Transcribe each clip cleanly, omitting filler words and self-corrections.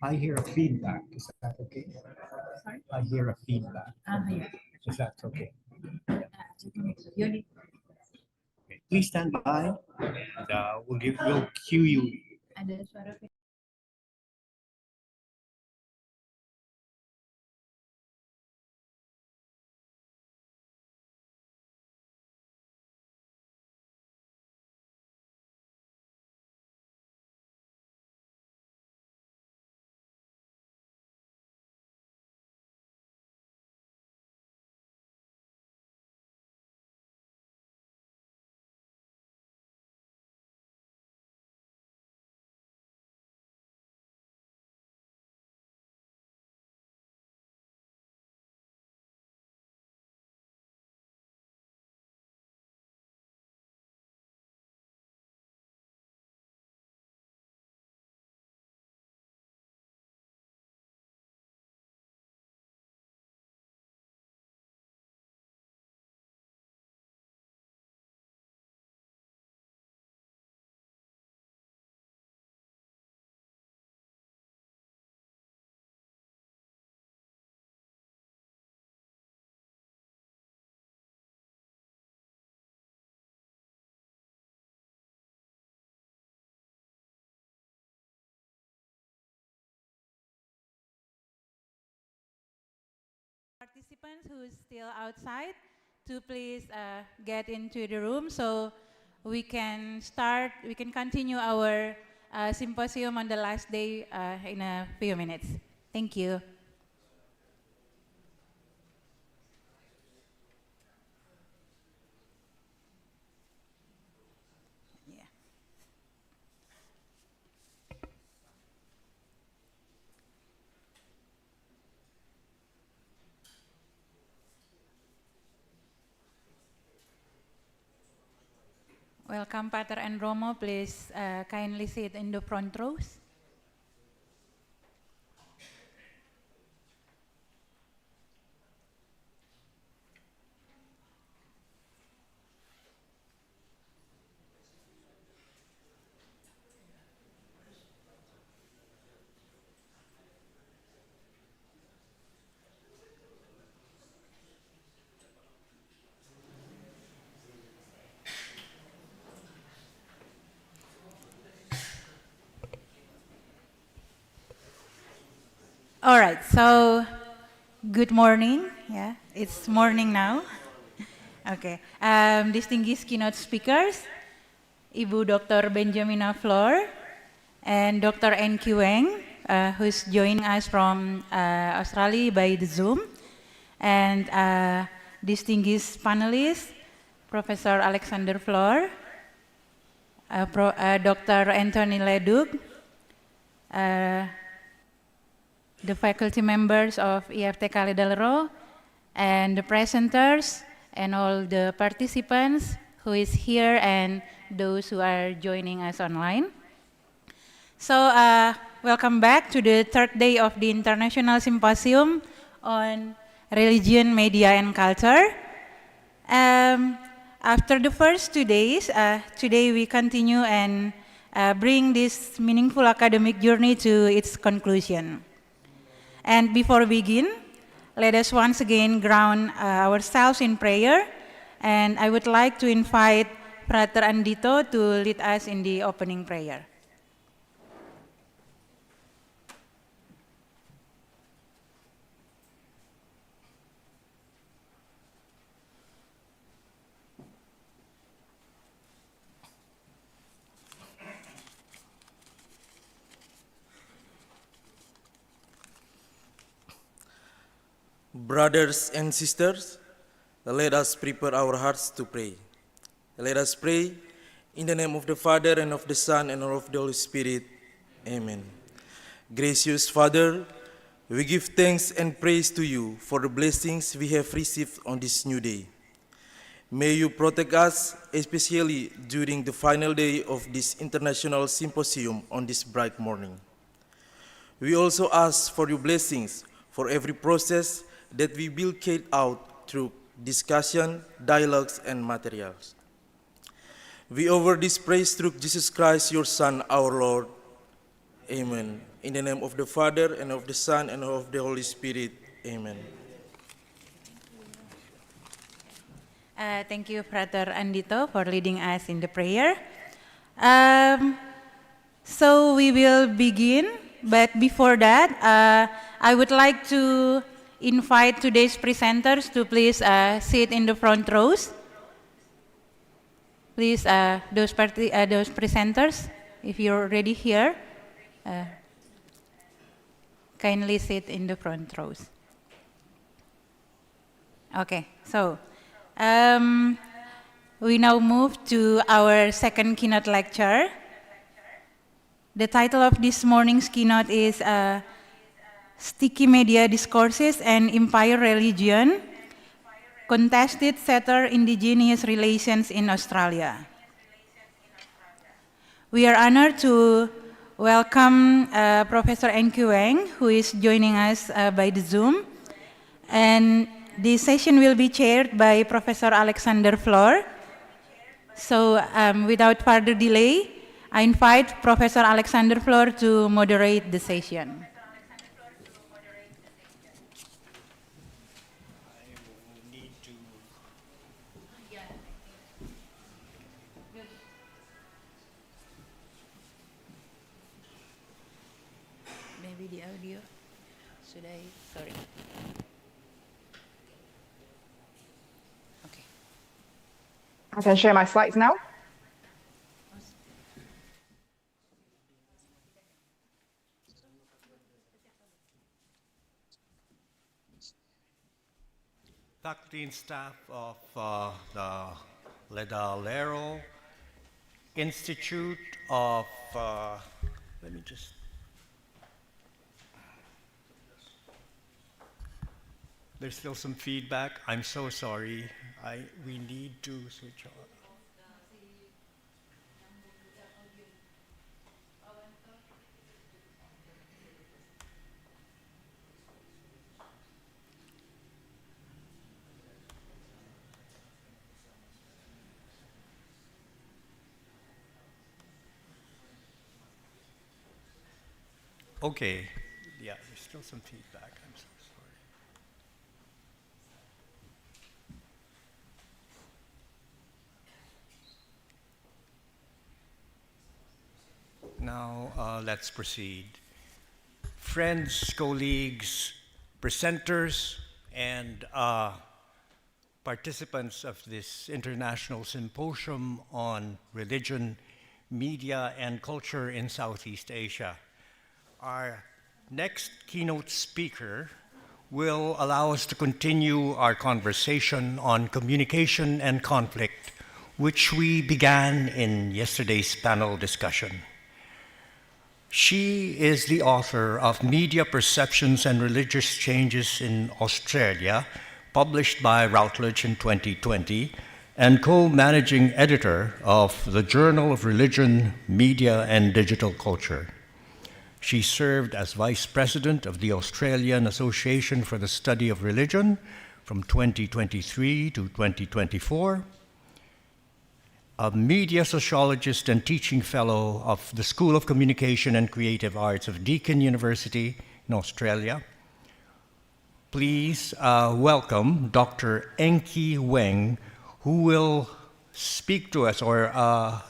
I hear a feedback. Is that okay? Sorry? I hear a feedback. Yeah. Is that okay? You need. Okay. Please stand by, and we'll cue you. Ada suara. Participants who is still outside to please get into the room so we can continue our symposium on the last day in a few minutes. Thank you. Yeah. Welcome, Pater and Romo. Please kindly sit in the front rows. All right, so good morning. Yeah, it's morning now. Okay, distinguished keynote speakers, Ibu Dr. Benjamina Flor and Dr. Enqi Weng, who's joining us from Australia by the Zoom, and distinguished panelists, Professor Alexander Flor, Dr. Anthony Leduc, the faculty members of IFTK Ledalero, and the presenters, and all the participants who is here and those who are joining us online. So welcome back to the third day of the International Symposium on Religion, Media, and Culture. After the first 2 days, today we continue and bring this meaningful academic journey to its conclusion. And before we begin, let us once again ground ourselves in prayer. And I would like to invite Frater Andito to lead us in the opening prayer. Brothers and sisters, let us prepare our hearts to pray. Let us pray in the name of the Father, and of the Son, and of the Holy Spirit. Amen. Gracious Father, we give thanks and praise to you for the blessings we have received on this new day. May you protect us, especially during the final day of this international symposium on this bright morning. We also ask for your blessings for every process that we will carry out through discussion, dialogues, and materials. We offer this praise through Jesus Christ, your Son, our Lord. Amen. In the name of the Father, and of the Son, and of the Holy Spirit. Amen. Thank you, Frater Andito, for leading us in the prayer. So we will begin, but before that, I would like to invite today's presenters to please sit in the front rows. Please, those presenters, if you're already here, kindly sit in the front rows. Okay, so we now move to our second keynote lecture. The title of this morning's keynote is Sticky Media Discourses and Empire Religion, Contested Settler Indigenous Relations in Australia. We are honored to welcome Professor Enqi Weng, who is joining us by the Zoom. And this session will be chaired by Professor Alexander Floor. So without further delay, I invite Professor Alexander Floor to moderate the session. Maybe the audio, should I, sorry. Okay. I can share my slides now. Faculty and staff of the Ledalero Institute of, let me just, there's still some feedback. I'm so sorry. We need to switch on. Okay, yeah, there's still some feedback. I'm so sorry. Now, let's proceed. Friends, colleagues, presenters, and participants of this international symposium on religion, media, and culture in Southeast Asia. Our next keynote speaker will allow us to continue our conversation on communication and conflict, which we began in yesterday's panel discussion. She is the author of Media Perceptions and Religious Changes in Australia, published by Routledge in 2020, and co-managing editor of the Journal of Religion, Media, and Digital Culture. She served as Vice President of the Australian Association for the Study of Religion from 2023 to 2024, a media sociologist and teaching fellow of the School of Communication and Creative Arts of Deakin University in Australia. Please welcome Dr. Enqi Weng, who will speak to us or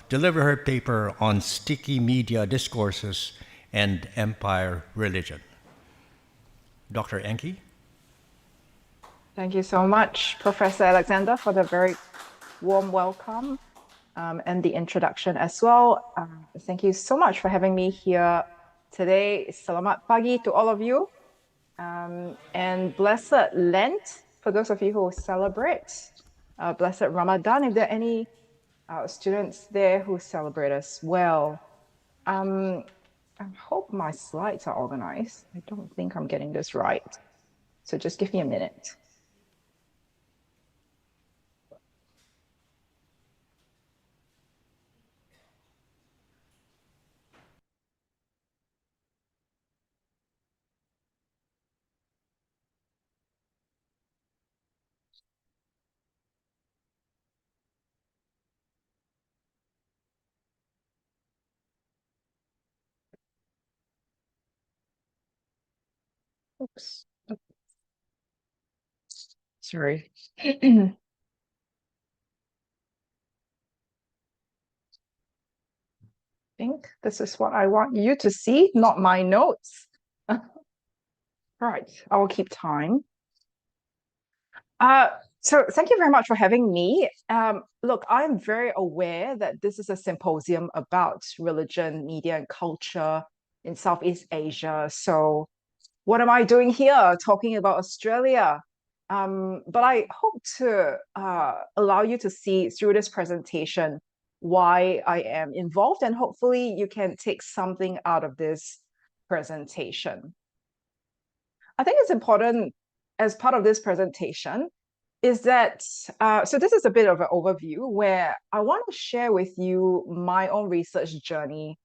deliver her paper on sticky media discourses and empire religion. Dr. Enqi? Thank you so much, Professor Alexander, for the very warm welcome and the introduction as well. Thank you so much for having me here today. Selamat pagi to all of you. And blessed Lent for those of you who celebrate. Blessed Ramadan if there are any students there who celebrate as well. I hope my slides are organized. I don't think I'm getting this right. So just give me a minute. Oops. Sorry. I think this is what I want you to see, not my notes. Right, I will keep time. So thank you very much for having me. Look, I'm very aware that this is a symposium about religion, media, and culture in Southeast Asia. So what am I doing here talking about Australia? But I hope to allow you to see through this presentation why I am involved, and hopefully you can take something out of this presentation. I think it's important as part of this presentation is that, so this is a bit of an overview where I want to share with you my own research journey,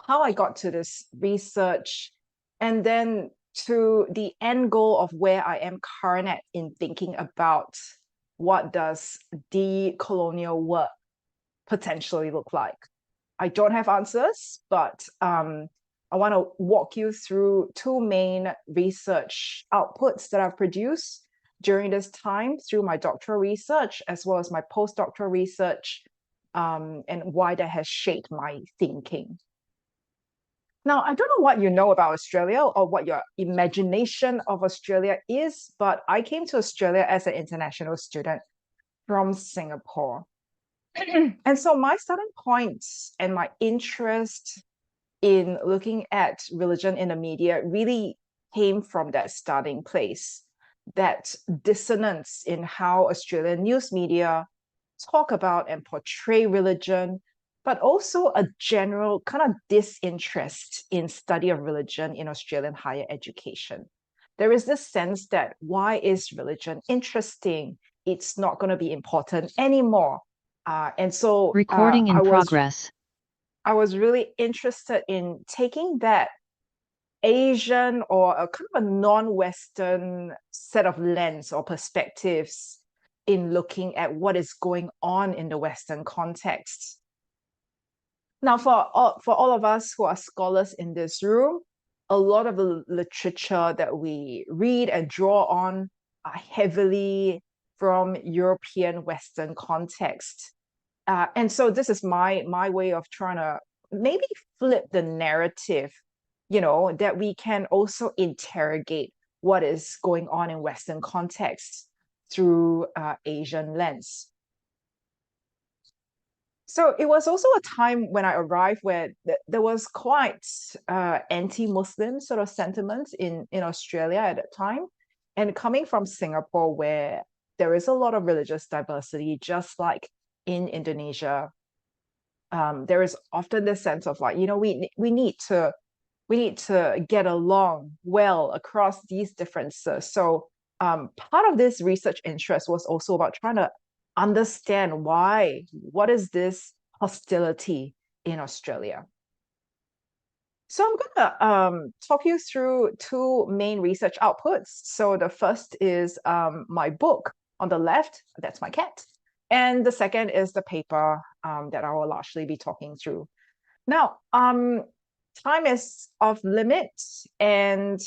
how I got to this research, and then to the end goal of where I am current at in thinking about what does decolonial work potentially look like. I don't have answers, but I want to walk you through two main research outputs that I've produced during this time through my doctoral research, as well as my postdoctoral research, and why that has shaped my thinking. Now, I don't know what you know about Australia or what your imagination of Australia is, but I came to Australia as an international student from Singapore. And so my starting point and my interest in looking at religion in the media really came from that starting place, that dissonance in how Australian news media talk about and portray religion, but also a general kind of disinterest in study of religion in Australian higher education. There is this sense that why is religion interesting? It's not going to be important anymore. And so Recording in progress. I was really interested in taking that Asian or a kind of a non-Western set of lens or perspectives in looking at what is going on in the Western context. Now, for all of us who are scholars in this room, a lot of the literature that we read and draw on are heavily from European Western context. And so this is my way of trying to maybe flip the narrative, that we can also interrogate what is going on in Western context through Asian lens. So it was also a time when I arrived where there was quite anti-Muslim sort of sentiments in Australia at that time. And coming from Singapore, where there is a lot of religious diversity, just like in Indonesia, there is often this sense of like, we need to get along well across these differences. So part of this research interest was also about trying to understand what is this hostility in Australia. So I'm going to talk you through two main research outputs. So the first is my book on the left, that's my cat. And the second is the paper that I will largely be talking through. Now, time is of limit, and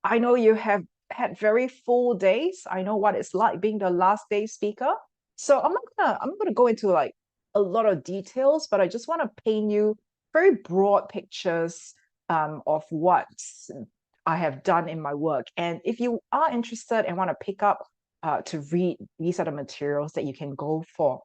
I know you have had very full days. I know what it's like being the last day speaker. So I'm not gonna go into like a lot of details, but I just want to paint you very broad pictures of what I have done in my work. And if you are interested and want to pick up to read, these are the materials that you can go for.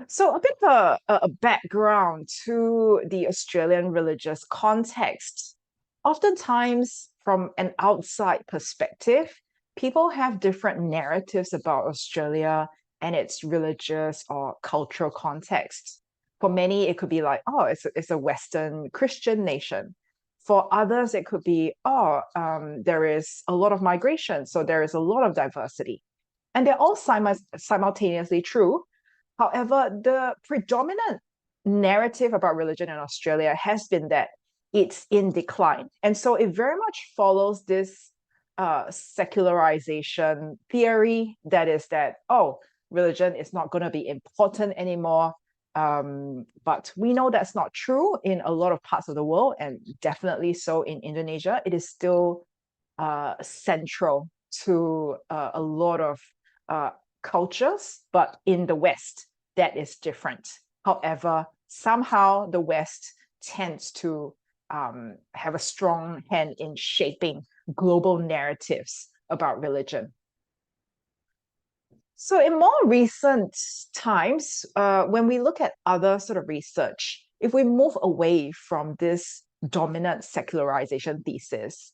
So a bit of a background to the Australian religious context. Oftentimes, from an outside perspective, people have different narratives about Australia and its religious or cultural context. For many, it could be like, oh, it's a Western Christian nation. For others, it could be, there is a lot of migration, so there is a lot of diversity. And they're all simultaneously true. However, the predominant narrative about religion in Australia has been that it's in decline. And so it very much follows this secularization theory that is that, religion is not going to be important anymore. But we know that's not true in a lot of parts of the world, and definitely so in Indonesia. It is still central to a lot of cultures, but in the West, that is different. However, somehow the West tends to have a strong hand in shaping global narratives about religion. So in more recent times, when we look at other sort of research, if we move away from this dominant secularization thesis,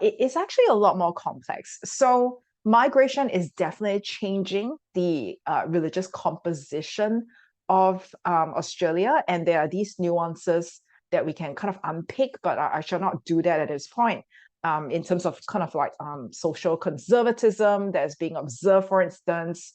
it's actually a lot more complex. So migration is definitely changing the religious composition of Australia, and there are these nuances that we can kind of unpick, but I shall not do that at this point. In terms of kind of like social conservatism that is being observed, for instance,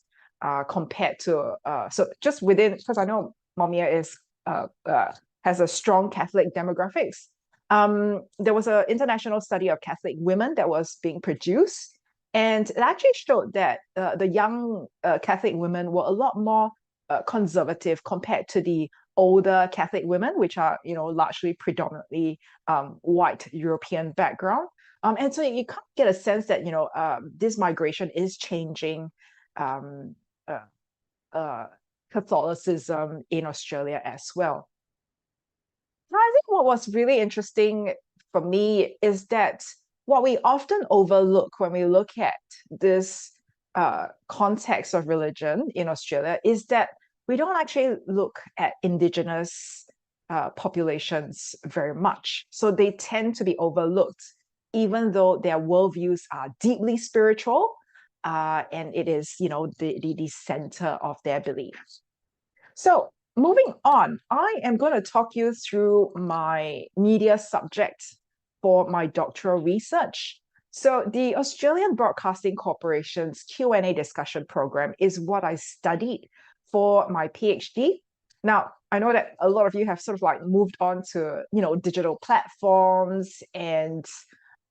compared to so just within, because I know Momia is has a strong Catholic demographics. There was an international study of Catholic women that was being produced, and it actually showed that the young Catholic women were a lot more conservative compared to the older Catholic women, which are, you know, largely predominantly white European background. And so you can't get a sense that, you know, this migration is changing Catholicism in Australia as well. Now, I think what was really interesting for me is that what we often overlook when we look at this context of religion in Australia is that we don't actually look at Indigenous populations very much. So they tend to be overlooked, even though their worldviews are deeply spiritual, and it is, you know, the center of their beliefs. So moving on, I am going to talk you through my media subject for my doctoral research. So the Australian Broadcasting Corporation's Q&A discussion program is what I studied for my PhD. Now, I know that a lot of you have sort of like moved on to, you know, digital platforms, and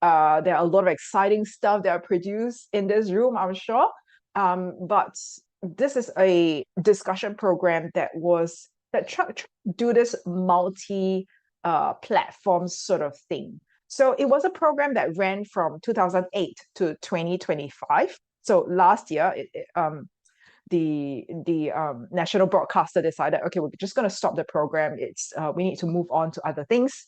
there are a lot of exciting stuff that are produced in this room, I'm sure. But this is a discussion program that tried to do this multi platform sort of thing. So it was a program that ran from 2008 to 2025. So last year, the national broadcaster decided, okay, we're just going to stop the program. We need to move on to other things.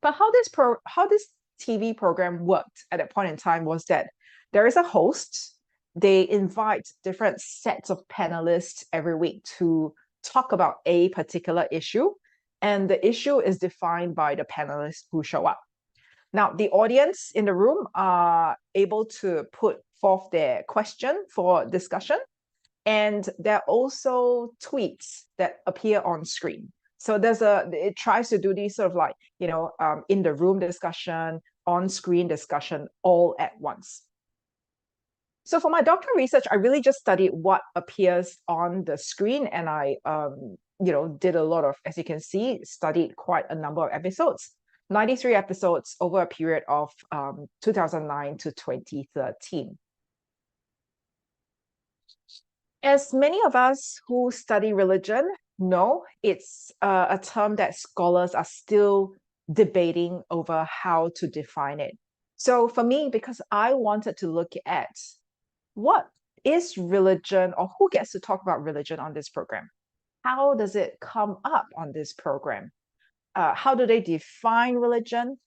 But how this TV program worked at that point in time was that there is a host. They invite different sets of panelists every week to talk about a particular issue, and the issue is defined by the panelists who show up. Now, the audience in the room are able to put forth their question for discussion, and there are also tweets that appear on screen. So it tries to do these sort of like, you know, in the room discussion, on screen discussion, all at once. So for my doctoral research, I really just studied what appears on the screen, and I, you know, did a lot of, as you can see, studied quite a number of episodes, 93 episodes over a period of 2009 to 2013. As many of us who study religion know, it's a term that scholars are still debating over how to define it. So for me, because I wanted to look at what is religion, or who gets to talk about religion on this program? How does it come up on this program? How do they define religion?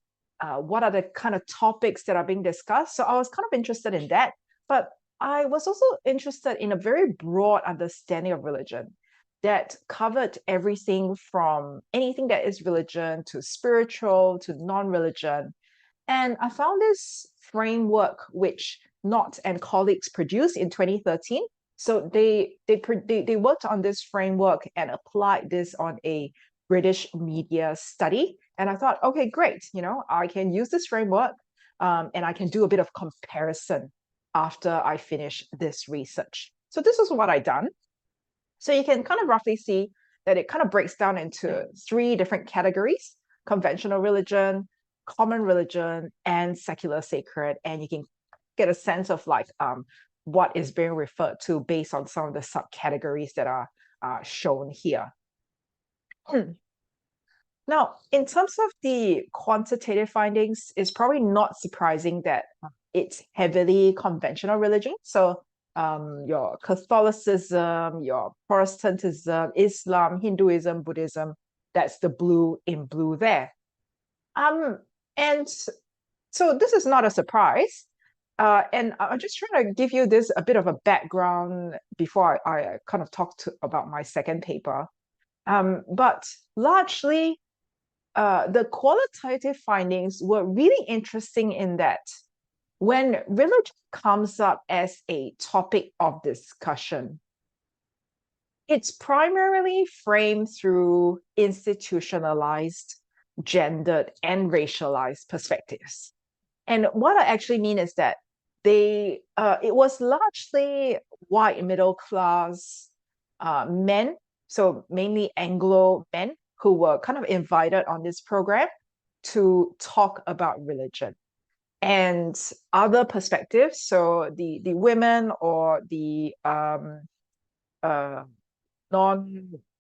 What are the kind of topics that are being discussed? So I was kind of interested in that, but I was also interested in a very broad understanding of religion that covered everything from anything that is religion to spiritual to non-religion. And I found this framework which Knott and colleagues produced in 2013. So they worked on this framework and applied this on a British media study. And I thought, okay, great, you know, I can use this framework and I can do a bit of comparison after I finish this research. So this is what I've done. So you can kind of roughly see that it kind of breaks down into 3 different categories: conventional religion, common religion, and secular sacred. And you can get a sense of like what is being referred to based on some of the subcategories that are shown here. Now, in terms of the quantitative findings, it's probably not surprising that it's heavily conventional religion. So your Catholicism, your Protestantism, Islam, Hinduism, Buddhism, that's the blue in blue there. And so this is not a surprise. And I'm just trying to give you this a bit of a background before I kind of talk about my second paper. But largely, the qualitative findings were really interesting in that when religion comes up as a topic of discussion, it's primarily framed through institutionalized, gendered, and racialized perspectives. And what I actually mean is that it was largely white middle class men, so mainly Anglo men, who were kind of invited on this program to talk about religion. And other perspectives, so the women or the non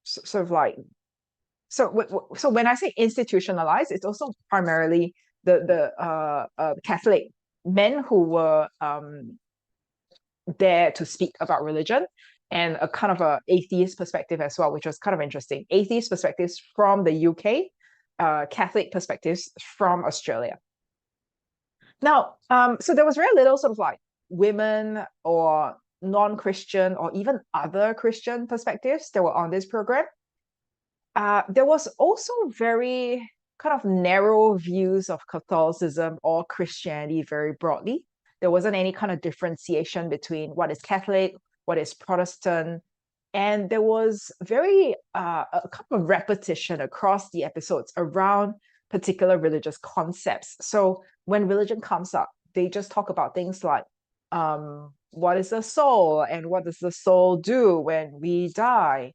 sort of like, so when I say institutionalized, it's also primarily the Catholic men who were there to speak about religion, and a kind of a atheist perspective as well, which was kind of interesting. Atheist perspectives from the UK, Catholic perspectives from Australia. Now, so there was very little sort of like women or non-Christian or even other Christian perspectives that were on this program. There was also very kind of narrow views of Catholicism or Christianity very broadly. There wasn't any kind of differentiation between what is Catholic, what is Protestant, and there was very a kind of repetition across the episodes around particular religious concepts. So when religion comes up, they just talk about things like what is the soul and what does the soul do when we die?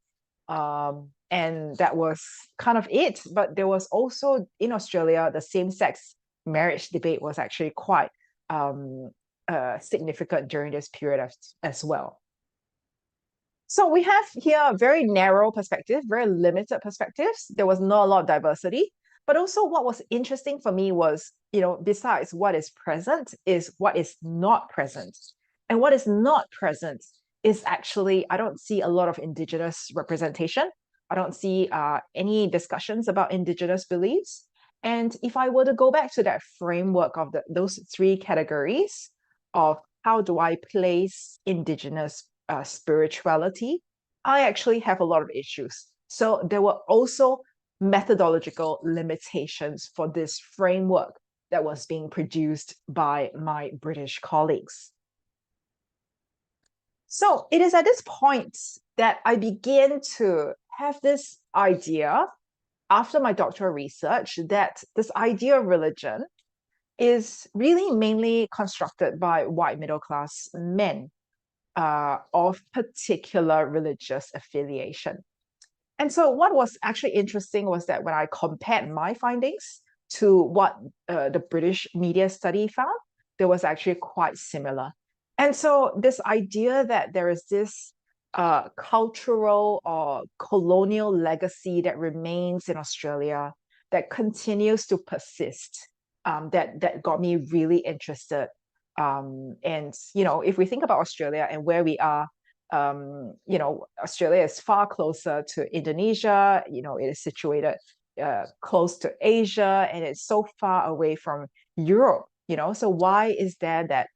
And that was kind of it. But there was also in Australia, the same-sex marriage debate was actually quite significant during this period as well. So we have here a very narrow perspective, very limited perspectives. There was not a lot of diversity. But also what was interesting for me was, besides what is present is what is not present. And what is not present is actually, I don't see a lot of Indigenous representation. I don't see any discussions about Indigenous beliefs. And if I were to go back to that framework of those three categories of how do I place Indigenous spirituality, I actually have a lot of issues. So there were also methodological limitations for this framework that was being produced by my British colleagues. So it is at this point that I began to have this idea after my doctoral research that this idea of religion is really mainly constructed by white middle class men of particular religious affiliation. And so what was actually interesting was that when I compared my findings to what the British media study found, there was actually quite similar. And so this idea that there is this cultural or colonial legacy that remains in Australia that continues to persist, that got me really interested. And, if we think about Australia and where we are, Australia is far closer to Indonesia, it is situated close to Asia, and it's so far away from Europe, so why is there that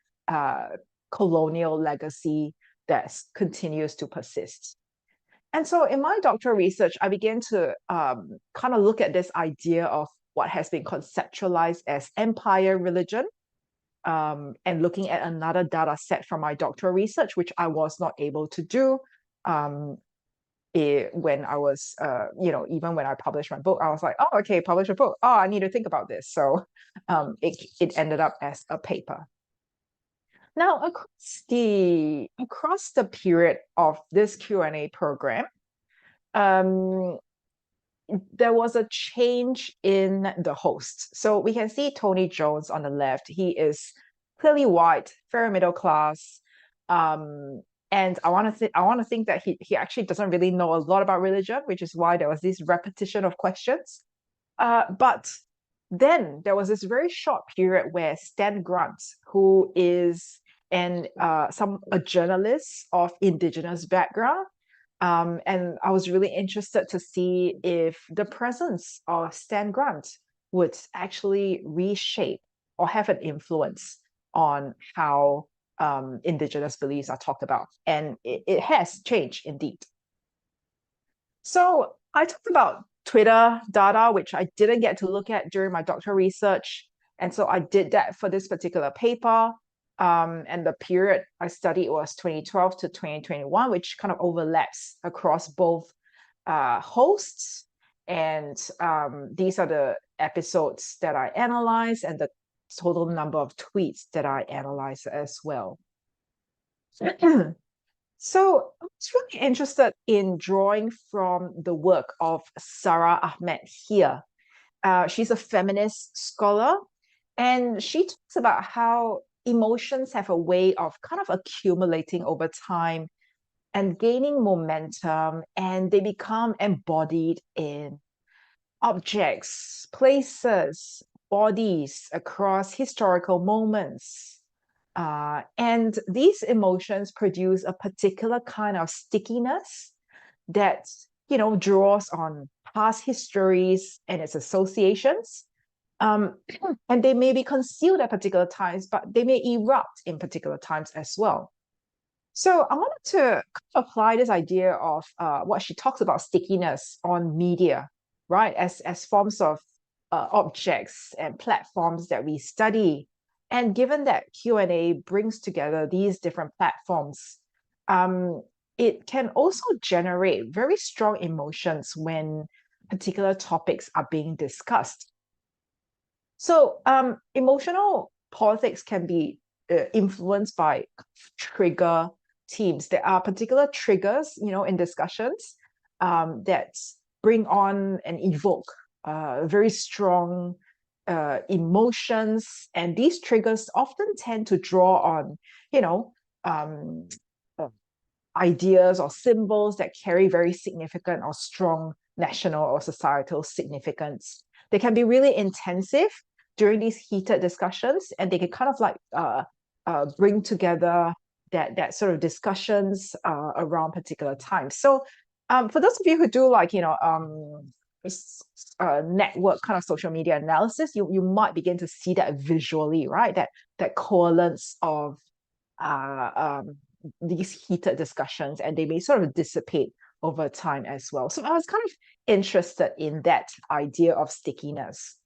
colonial legacy that continues to persist? And so in my doctoral research, I began to kind of look at this idea of what has been conceptualized as empire religion, and looking at another data set from my doctoral research, which I was not able to do when I was, even when I published my book, I was like, oh, okay, publish a book. Oh, I need to think about this. So it ended up as a paper. Now, across the period of this Q&A program, there was a change in the host. So we can see Tony Jones on the left. He is clearly white, very middle class, And I want to think that he actually doesn't really know a lot about religion, which is why there was this repetition of questions. But then there was this very short period where Stan Grant, who is a journalist of Indigenous background, and I was really interested to see if the presence of Stan Grant would actually reshape or have an influence on how Indigenous beliefs are talked about. And it has changed indeed. So I talked about Twitter data, which I didn't get to look at during my doctoral research. And so I did that for this particular paper. And the period I studied was 2012 to 2021, which kind of overlaps across both hosts. And these are the episodes that I analyzed and the total number of tweets that I analyzed as well. So I was really interested in drawing from the work of Sara Ahmed here. She's a feminist scholar, and she talks about how emotions have a way of kind of accumulating over time and gaining momentum, and they become embodied in objects, places, bodies across historical moments. And these emotions produce a particular kind of stickiness that, draws on past histories and its associations. And they may be concealed at particular times, but they may erupt in particular times as well. So I wanted to apply this idea of what she talks about stickiness on media, right? As forms of objects and platforms that we study. And given that Q&A brings together these different platforms, it can also generate very strong emotions when particular topics are being discussed. So emotional politics can be influenced by trigger themes. There are particular triggers, in discussions that bring on and evoke very strong emotions, and these triggers often tend to draw on, ideas or symbols that carry very significant or strong national or societal significance. They can be really intensive during these heated discussions, and they can kind of like bring together that sort of discussions around particular times. So for those of you who do like, network kind of social media analysis, you might begin to see that visually, right? That coalescence of these heated discussions, and they may sort of dissipate over time as well. So I was kind of interested in that idea of stickiness.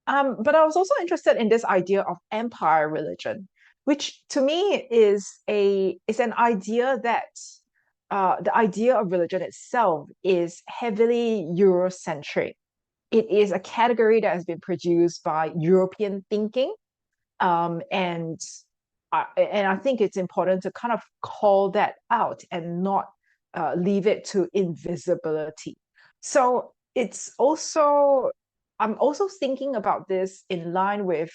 But I was also interested in this idea of empire religion, which to me is an idea that the idea of religion itself is heavily Eurocentric. It is a category that has been produced by European thinking, and I think it's important to kind of call that out and not leave it to invisibility. So I'm also thinking about this in line with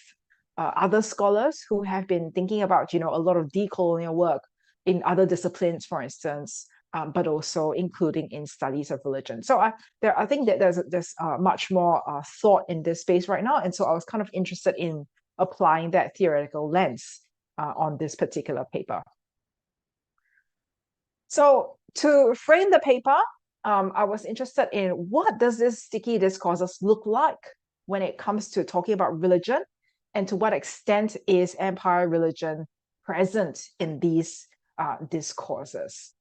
other scholars who have been thinking about, a lot of decolonial work in other disciplines, for instance, but also including in studies of religion. So I think that there's much more thought in this space right now. And so I was kind of interested in applying that theoretical lens on this particular paper. So to frame the paper, I was interested in what does this sticky discourses look like when it comes to talking about religion, and to what extent is empire religion present in these discourses.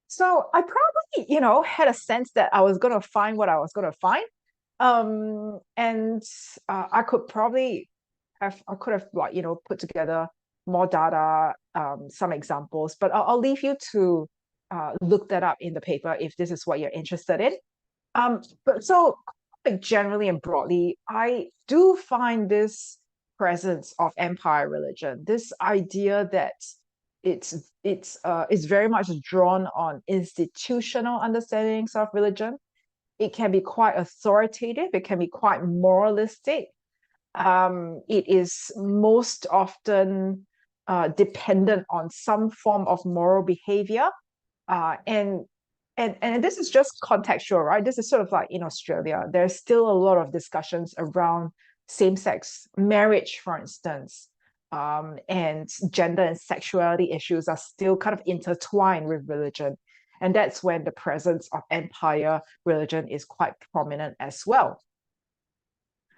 So I probably, had a sense that I was going to find what I was going to find. And I could have like, put together more data, some examples, but I'll leave you to look that up in the paper if this is what you're interested in. But so generally and broadly, I do find this presence of empire religion, this idea that it's very much drawn on institutional understandings of religion. It can be quite authoritative. It can be quite moralistic. It is most often dependent on some form of moral behavior. And this is just contextual, right? This is sort of like in Australia, there's still a lot of discussions around same-sex marriage, for instance, and gender and sexuality issues are still kind of intertwined with religion. And that's when the presence of empire religion is quite prominent as well.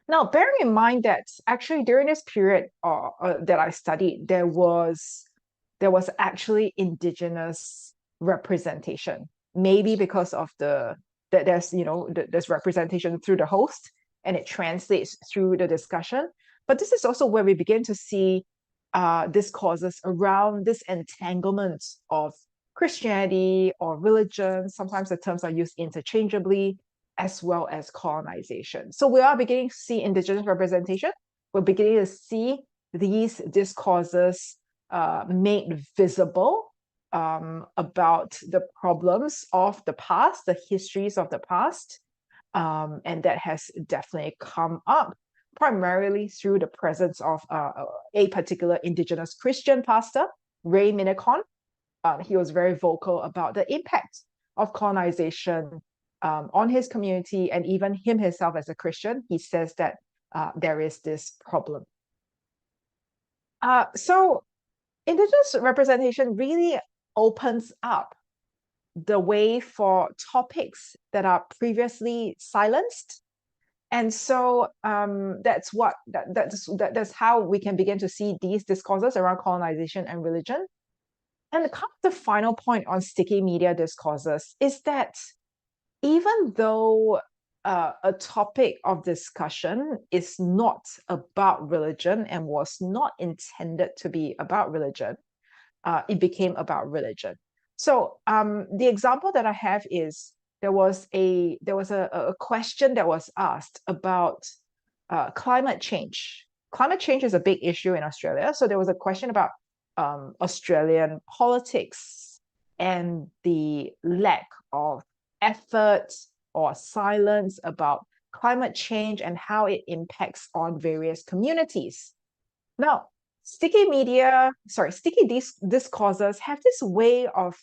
Now, bearing in mind that actually during this period that I studied, there was actually indigenous representation, maybe because of there's representation through the host and it translates through the discussion. But this is also where we begin to see discourses around this entanglement of Christianity or religion. Sometimes the terms are used interchangeably, as well as colonization. So we are beginning to see indigenous representation. We're beginning to see these discourses made visible about the problems of the past, the histories of the past, and that has definitely come up primarily through the presence of a particular indigenous Christian pastor, Ray Minnicon. He was very vocal about the impact of colonization on his community, and even him himself as a Christian. He says that there is this problem. So indigenous representation really opens up the way for topics that are previously silenced. And so that's how we can begin to see these discourses around colonization and religion. And the final point on sticky media discourses is that even though a topic of discussion is not about religion and was not intended to be about religion, it became about religion. So the example that I have is there was a question that was asked about climate change. Climate change is a big issue in Australia. So there was a question about Australian politics and the lack of effort or silence about climate change and how it impacts on various communities. Now, sticky discourses have this way of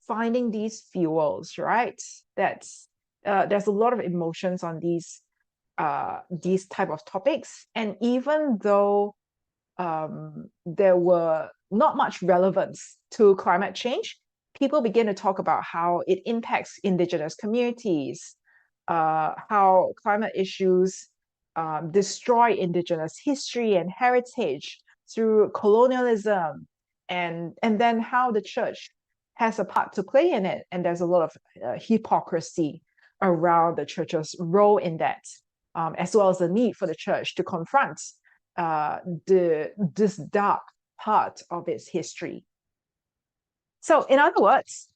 finding these fuels, right? There's a lot of emotions on these type of topics, and even though there were not much relevance to climate change, people begin to talk about how it impacts indigenous communities, how climate issues destroy indigenous history and heritage through colonialism, and then how the church has a part to play in it. And there's a lot of hypocrisy around the church's role in that, as well as the need for the church to confront this dark part of its history. So in other words,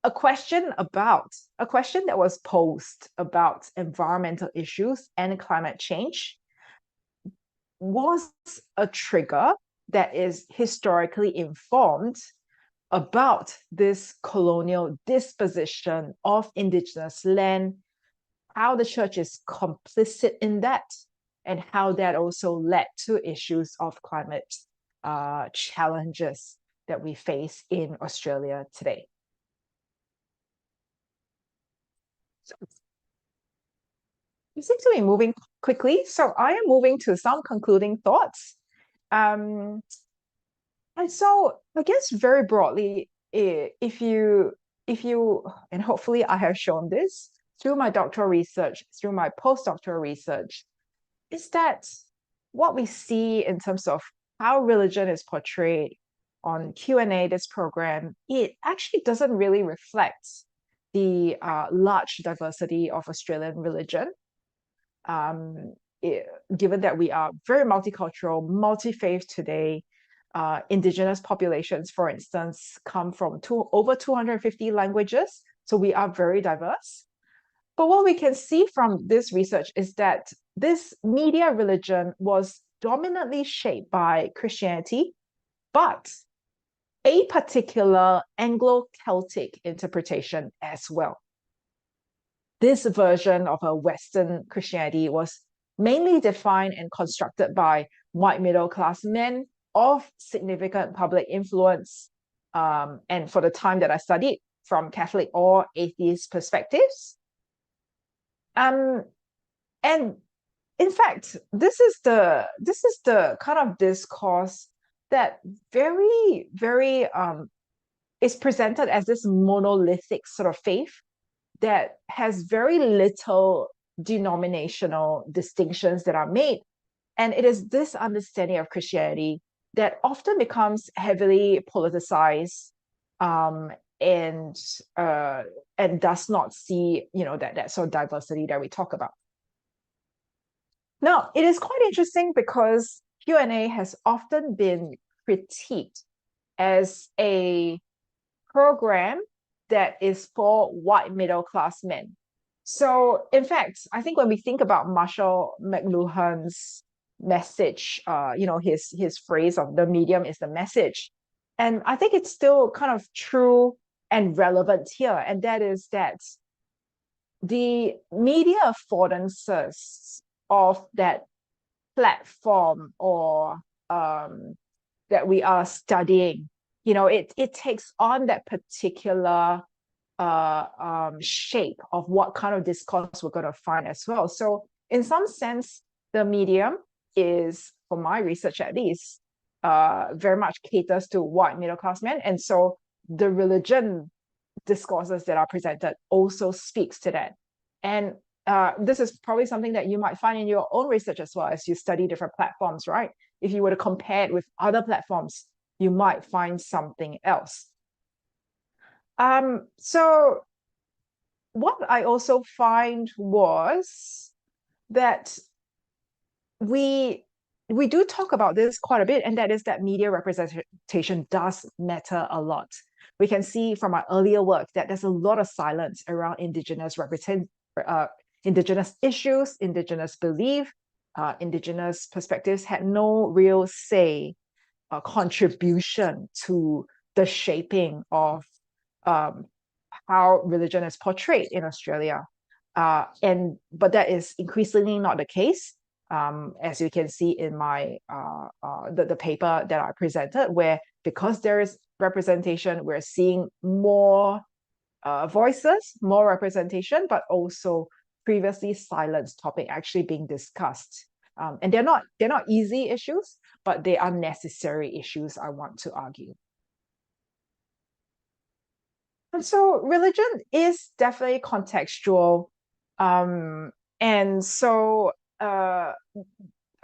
a question that was posed about environmental issues and climate change was a trigger that is historically informed about this colonial disposition of indigenous land, how the church is complicit in that, and how that also led to issues of climate challenges that we face in Australia today. So, you seem to be moving quickly, so I am moving to some concluding thoughts. And so I guess very broadly, if you, and hopefully I have shown this through my doctoral research, through my postdoctoral research, is that what we see in terms of how religion is portrayed on Q&A, this program, it actually doesn't really reflect the large diversity of Australian religion. Given that we are very multicultural, multi-faith today, indigenous populations, for instance, come from over 250 languages, so we are very diverse. But what we can see from this research is that this media religion was dominantly shaped by Christianity, but a particular Anglo-Celtic interpretation as well. This version of a Western Christianity was mainly defined and constructed by white middle-class men of significant public influence, and for the time that I studied, from Catholic or atheist perspectives. And in fact, this is the kind of discourse that very, very is presented as this monolithic sort of faith that has very little denominational distinctions that are made. And it is this understanding of Christianity that often becomes heavily politicized, and does not see, that sort of diversity that we talk about. Now, it is quite interesting because Q&A has often been critiqued as a program that is for white middle-class men. So, in fact, I think when we think about Marshall McLuhan's message, his phrase of the medium is the message, and I think it's still kind of true and relevant here, and that is that the media affordances of that platform or that we are studying, it takes on that particular shape of what kind of discourse we're going to find as well. So in some sense, the medium is, for my research at least, very much caters to white middle-class men. And so the religion discourses that are presented also speaks to that. And this is probably something that you might find in your own research as well as you study different platforms, right? If you were to compare it with other platforms, you might find something else. So what I also find was that we do talk about this quite a bit, and that is that media representation does matter a lot. We can see from our earlier work that there's a lot of silence around Indigenous Indigenous issues, Indigenous belief, Indigenous perspectives had no real say, contribution to the shaping of how religion is portrayed in Australia. But that is increasingly not the case, as you can see in my the paper that I presented, where because there is representation, we're seeing more voices, more representation, but also previously silenced topic actually being discussed. And they're not easy issues, but they are necessary issues, I want to argue. And so religion is definitely contextual. And so I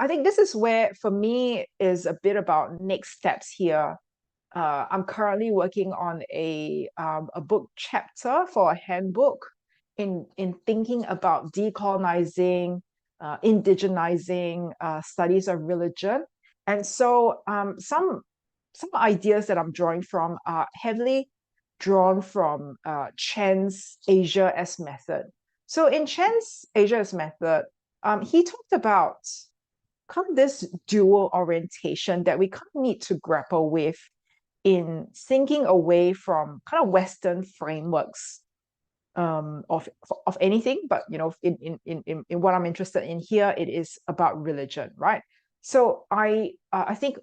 think this is where, for me, is a bit about next steps here. I'm currently working on a book chapter for a handbook in thinking about decolonizing, indigenizing studies of religion. And so some ideas that I'm drawing from are heavily drawn from Chen's Asia as method. So in Chen's Asia as method, he talked about kind of this dual orientation that we kind of need to grapple with in thinking away from kind of Western frameworks of anything, but in what I'm interested in here, it is about religion, right? So I think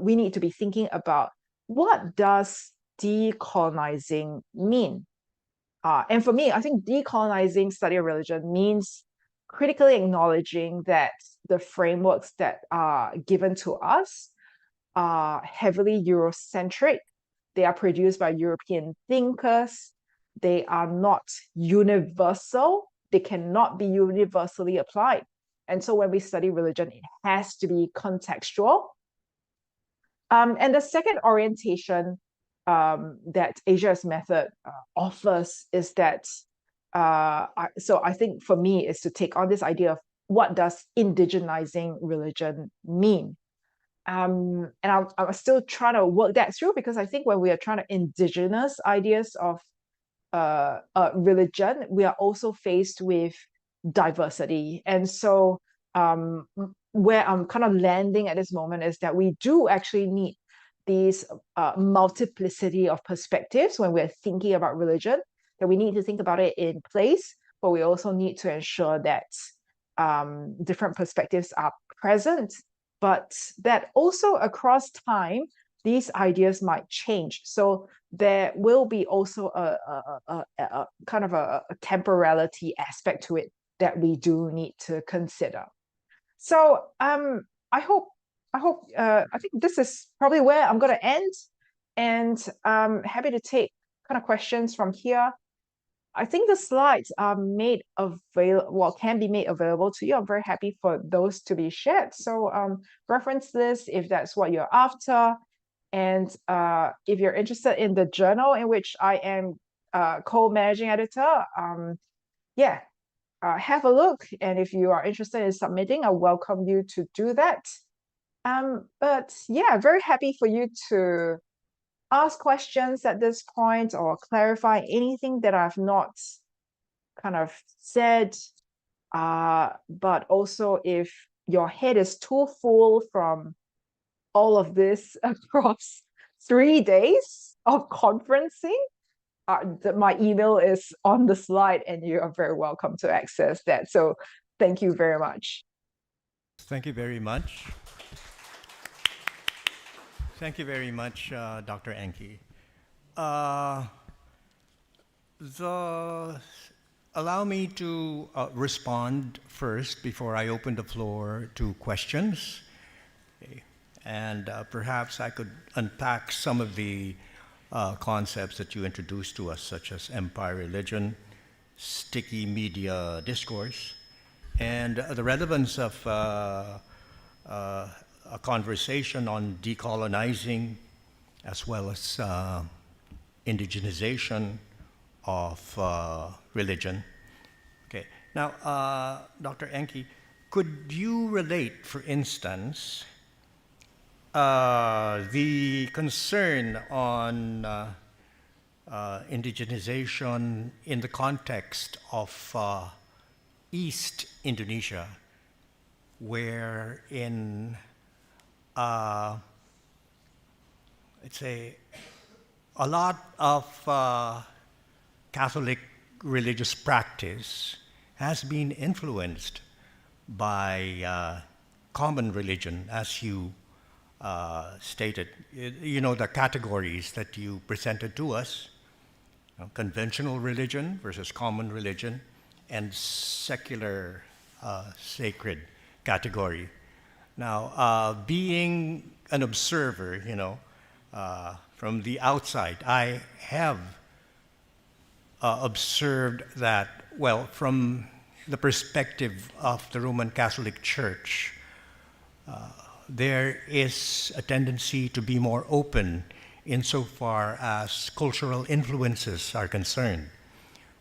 we need to be thinking about what does decolonizing mean? And for me, I think decolonizing study of religion means critically acknowledging that the frameworks that are given to us are heavily Eurocentric. They are produced by European thinkers. They are not universal. They cannot be universally applied. And so when we study religion, it has to be contextual. And the second orientation that Asia's method offers is that, so I think for me is to take on this idea of what does indigenizing religion mean? And I'm still trying to work that through, because I think when we are trying to indigenize ideas of religion, we are also faced with diversity. And so where I'm kind of landing at this moment is that we do actually need these multiplicity of perspectives when we're thinking about religion, that we need to think about it in place, but we also need to ensure that different perspectives are present but that also across time, these ideas might change. So there will be also a kind of a temporality aspect to it that we do need to consider. So I think this is probably where I'm going to end, and I'm happy to take kind of questions from here. I think the slides are made available, well, can be made available to you. I'm very happy for those to be shared. So reference this if that's what you're after. And if you're interested in the journal in which I am co-managing editor, yeah, have a look. And if you are interested in submitting, I welcome you to do that. But yeah, very happy for you to ask questions at this point or clarify anything that I've not kind of said. But also if your head is too full from all of this across 3 days of conferencing, my email is on the slide and you are very welcome to access that. So thank you very much. Thank you very much. Thank you very much, Dr. Enqi. Allow me to respond first before I open the floor to questions. Okay. And perhaps I could unpack some of the concepts that you introduced to us, such as empire religion, sticky media discourse, and the relevance of a conversation on decolonizing as well as indigenization of religion. Okay. Now, Dr. Enqi, could you relate, for instance, the concern on indigenization in the context of East Indonesia, where in let's say a lot of Catholic religious practice has been influenced by common religion, as you stated. You know, the categories that you presented to us, conventional religion versus common religion, and secular sacred category. Now, being an observer, from the outside, I have observed that, well, from the perspective of the Roman Catholic Church, there is a tendency to be more open insofar as cultural influences are concerned.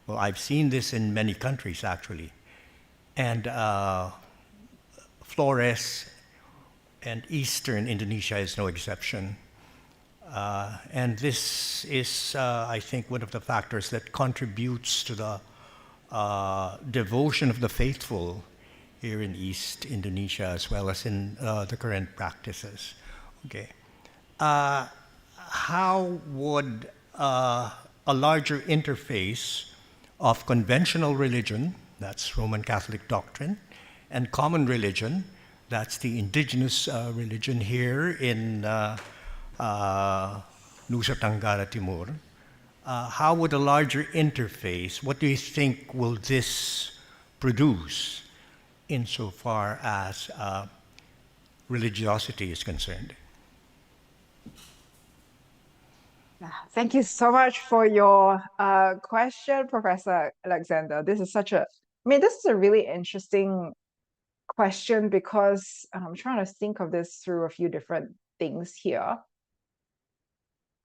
Well, I've seen this in many countries, actually. And Flores and Eastern Indonesia is no exception. And this is, I think, one of the factors that contributes to the devotion of the faithful here in East Indonesia, as well as in the current practices. Okay. How would a larger interface of conventional religion, that's Roman Catholic doctrine, and common religion, that's the indigenous religion here in Nusa Tenggara Timur, how would a larger interface, what do you think will this produce insofar as religiosity is concerned? Thank you so much for your question, Professor Alexander. This is this is a really interesting question because I'm trying to think of this through a few different things here.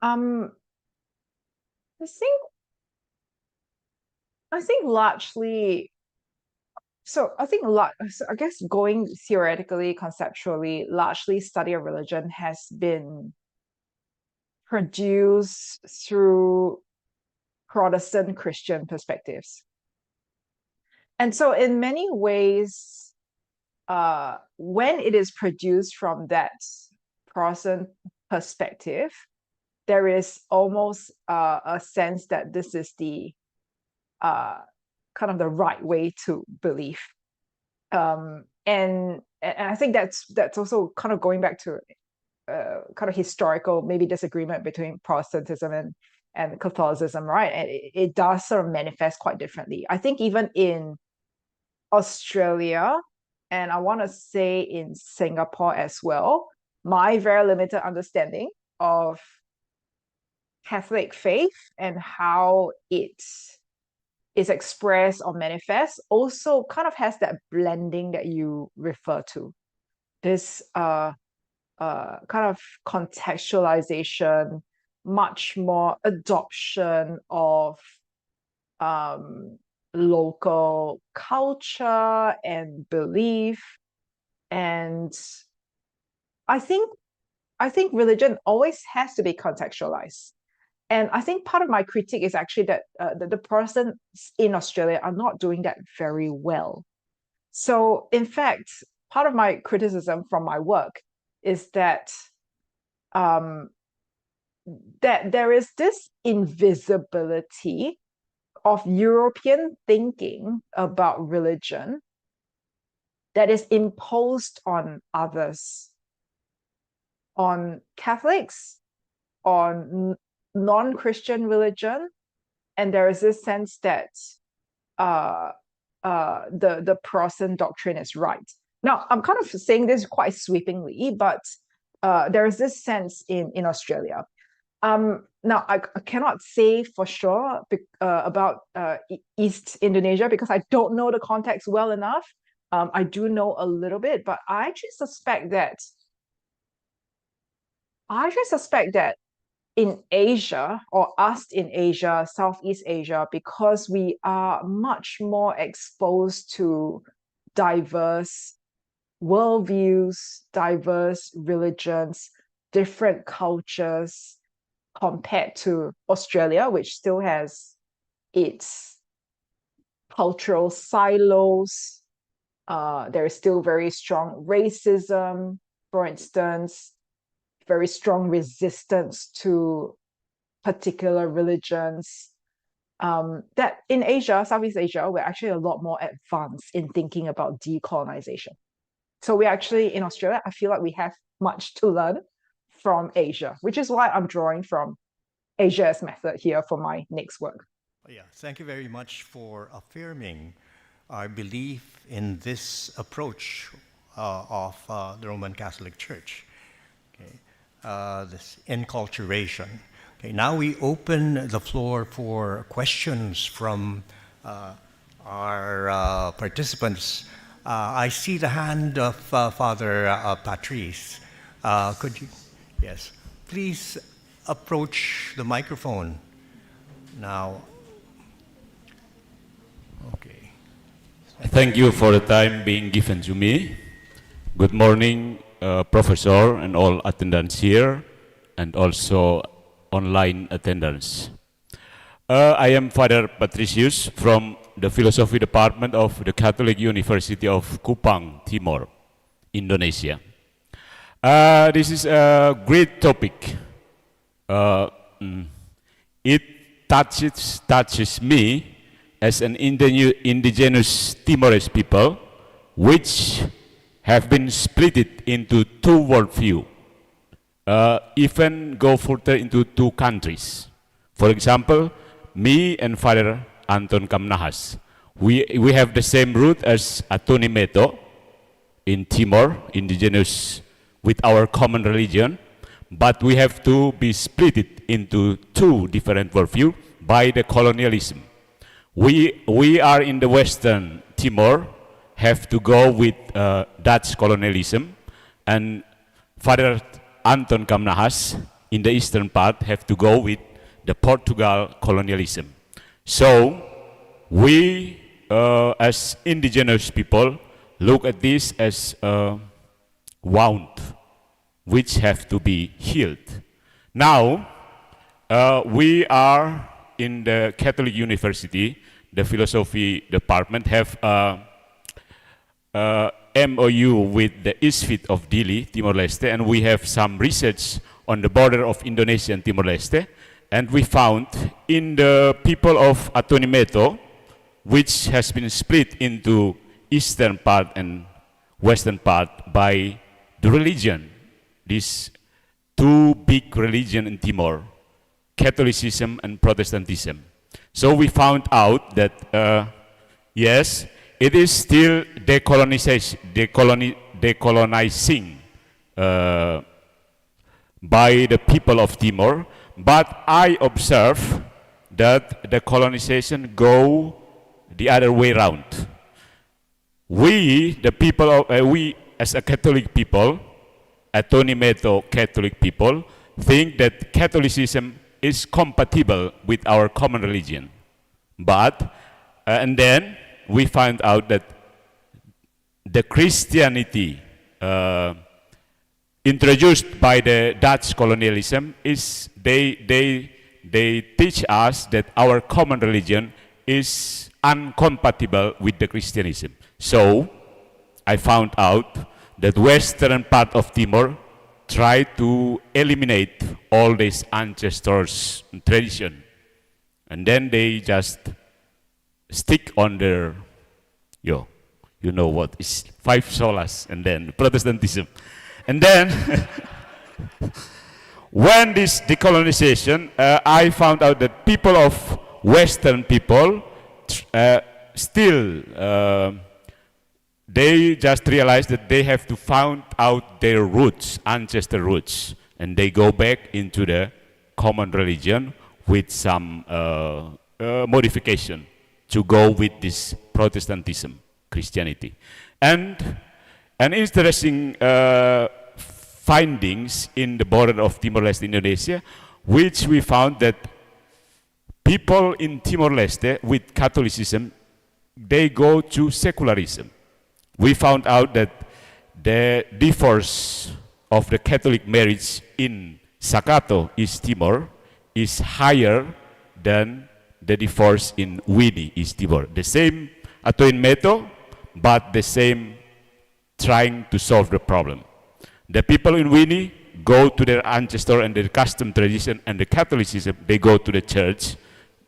I think largely, I guess going theoretically, conceptually, largely study of religion has been produced through Protestant Christian perspectives. And so in many ways, when it is produced from that Protestant perspective, there is almost a sense that this is the kind of the right way to believe. And I think that's also kind of going back to kind of historical maybe disagreement between Protestantism and Catholicism, right? And it does sort of manifest quite differently. I think even in Australia, and I want to say in Singapore as well, my very limited understanding of Catholic faith and how it is expressed or manifests also kind of has that blending that you refer to. This kind of contextualization, much more adoption of local culture and belief. And I think religion always has to be contextualized. And I think part of my critique is actually that the Protestants in Australia are not doing that very well. So in fact, part of my criticism from my work is that that there is this invisibility of European thinking about religion that is imposed on others, on Catholics, on non-Christian religion, and there is this sense that the Protestant doctrine is right. Now, I'm kind of saying this quite sweepingly, but there is this sense in Australia. Now, I cannot say for sure about East Indonesia because I don't know the context well enough. I do know a little bit, but I actually suspect that in Asia, or us in Asia, Southeast Asia, because we are much more exposed to diverse worldviews, diverse religions, different cultures, compared to Australia, which still has its cultural silos. There is still very strong racism, for instance, very strong resistance to particular religions. That in Asia, Southeast Asia, we're actually a lot more advanced in thinking about decolonization. So we actually, in Australia, I feel like we have much to learn from Asia, which is why I'm drawing from Asia's method here for my next work. Yeah, thank you very much for affirming our belief in this approach of the Roman Catholic Church. Okay. This enculturation. Okay, now we open the floor for questions from our participants. I see the hand of Father Patrice. Could you, yes, please approach the microphone now. Okay. Thank you for the time being given to me. Good morning, Professor and all attendants here, and also online attendants. I am Father Patricius from the Philosophy Department of the Catholic University of Kupang, Timor, Indonesia. This is a great topic. It touches me as an indigenous Timorese people, which have been split into two worldview, even go further into two countries. For example, me and Father Anton Kamnahas, we have the same root as Atuni Meto in Timor, indigenous with our common religion, but we have to be split into two different worldview by the colonialism. We are in the Western Timor, have to go with Dutch colonialism, and Father Anton Kamnahas in the eastern part have to go with the Portugal colonialism. So we as indigenous people look at this as a wound which have to be healed. Now we are in the Catholic University, the philosophy department have MOU with the Institut of Dili, Timor-Leste, and we have some research on the border of Indonesia and Timor-Leste, and we found in the people of Atuni Meto, which has been split into eastern part and western part by the religion. These two big religions in Timor, Catholicism and Protestantism. So we found out that, yes, it is still decolonizing by the people of Timor, but I observe that the colonization go the other way around. We, the people of, we as a Catholic people, Atonimeto Catholic people, think that Catholicism is compatible with our common religion. But, and then we find out that the Christianity introduced by the Dutch colonialism is, they teach us that our common religion is incompatible with the Christianism. So, I found out that western part of Timor try to eliminate all these ancestors' tradition. And then they just stick on their, you know what, is 5 solas, and then Protestantism. And then, when this decolonization, I found out that people of Western people still, they just realize that they have to find out their roots, ancestor roots, and they go back into the common religion with some modification to go with this Protestantism, Christianity. And an interesting findings in the border of Timor-Leste, Indonesia, which we found that people in Timor-Leste with Catholicism, they go to secularism. We found out that the divorce of the Catholic marriage in Sakato, East Timor, is higher than the divorce in Wini, East Timor. The same Atoin Meto, but the same trying to solve the problem. The people in Wini go to their ancestor and their custom tradition, and the Catholicism, they go to the church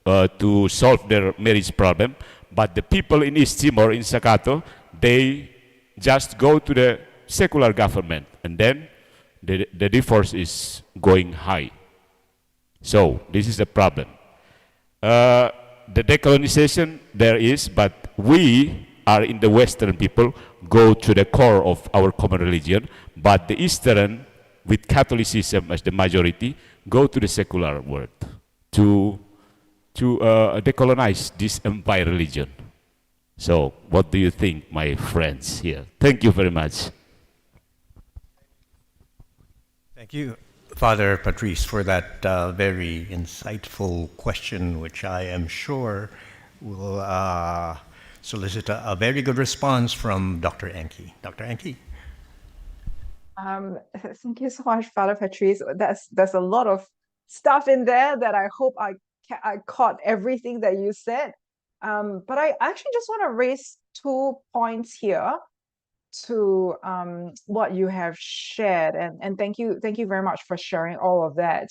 to solve their marriage problem. But the people in East Timor, in Sakato, they just go to the secular government, and then the divorce is going high. So this is the problem. The decolonization there is, but we are in the Western people go to the core of our common religion, but the Eastern, with Catholicism as the majority, go to the secular world to decolonize this empire religion. So, what do you think, my friends here? Thank you very much. Thank you, Father Patrice, for that very insightful question, which I am sure will solicit a very good response from Dr. Enqi. Dr. Enqi? Thank you so much, Father Patrice. There's a lot of stuff in there that I hope I caught everything that you said. But I actually just want to raise 2 points here to what you have shared, and thank you very much for sharing all of that.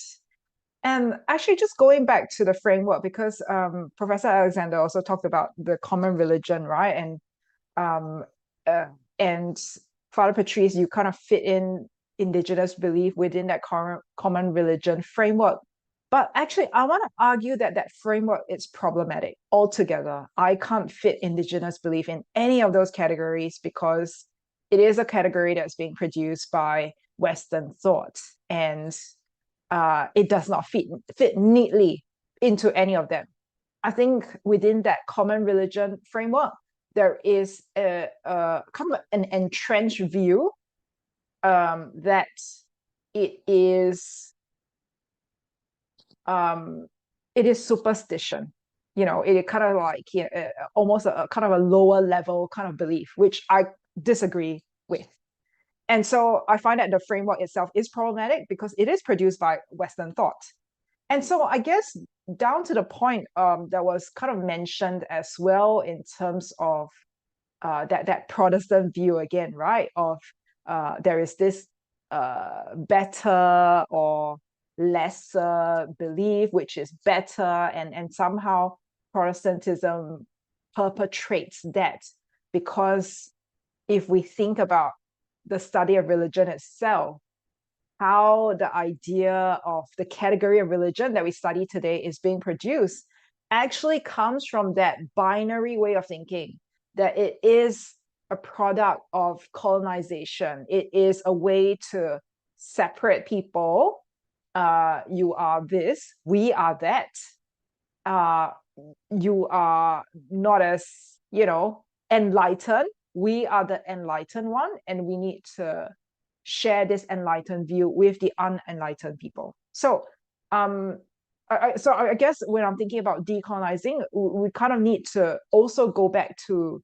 And actually, just going back to the framework, because Professor Alexander also talked about the common religion, right? And Father Patrice, you kind of fit in Indigenous belief within that common religion framework. But actually, I want to argue that that framework is problematic altogether. I can't fit Indigenous belief in any of those categories because it is a category that's being produced by Western thought, and it does not fit neatly into any of them. I think within that common religion framework, there is a kind of an entrenched view that it is superstition. You know, it kind of like almost a kind of a lower level kind of belief, which I disagree with. And so I find that the framework itself is problematic because it is produced by Western thought. And so I guess down to the point that was kind of mentioned as well in terms of that Protestant view again, right? Of there is this better or lesser belief, which is better, and somehow Protestantism perpetrates that because if we think about the study of religion itself, how the idea of the category of religion that we study today is being produced actually comes from that binary way of thinking, that it is a product of colonization. It is a way to separate people. You are this, we are that. You are not as, enlightened. We are the enlightened one, and we need to share this enlightened view with the unenlightened people. So, I guess when I'm thinking about decolonizing, we kind of need to also go back to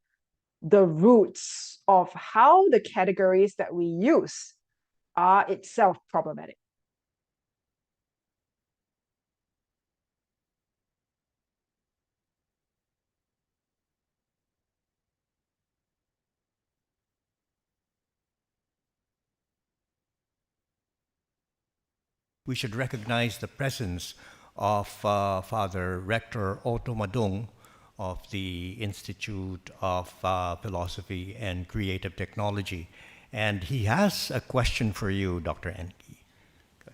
the roots of how the categories that we use are itself problematic. We should recognize the presence of Father Rector Otto Madung of the Institute of Philosophy and Creative Technology. And he has a question for you, Dr. Enqi. Go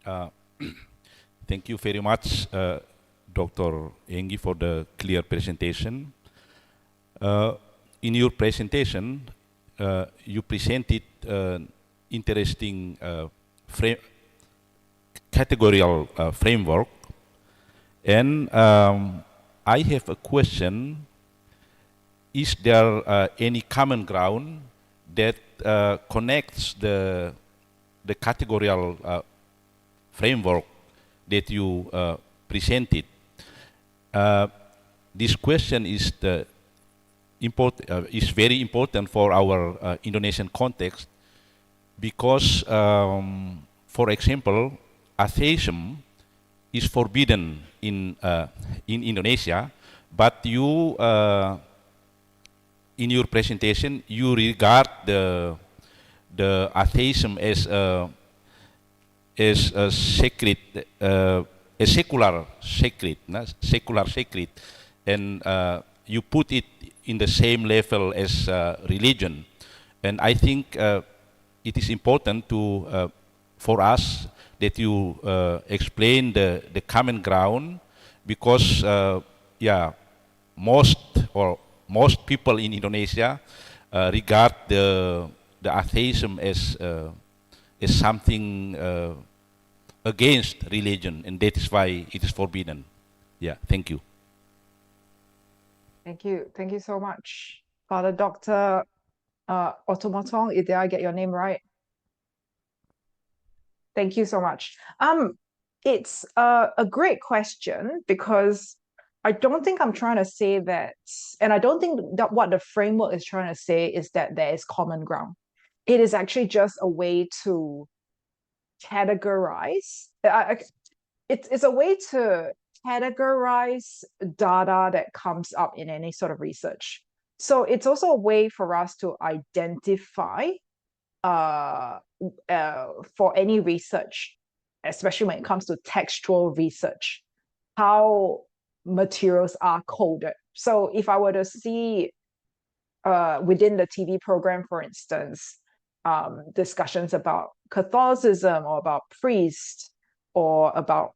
ahead. Thank you very much, Dr. Enqi, for the clear presentation. In your presentation, you presented interesting categorical framework, and I have a question. Is there any common ground that connects the categorical framework that you presented? This question is is very important for our Indonesian context, because, for example, atheism is forbidden in Indonesia, but you, in your presentation, you regard the atheism as a sacred, a secular sacred, and you put it in the same level as religion. And I think it is important for us that you explain the common ground, because most people in Indonesia regard the atheism as something against religion, and that is why it is forbidden. Yeah, thank you. Thank you so much, Father Dr. Otomatong. Did I get your name right? Thank you so much. It's a great question, because I don't think I'm trying to say that, and I don't think that what the framework is trying to say is that there is common ground. It is actually just a way to categorize. It's a way to categorize data that comes up in any sort of research. So it's also a way for us to identify for any research, especially when it comes to textual research, how materials are coded. So if I were to see within the TV program, for instance, discussions about Catholicism or about priests or about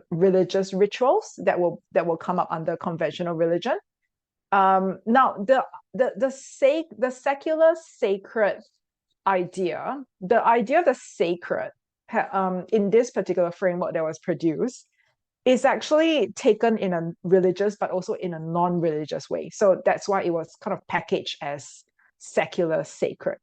religious rituals that will come up under conventional religion. Now the secular sacred idea, the idea of the sacred in this particular framework that was produced is actually taken in a religious but also in a non-religious way. So that's why it was kind of packaged as secular sacred.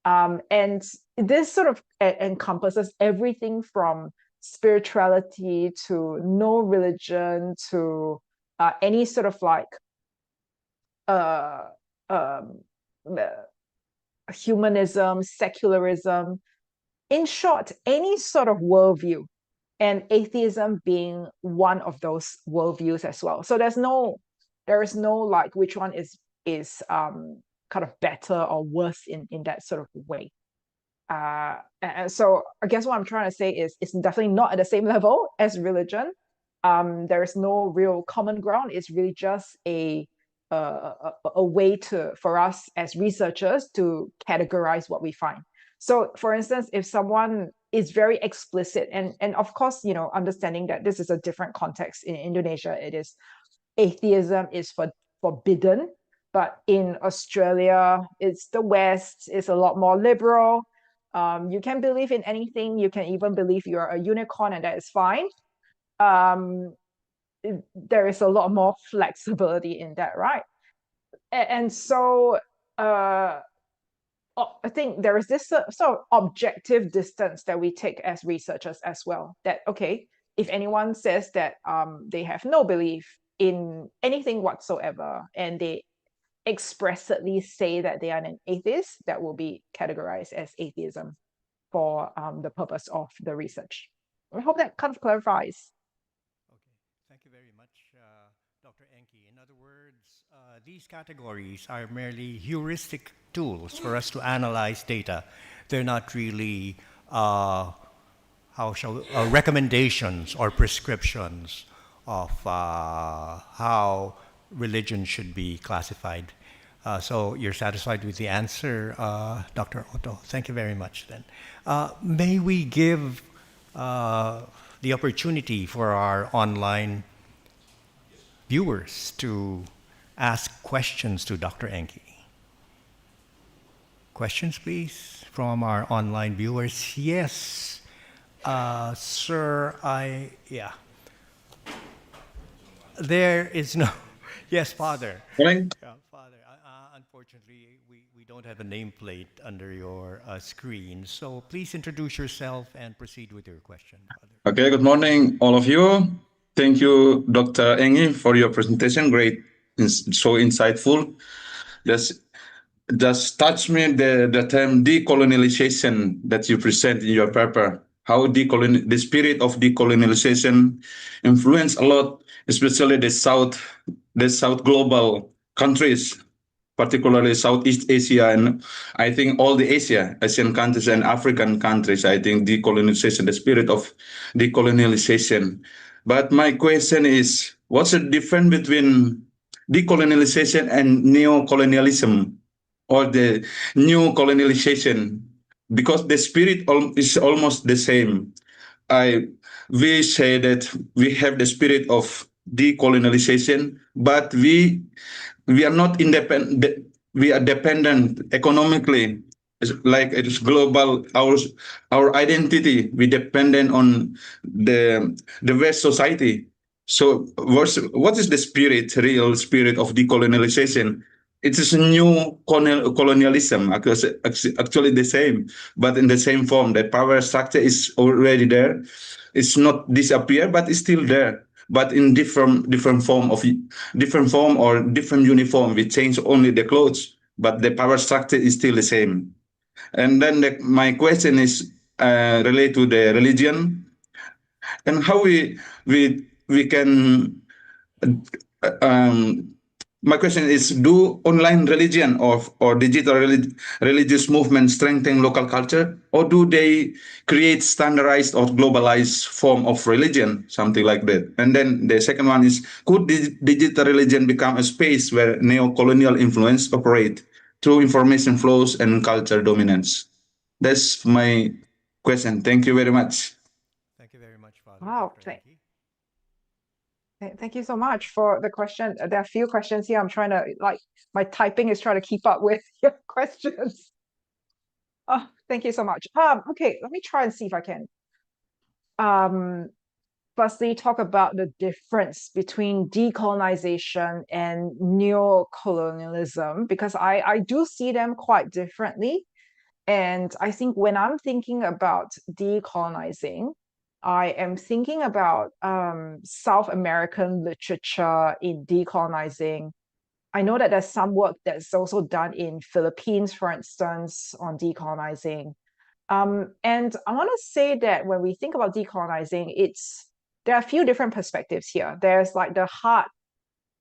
And this sort of encompasses everything from spirituality to no religion to any sort of like humanism, secularism. In short, any sort of worldview, and atheism being one of those worldviews as well. So there is no like which one is kind of better or worse in that sort of way. And so I guess what I'm trying to say is it's definitely not at the same level as religion. There is no real common ground. It's really just a way for us as researchers to categorize what we find. So for instance, if someone is very explicit, and of course, understanding that this is a different context in Indonesia, it is atheism is forbidden, but in Australia, it's the West, it's a lot more liberal. You can believe in anything. You can even believe you're a unicorn, and that is fine. There is a lot more flexibility in that, right? And so I think there is this sort of objective distance that we take as researchers as well. That, okay, if anyone says that they have no belief in anything whatsoever, and they expressly say that they are an atheist, that will be categorized as atheism for the purpose of the research. I hope that kind of clarifies. Okay, thank you very much, Dr. Enqi. In other words, these categories are merely heuristic tools for us to analyze data. They're not really recommendations or prescriptions of how religion should be classified. So you're satisfied with the answer, Dr. Otto. Thank you very much then. May we give the opportunity for our online viewers to ask questions to Dr. Enqi. Questions, please, from our online viewers. Yes, sir, yeah. There is no, yes, Father. Morning. Yeah, Father, unfortunately, we don't have a nameplate under your screen, so please introduce yourself and proceed with your question, Father. Okay, good morning, all of you. Thank you, Dr. Enqi, for your presentation. Great, so insightful. Just touch me the term decolonialization that you present in your paper. How the spirit of decolonialization influenced a lot, especially the South global countries, particularly Southeast Asia, and I think all the Asian countries and African countries. I think decolonization, the spirit of decolonialization. But my question is, what's the difference between decolonialization and neo-colonialism, or the new colonialization? Because the spirit is almost the same. We say that we have the spirit of decolonialization, but we are not independent. We are dependent economically. It's global. Our identity, we dependent on the West society. So what is the real spirit of decolonialization? It is a new colonialism, actually the same, but in the same form. The power structure is already there. It's not disappear, but it's still there, but in different form or different uniform. We change only the clothes, but the power structure is still the same. And then my question is related to the religion, and how we can. My question is: do online religion or digital religious movements strengthen local culture, or do they create standardized or globalized form of religion, something like that? And then the second one is: could digital religion become a space where neo-colonial influence operate through information flows and culture dominance? That's my question. Thank you very much. Thank you very much, Father. Wow, Dr. Enqi. Thank you so much for the question. There are a few questions here. I'm trying to, my typing is trying to keep up with your questions. Oh, thank you so much. Okay, let me try and see if I can. Firstly, talk about the difference between decolonization and neo-colonialism, because I do see them quite differently. And I think when I'm thinking about decolonizing, I am thinking about South American literature in decolonizing. I know that there's some work that's also done in Philippines, for instance, on decolonizing. And I want to say that when we think about decolonizing, there are a few different perspectives here. There's like the hard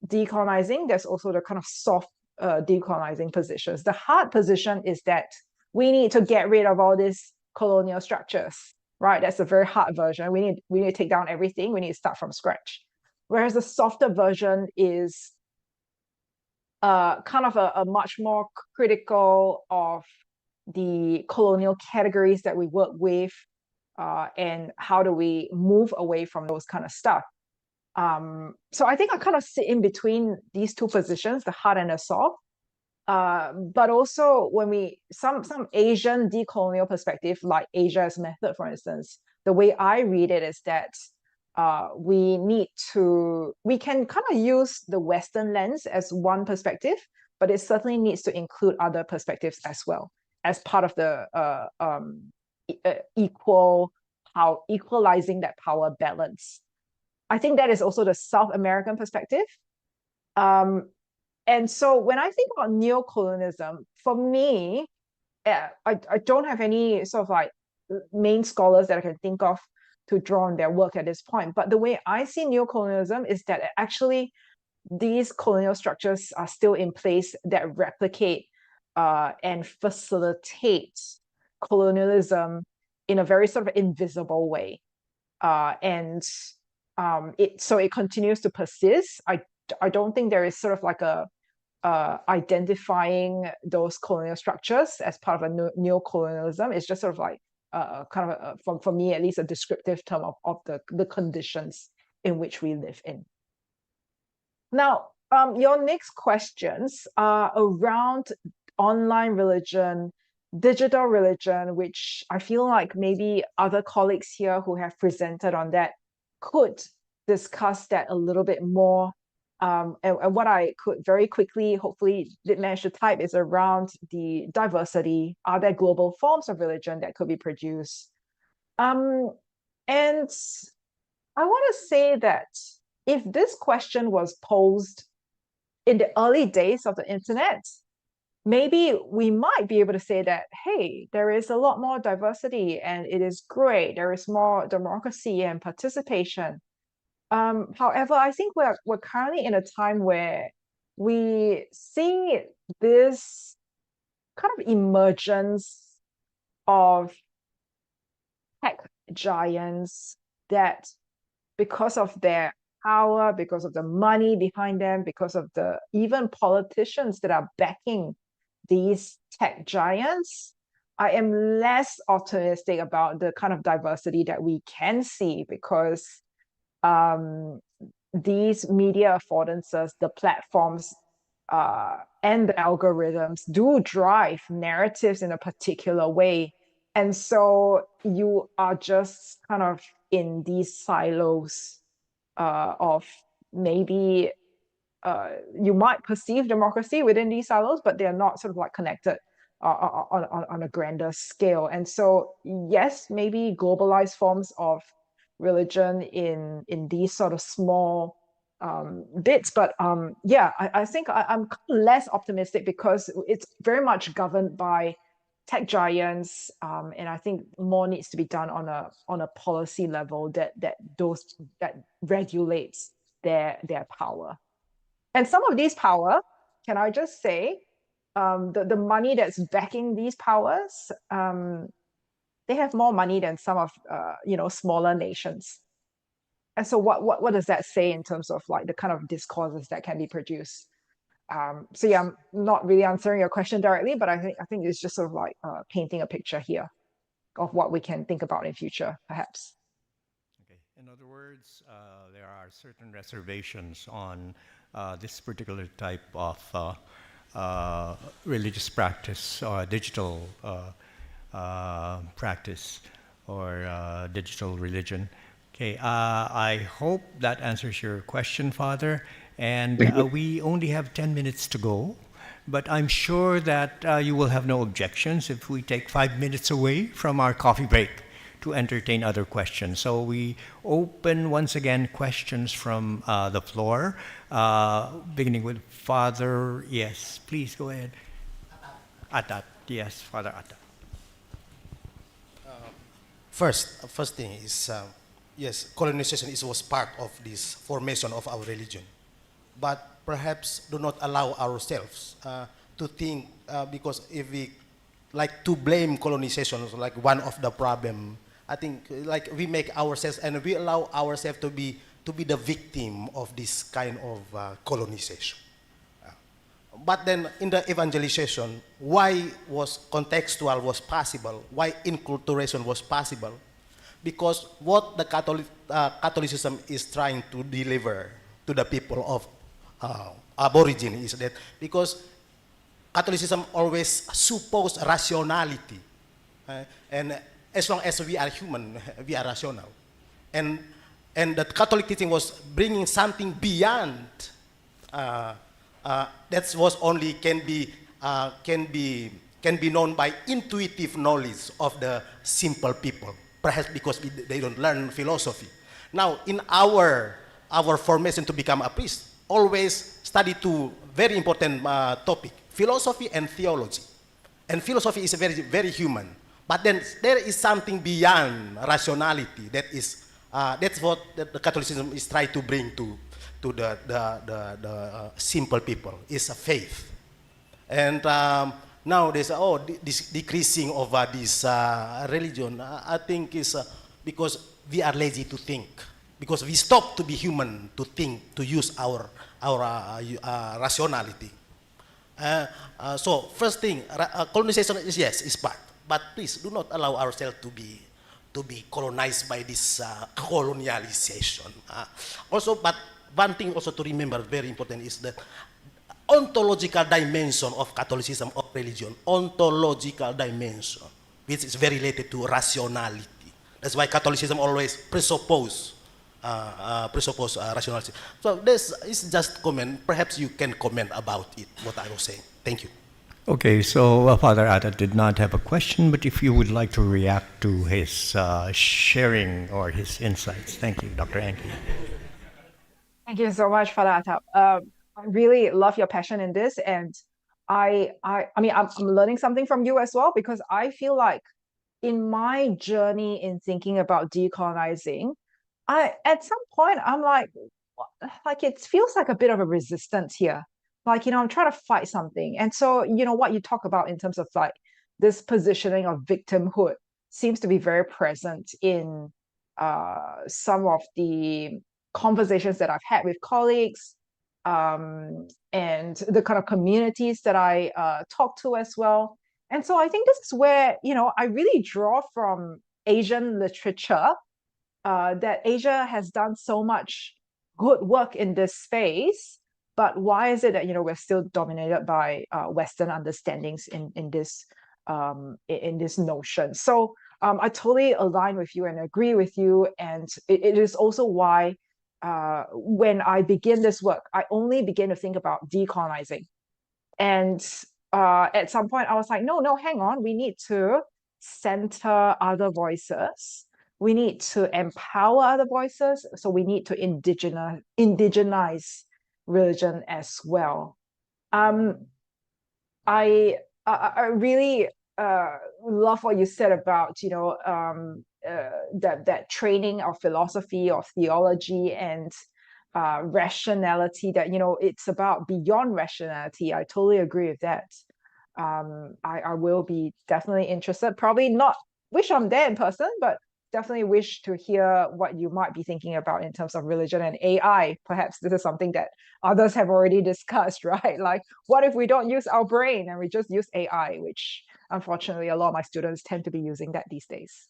decolonizing. There's also the kind of soft decolonizing positions. The hard position is that we need to get rid of all these colonial structures, right? That's a very hard version. We need to take down everything. We need to start from scratch. Whereas the softer version is kind of a much more critical of the colonial categories that we work with, and how do we move away from those kind of stuff. So I think I kind of sit in between these two positions, the hard and the soft. But also when some Asian decolonial perspective, like Asia as method, for instance, the way I read it is that we can kind of use the Western lens as one perspective, but it certainly needs to include other perspectives as well, as part of the equalizing that power balance. I think that is also the South American perspective. And so when I think about neocolonialism, for me, I don't have any sort of like main scholars that I can think of to draw on their work at this point. But the way I see neocolonialism is that actually these colonial structures are still in place that replicate and facilitate colonialism in a very sort of invisible way. So it continues to persist. I don't think there is sort of like a identifying those colonial structures as part of a neocolonialism. It's just sort of like kind of for me at least, a descriptive term of the conditions in which we live in. Now, your next questions are around online religion, digital religion, which I feel like maybe other colleagues here who have presented on that could discuss that a little bit more. And what I could very quickly, hopefully, did manage to type is around the diversity. Are there global forms of religion that could be produced? And I want to say that if this question was posed in the early days of the internet, maybe we might be able to say that, hey, there is a lot more diversity and it is great. There is more democracy and participation. However, I think we're currently in a time where we see this kind of emergence of tech giants that, because of their power, because of the money behind them, because of the even politicians that are backing these tech giants, I am less optimistic about the kind of diversity that we can see, because these media affordances, the platforms, and the algorithms do drive narratives in a particular way. And so you are just kind of in these silos of maybe you might perceive democracy within these silos, but they're not sort of like connected on a grander scale. And so, yes, maybe globalized forms of religion in these sort of small bits, but yeah, I think I'm less optimistic because it's very much governed by tech giants, and I think more needs to be done on a policy level that regulates their power. And some of these power, can I just say, the money that's backing these powers, they have more money than some of smaller nations. And so what does that say in terms of like the kind of discourses that can be produced? So yeah, I'm not really answering your question directly, but I think it's just sort of like painting a picture here of what we can think about in future, perhaps. Okay. In other words, there are certain reservations on this particular type of religious practice or digital practice or digital religion. Okay, I hope that answers your question, Father. And we only have 10 minutes to go, but I'm sure that you will have no objections if we take 5 minutes away from our coffee break to entertain other questions. So we open once again questions from the floor, beginning with Father. Yes, please go ahead. Atat, yes, Father Atat. First thing is, yes, colonization was part of this formation of our religion, but perhaps do not allow ourselves to think, because if we like to blame colonization is like one of the problem. I think like we make ourselves and we allow ourselves to be the victim of this kind of colonization. But then in the evangelization, why was contextual was possible? Why inculturation was possible? Because what the Catholicism is trying to deliver to the people of Aborigine is that because Catholicism always suppose rationality, and as long as we are human, we are rational, and the Catholic teaching was bringing something beyond. That was only can be known by intuitive knowledge of the simple people, perhaps because they don't learn philosophy. Now, in our formation to become a priest, always study two very important topic: philosophy and theology. And philosophy is very, very human, but then there is something beyond rationality that is that's what the Catholicism is trying to bring to the simple people, is a faith. And now there's this decreasing of this religion. I think is because we are lazy to think, because we stop to be human to think, to use our rationality. So first thing, colonization is yes, is part, but please do not allow ourselves to be colonized by this colonialization. Also, but one thing also to remember, very important, is the ontological dimension of Catholicism, of religion, ontological dimension, which is very related to rationality. That's why Catholicism always presuppose rationality. So this is just comment. Perhaps you can comment about it, what I was saying. Thank you. Okay, so Father Atta did not have a question, but if you would like to react to his sharing or his insights. Thank you, Dr. Enqi. Thank you so much, Father Atap. I really love your passion in this, and I mean, I'm learning something from you as well, because I feel like in my journey in thinking about decolonizing, at some point I'm like it feels like a bit of a resistance here. Like, I'm trying to fight something, and so what you talk about in terms of like this positioning of victimhood seems to be very present in some of the conversations that I've had with colleagues, and the kind of communities that I talk to as well. And so I think this is where, I really draw from Asian literature, that Asia has done so much good work in this space, but why is it that, we're still dominated by Western understandings in this notion? So I totally align with you and agree with you. And it is also why when I begin this work, I only begin to think about decolonizing. And at some point I was like, no, hang on, we need to center other voices. We need to empower other voices. So we need to indigenize religion as well. I really love what you said about, that training of philosophy, of theology, and rationality, that, it's about beyond rationality. I totally agree with that. I will be definitely interested, probably not wish I'm there in person, but definitely wish to hear what you might be thinking about in terms of religion and AI. Perhaps this is something that others have already discussed, right? Like, what if we don't use our brain and we just use AI, which unfortunately a lot of my students tend to be using that these days.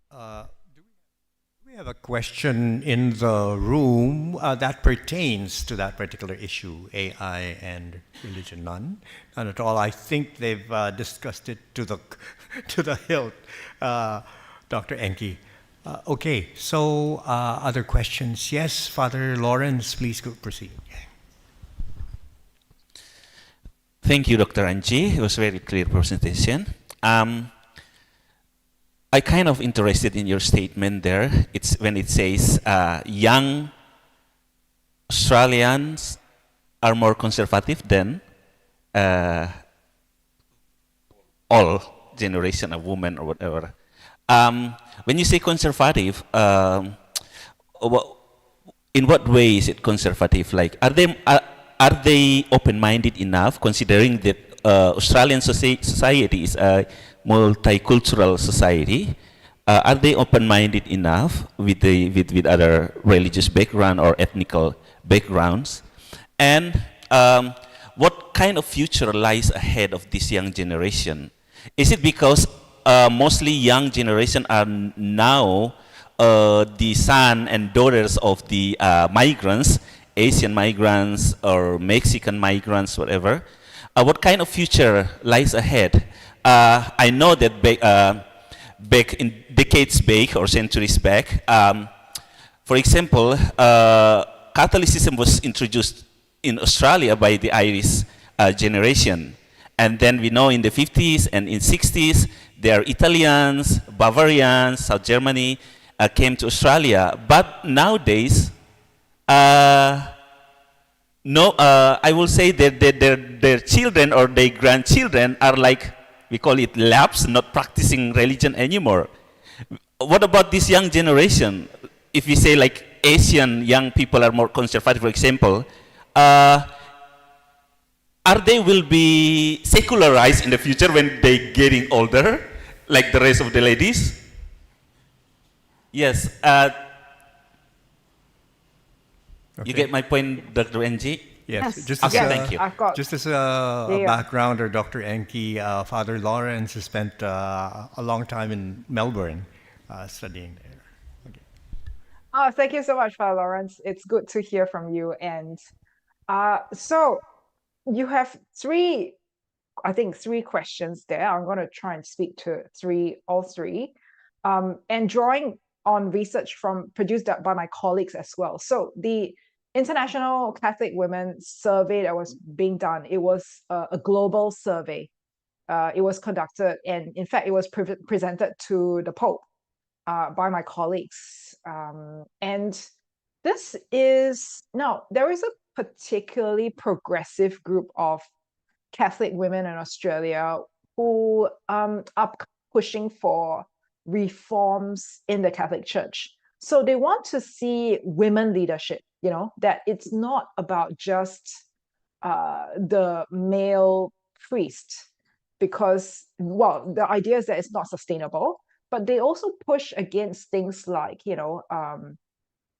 Do we have a question in the room that pertains to that particular issue, AI and religion? None at all. I think they've discussed it to the hilt, Dr. Enqi. Okay, so other questions? Yes, Father Lawrence, please proceed. Thank you, Dr. Enqi. It was a very clear presentation. I kind of interested in your statement there. It's when it says young Australians are more conservative than all generation of women or whatever. When you say conservative, in what way is it conservative? Like, are they open-minded enough, considering that Australian society is a multicultural society, are they open-minded enough with other religious background or ethnical backgrounds? And what kind of future lies ahead of this young generation? Is it because mostly young generation are now the son and daughters of the migrants, Asian migrants or Mexican migrants, whatever? What kind of future lies ahead? I know that back in decades back or centuries back, for example, Catholicism was introduced in Australia by the Irish generation. And then we know in the 50s and in 60s, there are Italians, Bavarians, South Germany came to Australia. But nowadays, I will say that their children or their grandchildren are like, we call it lapsed, not practicing religion anymore. What about this young generation? If we say like Asian young people are more conservative, for example, are they will be secularized in the future when they getting older, like the rest of the ladies? Yes. You get my point, Dr. Enqi? Yes. Yes. Just Okay, as, thank you. I've got just as a backgrounder, Dr. Enqi, Father Lawrence has spent a long time in Melbourne studying there. Okay. Oh, thank you so much, Father Lawrence. It's good to hear from you. And so you have three questions there. I'm going to try and speak to all three, and drawing on research produced by my colleagues as well. So the International Catholic Women survey that was being done, it was a global survey. It was conducted, and in fact, it was presented to the Pope by my colleagues. And there is a particularly progressive group of Catholic women in Australia who are pushing for reforms in the Catholic Church. So they want to see women leadership, that it's not about just the male priest, because, well, the idea is that it's not sustainable, but they also push against things like,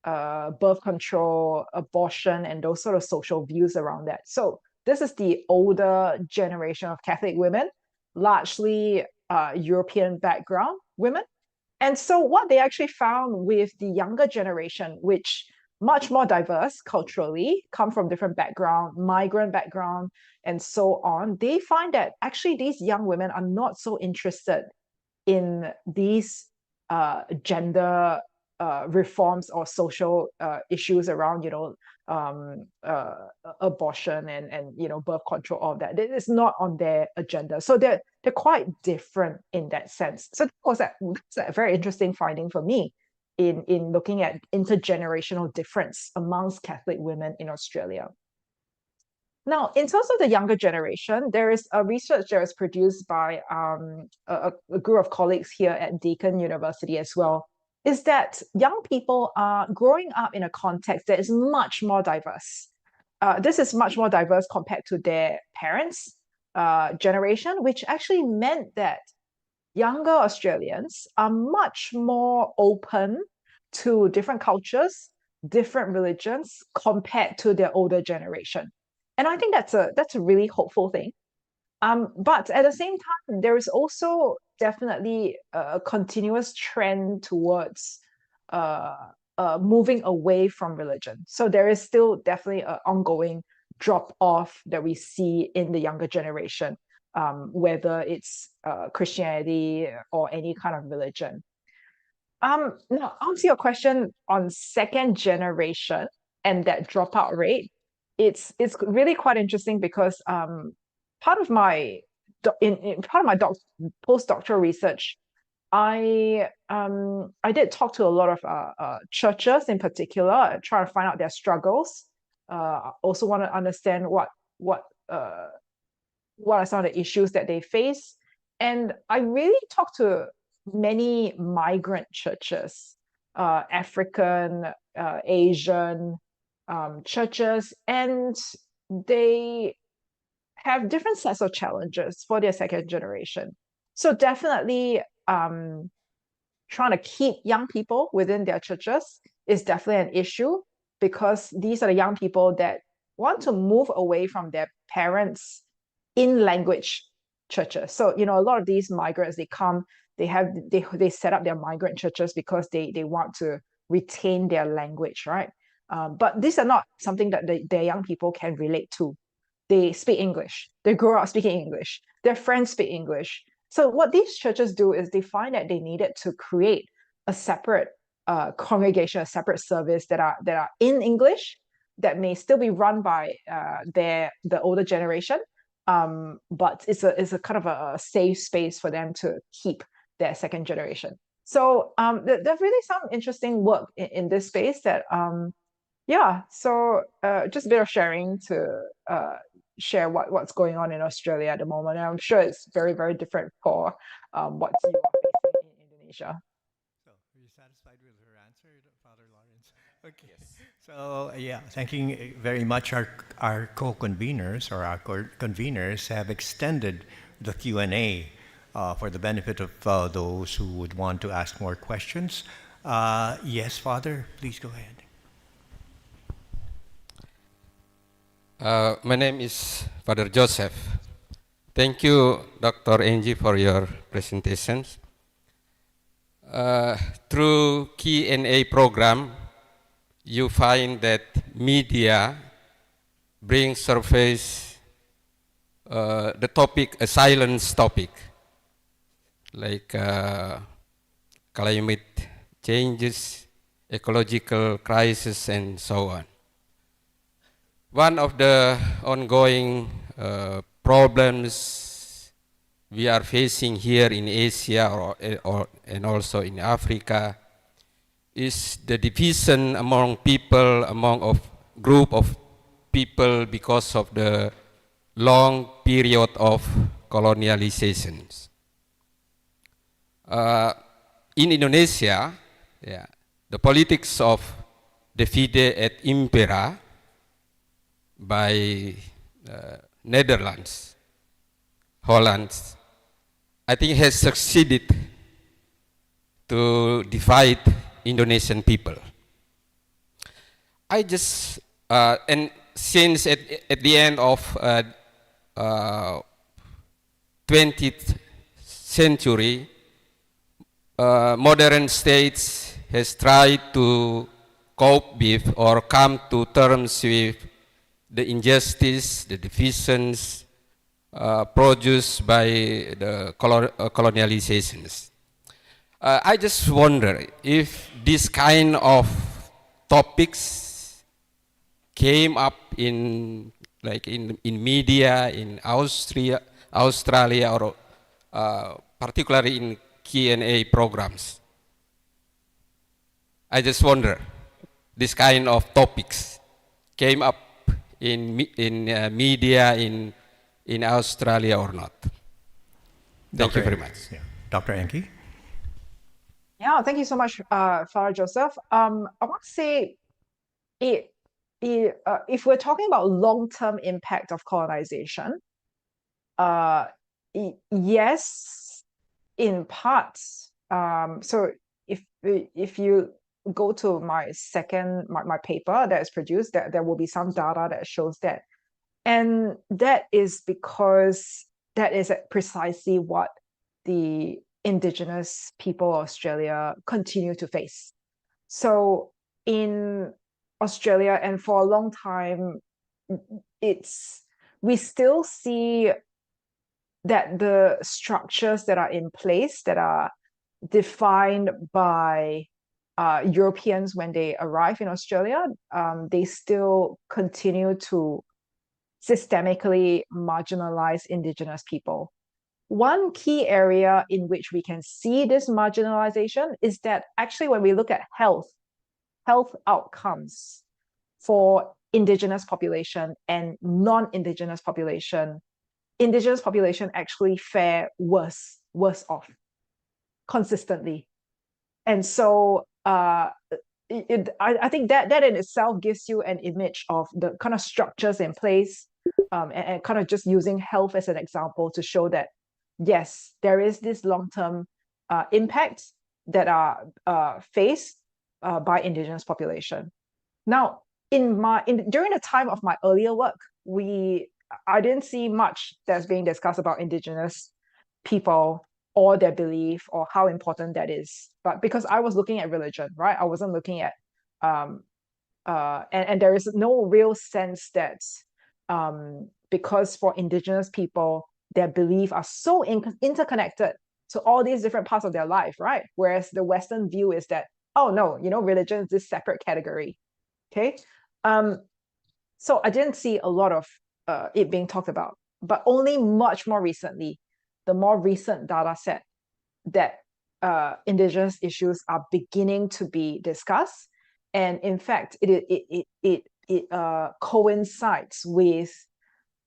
birth control, abortion, and those sort of social views around that. So this is the older generation of Catholic women, largely European background women. And so what they actually found with the younger generation, which much more diverse culturally, come from different background, migrant background, and so on, they find that actually these young women are not so interested in these gender reforms or social issues around, abortion and birth control, all of that. It's not on their agenda. So they're quite different in that sense. So that's a very interesting finding for me in looking at intergenerational difference amongst Catholic women in Australia. Now, in terms of the younger generation, there is a research that was produced by a group of colleagues here at Deakin University as well, is that young people are growing up in a context that is much more diverse. This is much more diverse compared to their parents' generation, which actually meant that younger Australians are much more open to different cultures, different religions compared to their older generation. And I think that's a really hopeful thing. But at the same time, there is also definitely a continuous trend towards moving away from religion. So there is still definitely an ongoing drop-off that we see in the younger generation, whether it's Christianity or any kind of religion. Now, answer your question on second generation and that dropout rate. It's really quite interesting because part of my postdoctoral research, I did talk to a lot of churches in particular, trying to find out their struggles. Also want to understand what are some of the issues that they face, and I really talked to many migrant churches, African, Asian churches, and they have different sets of challenges for their second generation. So definitely trying to keep young people within their churches is definitely an issue, because these are the young people that want to move away from their parents in language churches. So, a lot of these migrants, they come, they set up their migrant churches because they want to retain their language, right? But these are not something that their young people can relate to. They speak English. They grow up speaking English. Their friends speak English. So what these churches do is they find that they needed to create a separate congregation, a separate service that are in English, that may still be run by the older generation, but it's a kind of a safe space for them to keep their second generation. So there's really some interesting work in this space that so just a bit of sharing to share what's going on in Australia at the moment. And I'm sure it's very, very different for what you are facing in Indonesia. So, are you satisfied with her answer, Father Lawrence? Okay. Yes. So, thanking very much our co-conveners, or our conveners have extended the Q&A for the benefit of those who would want to ask more questions. Yes, Father, please go ahead. My name is Father Joseph. Thank you, Dr. Enqi, for your presentations. Through Q&A program, you find that media brings surface the topic, a silence topic, like climate changes, ecological crisis, and so on. One of the ongoing problems we are facing here in Asia and also in Africa is the division among people, among a group of people, because of the long period of colonializations. In Indonesia, the politics of divide et impera by Netherlands, Holland, I think has succeeded to divide Indonesian people. I just, and since at the end of 20th century, modern states has tried to cope with or come to terms with the injustice, the divisions produced by the colonializations. I just wonder if this kind of topics came up in media in Australia, or particularly in Q&A programs. I just wonder, this kind of topics came up in media in Australia or not? Thank you very much. Dr. Enqi? Yeah, thank you so much, Father Joseph. I want to say, if we're talking about long-term impact of colonization, yes, in parts. So if you go to my paper that is produced, there will be some data that shows that. And that is because that is precisely what the Indigenous people of Australia continue to face. So in Australia, and for a long time, we still see that the structures that are in place, that are defined by Europeans when they arrive in Australia, they still continue to systemically marginalize Indigenous people. One key area in which we can see this marginalization is that actually when we look at health outcomes for Indigenous population and non-Indigenous population, Indigenous population actually fare worse off consistently. And so I think that in itself gives you an image of the kind of structures in place and kind of just using health as an example to show that, yes, there is this long-term impacts that are faced by Indigenous population. Now, during the time of my earlier work, I didn't see much that's being discussed about Indigenous people or their belief or how important that is. But because I was looking at religion, right? I wasn't looking at and there is no real sense that because for Indigenous people, their beliefs are so interconnected to all these different parts of their life, right? Whereas the Western view is that, oh no, religion is this separate category. Okay. So I didn't see a lot of it being talked about, but only much more recently, the more recent data set that Indigenous issues are beginning to be discussed. And in fact, it coincides with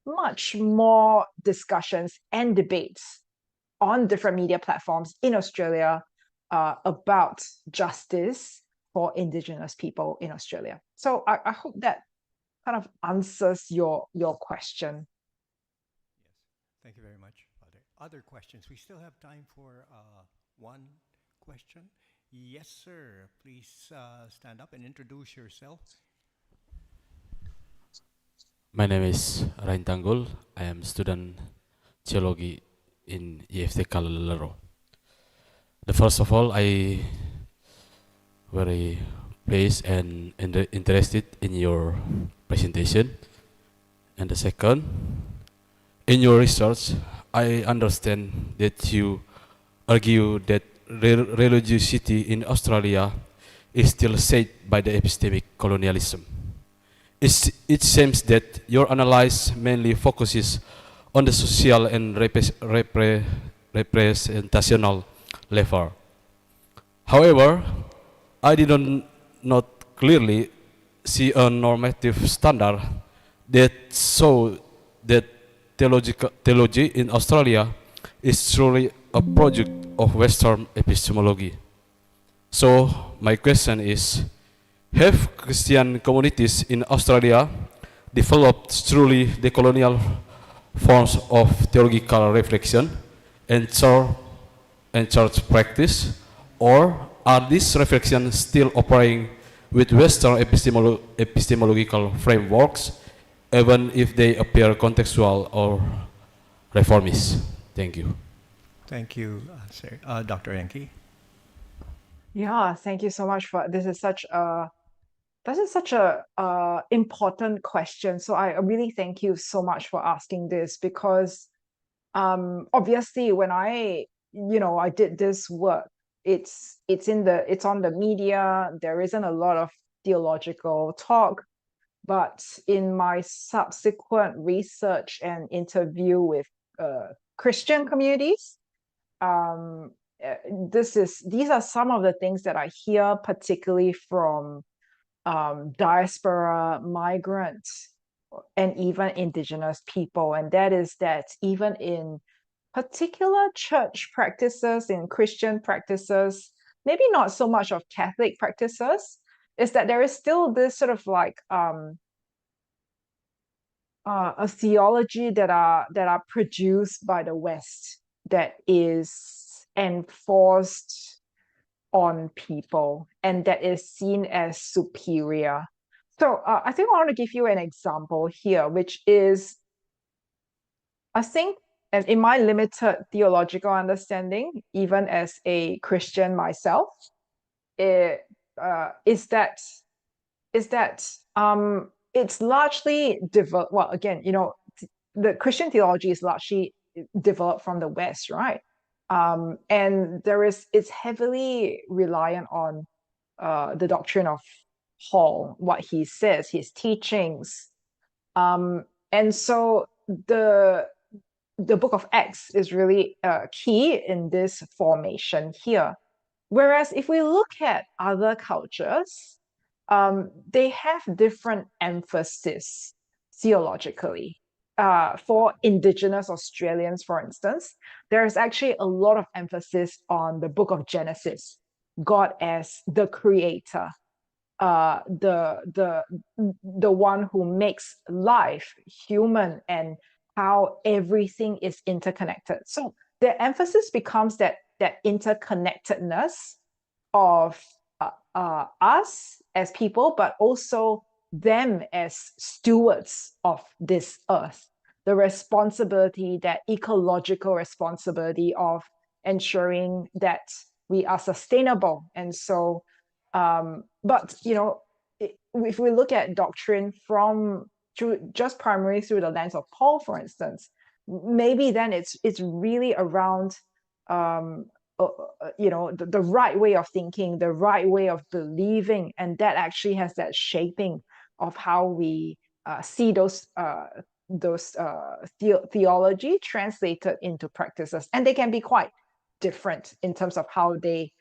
much more discussions and debates on different media platforms in Australia about justice for Indigenous people in Australia. So I hope that kind of answers your question. Yes, thank you very much. Other questions? We still have time for one question. Yes, sir. Please stand up and introduce yourself. My name is Rain Tanggul. I am student Theology in IFTK Ledalero. First of all, I very pleased and interested in your presentation. And the second, in your research, I understand that you argue that religiosity in Australia is still shaped by the epistemic colonialism. It seems that your analysis mainly focuses on the social and representational level. However, I did not clearly see a normative standard that show that theology in Australia is truly a product of Western epistemology. So my question is, have Christian communities in Australia developed truly decolonial forms of theological reflection and church practice, or are these reflections still operating with Western epistemological frameworks, even if they appear contextual or reformist? Thank you. Thank you, sir. Dr. Enqi. Yeah, thank you so much for this. Is such a important question. So I really thank you so much for asking this, because obviously when I did this work, it's on the media. There isn't a lot of theological talk, but in my subsequent research and interview with Christian communities, these are some of the things that I hear, particularly from diaspora, migrants, and even Indigenous people. And that is that even in particular church practices, in Christian practices, maybe not so much of Catholic practices, is that there is still this sort of like a theology that are produced by the West that is enforced on people and that is seen as superior. So I think I want to give you an example here, which is, I think, and in my limited theological understanding, even as a Christian myself, is that it's largely developed. Well, again, the Christian theology is largely developed from the West, right? And it's heavily reliant on the doctrine of Paul, what he says, his teachings. And so the book of Acts is really key in this formation here. Whereas if we look at other cultures, they have different emphasis theologically. For Indigenous Australians, for instance, there's actually a lot of emphasis on the book of Genesis, God as the creator. the one who makes life human and how everything is interconnected. So the emphasis becomes that interconnectedness of us as people, but also them as stewards of this earth. The responsibility, that ecological responsibility of ensuring that we are sustainable. And so, but if we look at doctrine just primarily through the lens of Paul, for instance, maybe then it's really around the right way of thinking, the right way of believing, and that actually has that shaping of how we see those theology translated into practices, and they can be quite different in terms of how they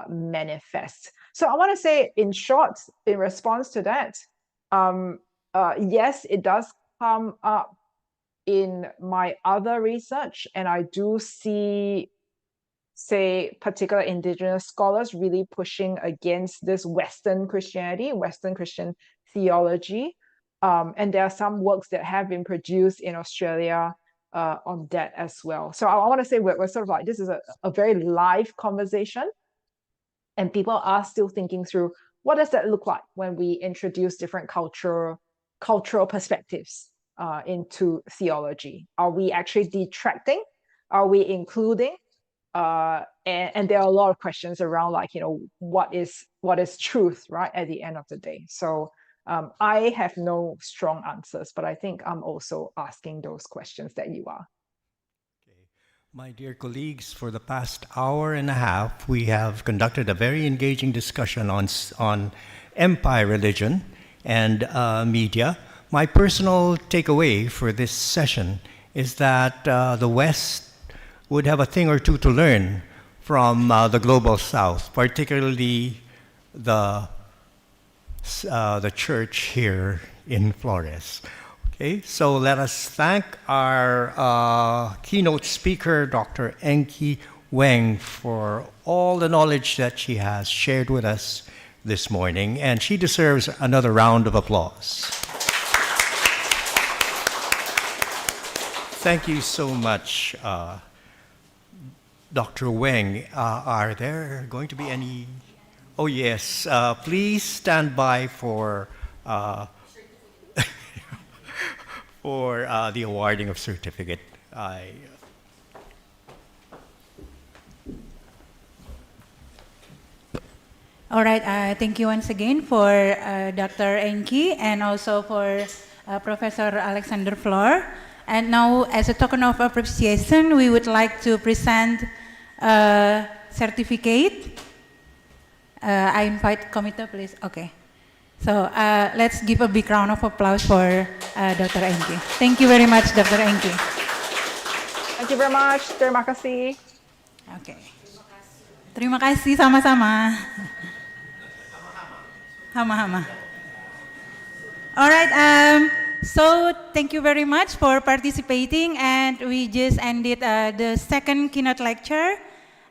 manifest. So I want to say, in short, in response to that, yes, it does come up in my other research, and I do see, say, particular indigenous scholars really pushing against this Western Christianity, Western Christian theology. And there are some works that have been produced in Australia on that as well. So I want to say we're sort of like, this is a very live conversation, and people are still thinking through, what does that look like when we introduce different cultural perspectives into theology? Are we actually detracting? Are we including? And there are a lot of questions around, like, what is truth, right, at the end of the day. So I have no strong answers, but I think I'm also asking those questions that you are. My dear colleagues, for the past hour and a half, we have conducted a very engaging discussion on empire religion and media. My personal takeaway for this session is that the West would have a thing or two to learn from the global South, particularly the church here in Flores. Okay, so let us thank our keynote speaker, Dr. Enqi Weng, for all the knowledge that she has shared with us this morning, and she deserves another round of applause. Thank you so much, Dr. Weng. Are there going to be any? Oh yes, please stand by for the awarding of certificate. All right, thank you once again for Dr. Enqi and also for Professor Alexander Floor. And now, as a token of appreciation, we would like to present a certificate. I invite committee, please. Okay. So let's give a big round of applause for Dr. Enqi. Thank you very much, Dr. Enqi. Thank you very much. Terima kasih. Okay. Terima kasih, sama-sama. Hama-hama. All right. So thank you very much for participating, and we just ended the second keynote lecture,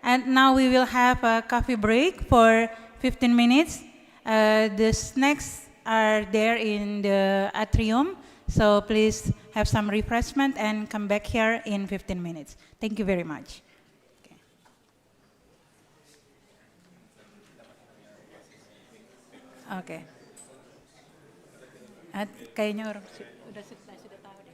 and now we will have a coffee break for 15 minutes. The snacks are there in the atrium, so please have some refreshment and come back here in 15 minutes. Thank you very much. Okay. Kayaknya orang sudah tahu deh.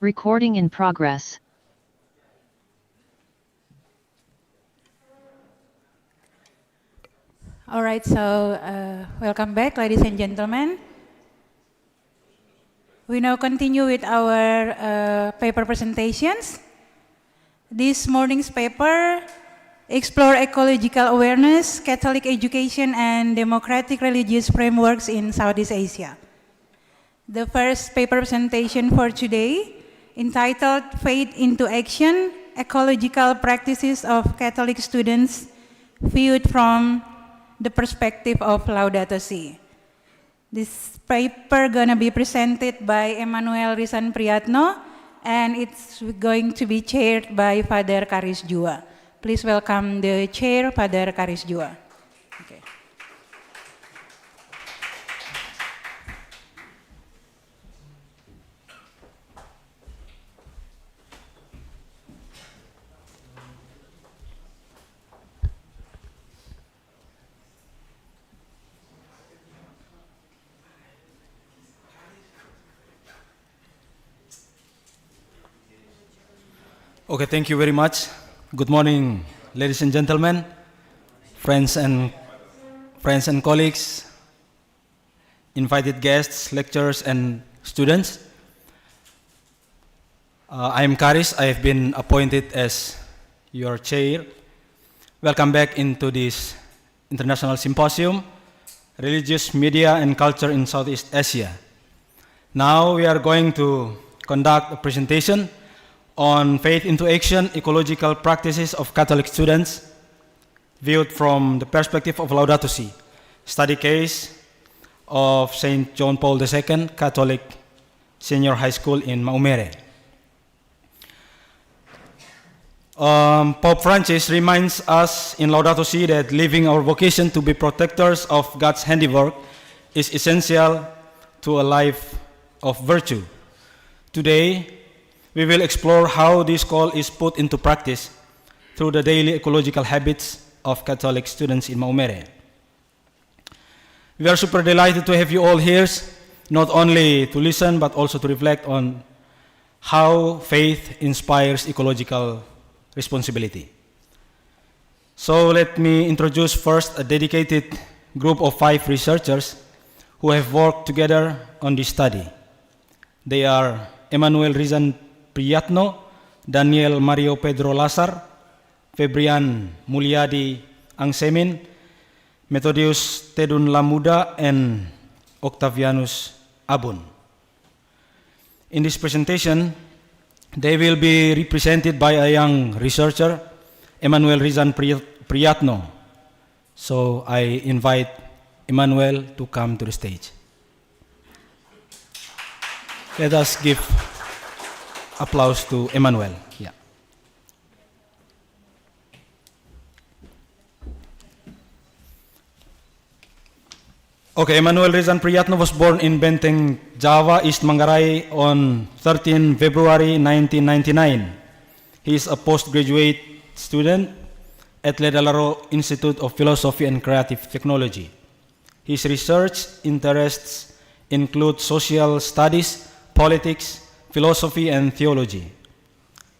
Recording in progress. All right, so welcome back, ladies and gentlemen. We now continue with our paper presentations. This morning's paper explore ecological awareness, Catholic education, and democratic religious frameworks in Southeast Asia. The first paper presentation for today, entitled Faith into Action, Ecological Practices of Catholic Students Viewed from the Perspective of Laudato Si. This paper gonna be presented by Emanuel R. Pryatno, and it's going to be chaired by Father Karis Jua. Please welcome the chair, Father Karis Jua. Okay. Okay, thank you very much. Good morning, ladies and gentlemen, friends and colleagues, invited guests, lecturers, and students. I am Karis. I have been appointed as your chair. Welcome back into this international symposium, Religious Media and Culture in Southeast Asia. Now we are going to conduct a presentation on Faith into Action, Ecological Practices of Catholic Students Viewed from the Perspective of Laudato Si, study case of St. John Paul II Catholic Senior High School in Maumere. Pope Francis reminds us in Laudato Si that living our vocation to be protectors of God's handiwork is essential to a life of virtue. Today, we will explore how this call is put into practice through the daily ecological habits of Catholic students in Maumere. We are super delighted to have you all here, not only to listen, but also to reflect on how faith inspires ecological responsibility. So let me introduce first a dedicated group of 5 researchers who have worked together on this study. They are Emanuel R. Pryatno, Daniel Mario Pedro Lazar, Febrian Mulyadi Angsemin, Methodius Tedun Lamuda, and Octavianus Abun. In this presentation, they will be represented by a young researcher, Emanuel R. Pryatno. So I invite Emanuel to come to the stage. Let us give applause to Emanuel. Yeah. Okay, Emanuel R. Pryatno was born in Benteng, Java, East Manggarai on 13 February 1999. He is a postgraduate student at Ledalero Institute of Philosophy and Kreatif Teknologi. His research interests include social studies, politics, philosophy, and theology.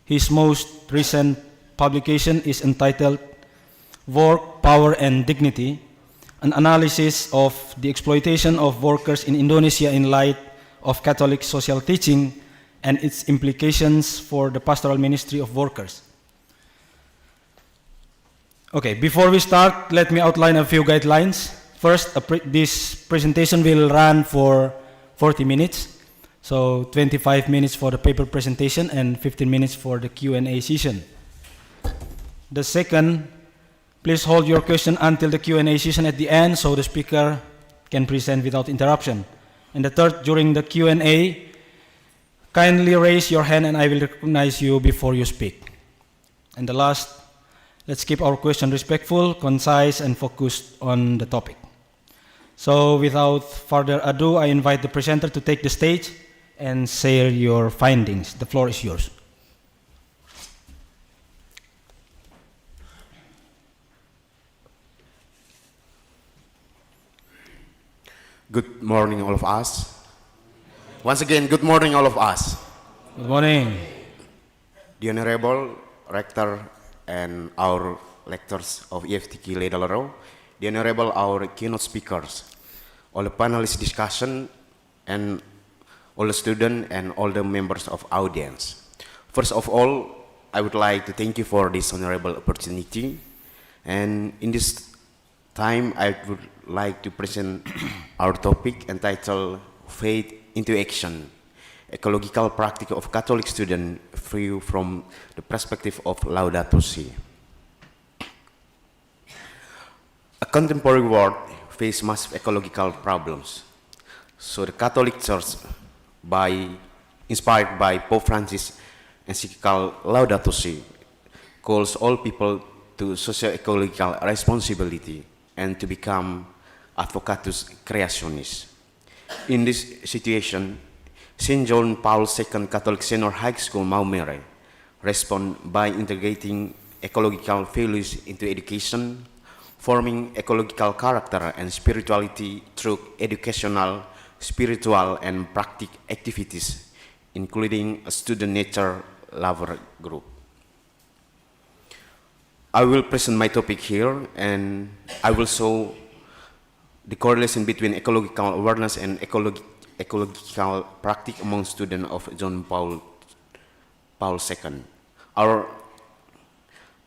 His most recent publication is entitled Work, Power, and Dignity, an analysis of the exploitation of workers in Indonesia in light of Catholic social teaching and its implications for the pastoral ministry of workers. Okay, before we start, let me outline a few guidelines. First, this presentation will run for 40 minutes. So 25 minutes for the paper presentation and 15 minutes for the Q&A session. The second, please hold your question until the Q&A session at the end so the speaker can present without interruption. And the third, during the Q&A, kindly raise your hand and I will recognize you before you speak. And the last, let's keep our question respectful, concise, and focused on the topic. So without further ado, I invite the presenter to take the stage and share your findings. The floor is yours. Good morning, all of us. Once again, good morning, all of us. Good morning. The Honorable Rector and our lectors of IFTK Ledalero, the Honorable our keynote speakers, all the panelist discussion, and all the students and all the members of audience. First of all, I would like to thank you for this honorable opportunity. And in this time, I would like to present our topic entitled Faith into Action, Ecological Practice of Catholic Student Free from the Perspective of Laudato Si. A contemporary world faces massive ecological problems. So the Catholic Church, inspired by Pope Francis' encyclical Laudato Si, calls all people to socio-ecological responsibility and to become advocatus creationis. In this situation, St. John Paul II Catholic Senior High School Maumere respond by integrating ecological values into education, forming ecological character and spirituality through educational, spiritual, and practical activities, including a student nature lover group. I will present my topic here, and I will show the correlation between ecological awareness and ecological practice among students of John Paul II. Our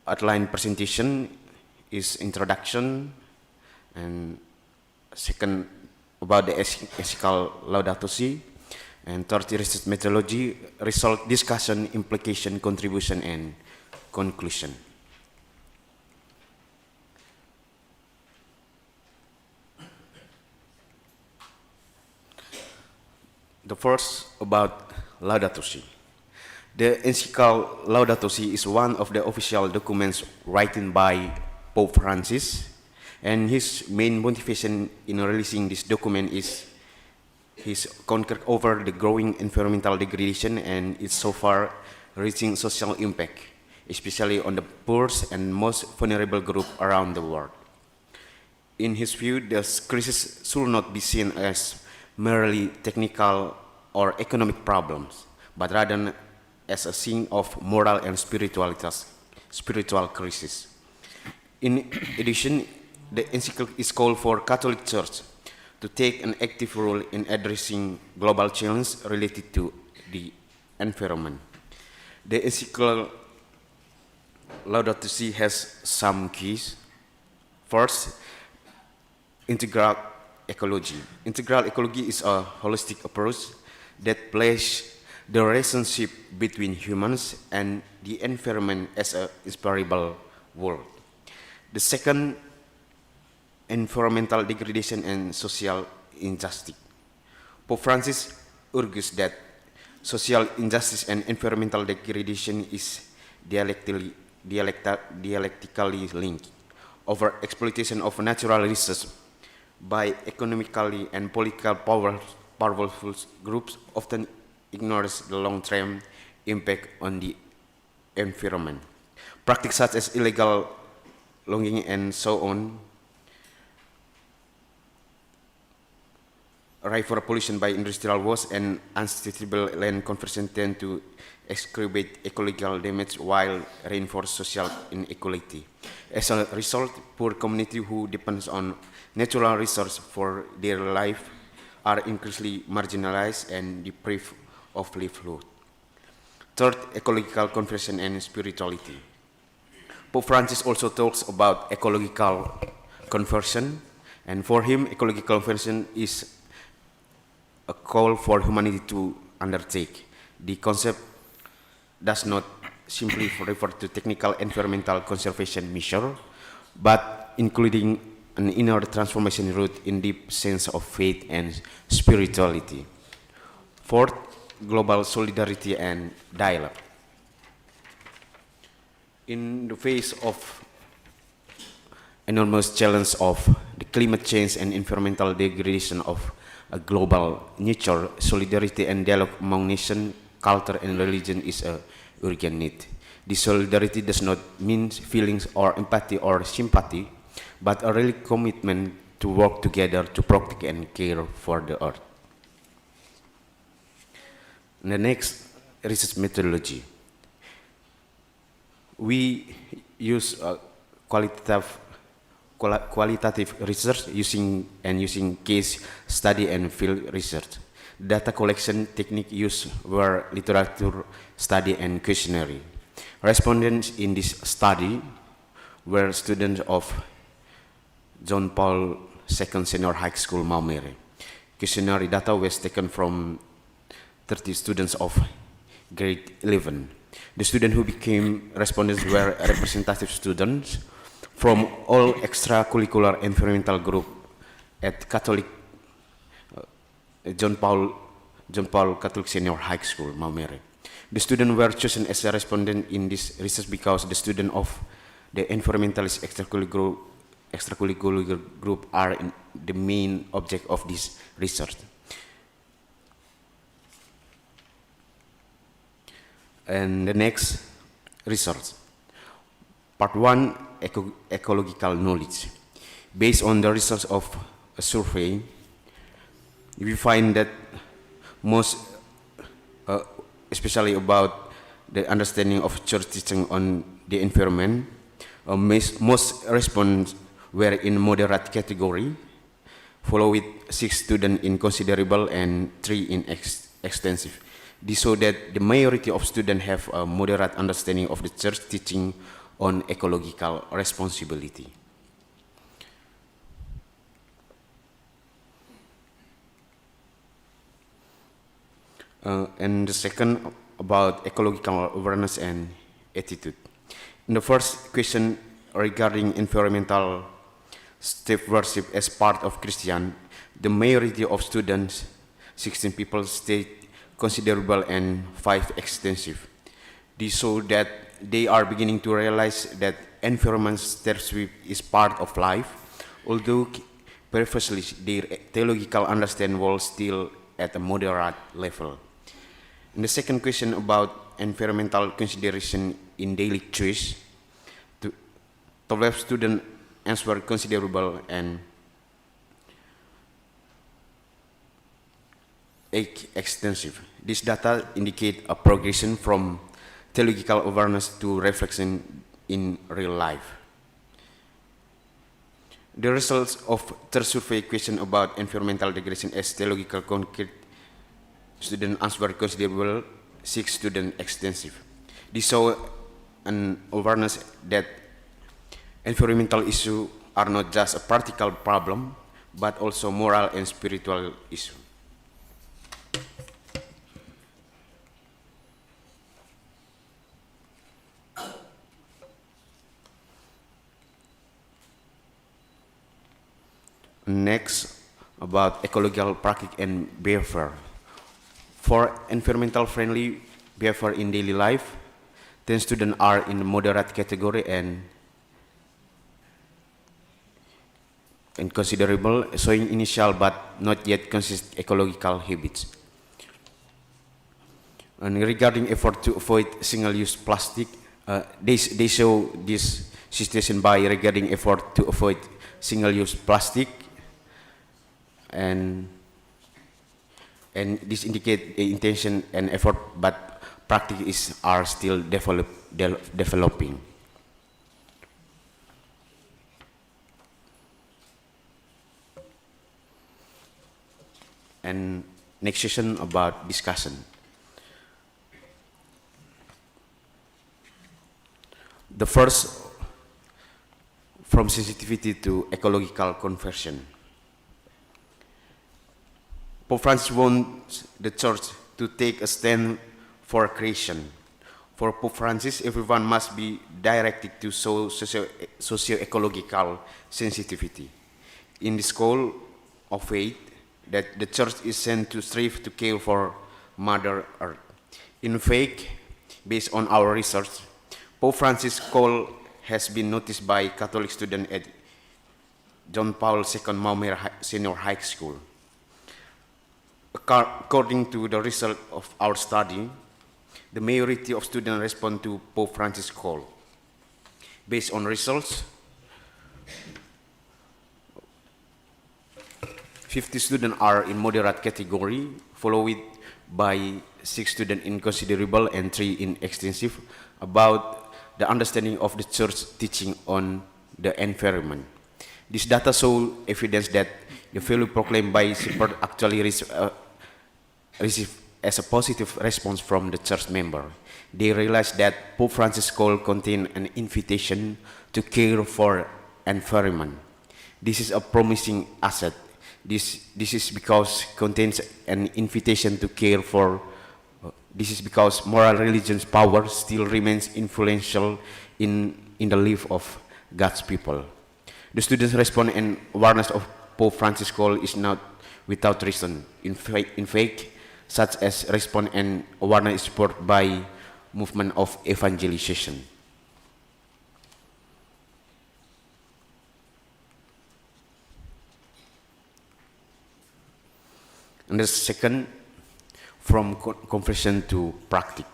outline presentation is introduction, and second about the ethical Laudato Si, and third research methodology, result, discussion, implication, contribution, and conclusion. The first about Laudato Si. The encyclical Laudato Si is one of the official documents written by Pope Francis, and his main motivation in releasing this document is his concern over the growing environmental degradation and its so far reaching social impact, especially on the poorest and most vulnerable group around the world. In his view, this crisis should not be seen as merely technical or economic problems, but rather as a sign of moral and spiritual crisis. In addition, the encyclical is called for Catholic Church to take an active role in addressing global challenges related to the environment. The encyclical Laudato Si has some keys. First, integral ecology. Integral ecology is a holistic approach that places the relationship between humans and the environment as an inseparable world. The second, environmental degradation and social injustice. Pope Francis argues that social injustice and environmental degradation is dialectically linked. Over exploitation of natural resources by economically and politically powerful groups often ignores the long-term impact on the environment. Practices such as illegal logging and so on, river pollution by industrial waste and unsustainable land conversion tend to exacerbate ecological damage while reinforce social inequality. As a result, poor communities who depend on natural resources for their life are increasingly marginalized and deprived of livelihood. Third, ecological conversion and spirituality. Pope Francis also talks about ecological conversion, and for him, ecological conversion is a call for humanity to undertake. The concept does not simply refer to technical environmental conservation measure, but including an inner transformation rooted in deep sense of faith and spirituality. Fourth, global solidarity and dialogue. In the face of enormous challenge of the climate change and environmental degradation of a global nature, solidarity and dialogue among nation, culture, and religion is a urgent need. This solidarity does not mean feelings or empathy or sympathy, but a real commitment to work together to protect and care for the earth. The next, research methodology. We use qualitative research using case study and field research. Data collection technique used were literature study and questionnaire. Respondents in this study were students of John Paul II Senior High School, Maumere. Questionnaire data was taken from 30 students of grade 11. The students who became respondents were representative students from all extracurricular environmental group at Catholic John Paul Catholic Senior High School, Maumere. The students were chosen as a respondent in this research because the students of the environmentalist extracurricular group are the main object of this research. And the next research. Part 1, ecological knowledge. Based on the results of a survey, we find that most, especially about the understanding of church teaching on the environment, most response were in moderate category, followed with 6 students in considerable and 3 in extensive. This shows that the majority of students have a moderate understanding of the church teaching on ecological responsibility. And the second about ecological awareness and attitude. In the first question regarding environmental stewardship as part of Christian, the majority of students, 16 people, state considerable and 5 extensive. This shows that they are beginning to realize that environment stewardship is part of life, although previously their theological understanding was still at a moderate level. And the second question about environmental consideration in daily choice, 12 students answered considerable and 8 extensive. This data indicate a progression from theological awareness to reflection in real life. The results of third survey question about environmental degradation as theological concrete, student answered considerable, 6 student extensive. This show an awareness that environmental issues are not just a practical problem, but also moral and spiritual issue. Next, about ecological practice and behavior. For environmental friendly behavior in daily life, 10 students are in the moderate category and considerable, showing initial but not yet consistent ecological habits. And regarding effort to avoid single-use plastic, they show this situation by regarding effort to avoid single-use plastic, and this indicate intention and effort, but practice are still developing. And next session about discussion. The first, from sensitivity to ecological conversion. Pope Francis wants the Church to take a stand for creation. For Pope Francis, everyone must be directed to show socio-ecological sensitivity. In this call of faith, that the Church is sent to strive to care for Mother Earth. In fact, based on our research, Pope Francis' call has been noticed by Catholic students at John Paul II Maumere Senior High School. According to the result of our study, the majority of students respond to Pope Francis' call. Based on results, 50 students are in moderate category, followed with by 6 students in considerable and 3 in extensive about the understanding of the church teaching on the environment. This data show evidence that the value proclaimed by Simforianus actually received as a positive response from the church member. They realized that Pope Francis' call contained an invitation to care for environment. This is a promising asset. This is because contains an invitation to care for. This is because moral religion's power still remains influential in the life of God's people. The students' response and awareness of Pope Francis' call is not without reason. In fact, such as response and awareness is supported by movement of evangelization. And the second, from confession to practice.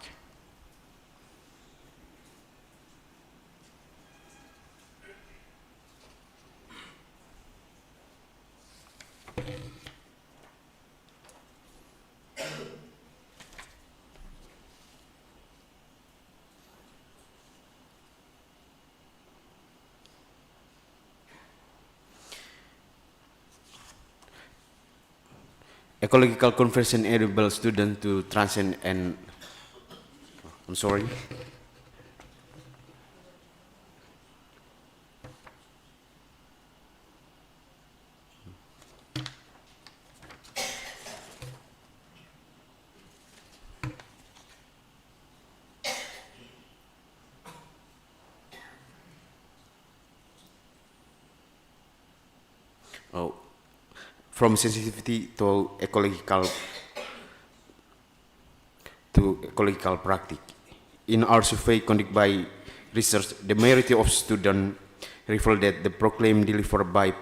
Ecological conversion enables students to transcend and, I'm sorry. Oh. From sensitivity to ecological practice. In our survey conducted by research, the majority of students reveal that the proclaim delivered by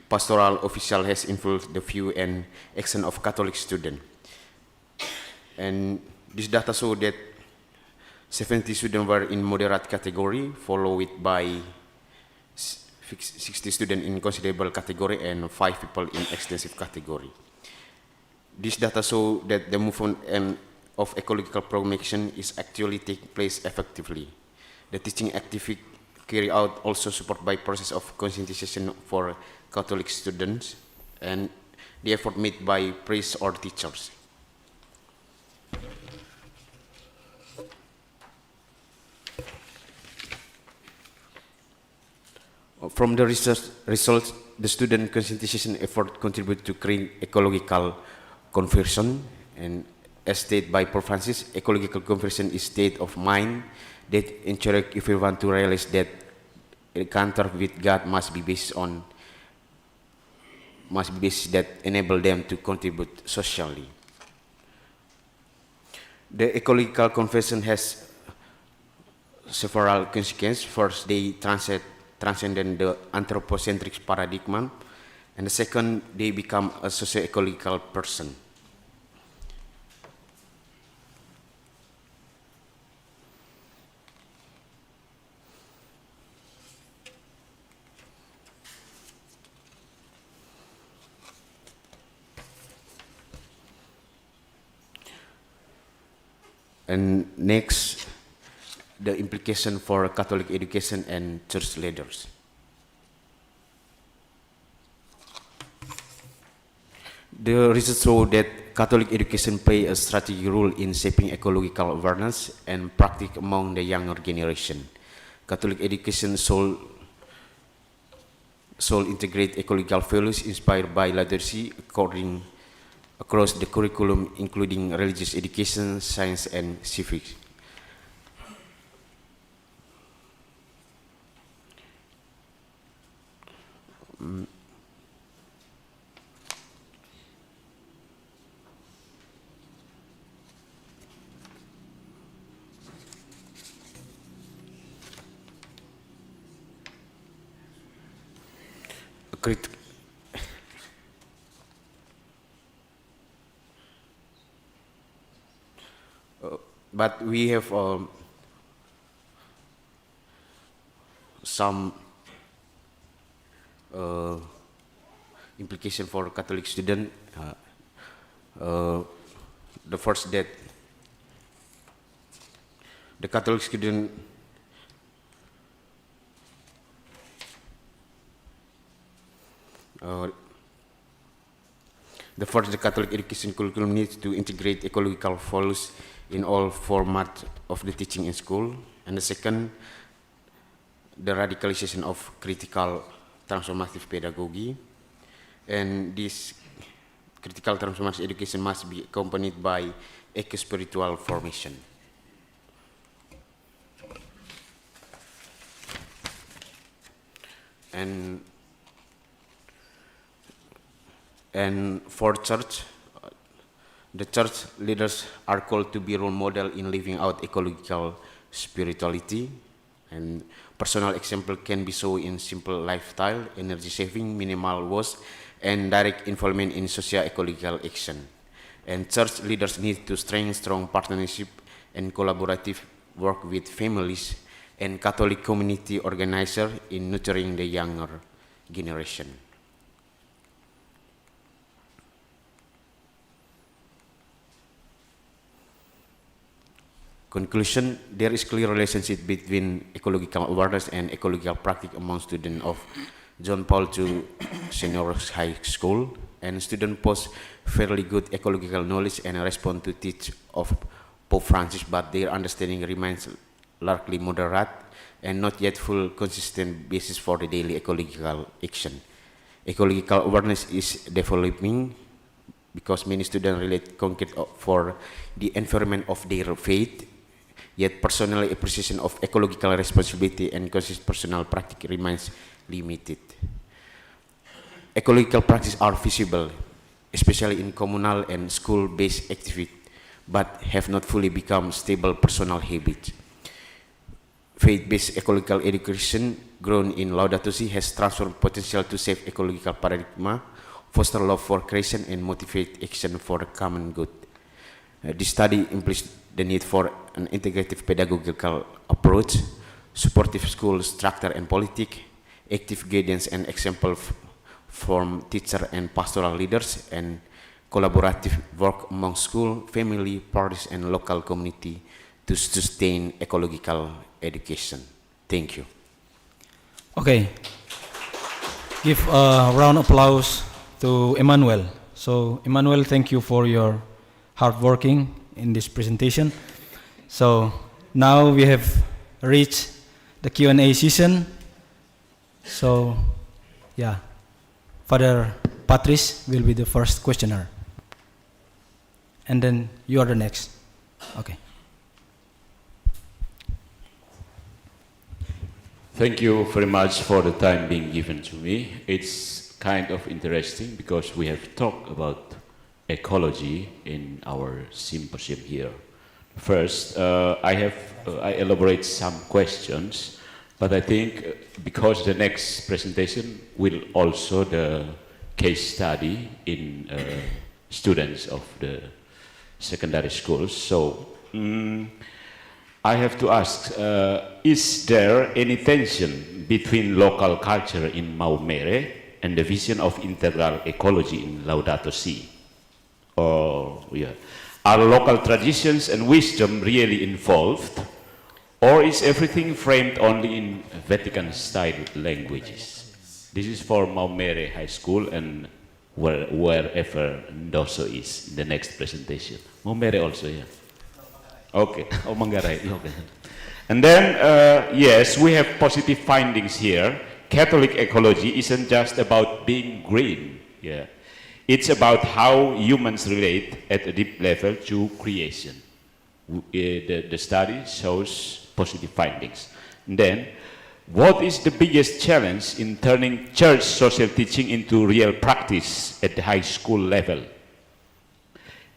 pastoral official has influenced the view and action of Catholic students. And this data show that 70 students were in moderate category, followed by 60 students in considerable category and 5 people in extensive category. This data show that the movement of ecological promotion is actually taking place effectively. The teaching activity carried out also supported by process of conscientization for Catholic students and the effort made by priests or teachers. From the research results, the student conscientization effort contribute to create ecological conversion, and as stated by Pope Francis, ecological conversion is state of mind that encourage everyone to realize that encounter with God must be based that enable them to contribute socially. The ecological conversion has several consequences. First, they transcend the anthropocentric paradigm, and the second, they become a socio-ecological person. And next, the implication for Catholic education and church leaders. The research shows that Catholic education plays a strategic role in shaping ecological awareness and practice among the younger generation. Catholic education should integrate ecological values inspired by liturgy across the curriculum, including religious education, science, and civics. But we have some implication for Catholic student. the first that the Catholic student the Catholic education curriculum needs to integrate ecological values in all formats of the teaching in school. And the second, the radicalization of critical transformative pedagogy. And this critical transformative education must be accompanied by eco-spiritual formation. And for church, the church leaders are called to be role model in living out ecological spirituality. And personal example can be shown in simple lifestyle, energy saving, minimal waste, and direct involvement in socio-ecological action. And church leaders need to strengthen strong partnership and collaborative work with families and Catholic community organizers in nurturing the younger generation. Conclusion, there is clear relationship between ecological awareness and ecological practice among students of John Paul II Senior High School, and students possess fairly good ecological knowledge and respond to teach of Pope Francis, but their understanding remains largely moderate and not yet full consistent basis for the daily ecological action. Ecological awareness is developing because many students relate concrete for the environment of their faith, yet personal appreciation of ecological responsibility and conscious personal practice remains limited. Ecological practices are visible, especially in communal and school-based activities, but have not fully become stable personal habits. Faith-based ecological education grown in Laudato Si has transformed potential to save ecological paradigm, foster love for creation, and motivate action for the common good. This study implies the need for an integrative pedagogical approach, supportive school structure and politics, active guidance and example from teacher and pastoral leaders, and collaborative work among school, family, parents, and local community to sustain ecological education. Thank you. Okay. Give a round of applause to Emanuel. So, Emanuel, thank you for your hard working in this presentation. So, now we have reached the Q&A session. So, yeah, Father Patrice will be the first questioner. And then you are the next. Okay. Thank you very much for the time being given to me. It's kind of interesting because we have talked about ecology in our symposium here. First, I elaborate some questions, but I think because the next presentation will also the case study in students of the secondary schools. So I have to ask, is there any tension between local culture in Maumere and the vision of integral ecology in Laudato Si? Or, yeah, are local traditions and wisdom really involved? Or is everything framed only in Vatican-style languages? This is for Maumere High School and wherever Ndoso is in the next presentation. Maumere also, yeah. Okay, oh Manggarai, okay. And then, yes, we have positive findings here. Catholic ecology isn't just about being green, yeah. It's about how humans relate at a deep level to creation. The study shows positive findings. And then, what is the biggest challenge in turning church social teaching into real practice at the high school level?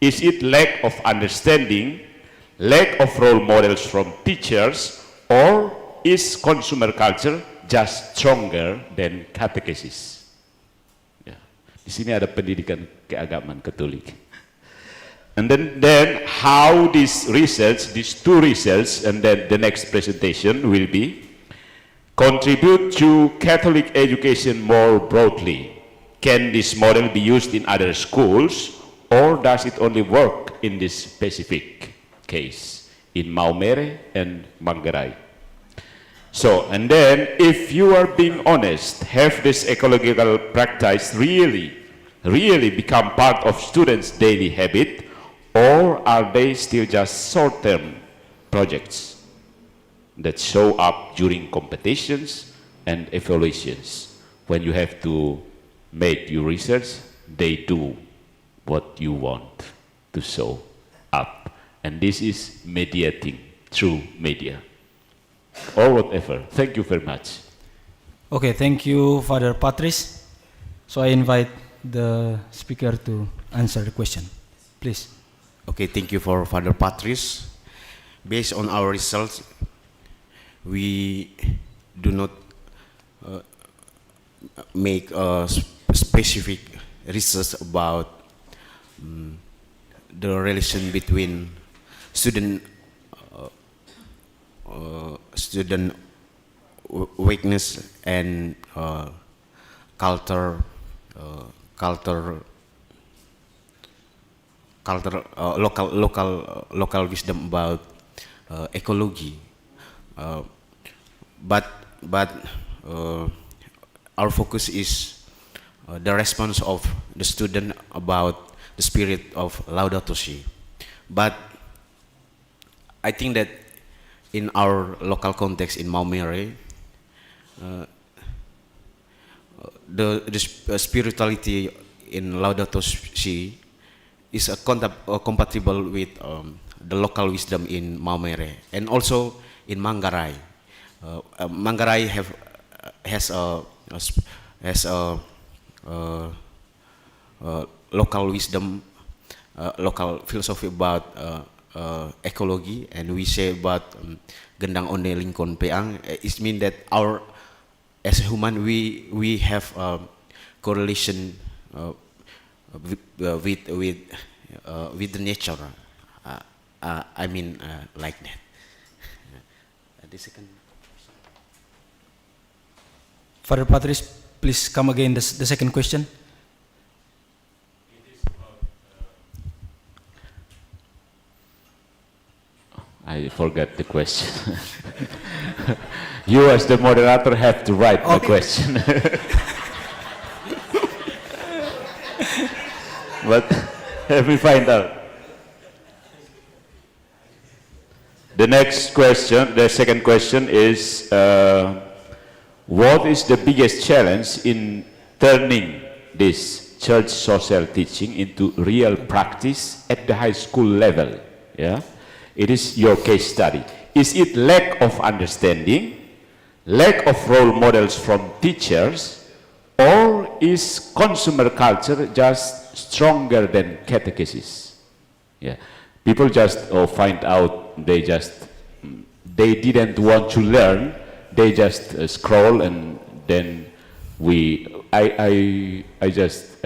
Is it lack of understanding, lack of role models from teachers, or is consumer culture just stronger than catechesis? Ya. Di sini ada pendidikan keagamaan Katolik. And then how this research, these two results, and then the next presentation will be contribute to Catholic education more broadly. Can this model be used in other schools, or does it only work in this specific case in Maumere and Manggarai. So, and then if you are being honest, have this ecological practice really become part of students' daily habit, or are they still just short-term projects that show up during competitions and evaluations? When you have to make your research, they do what you want to show up. And this is mediating through media or whatever. Thank you very much. Okay, thank you, Father Patrice. So I invite the speaker to answer the question, please. Okay, thank you for Father Patrice. Based on our results, we do not make a specific research about the relation between student weakness and local wisdom about ecology, but our focus is the response of the student about the spirit of Laudato Si. But I think that in our local context in Maumere, the spirituality in Laudato Si is compatible with the local wisdom in Maumere and also in Manggarai. Manggarai has a local wisdom, local philosophy about ecology, and we say about gendang one lingkon peang. It means that our as a human we have correlation with the nature. I mean like that. The second. Father Patrice, please come again. The second question. I forgot the question. You as the moderator have to write the question. But let me find out. The next question, the second question is, what is the biggest challenge in turning this church social teaching into real practice at the high school level? Yeah, it is your case study. Is it lack of understanding, lack of role models from teachers, or is consumer culture just stronger than catechesis? Yeah, people just find out they didn't want to learn. They just scroll, and then I just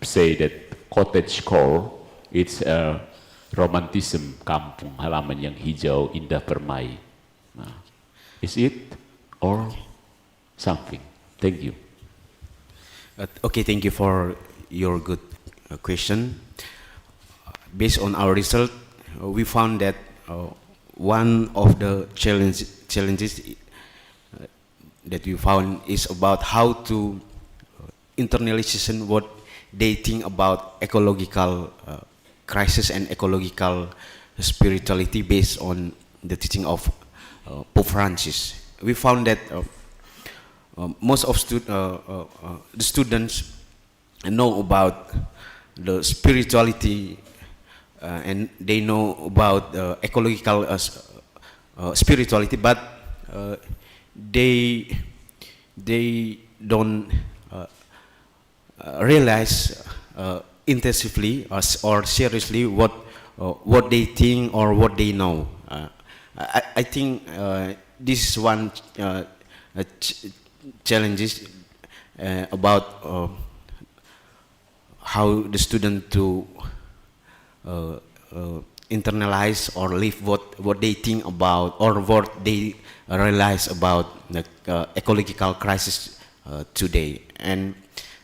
say that cottagecore, it's a romantism kampung halaman yang hijau indah permai. Is it or something? Thank you. Okay, thank you for your good question. Based on our result, we found that one of the challenges that we found is about how to internalization what they think about ecological crisis and ecological spirituality based on the teaching of Pope Francis. We found that most of the students know about the spirituality and they know about ecological spirituality, but they don't realize intensively or seriously what they think or what they know. I think this is one challenges about how the student to internalize or live what they think about or what they realize about the ecological crisis today. And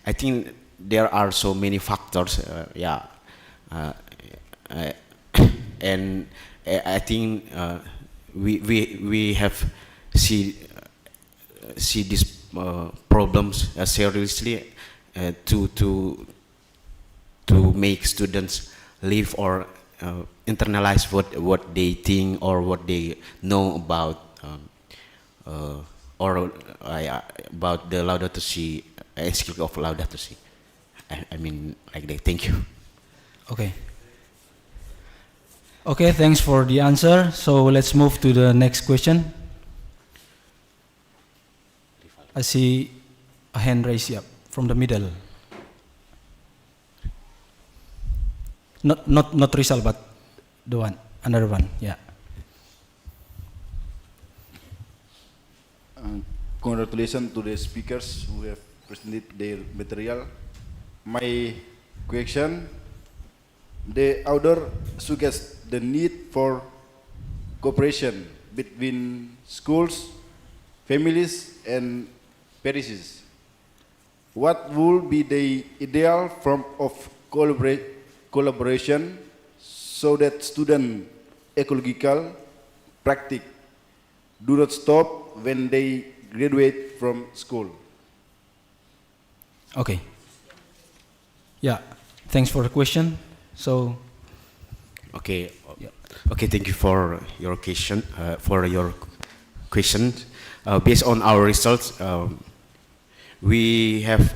I think there are so many factors. and I think we have see these problems seriously to make students live or internalize what they think or what they know about about the Laudato Si, encyclical of Laudato Si. I mean, like that. Thank you. Okay. Okay, thanks for the answer. So let's move to the next question. I see a hand raised up from the middle. Not Rizal, but the one, another one. Yeah. Congratulations to the speakers who have presented their material. My question: the author suggests the need for cooperation between schools, families, and parishes. What would be the ideal form of collaboration so that student ecological practice do not stop when they graduate from school? Okay. Yeah. Thanks for the question. So. Okay. Okay. Thank you for your question. Based on our results, we have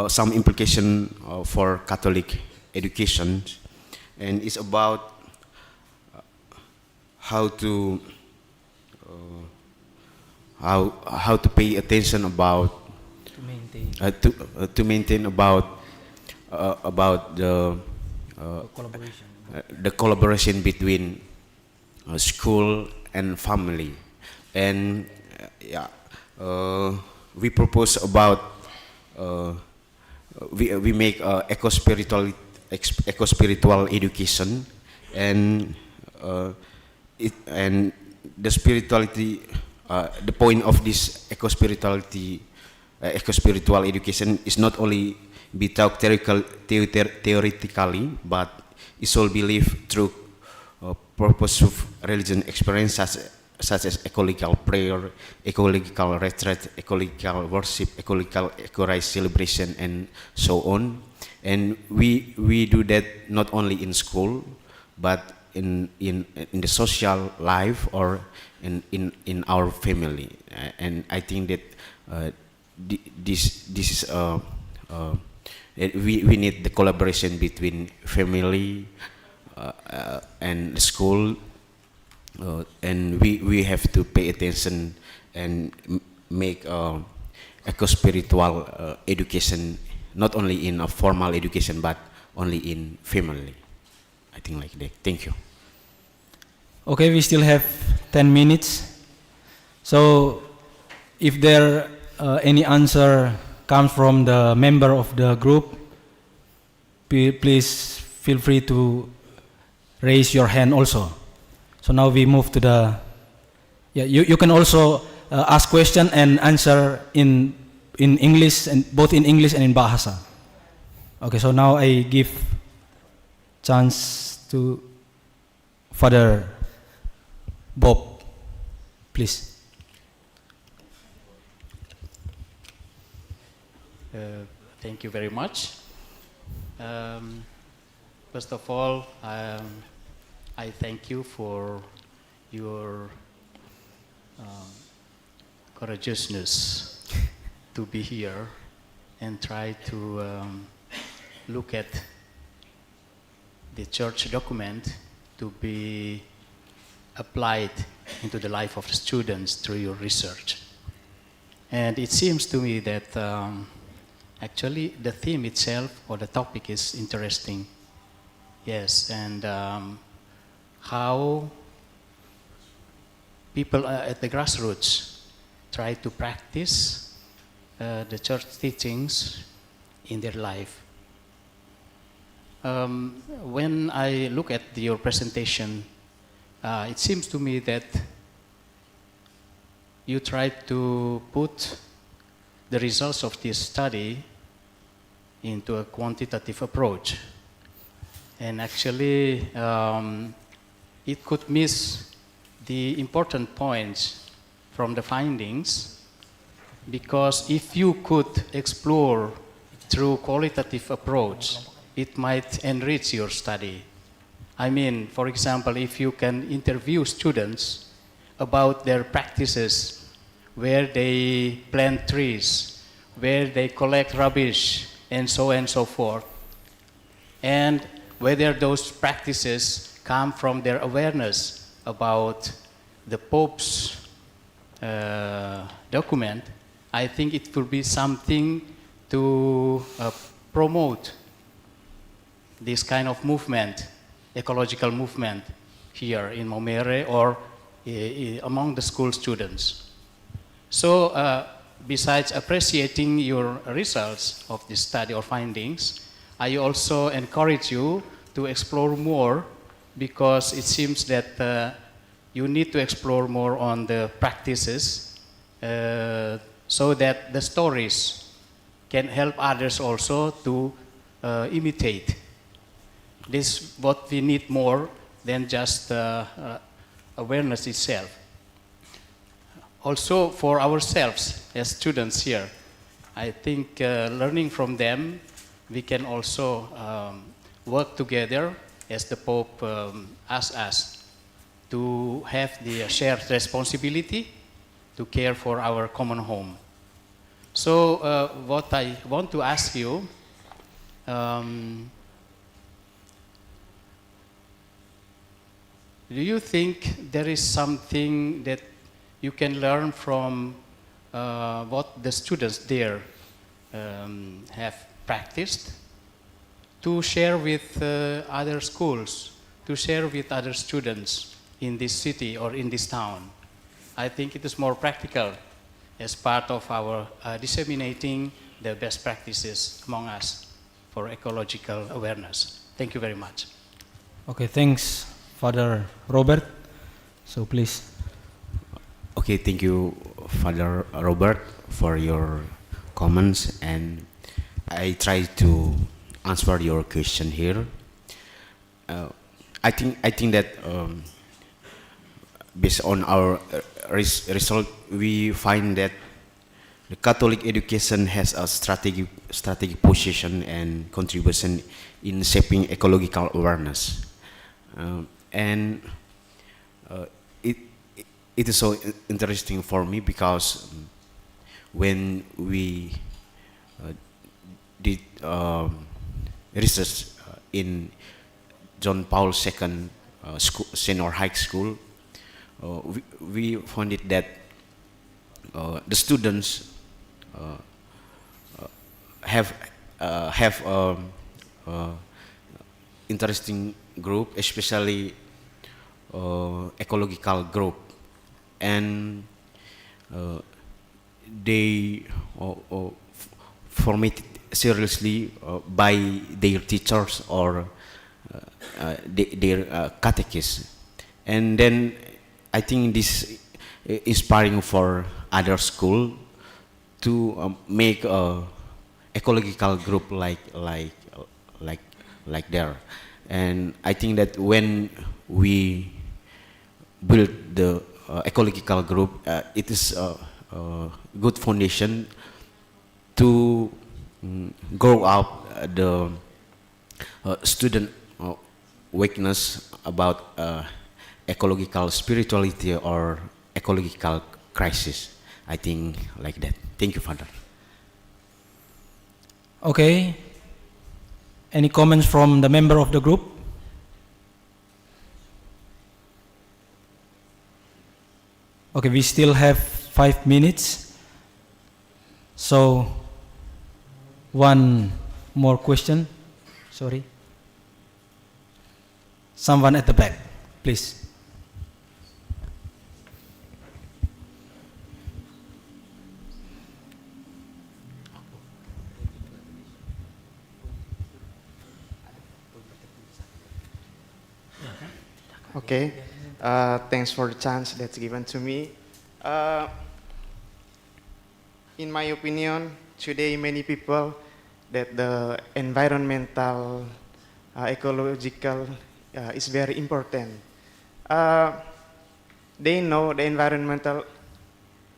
some implication for Catholic education, and it's about how to pay attention about to maintain about the collaboration between school and family, and we propose about we make eco-spiritual education, and the spirituality. The point of this eco-spiritual education is not only be taught theoretically, but it should be lived through purposive religion experience such as ecological prayer, ecological retreat, ecological worship, ecological eco-rise celebration, and so on. And we do that not only in school, but in the social life or in our family. And I think that this is we need the collaboration between family and school, and we have to pay attention and make eco-spiritual education not only in a formal education but only in family. I think like that. Thank you. Okay, we still have 10 minutes. So if there any answer comes from the member of the group, please feel free to raise your hand also. So now we move to the, you can also ask question and answer in English, and both in English and in Bahasa. Okay, so now I give chance to Father Bob, please. Thank you very much. First of all, I thank you for your courageousness to be here and try to look at the church document to be applied into the life of the students through your research. And it seems to me that actually the theme itself or the topic is interesting. Yes, and how people at the grassroots try to practice the church teachings in their life. When I look at your presentation, it seems to me that you try to put the results of this study into a quantitative approach. and actually it could miss the important points from the findings, because if you could explore through qualitative approach, it might enrich your study. I mean, for example, if you can interview students about their practices, where they plant trees, where they collect rubbish, and so forth, and whether those practices come from their awareness about the Pope's document, I think it will be something to promote this kind of movement, ecological movement, here in Momere or among the school students. So besides appreciating your results of this study or findings, I also encourage you to explore more, because it seems that you need to explore more on the practices so that the stories can help others also to imitate. This is what we need more than just awareness itself. Also for ourselves as students here, I think learning from them, we can also work together, as the Pope asked us, to have the shared responsibility to care for our common home. So what I want to ask you, do you think there is something that you can learn from what the students there have practiced to share with other schools, to share with other students in this city or in this town? I think it is more practical as part of our disseminating the best practices among us for ecological awareness. Thank you very much. Okay, thanks, Father Robert. So please. Okay, thank you, Father Robert, for your comments, and I try to answer your question here. I think that based on our result, we find that the Catholic education has a strategic position and contribution in shaping ecological awareness, and it is so interesting for me, because when we did research in John Paul II Senior High School, we found it that the students have interesting group, especially ecological group, and they form it seriously by their teachers or their catechists, and then I think this is inspiring for other school to make a ecological group like there. And I think that when we build the ecological group, it is a good foundation to grow up the student awareness about ecological spirituality or ecological crisis. I think like that. Thank you, Father. Okay. Any comments from the member of the group? Okay, we still have 5 minutes. So, one more question. Sorry. Someone at the back, please. Okay, thanks for the chance that's given to me. In my opinion, today many people that the environmental ecological is very important. They know the environmental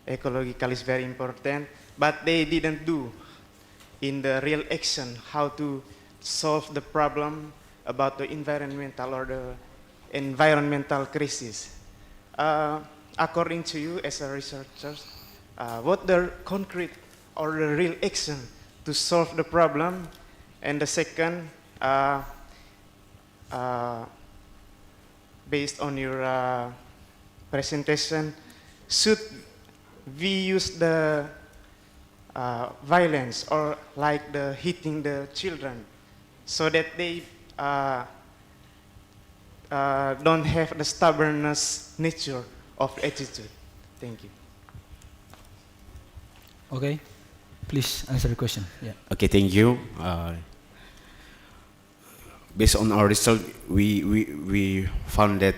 ecological is very important, but they didn't do in the real action how to solve the problem about the environmental or the environmental crisis. According to you as a researcher, what the concrete or the real action to solve the problem? And the second, based on your presentation, should we use the violence or like the hitting the children so that they don't have the stubbornness nature of attitude? Thank you. Okay, please answer the question. Yeah. Okay, thank you. Based on our research, we found that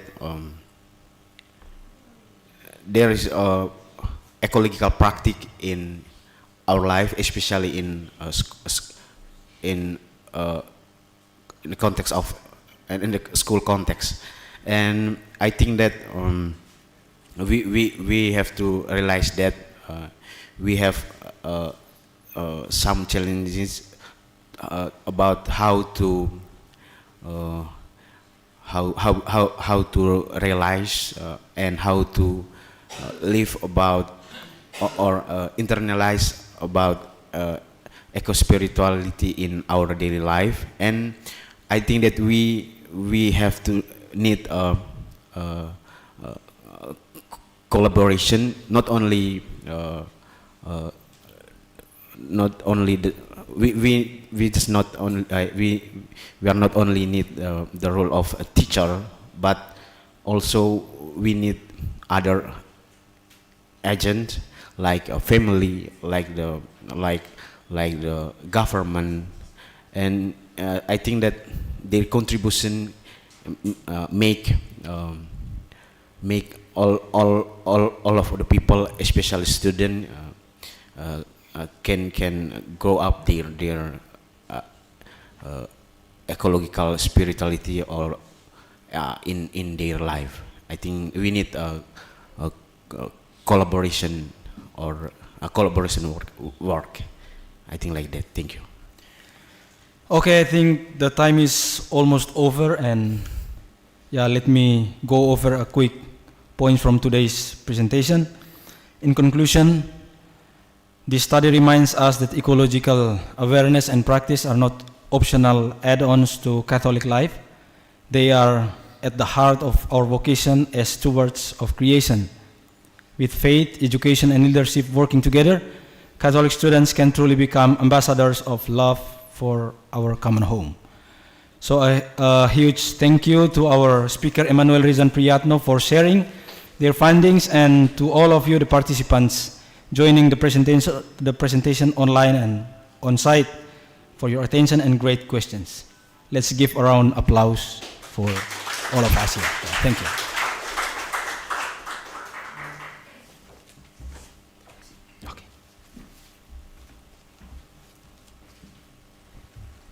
there is a ecological practice in our life, especially in the context of and in the school context. And I think that we have to realize that we have some challenges about how to realize and how to live about or internalize about eco-spirituality in our daily life. And I think that we have to need collaboration, not only we just not only we are not only need the role of a teacher, but also we need other agent like a family, like the government, and I think that their contribution make all of the people, especially students, can grow up their ecological spirituality or in their life. I think we need a collaboration or a collaboration work. I think like that. Thank you. Okay, I think the time is almost over, and yeah, let me go over a quick points from today's presentation. In conclusion, this study reminds us that ecological awareness and practice are not optional add-ons to Catholic life. They are at the heart of our vocation as stewards of creation. With faith, education, and leadership working together, Catholic students can truly become ambassadors of love for our common home. So a huge thank you to our speaker, Emanuel R and Pryatno, for sharing their findings, and to all of you, the participants, joining the presentation online and on site, for your attention and great questions. Let's give a round of applause for all of us here. Thank you.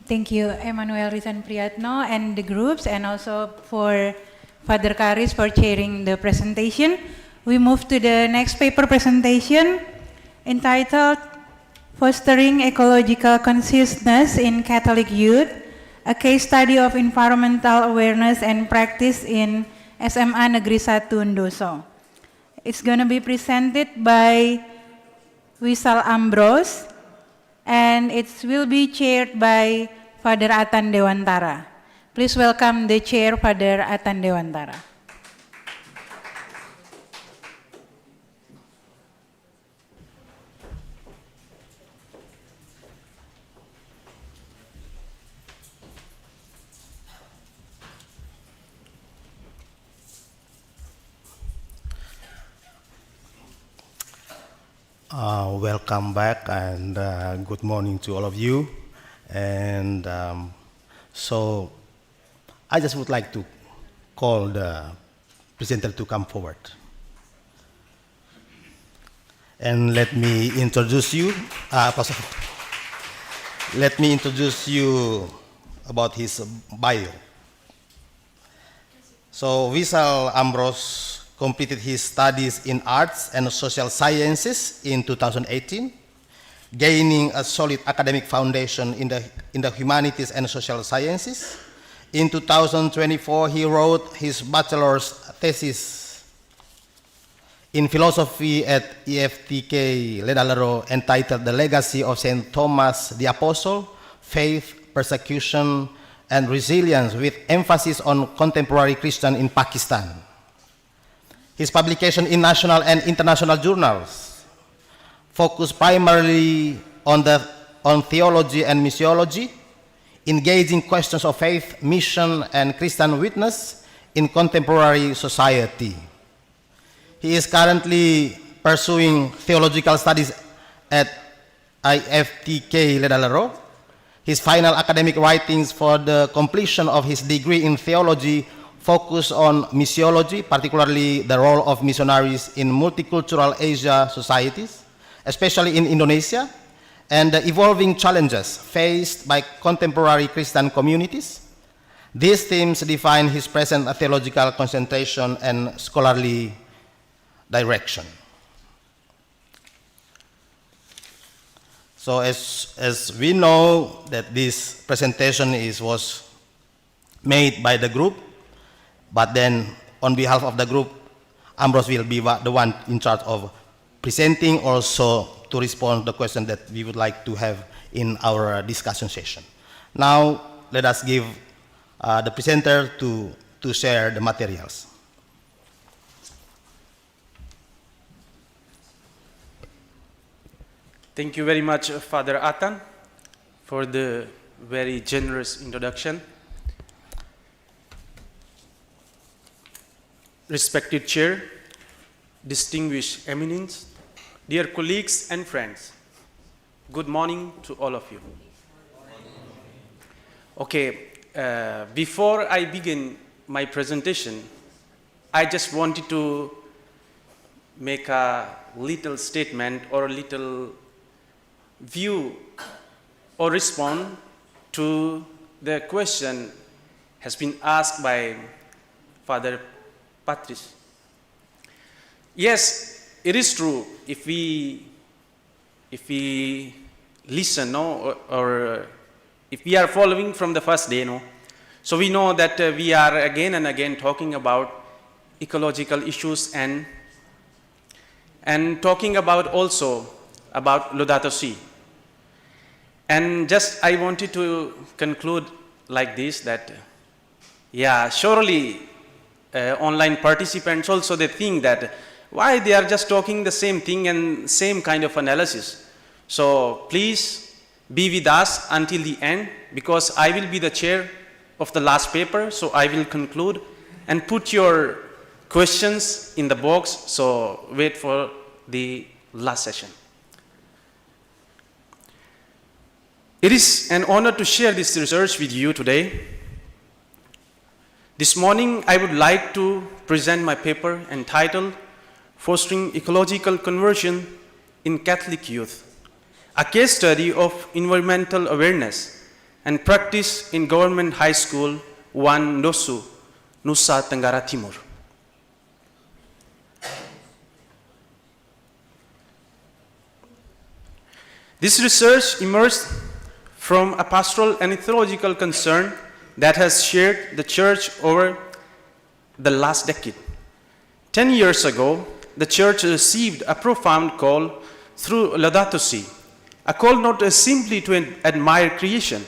Thank you, Emanuel R and Pryatno and the groups, and also for Father Karis for chairing the presentation. We move to the next paper presentation entitled Fostering Ecological Consciousness in Catholic Youth, a case study of environmental awareness and practice in SMA Negeri 1 Undoso. It's going to be presented by Wishal Ambrose, and it will be chaired by Father Atan Dewantara. Please welcome the chair, Father Atan Dewantara. Welcome back, and good morning to all of you. And so I just would like to call the presenter to come forward. And let me introduce you, about his bio. So Wishal Ambrose completed his studies in arts and social sciences in 2018, gaining a solid academic foundation in the humanities and social sciences. In 2024, he wrote his bachelor's thesis in philosophy at IFTK Ledalero entitled The Legacy of St. Thomas the Apostle, Faith, Persecution, and Resilience, with emphasis on contemporary Christian in Pakistan. His publication in national and international journals focus primarily on theology and missiology, engaging questions of faith, mission, and Christian witness in contemporary society. He is currently pursuing theological studies at IFTK Ledalero. His final academic writings for the completion of his degree in theology focus on missiology, particularly the role of missionaries in multicultural Asia societies, especially in Indonesia, and the evolving challenges faced by contemporary Christian communities. These themes define his present theological concentration and scholarly direction. So as we know that this presentation was made by the group, but then on behalf of the group, Ambrose will be the one in charge of presenting, also to respond to the question that we would like to have in our discussion session. Now, let us give the presenter to share the materials. Thank you very much, Father Atan, for the very generous introduction. Respected Chair, distinguished eminence, dear colleagues and friends, good morning to all of you. Okay, before I begin my presentation, I just wanted to make a little statement or a little view or respond to the question has been asked by Father Patrice. Yes, it is true. If we listen, or if we are following from the first day, so we know that we are again and again talking about ecological issues and talking about also about Laudato Si. And just I wanted to conclude like this, that yeah, surely online participants also, they think that why they are just talking the same thing and same kind of analysis. So please be with us until the end, because I will be the chair of the last paper, so I will conclude and put your questions in the box, so wait for the last session. It is an honor to share this research with you today. This morning, I would like to present my paper entitled Fostering Ecological Conversion in Catholic Youth, a case study of environmental awareness and practice in Government High School 1 Nosu, Nusa Tenggara Timur. This research emerged from a pastoral and theological concern that has shared the Church over the last decade. 10 years ago, the Church received a profound call through Laudato Si, a call not simply to admire creation,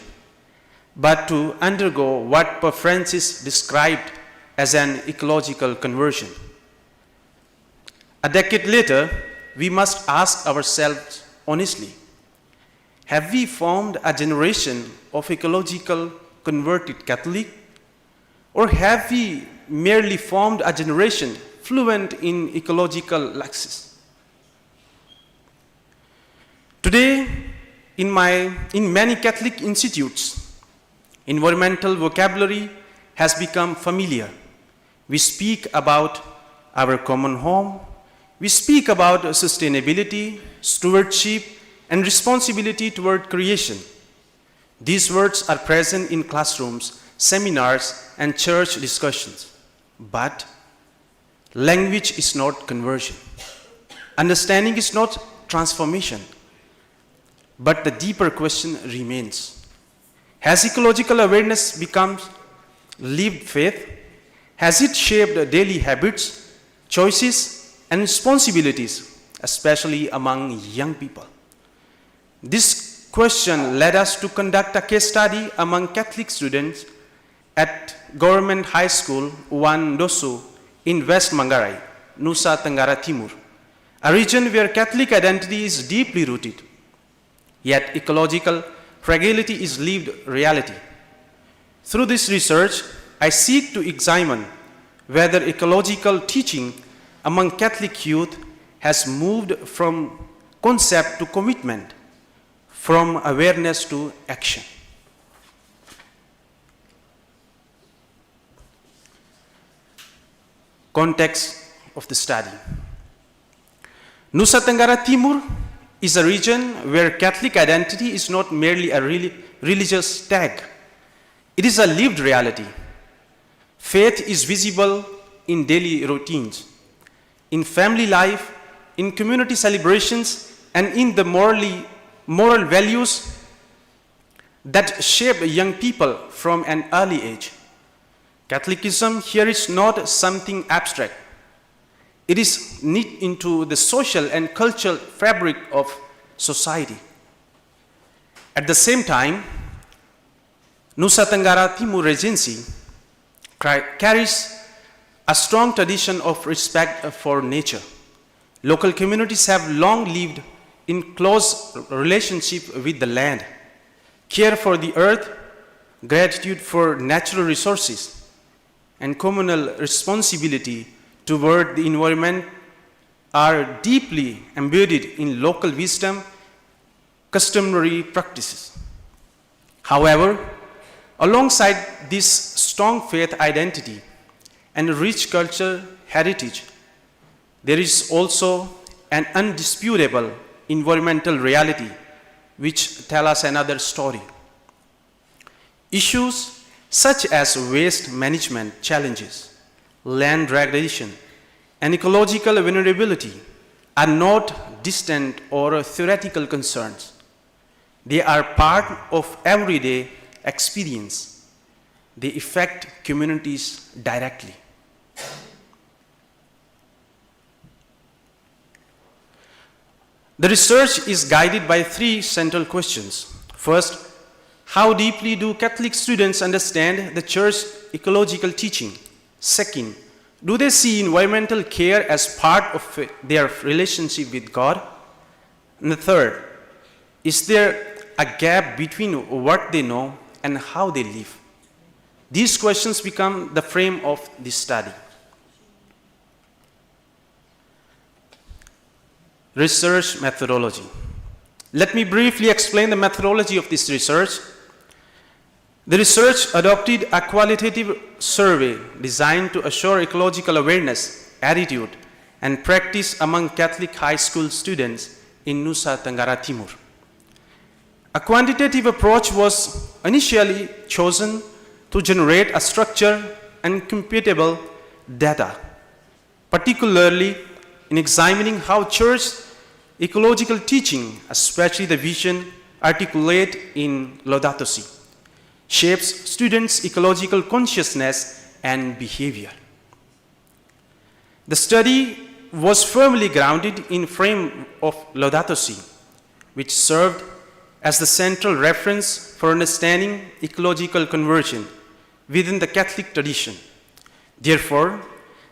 but to undergo what Pope Francis described as an ecological conversion. A decade later, we must ask ourselves honestly, have we formed a generation of ecological converted Catholic, or have we merely formed a generation fluent in ecological lexis? Today, in many Catholic institutes, environmental vocabulary has become familiar. We speak about our common home, we speak about sustainability, stewardship, and responsibility toward creation. These words are present in classrooms, seminars, and church discussions. But language is not conversion. Understanding is not transformation. But the deeper question remains. Has ecological awareness become lived faith? Has it shaped daily habits, choices, and responsibilities, especially among young people? This question led us to conduct a case study among Catholic students at Government High School Wan Dosu in West Manggarai, Nusa Tenggara Timur, a region where Catholic identity is deeply rooted. Yet ecological fragility is lived reality. Through this research, I seek to examine whether ecological teaching among Catholic youth has moved from concept to commitment, from awareness to action. Context of the study. Nusa Tenggara Timur is a region where Catholic identity is not merely a religious tag. It is a lived reality. Faith is visible in daily routines, in family life, in community celebrations, and in the moral values that shape young people from an early age. Catholicism here is not something abstract. It is knit into the social and cultural fabric of society. At the same time, Nusa Tenggara Timur Regency carries a strong tradition of respect for nature. Local communities have long lived in close relationship with the land. Care for the earth, gratitude for natural resources, and communal responsibility toward the environment are deeply embedded in local wisdom, customary practices. However, alongside this strong faith identity and rich cultural heritage, there is also an undisputable environmental reality which tells us another story. Issues such as waste management challenges, land degradation, and ecological vulnerability are not distant or theoretical concerns. They are part of everyday experience. They affect communities directly. The research is guided by three central questions. First, how deeply do Catholic students understand the Church's ecological teaching? Second, do they see environmental care as part of their relationship with God? And the third, is there a gap between what they know and how they live? These questions become the frame of this study. Research methodology. Let me briefly explain the methodology of this research. The research adopted a qualitative survey designed to assure ecological awareness, attitude, and practice among Catholic high school students in Nusa Tenggara Timur. A quantitative approach was initially chosen to generate a structured and computable data, particularly in examining how church ecological teaching, especially the vision articulate in Laudato Si, shapes students' ecological consciousness and behavior. The study was firmly grounded in frame of Laudato Si, which served as the central reference for understanding ecological conversion within the Catholic tradition. Therefore,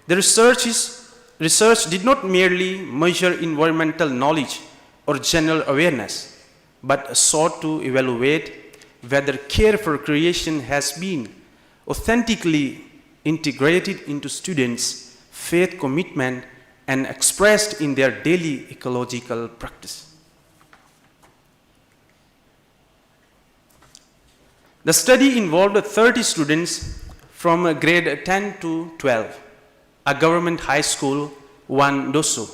the research did not merely measure environmental knowledge or general awareness, but sought to evaluate whether care for creation has been authentically integrated into students' faith commitment and expressed in their daily ecological practice. The study involved 30 students from grade 10 to 12, a government high school, Wan Dosu.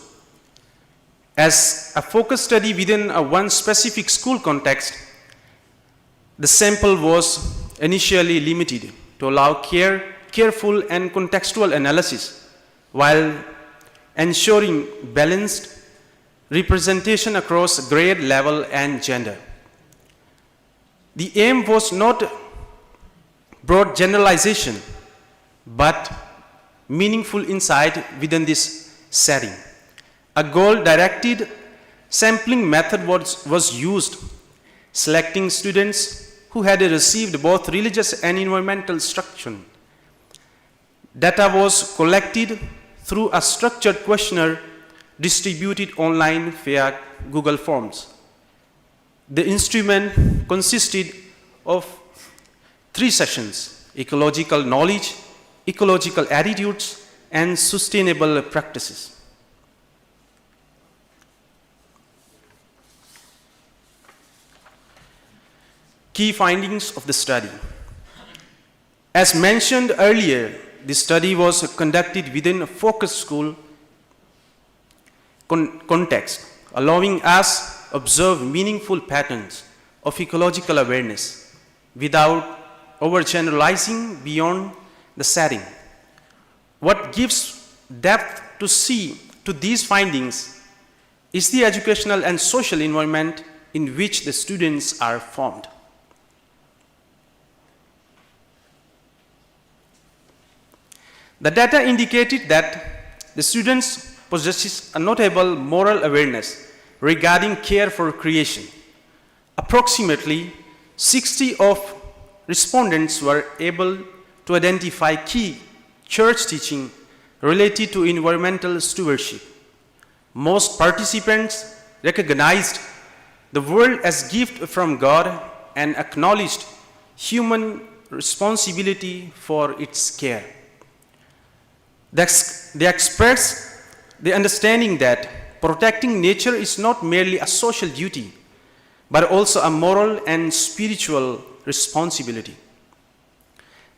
As a focus study within one specific school context, The sample was initially limited to allow careful and contextual analysis while ensuring balanced representation across grade level and gender. The aim was not broad generalization, but meaningful insight within this setting. A goal-directed sampling method was used, selecting students who had received both religious and environmental instruction. Data was collected through a structured questionnaire distributed online via Google Forms. The instrument consisted of 3 sessions: ecological knowledge, ecological attitudes, and sustainable practices. Key findings of the study. As mentioned earlier, the study was conducted within a focus school context, allowing us to observe meaningful patterns of ecological awareness without overgeneralizing beyond the setting. What gives depth to these findings is the educational and social environment in which the students are formed. The data indicated that the students possess a notable moral awareness regarding care for creation. Approximately 60 of respondents were able to identify key church teaching related to environmental stewardship. Most participants recognized the world as gift from God and acknowledged human responsibility for its care. They expressed the understanding that protecting nature is not merely a social duty, but also a moral and spiritual responsibility.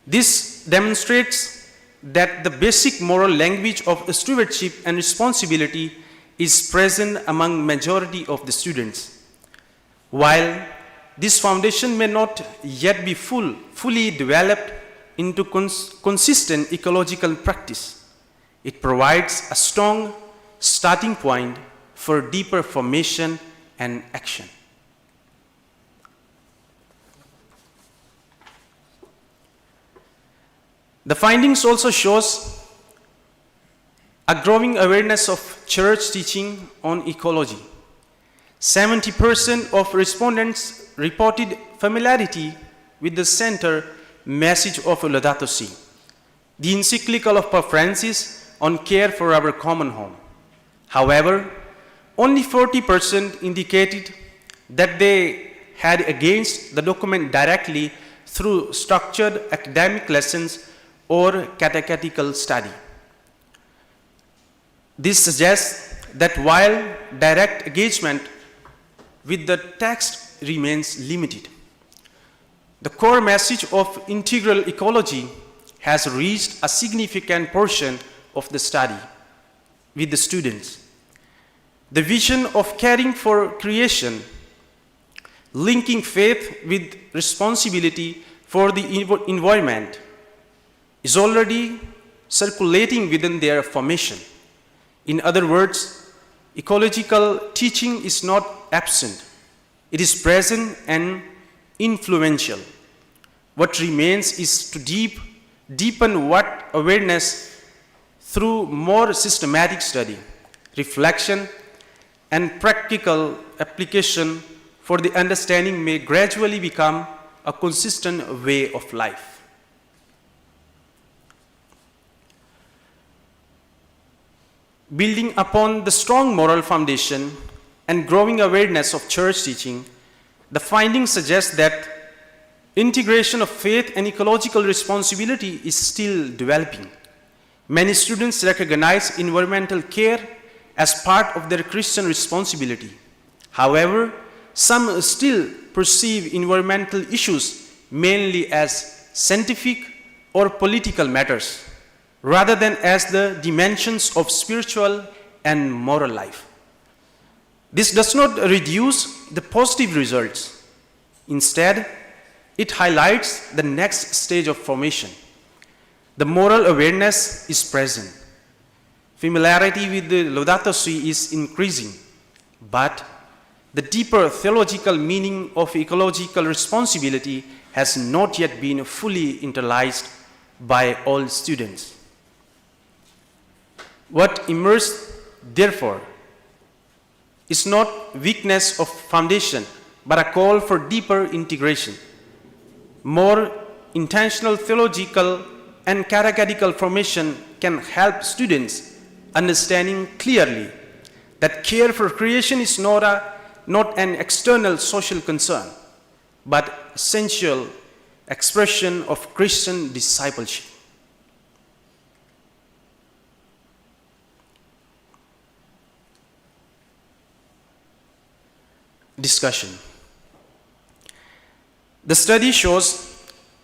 This demonstrates that the basic moral language of stewardship and responsibility is present among majority of the students. While this foundation may not yet be fully developed into consistent ecological practice, it provides a strong starting point for deeper formation and action. The findings also shows a growing awareness of church teaching on ecology. 70% of respondents reported familiarity with the center message of Laudato Si, the encyclical of Pope Francis on care for our common home. However, only 40% indicated that they had engaged the document directly through structured academic lessons or catechetical study. This suggests that while direct engagement with the text remains limited, the core message of integral ecology has reached a significant portion of the study with the students. The vision of caring for creation, linking faith with responsibility for the environment, is already circulating within their formation. In other words, ecological teaching is not absent. It is present and influential. What remains is to deepen what awareness through more systematic study, reflection, and practical application for the understanding may gradually become a consistent way of life. Building upon the strong moral foundation and growing awareness of church teaching, the findings suggest that integration of faith and ecological responsibility is still developing. Many students recognize environmental care as part of their Christian responsibility. However, some still perceive environmental issues mainly as scientific or political matters, rather than as the dimensions of spiritual and moral life. This does not reduce the positive results. Instead, it highlights the next stage of formation. The moral awareness is present. Familiarity with the Laudato Si is increasing, but the deeper theological meaning of ecological responsibility has not yet been fully internalized by all students. What emerged, therefore, is not weakness of foundation, but a call for deeper integration. More intentional theological and catechetical formation can help students understanding clearly that care for creation is not an external social concern, but essential expression of Christian discipleship. Discussion. The study shows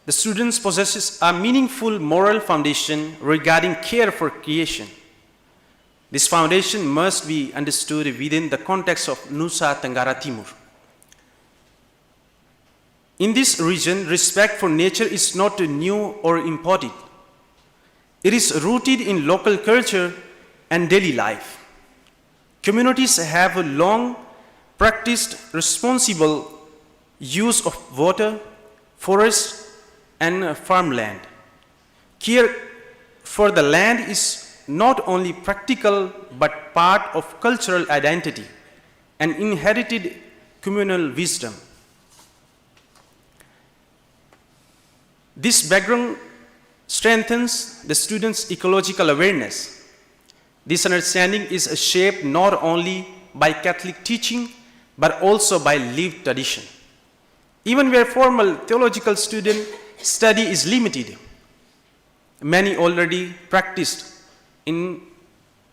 the students possesses a meaningful moral foundation regarding care for creation. This foundation must be understood within the context of Nusa Tenggara Timur. In this region, respect for nature is not new or imported. It is rooted in local culture and daily life. Communities have long practiced responsible use of water, forest, and farmland. Care for the land is not only practical but part of cultural identity and inherited communal wisdom. This background strengthens the students' ecological awareness. This understanding is shaped not only by Catholic teaching but also by lived tradition. Even where formal theological student study is limited, many already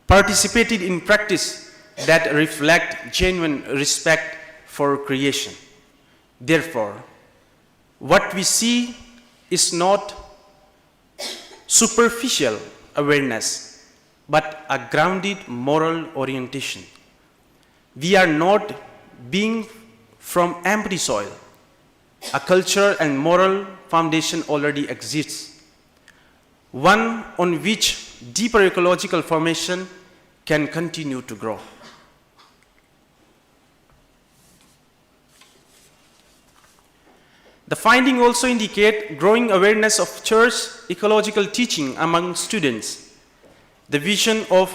participated in practice that reflect genuine respect for creation. Therefore, what we see is not superficial awareness, but a grounded moral orientation. We are not being from empty soil. A cultural and moral foundation already exists, one on which deeper ecological formation can continue to grow. The findings also indicate growing awareness of church ecological teaching among students. The vision of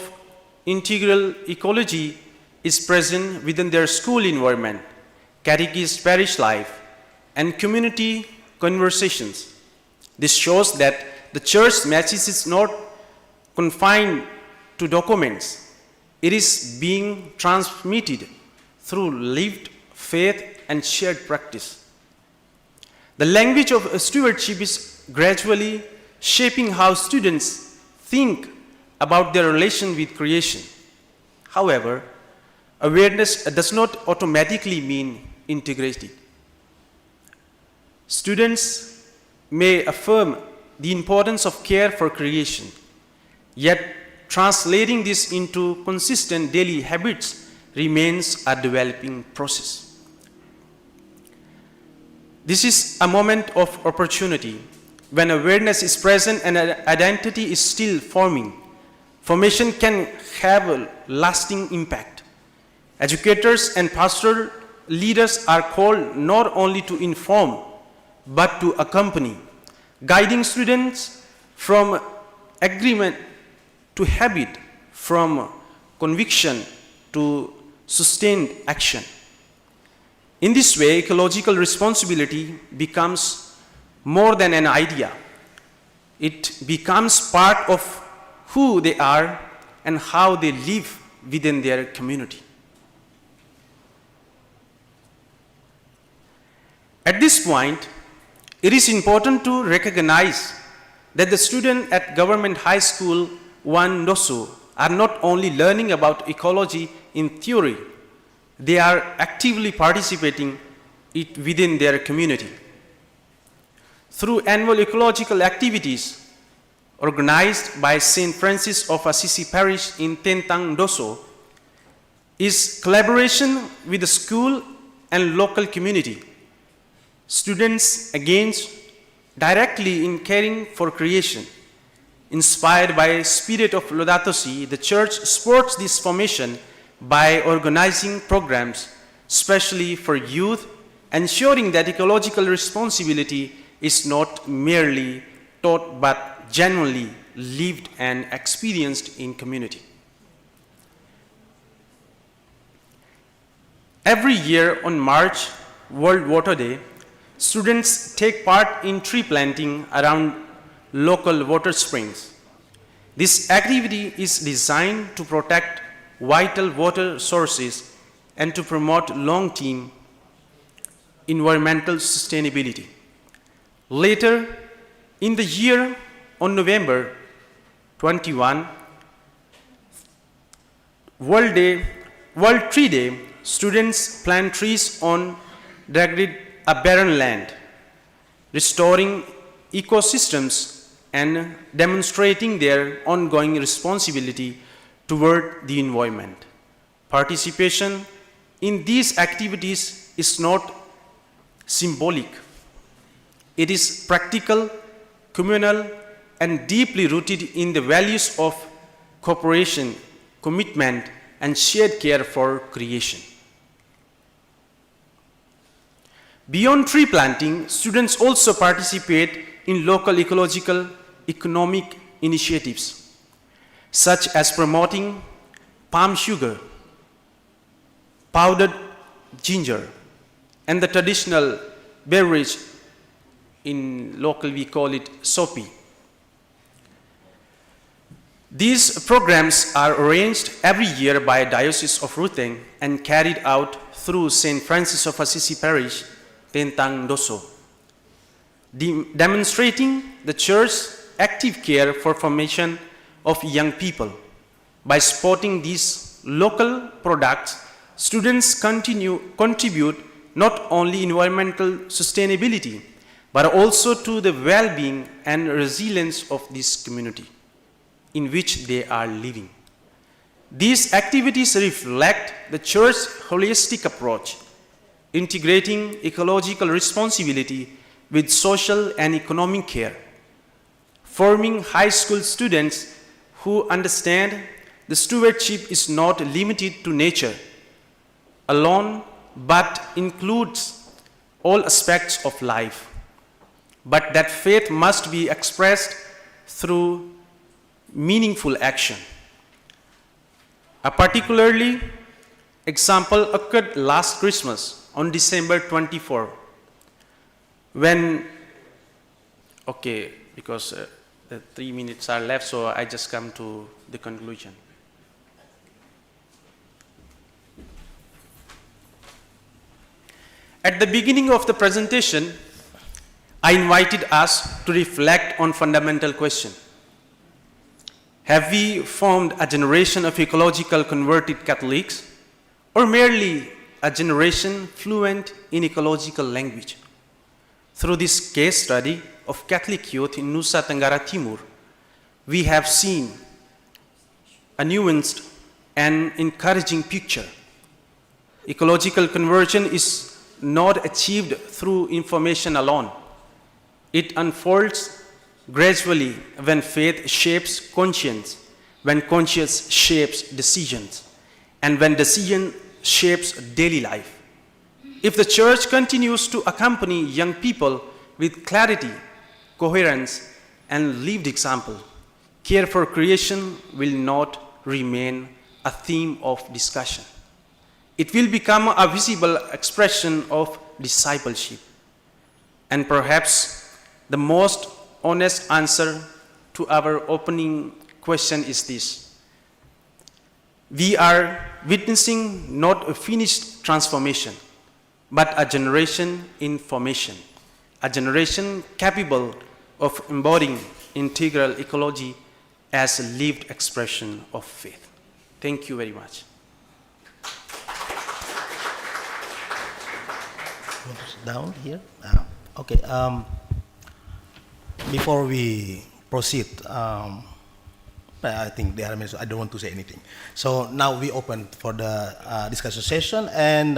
integral ecology is present within their school environment, catechist parish life, and community conversations. This shows that the church message is not confined to documents. It is being transmitted through lived faith and shared practice. The language of stewardship is gradually shaping how students think about their relation with creation. However, awareness does not automatically mean integrated. Students may affirm the importance of care for creation, yet translating this into consistent daily habits remains a developing process. This is a moment of opportunity when awareness is present and identity is still forming. Formation can have a lasting impact. Educators and pastoral leaders are called not only to inform, but to accompany, guiding students from agreement to habit, from conviction to sustained action. In this way, ecological responsibility becomes more than an idea. It becomes part of who they are and how they live within their community. At this point, it is important to recognize that the students at Government High School 1 Dosu are not only learning about ecology in theory, they are actively participating it within their community. Through annual ecological activities organized by St. Francis of Assisi Parish in Tentang Doso, is collaboration with the school and local community. students engage directly in caring for creation. Inspired by a spirit of Laudato Si, the church supports this formation by organizing programs, especially for youth, ensuring that ecological responsibility is not merely taught but genuinely lived and experienced in community. Every year on March, World Water Day, students take part in tree planting around local water springs. This activity is designed to protect vital water sources and to promote long-term environmental sustainability. Later in the year, on November 21, World Tree Day, students plant trees on a barren land, restoring ecosystems and demonstrating their ongoing responsibility toward the environment. Participation in these activities is not symbolic. It is practical, communal, and deeply rooted in the values of cooperation, commitment, and shared care for creation. Beyond tree planting, students also participate in local ecological economic initiatives, such as promoting palm sugar, powdered ginger, and the traditional beverage, in local we call it sopi. These programs are arranged every year by Diocese of Ruteng and carried out through St. Francis of Assisi Parish, Tentang Doso, demonstrating the Church's active care for formation of young people. By supporting these local products, students contribute not only environmental sustainability, but also to the well-being and resilience of this community in which they are living. These activities reflect the Church's holistic approach, integrating ecological responsibility with social and economic care, forming high school students who understand the stewardship is not limited to nature alone, but includes all aspects of life, but that faith must be expressed through meaningful action. A particularly example occurred last Christmas on December 24, when, because the 3 minutes are left, so I just come to the conclusion. At the beginning of the presentation, I invited us to reflect on fundamental question. Have we formed a generation of ecological converted Catholics, or merely a generation fluent in ecological language? Through this case study of Catholic youth in Nusa Tenggara Timur, we have seen a nuanced and encouraging picture. Ecological conversion is not achieved through information alone. It unfolds gradually when faith shapes conscience, when conscience shapes decisions, and when decision shapes daily life. If the Church continues to accompany young people with clarity, coherence, and lived example, care for creation will not remain a theme of discussion. It will become a visible expression of discipleship. And perhaps the most honest answer to our opening question is this: we are witnessing not a finished transformation, but a generation in formation, a generation capable of embodying integral ecology as a lived expression of faith. Thank you very much. Down here? Okay. Before we proceed, I think there are many, so I don't want to say anything. So now we open for the discussion session, and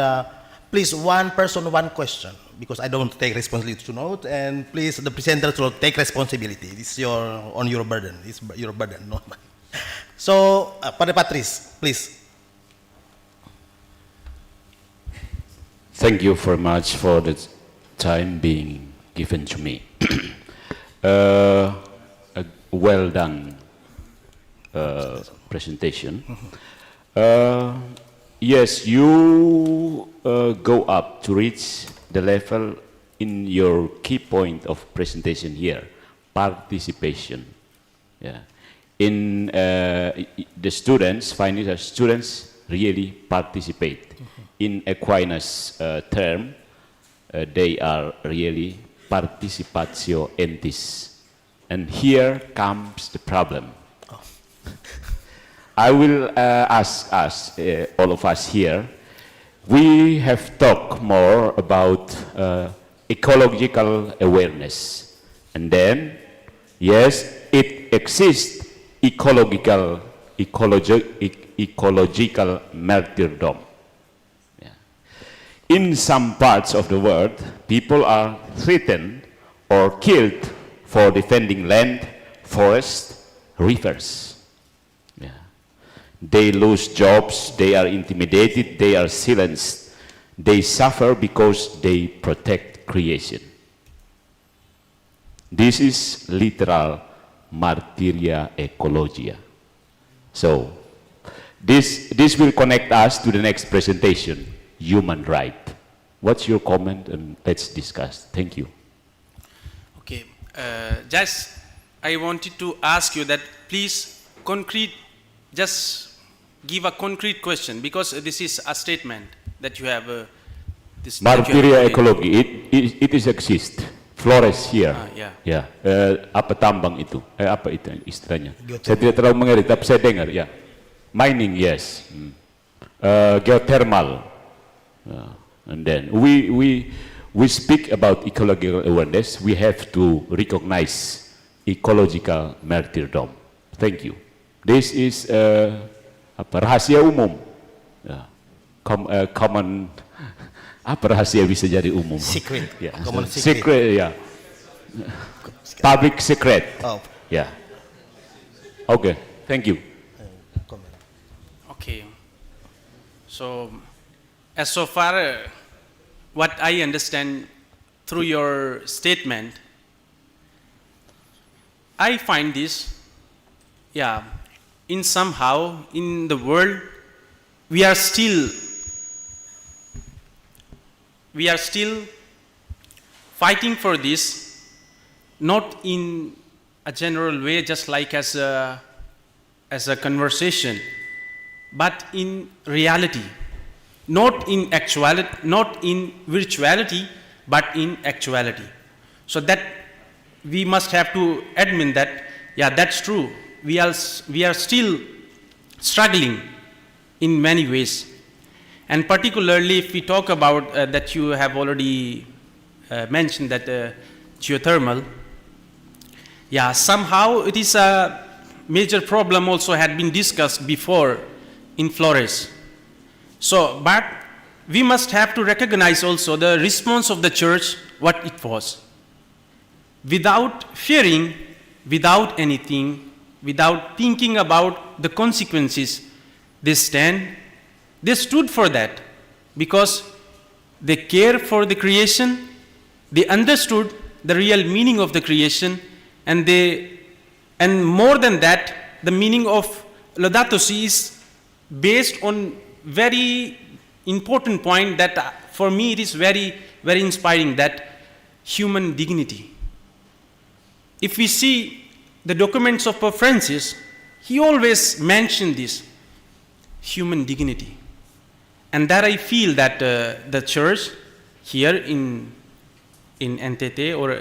please, one person, one question, because I don't take responsibility to note, and please, the presenters will take responsibility. This is on your burden. It's your burden, not mine. So, Padre Patrice, please. Thank you very much for the time being given to me. A well done presentation. Yes, you go up to reach the level in your key point of presentation here, participation. Yeah. In the students, finding that students really participate. In Aquinas' term, they are really participatio entis. And here comes the problem. I will ask us, all of us here, we have talked more about ecological awareness. And then, yes, it exists ecological martyrdom. Yeah. In some parts of the world, people are threatened or killed for defending land, forests, rivers. They lose jobs, they are intimidated, they are silenced. They suffer because they protect creation. This is literal martyria ecologia. So, this will connect us to the next presentation, human right. What's your comment? And let's discuss. Thank you. Okay, just I wanted to ask you that please just give a concrete question, because this is a statement that you have. Martyria ecologi, it is exist. Flores here. Yeah. Apa tambang itu? Apa itu istilahnya? Saya tidak terlalu mengerti, tapi saya dengar. Ya. Mining, yes. Geothermal. And then we speak about ecological awareness. We have to recognize ecological martyrdom. Thank you. This is rahasia umum. Common. Apa rahasia bisa jadi umum? Secret. Yeah. Common secret. Yeah. Public secret. Oh. Yeah. Okay. Thank you. Okay. So, as so far, what I understand through your statement, I find this, in somehow in the world, we are still fighting for this, not in a general way, just like as a conversation, but in reality, not in actuality, not in virtuality, but in actuality. So that we must have to admit that, that's true. We are still struggling in many ways. And particularly if we talk about that you have already mentioned that geothermal, somehow it is a major problem also had been discussed before in Flores. So, but we must have to recognize also the response of the church, what it was. Without fearing, without anything, without thinking about the consequences, they stood for that, because they care for the creation, they understood the real meaning of the creation, and more than that, the meaning of Laudato Si is based on very important point that for me it is very, very inspiring, that human dignity. If we see the documents of Pope Francis, he always mentioned this, human dignity. And that I feel that the church here in NTT or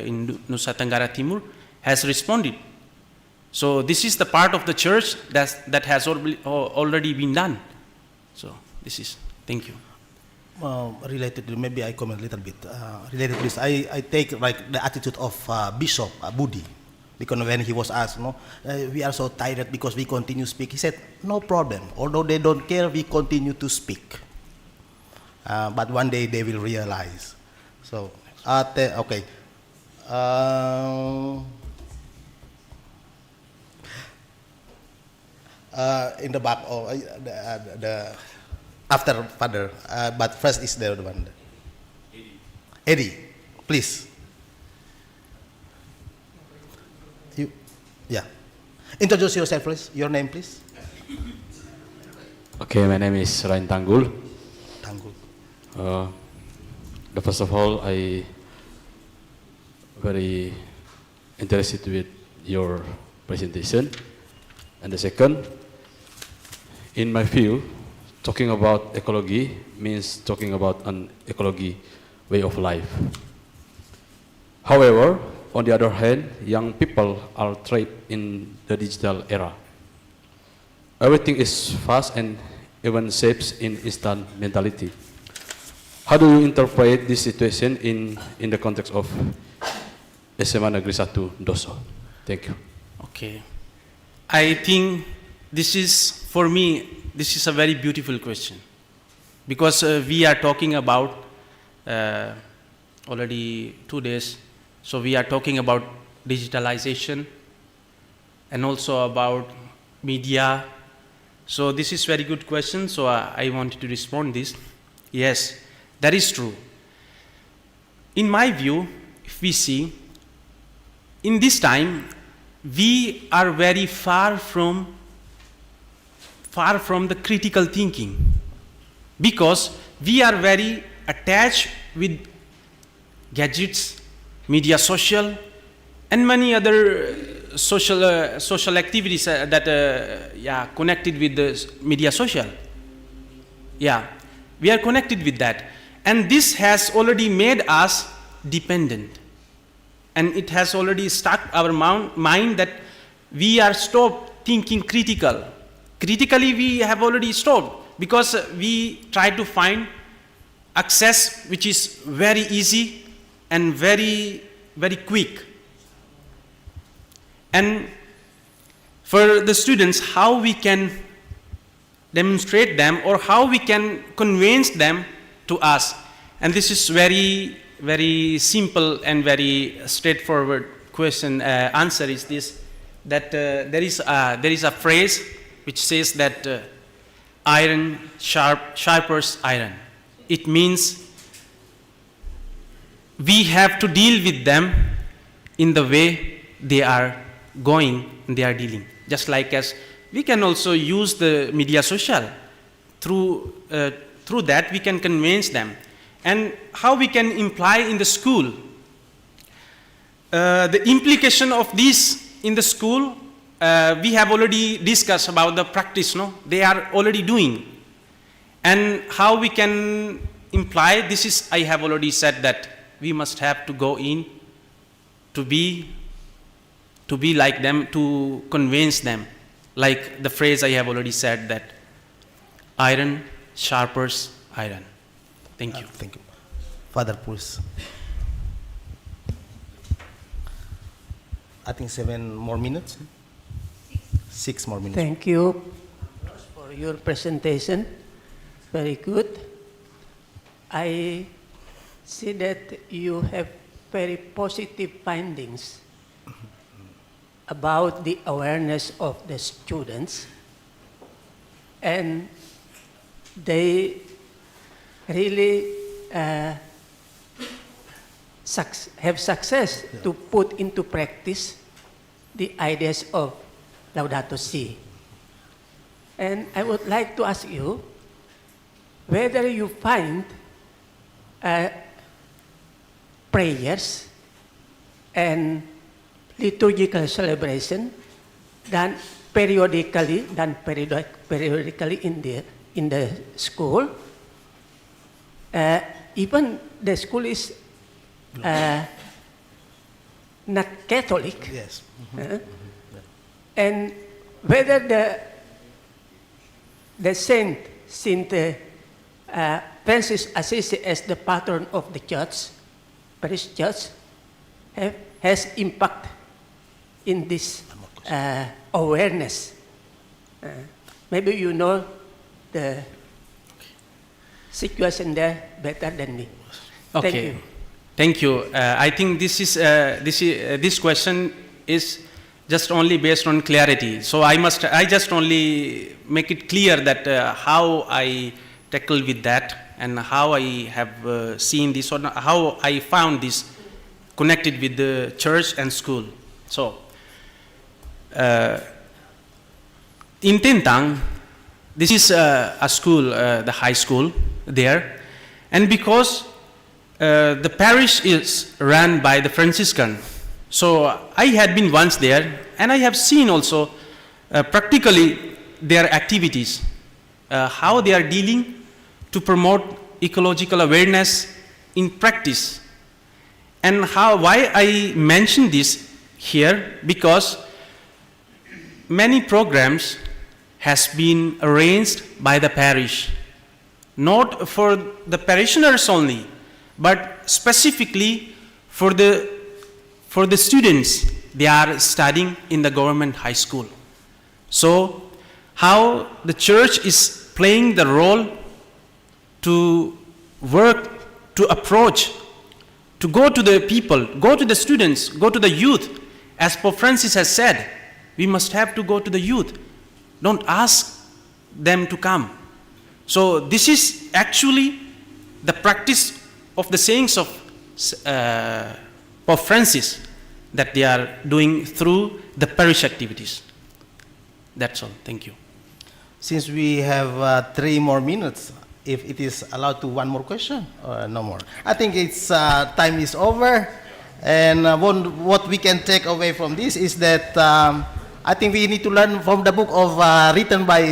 in Nusa Tenggara Timur has responded. So this is the part of the church that has already been done. So this is, thank you. Related, maybe I comment a little bit. Related to this, I take like the attitude of Bishop Budi, because when he was asked, we are so tired because we continue to speak. He said, no problem. Although they don't care, we continue to speak. but one day they will realize. So, okay. In the back, or the after father, but first is the one. Eddie, please. You, yeah. Introduce yourself, please. Your name, please. Okay, my name is Rain Tanggul. Tanggul. The first of all, I very interested with your presentation, and the second, in my view, talking about ecology means talking about an ecology way of life. However, on the other hand, young people are trapped in the digital era. Everything is fast and even shapes in instant mentality. How do you interpret this situation in the context of SMA Negeri 1 Doso? Thank you. Okay. I think this is, for me, this is a very beautiful question. Because we are talking about already 2 days, so we are talking about digitalization and also about media. So this is very good question, so I wanted to respond this. Yes, that is true. In my view, if we see, in this time, we are very far from the critical thinking, because we are very attached with gadgets, media social, and many other social activities that connected with the media social. Yeah, we are connected with that, and this has already made us dependent, and it has already stuck our mind that we are stopped thinking critical. Critically, we have already stopped, because we try to find access which is very easy and very, very quick. And for the students, how we can demonstrate them, or how we can convince them to us. And this is very, very simple and very straightforward question. Answer is this, that there is a phrase which says that iron sharpens iron. It means we have to deal with them in the way they are going and they are dealing. Just like as we can also use the media social. Through that we can convince them. And how we can imply in the school. The implication of this in the school, we have already discussed about the practice, no? They are already doing. And how we can imply, this is, I have already said that we must have to go in to be like them, to convince them. Like the phrase I have already said, that iron sharpens iron. Thank you. Thank you. Father, please. I think 7 more minutes. 6 more minutes. Thank you for your presentation. Very good. I see that you have very positive findings about the awareness of the students, and they really have success to put into practice the ideas of Laudato Si. And I would like to ask you whether you find prayers and liturgical celebration done periodically in the school. Even the school is not Catholic. Yes. And whether the Saint Francis Assisi as the patron of the church, parish church, has impact in this awareness. Maybe you know situation there better than me. Okay. Thank you. Thank you. I think this question is just only based on clarity. So I just only make it clear that how I tackle with that and how I have seen this or how I found this connected with the church and school. So in Tentang, this is a school, the high school there, and because the parish is run by the Franciscan, so I had been once there, and I have seen also practically their activities, how they are dealing to promote ecological awareness in practice. And why I mention this here, because many programs has been arranged by the parish, not for the parishioners only, but specifically for the students. They are studying in the government high school. So how the church is playing the role to work, to approach, to go to the people, go to the students, go to the youth. As Pope Francis has said, we must have to go to the youth. Don't ask them to come. So this is actually the practice of the sayings of Pope Francis that they are doing through the parish activities. That's all. Thank you. Since we have 3 more minutes, if it is allowed to one more question or no more? I think it's time is over, and what we can take away from this is that I think we need to learn from the book of written by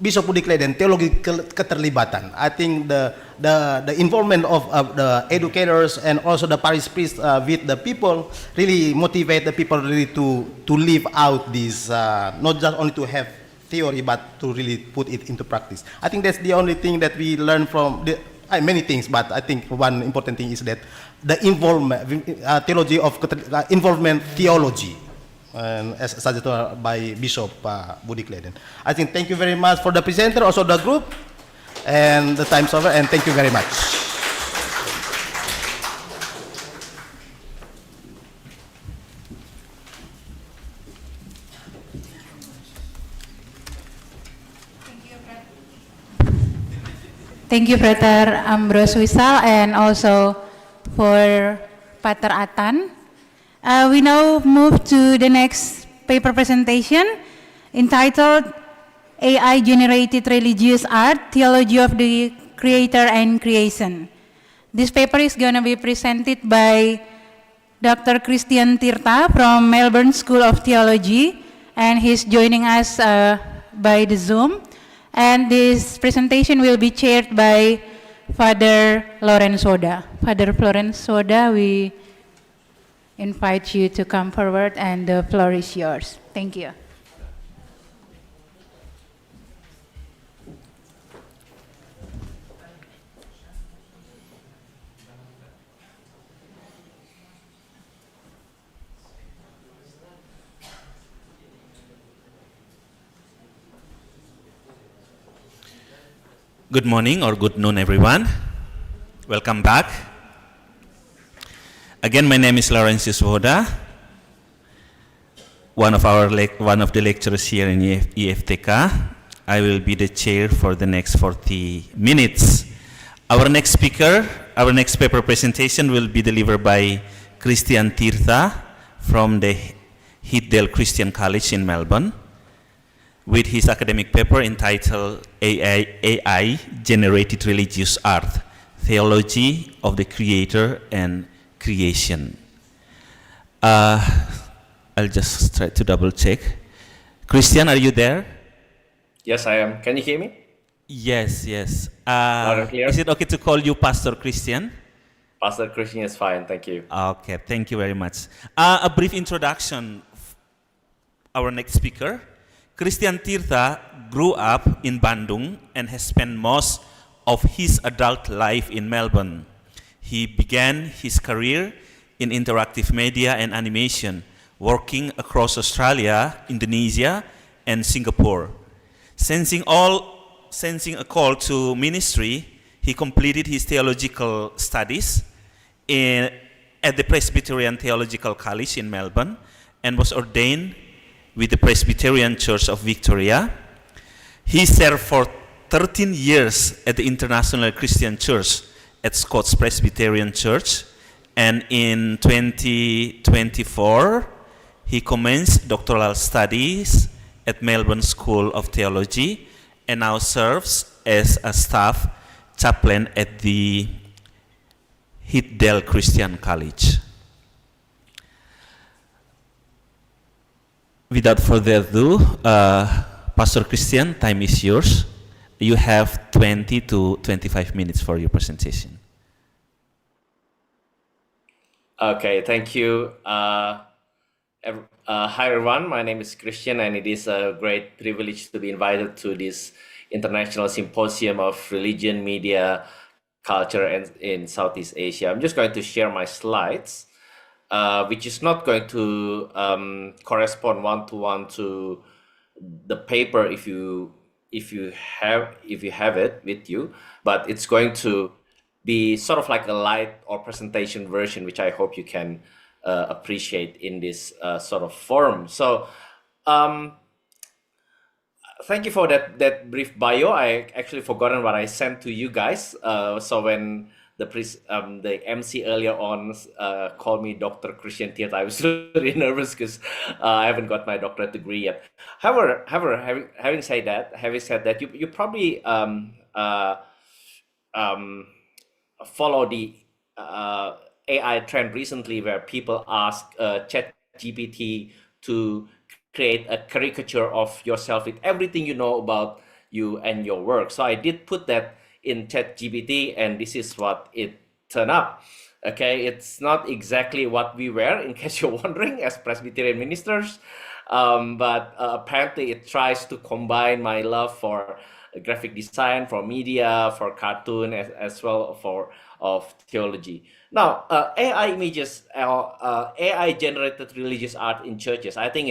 Bishop Budi Kleden, Teologi Keterlibatan. I think the involvement of the educators and also the parish priests with the people really motivate the people really to live out this, not just only to have theory, but to really put it into practice. I think that's the only thing that we learn from many things, but I think one important thing is that the involvement theology of involvement theology, as suggested by Bishop Budi Kleden. I think thank you very much for the presenter, also the group, and the time's over, and thank you very much. Thank you, Frater Ambrose Wishal, and also for Pater Atan. We now move to the next paper presentation entitled AI-Generated Religious Art, Theology of the Creator and Creation. This paper is going to be presented by Dr. Christian Tirta from Melbourne School of Theology, and he's joining us by the Zoom. And this presentation will be chaired by Father Lawrence Soda. Father Florence Soda, we invite you to come forward, and the floor is yours. Thank you. Good morning or good noon, everyone. Welcome back. Again, my name is Lawrence Soda, one of the lecturers here in IFTK. I will be the chair for the next 40 minutes. Our next speaker, our next paper presentation will be delivered by Christian Tirta from the Hitdale Christian College in Melbourne, with his academic paper entitled AI Generated Religious Art, Theology of the Creator and Creation. I'll just try to double check. Christian, are you there? Yes, I am. Can you hear me? Yes, yes. Loud and clear? Is it okay to call you Pastor Christian? Pastor Christian is fine, thank you. Okay, thank you very much. A brief introduction of our next speaker. Christian Tirta grew up in Bandung and has spent most of his adult life in Melbourne. He began his career in interactive media and animation, working across Australia, Indonesia, and Singapore. Since all sensing a call to ministry, he completed his theological studies at the Presbyterian Theological College in Melbourne and was ordained with the Presbyterian Church of Victoria. He served for 13 years at the International Christian Church at Scots Presbyterian Church, and in 2024 he commenced doctoral studies at Melbourne School of Theology and now serves as a staff chaplain at the Hitdale Christian College. Without further ado, Pastor Christian, time is yours. You have 20 to 25 minutes for your presentation. Okay, thank you. Hi everyone, my name is Christian, and it is a great privilege to be invited to this International Symposium of Religion, Media, Culture in Southeast Asia. I'm just going to share my slides, which is not going to correspond one-to-one to the paper if you have it with you, but it's going to be sort of like a light or presentation version, which I hope you can appreciate in this sort of forum. So thank you for that brief bio. I actually forgotten what I sent to you guys. So when the MC earlier on called me Dr. Christian Tiet, I was really nervous because I haven't got my doctorate degree yet. However, having said that, you probably follow the AI trend recently, where people ask ChatGPT to create a caricature of yourself with everything you know about you and your work. So I did put that in ChatGPT, and this is what it turned up. Okay, it's not exactly what we wear, in case you're wondering, as Presbyterian ministers, but apparently it tries to combine my love for graphic design, for media, for cartoon, as well of theology. Now, AI images, AI generated religious art in churches. I think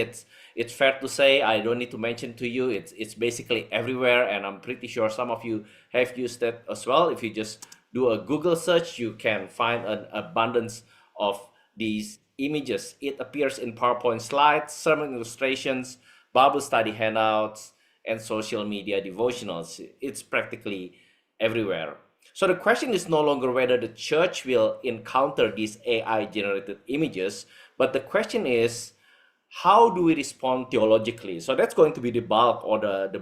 it's fair to say, I don't need to mention to you, it's basically everywhere, and I'm pretty sure some of you have used that as well. If you just do a Google search, you can find an abundance of these images. It appears in PowerPoint slides, sermon illustrations, Bible study handouts, and social media devotionals. It's practically everywhere. So the question is no longer whether the church will encounter these AI-generated images, but the question is, how do we respond theologically? So that's going to be the bulk, or the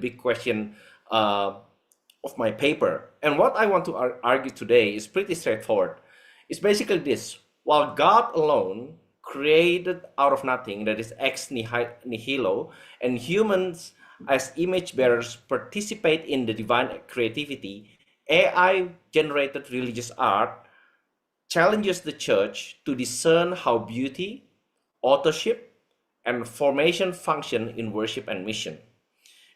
big question of my paper. And what I want to argue today is pretty straightforward. It's basically this: while God alone created out of nothing, that is ex nihilo, and humans as image bearers participate in the divine creativity, AI-generated religious art challenges the church to discern how beauty, authorship, and formation function in worship and mission.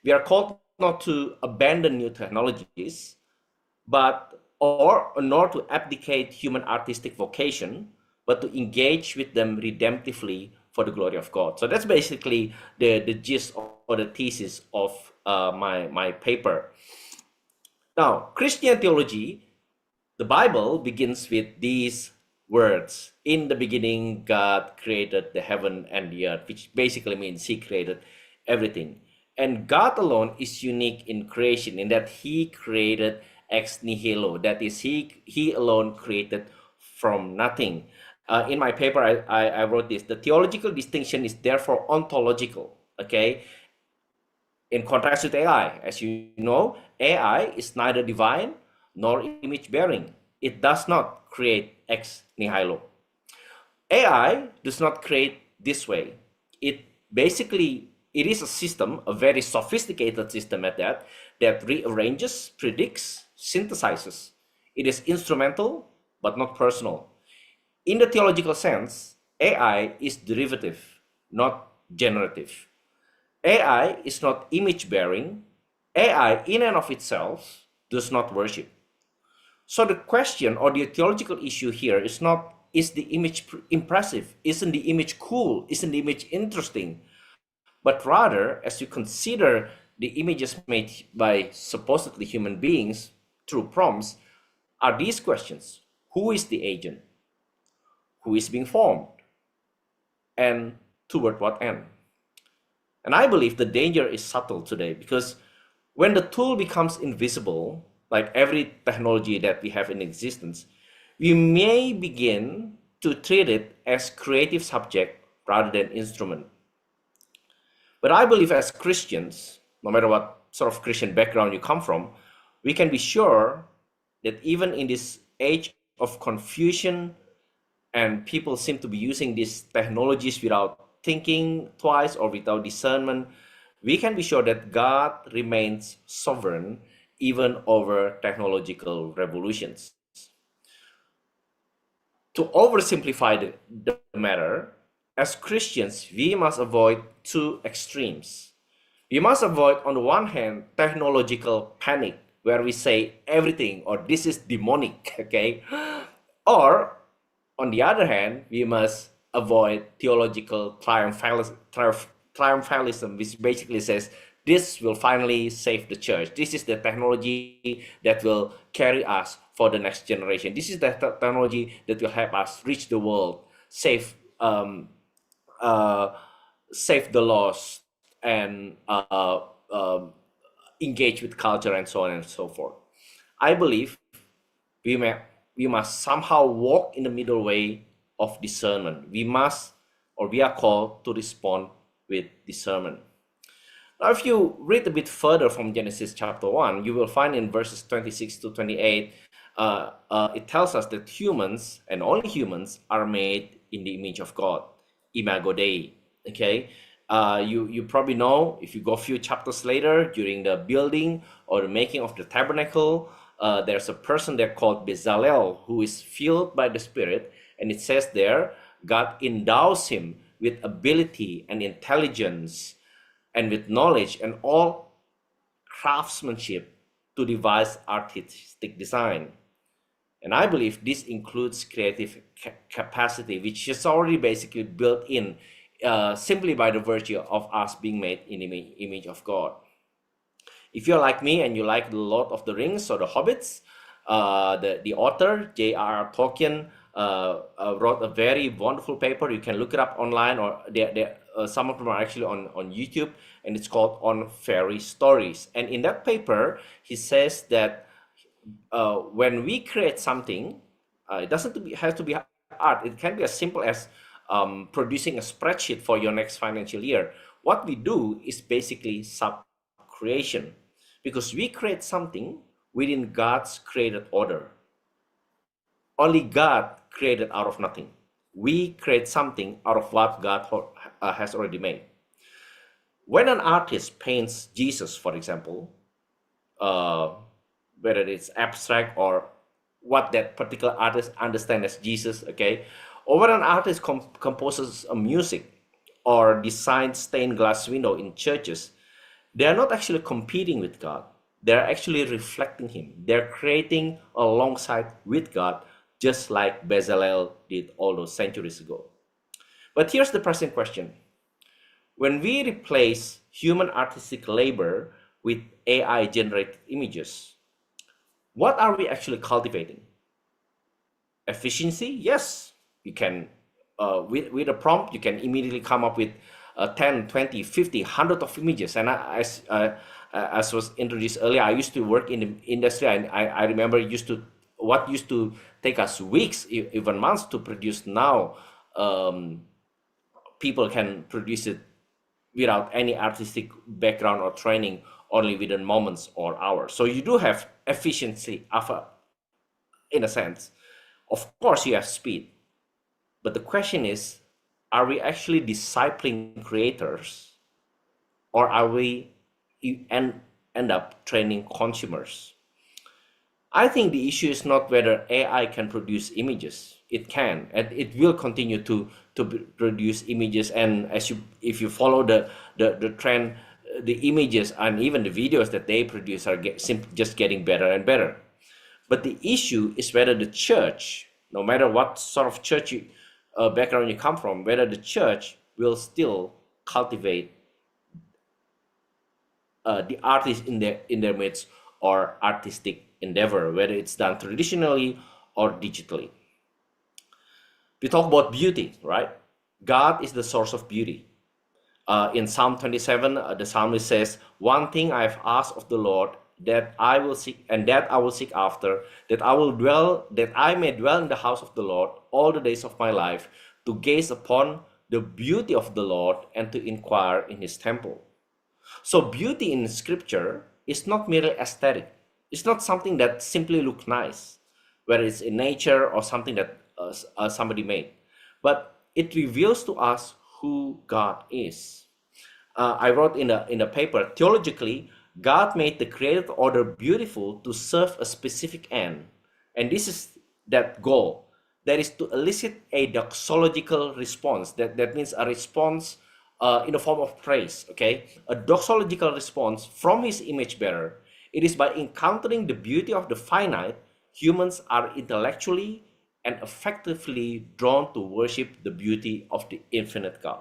We are called not to abandon new technologies, nor to abdicate human artistic vocation, but to engage with them redemptively for the glory of God. So that's basically the gist or the thesis of my paper. Now, Christian theology, the Bible begins with these words: in the beginning, God created the heaven and the earth, which basically means he created everything. And God alone is unique in creation, in that he created ex nihilo. That is, he alone created from nothing. In my paper, I wrote this: the theological distinction is therefore ontological, okay? In contrast with AI, as you know, AI is neither divine nor image-bearing. It does not create ex nihilo. AI does not create this way. It is a system, a very sophisticated system at that rearranges, predicts, synthesizes. It is instrumental, but not personal. In the theological sense, AI is derivative, not generative. AI is not image-bearing. AI, in and of itself, does not worship. So the question, or the theological issue here, is not, is the image impressive? Isn't the image cool? Isn't the image interesting? But rather, as you consider the images made by supposedly human beings through prompts are these questions. Who is the agent? Who is being formed? And toward what end? And I believe the danger is subtle today, because when the tool becomes invisible, like every technology that we have in existence, we may begin to treat it as creative subject rather than instrument. But I believe as Christians, no matter what sort of Christian background you come from, we can be sure that even in this age of confusion, and people seem to be using these technologies without thinking twice or without discernment, we can be sure that God remains sovereign even over technological revolutions. To oversimplify the matter, as Christians, we must avoid two extremes. We must avoid, on the one hand, technological panic, where we say everything or this is demonic, okay? Or, on the other hand, we must avoid theological triumphalism, which basically says this will finally save the church. This is the technology that will carry us for the next generation. This is the technology that will help us reach the world, save the lost, and engage with culture, and so on and so forth. I believe we must somehow walk in the middle way of discernment. We are called to respond with discernment. Now, if you read a bit further from Genesis chapter 1, you will find in verses 26 to 28, it tells us that humans, and only humans, are made in the image of God, imago Dei. Okay, you probably know, if you go a few chapters later, during the building or the making of the tabernacle, there's a person there called Bezalel who is filled by the Spirit, and it says there, God endows him with ability and intelligence and with knowledge and all craftsmanship to devise artistic design. And I believe this includes creative capacity, which is already basically built in simply by the virtue of us being made in the image of God. If you're like me and you like The Lord of the Rings or The Hobbits, the author, J.R.R. Tolkien, wrote a very wonderful paper. You can look it up online, or some of them are actually on YouTube, and it's called On Fairy Stories. And in that paper, he says that when we create something, it doesn't have to be art. It can be as simple as producing a spreadsheet for your next financial year. What we do is basically sub-creation, because we create something within God's created order. Only God created out of nothing. We create something out of what God has already made. When an artist paints Jesus, for example, whether it's abstract or what that particular artist understands as Jesus, okay, or when an artist composes a music or designs stained glass window in churches, they are not actually competing with God. They're actually reflecting Him. They're creating alongside with God, just like Bezalel did all those centuries ago. But here's the present question. When we replace human artistic labor with AI-generated images, what are we actually cultivating? Efficiency? Yes. You can, with a prompt, you can immediately come up with 10, 20, 50, 100 of images. And as was introduced earlier, I used to work in the industry, and I remember what used to take us weeks, even months to produce. Now, people can produce it without any artistic background or training, only within moments or hours. So you do have efficiency in a sense. Of course, you have speed. But the question is, are we actually discipling creators, or are we end up training consumers? I think the issue is not whether AI can produce images. It can, and it will continue to produce images. And if you follow the trend, the images and even the videos that they produce are just getting better and better. But the issue is whether the church, no matter what sort of church background you come from, whether the church will still cultivate the artist in their midst or artistic endeavor, whether it's done traditionally or digitally. We talk about beauty, right? God is the source of beauty. In Psalm 27, the psalmist says, "One thing I have asked of the Lord, that I will seek, and that I will seek after, that I may dwell in the house of the Lord all the days of my life, to gaze upon the beauty of the Lord and to inquire in his temple." So beauty in scripture is not merely aesthetic. It's not something that simply looks nice, whether it's in nature or something that somebody made, but it reveals to us who God is. I wrote in the paper, theologically, God made the created order beautiful to serve a specific end. And this is that goal. That is to elicit a doxological response. That means a response in the form of praise, okay? A doxological response from his image bearer. It is by encountering the beauty of the finite, humans are intellectually and effectively drawn to worship the beauty of the infinite God.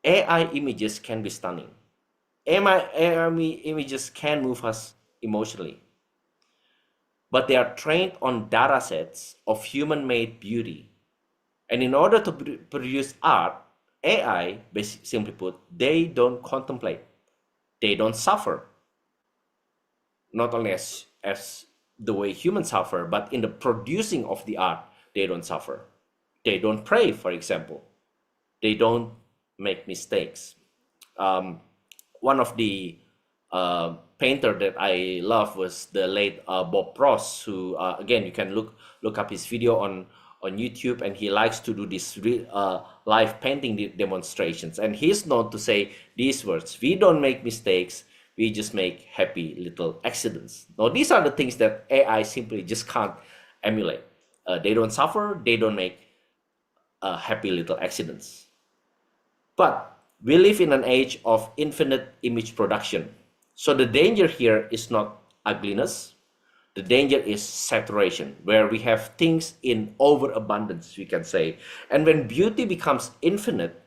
AI images can be stunning. AI images can move us emotionally, but they are trained on data sets of human-made beauty. And in order to produce art, AI, simply put, they don't contemplate, they don't suffer. Not only as the way humans suffer, but in the producing of the art, they don't suffer. They don't pray, for example. They don't make mistakes. One of the painter that I love was the late Bob Ross, who again, you can look up his video on YouTube, and he likes to do this live painting demonstrations. And he's known to say these words: "We don't make mistakes, we just make happy little accidents." Now, these are the things that AI simply just can't emulate. They don't suffer, they don't make happy little accidents. But we live in an age of infinite image production. So the danger here is not ugliness. The danger is saturation, where we have things in overabundance, we can say. And when beauty becomes infinite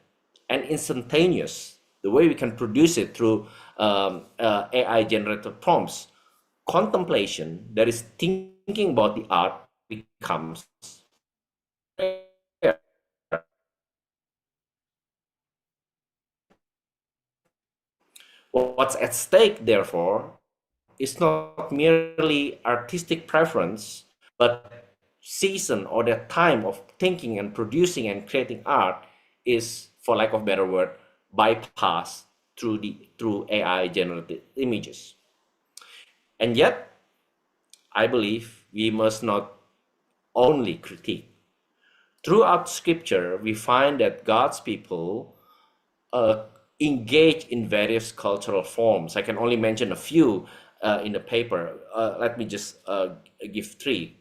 and instantaneous, the way we can produce it through AI-generated prompts, contemplation, that is thinking about the art, becomes rare. What's at stake, therefore, is not merely artistic preference, but season or the time of thinking and producing and creating art is, for lack of a better word, bypassed through AI generated images. And yet, I believe we must not only critique. Throughout scripture, we find that God's people engage in various cultural forms. I can only mention a few in the paper. Let me just give three.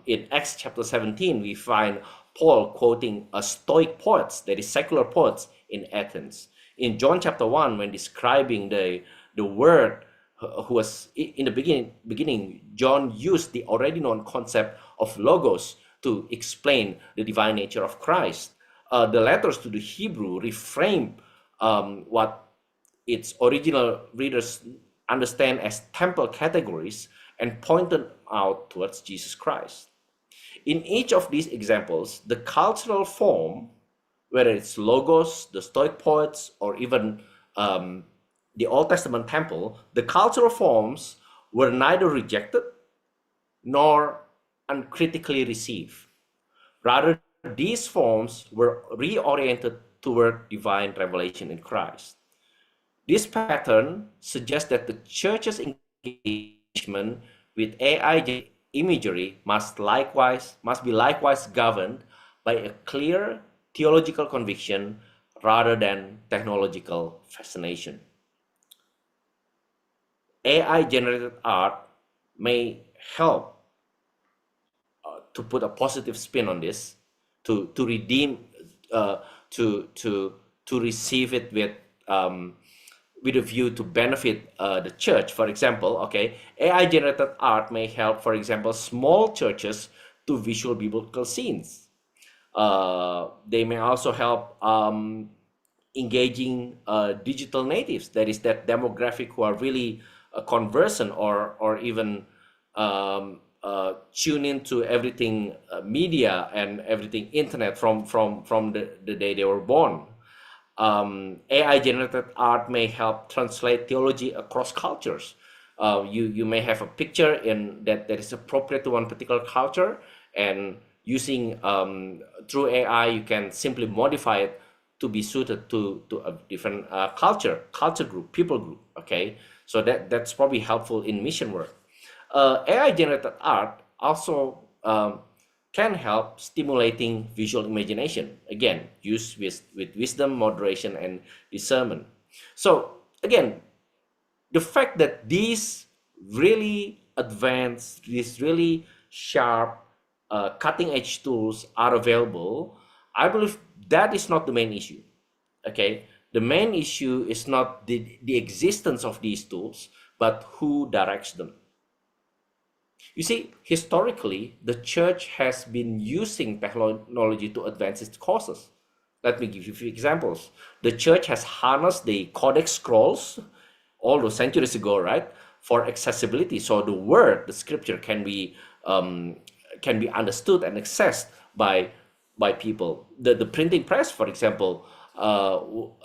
In Acts chapter 17, we find Paul quoting Stoic poets, that is secular poets in Athens. In John chapter 1, when describing the word who was in the beginning, John used the already known concept of logos to explain the divine nature of Christ. The letters to the Hebrew reframe what its original readers understand as temple categories and pointed out towards Jesus Christ. In each of these examples, the cultural form, whether it's logos, the Stoic poets, or even the Old Testament temple, the cultural forms were neither rejected nor uncritically received. Rather, these forms were reoriented toward divine revelation in Christ. This pattern suggests that the church's engagement with AI imagery must be likewise governed by a clear theological conviction rather than technological fascination. AI-generated art may help to put a positive spin on this, to redeem, to receive it with a view to benefit the church. For example, okay, AI-generated art may help, for example, small churches to visual biblical scenes. They may also help engaging digital natives, that is that demographic who are really conversant or even tune into everything media and everything internet from the day they were born. AI generated art may help translate theology across cultures. You may have a picture that is appropriate to one particular culture, and using through AI you can simply modify it to be suited to a different culture group, people group. Okay, so that's probably helpful in mission work. AI generated art also can help stimulating visual imagination, again used with wisdom, moderation, and discernment. So again, the fact that these really advanced, these really sharp, cutting-edge tools are available, I believe that is not the main issue. Okay, the main issue is not the existence of these tools, but who directs them. You see, historically, the church has been using technology to advance its causes. Let me give you a few examples. The church has harnessed the Codex Scrolls all those centuries ago, right, for accessibility. So the word, the scripture, can be understood and accessed by people. The printing press, for example,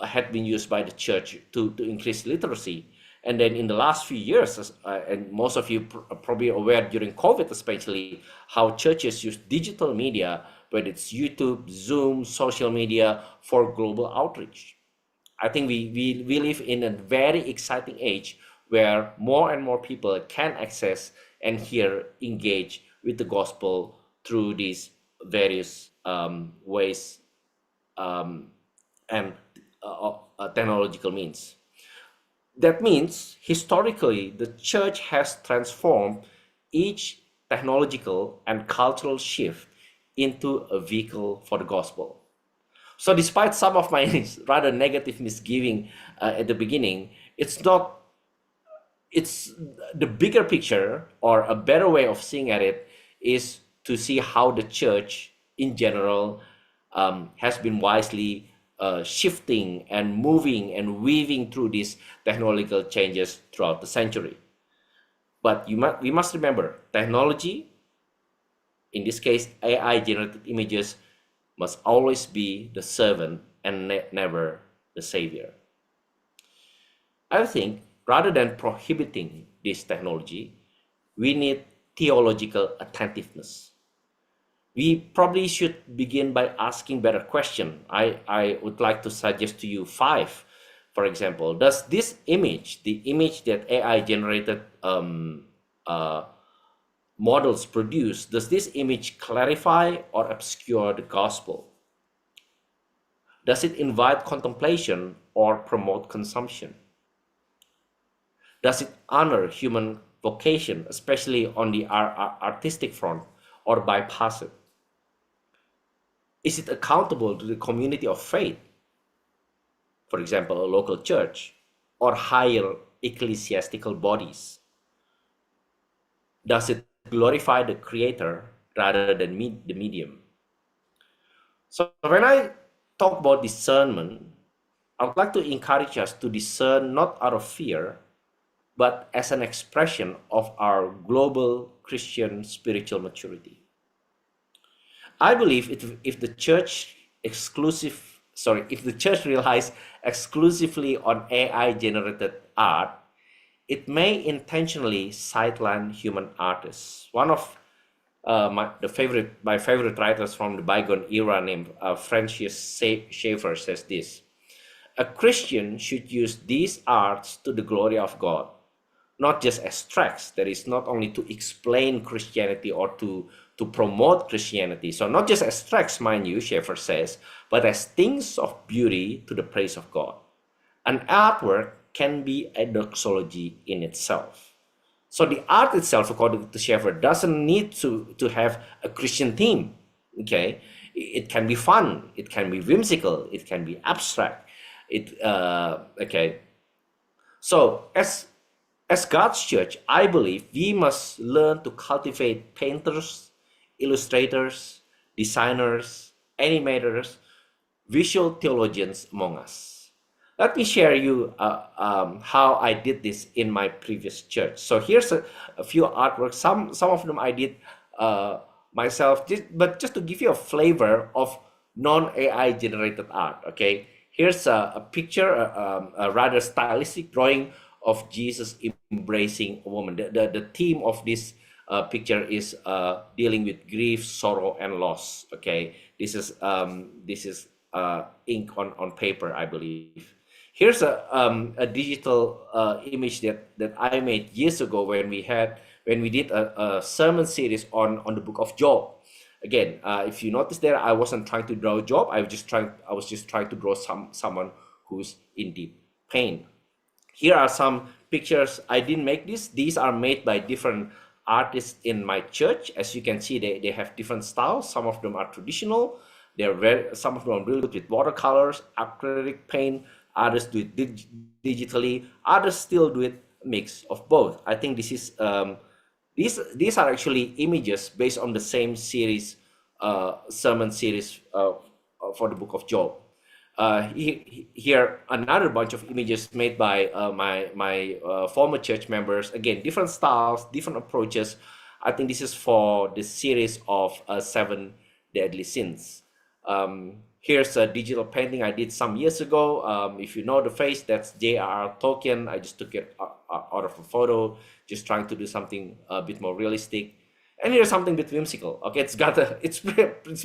had been used by the church to increase literacy. And then in the last few years, and most of you are probably aware during COVID especially, how churches use digital media, whether it's YouTube, Zoom, social media, for global outreach. I think we live in a very exciting age where more and more people can access and hear, engage with the gospel through these various ways and technological means. That means historically the church has transformed each technological and cultural shift into a vehicle for the gospel. So despite some of my rather negative misgiving at the beginning, it's the bigger picture, or a better way of seeing at it is to see how the church in general has been wisely shifting and moving and weaving through these technological changes throughout the century. But we must remember, technology, in this case AI generated images, must always be the servant and never the savior. I think rather than prohibiting this technology, we need theological attentiveness. We probably should begin by asking better questions. I would like to suggest to you 5. For example, does this image, the image that AI generated models produce, does this image clarify or obscure the gospel? Does it invite contemplation or promote consumption? Does it honor human vocation, especially on the artistic front, or bypass it? Is it accountable to the community of faith, for example, a local church, or higher ecclesiastical bodies? Does it glorify the creator rather than the medium? So when I talk about discernment, I would like to encourage us to discern not out of fear, but as an expression of our global Christian spiritual maturity. I believe if the church relies exclusively on AI-generated art, it may intentionally sideline human artists. One of my favorite writers from the bygone era, named Francis Schaeffer, says this: a Christian should use these arts to the glory of God, not just as tracts, that is, not only to explain Christianity or to promote Christianity. So not just as tracts, mind you, Schaeffer says, but as things of beauty to the praise of God. An artwork can be a doxology in itself. So the art itself, according to Schaeffer, doesn't need to have a Christian theme. Okay, it can be fun, it can be whimsical, it can be abstract. Okay. So as God's church, I believe we must learn to cultivate painters, illustrators, designers, animators, visual theologians among us. Let me share you how I did this in my previous church. So here's a few artworks. Some of them I did myself, but just to give you a flavor of non-AI generated art. Okay, here's a picture, a rather stylistic drawing of Jesus embracing a woman. The theme of this picture is dealing with grief, sorrow, and loss. Okay, this is ink on paper, I believe. Here's a digital image that I made years ago when we did a sermon series on the book of Job. Again, if you notice there, I wasn't trying to draw Job. I was just trying to draw someone who's in deep pain. Here are some pictures. I didn't make this. These are made by different artists in my church. As you can see, they have different styles. Some of them are traditional. Some of them are really good with watercolors, acrylic paint. Others do it digitally. Others still do it a mix of both. I think this is these are actually images based on the same series, sermon series for the book of Job. Here another bunch of images made by my former church members. Again, different styles, different approaches. I think this is for the series of 7 deadly sins. Here's a digital painting I did some years ago. If you know the face, that's J.R.R. Tolkien. I just took it out of a photo, just trying to do something a bit more realistic. And here's something a bit whimsical. Okay, it's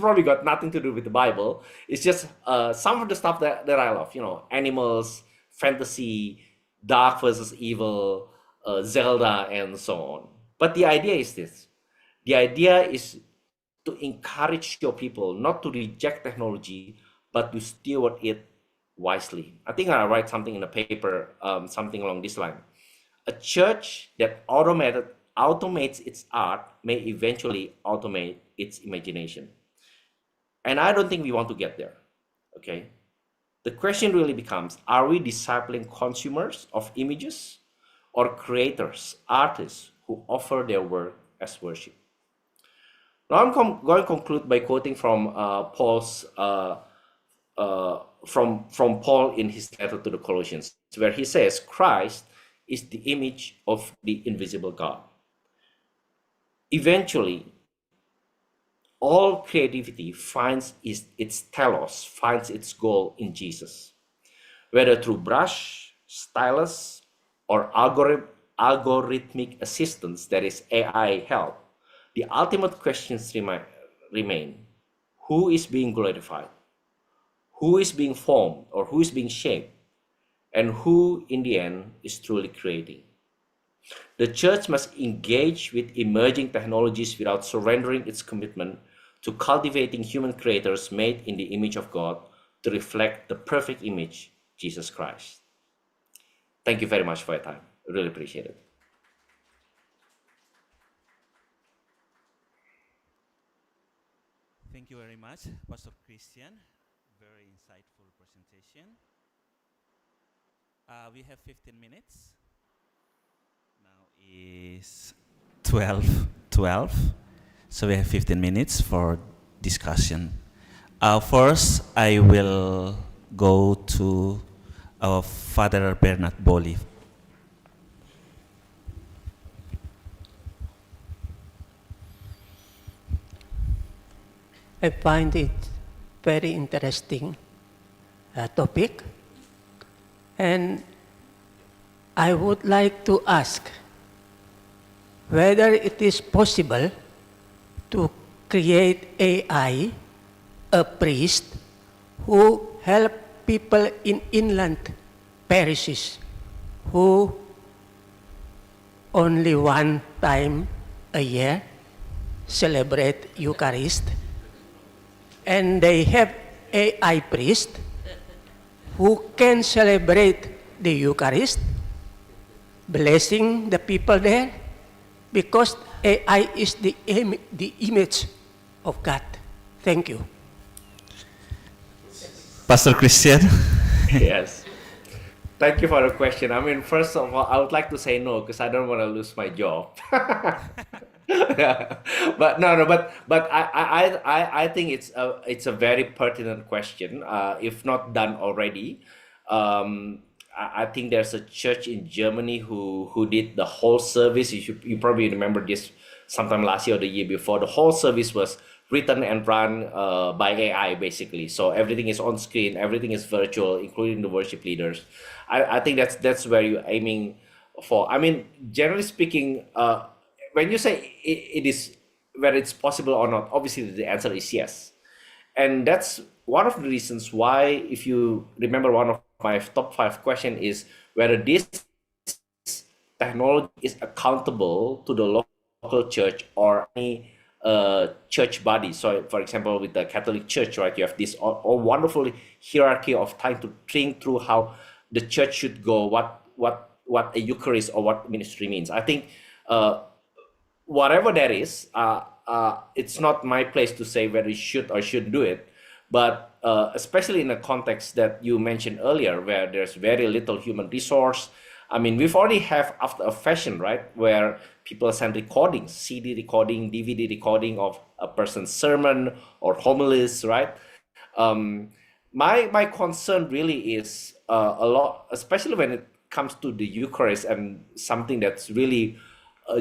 probably got nothing to do with the Bible. It's just some of the stuff that I love. You know, animals, fantasy, dark versus evil, Zelda, and so on. But the idea is this. The idea is to encourage your people not to reject technology, but to steward it wisely. I think I write something in the paper, something along this line. A church that automates its art may eventually automate its imagination. And I don't think we want to get there, okay? The question really becomes, are we discipling consumers of images or creators, artists who offer their work as worship? Now I'm going to conclude by quoting from from Paul in his letter to the Colossians, where he says, Christ is the image of the invisible God. Eventually, all creativity finds its telos, finds its goal in Jesus. Whether through brush, stylus, or algorithmic assistance, that is AI help, the ultimate questions remain. Who is being glorified? Who is being formed or who is being shaped? And who, in the end, is truly creating? The church must engage with emerging technologies without surrendering its commitment to cultivating human creators made in the image of God to reflect the perfect image, Jesus Christ. Thank you very much for your time. I really appreciate it. Thank you very much, Pastor Christian. Very insightful presentation. We have 15 minutes. Now is 12:12, so we have 15 minutes for discussion. First, I will go to our Father Bernard Boli. I find it very interesting topic, and I would like to ask whether it is possible to create AI, a priest who help people in inland parishes who only one time a year celebrate Eucharist, and they have AI priest who can celebrate the Eucharist, blessing the people there, because AI is the image of God. Thank you. Pastor Christian. Yes. Thank you for the question. I mean, first of all, I would like to say no because I don't want to lose my job. But I think it's a very pertinent question. If not done already, I think there's a church in Germany who did the whole service. You probably remember this sometime last year or the year before. The whole service was written and run by AI, basically. So everything is on screen, everything is virtual, including the worship leaders. I think that's where you're aiming for. I mean, generally speaking, when you say it is whether it's possible or not, obviously the answer is yes. And that's one of the reasons why, if you remember, one of my top 5 questions is whether this technology is accountable to the local church or any church body. So, for example, with the Catholic Church, right, you have this all wonderful hierarchy of trying to think through how the church should go, what a Eucharist or what ministry means. I think whatever that is, it's not my place to say whether you should or shouldn't do it. But especially in a context that you mentioned earlier, where there's very little human resource. I mean, we've already have after a fashion, right, where people send recordings, CD recording, DVD recording of a person's sermon or homilies, right? My concern really is a lot, especially when it comes to the Eucharist and something that's really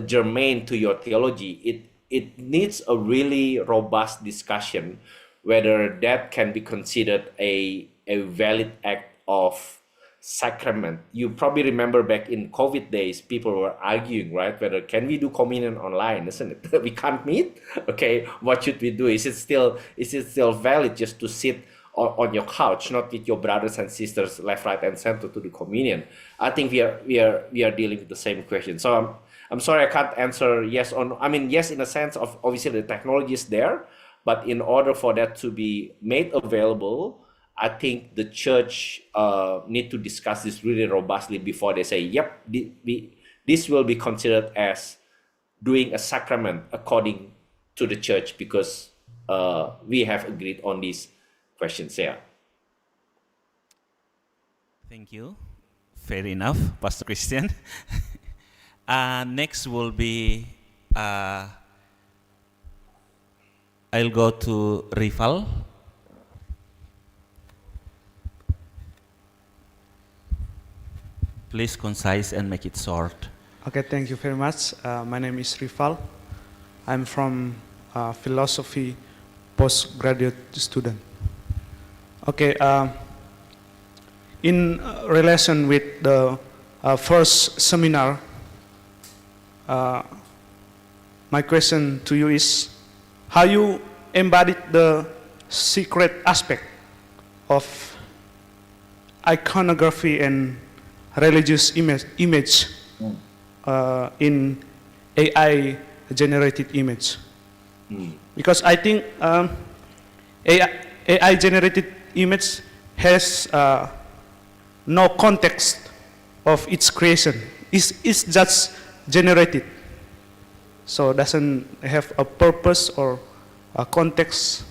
germane to your theology. It needs a really robust discussion whether that can be considered a valid act of sacrament. You probably remember back in COVID days, people were arguing, right, whether can we do communion online, isn't it? We can't meet. Okay, what should we do? Is it still valid just to sit on your couch, not with your brothers and sisters left, right, and center to do communion? I think we are dealing with the same question. So I'm sorry I can't answer yes or no. I mean, yes, in a sense of obviously the technology is there, but in order for that to be made available, I think the church need to discuss this really robustly before they say, yep, this will be considered as doing a sacrament according to the church, because we have agreed on these questions. Yeah. Thank you. Fair enough, Pastor Christian. Next will be, I'll go to Rival. Please concise and make it short. Okay, thank you very much. My name is Rival. I'm from philosophy postgraduate student. Okay, in relation with the first seminar, my question to you is how you embodied the secret aspect of iconography and religious image in AI-generated image. Because I think AI-generated image has no context of its creation. It's just generated. So doesn't have a purpose or a context.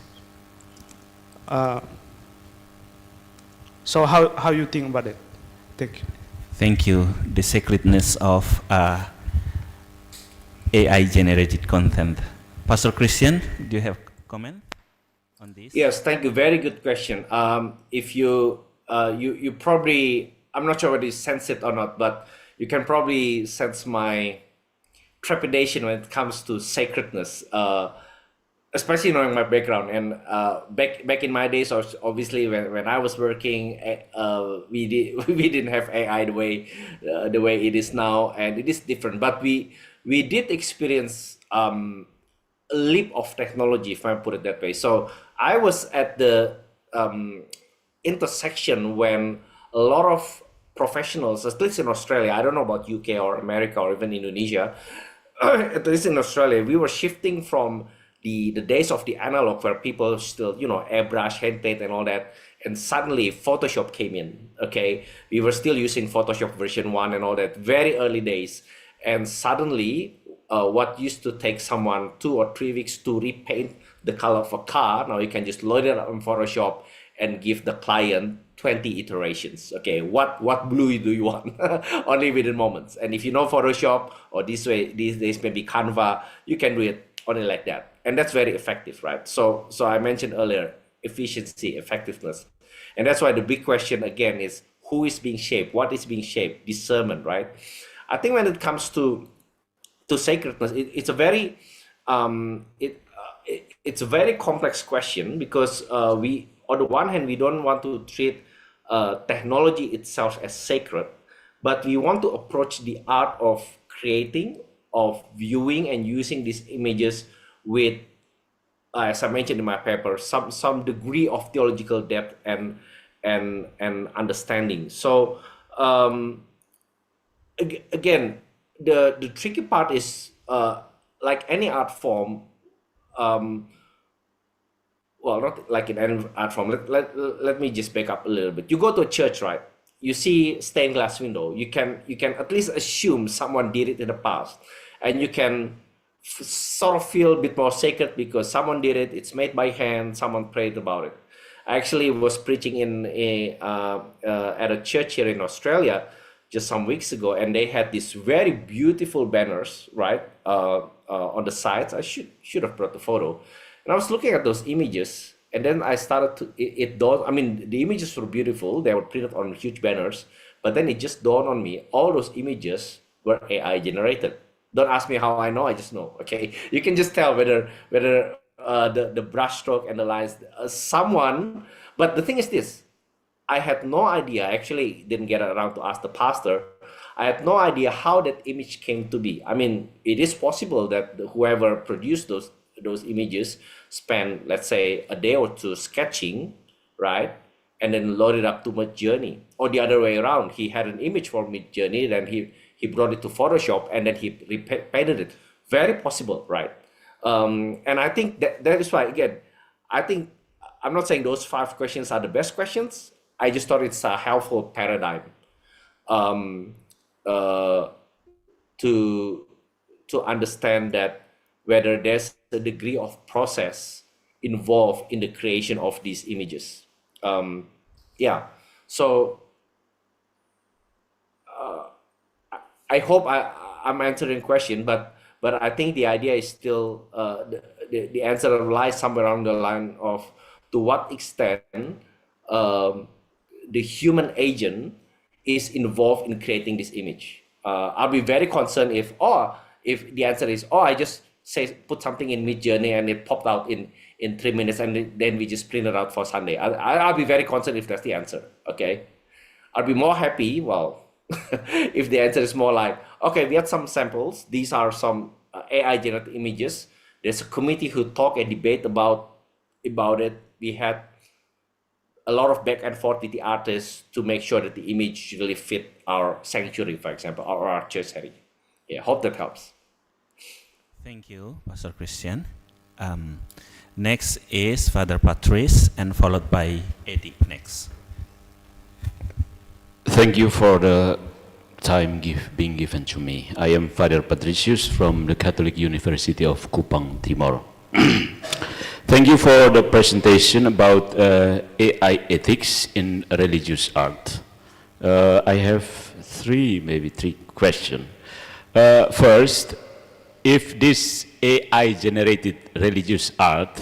So how you think about it? Thank you. Thank you. The sacredness of AI-generated content. Pastor Christian, do you have comment on this? Yes, thank you. Very good question. If you probably, I'm not sure whether you sense it or not, but you can probably sense my trepidation when it comes to sacredness, especially knowing my background. And back in my days, obviously when I was working, we didn't have AI the way it is now, and it is different. But we did experience a leap of technology, if I put it that way. So I was at the intersection when a lot of professionals, at least in Australia, I don't know about UK or America or even Indonesia, at least in Australia, we were shifting from the days of the analog where people still, airbrush, hand paint and all that, and suddenly Photoshop came in, okay? We were still using Photoshop version 1 and all that, very early days, and suddenly what used to take someone 2 or 3 weeks to repaint the color of a car, now you can just load it up in Photoshop and give the client 20 iterations. Okay, what blue do you want? Only within moments. And if you know Photoshop, or these days maybe Canva, you can do it only like that. And that's very effective, right? So I mentioned earlier, efficiency, effectiveness. And that's why the big question again is, who is being shaped, what is being shaped, discernment, right? I think when it comes to sacredness, it's a very it's a very complex question, because we, on the one hand, we don't want to treat technology itself as sacred, but we want to approach the art of creating, of viewing and using these images with, as I mentioned in my paper, some degree of theological depth and understanding. So again, the tricky part is, like any art form, well, not like in any art form. Let me just back up a little bit. You go to a church, right? You see stained glass window. You can at least assume someone did it in the past, and you can sort of feel a bit more sacred because someone did it. It's made by hand. Someone prayed about it. I actually was preaching in at a church here in Australia just some weeks ago, and they had these very beautiful banners, right, on the sides. I should have brought the photo. And I was looking at those images, and then I started to, it dawned, I mean, the images were beautiful. They were printed on huge banners, but then it just dawned on me, all those images were AI generated. Don't ask me how I know, I just know, okay? You can just tell whether the brush stroke and the lines, someone, but the thing is this, I had no idea, I actually didn't get around to ask the pastor, I had no idea how that image came to be. I mean, it is possible that whoever produced those images spent, let's say, a day or two sketching, right, and then loaded up to Midjourney, or the other way around. He had an image for Midjourney, then he brought it to Photoshop, and then he painted it. Very possible, right? And I think that is why, again, I think, I'm not saying those 5 questions are the best questions. I just thought it's a helpful paradigm to understand that whether there's a degree of process involved in the creation of these images. Yeah, so I hope I'm answering the question, but I think the idea is still, the answer lies somewhere along the line of to what extent the human agent is involved in creating this image. I'll be very concerned if the answer is, I just put something in Midjourney and it popped out in 3 minutes, and then we just print it out for Sunday. I'll be very concerned if that's the answer, okay? I'll be more happy, well, if the answer is more like, okay, we had some samples, these are some AI generated images, there's a committee who talk and debate about it, we had a lot of back and forth with the artists to make sure that the image really fit our sanctuary, for example, or our church setting. Yeah, hope that helps. Thank you, Pastor Christian. Next is Father Patrice, and followed by Eddie next. Thank you for the time being given to me. I am Father Patricius from the Catholic University of Kupang, Timor. Thank you for the presentation about AI ethics in religious art. I have three questions. First, if this AI-generated religious art,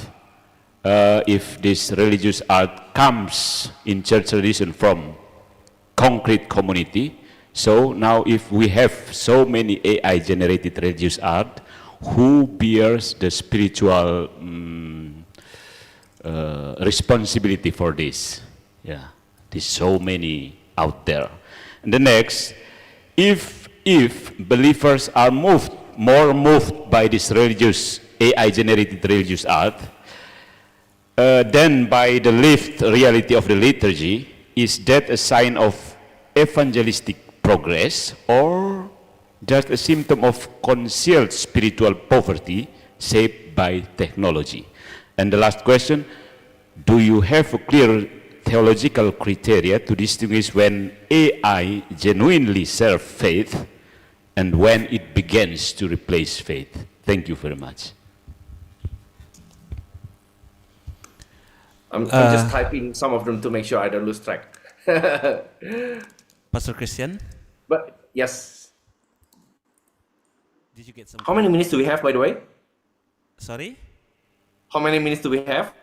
if this religious art comes in church tradition from concrete community, so now if we have so many AI-generated religious art, who bears the spiritual responsibility for this? Yeah, there's so many out there. And the next, if believers are more moved by this religious AI-generated religious art than by the lived reality of the liturgy, is that a sign of evangelistic progress, or just a symptom of concealed spiritual poverty shaped by technology? And the last question, do you have a clear theological criteria to distinguish when AI genuinely serves faith and when it begins to replace faith? Thank you very much. I'm just typing some of them to make sure I don't lose track. Pastor Christian? But yes. Did you get some? How many minutes do we have, by the way? Sorry? How many minutes do we have?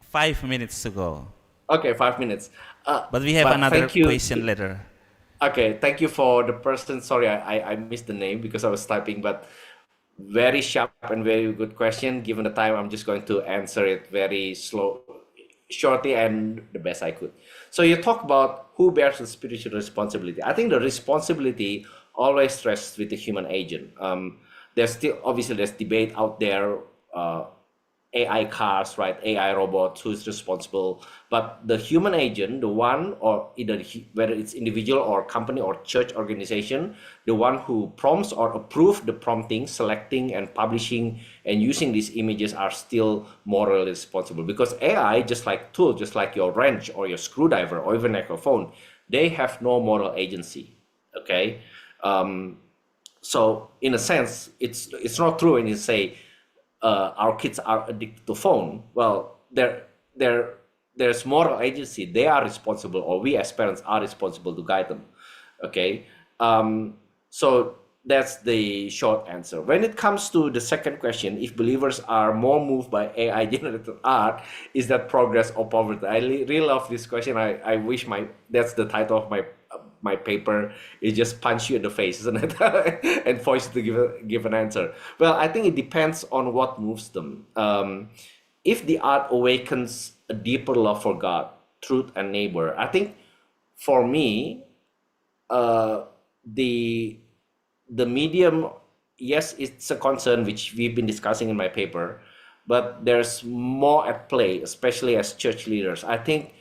5 minutes to go. Okay, 5 minutes. But we have another thank you. question later. Okay, thank you for the person. Sorry, I missed the name because I was typing, but very sharp and very good question. Given the time, I'm just going to answer it very slow, shortly, and the best I could. So you talk about who bears the spiritual responsibility. I think the responsibility always rests with the human agent. There's still, obviously, there's debate out there, AI cars, right? AI robots, who's responsible? But the human agent, the one, or either whether it's individual or company or church organization, the one who prompts or approves the prompting, selecting and publishing and using these images are still morally responsible. Because AI, just like tool, just like your wrench or your screwdriver or even like your phone, they have no moral agency. Okay, so in a sense, it's not true when you say our kids are addicted to phone. Well, there's moral agency. They are responsible, or we as parents are responsible to guide them. Okay, so that's the short answer. When it comes to the second question, if believers are more moved by AI generated art, is that progress or poverty? I really love this question. I wish that's the title of my paper. Is just punch you in the face, isn't it? And force you to give an answer. Well, I think it depends on what moves them. If the art awakens a deeper love for God, truth, and neighbor, I think for me, the medium, yes, it's a concern which we've been discussing in my paper, but there's more at play, especially as church leaders. I think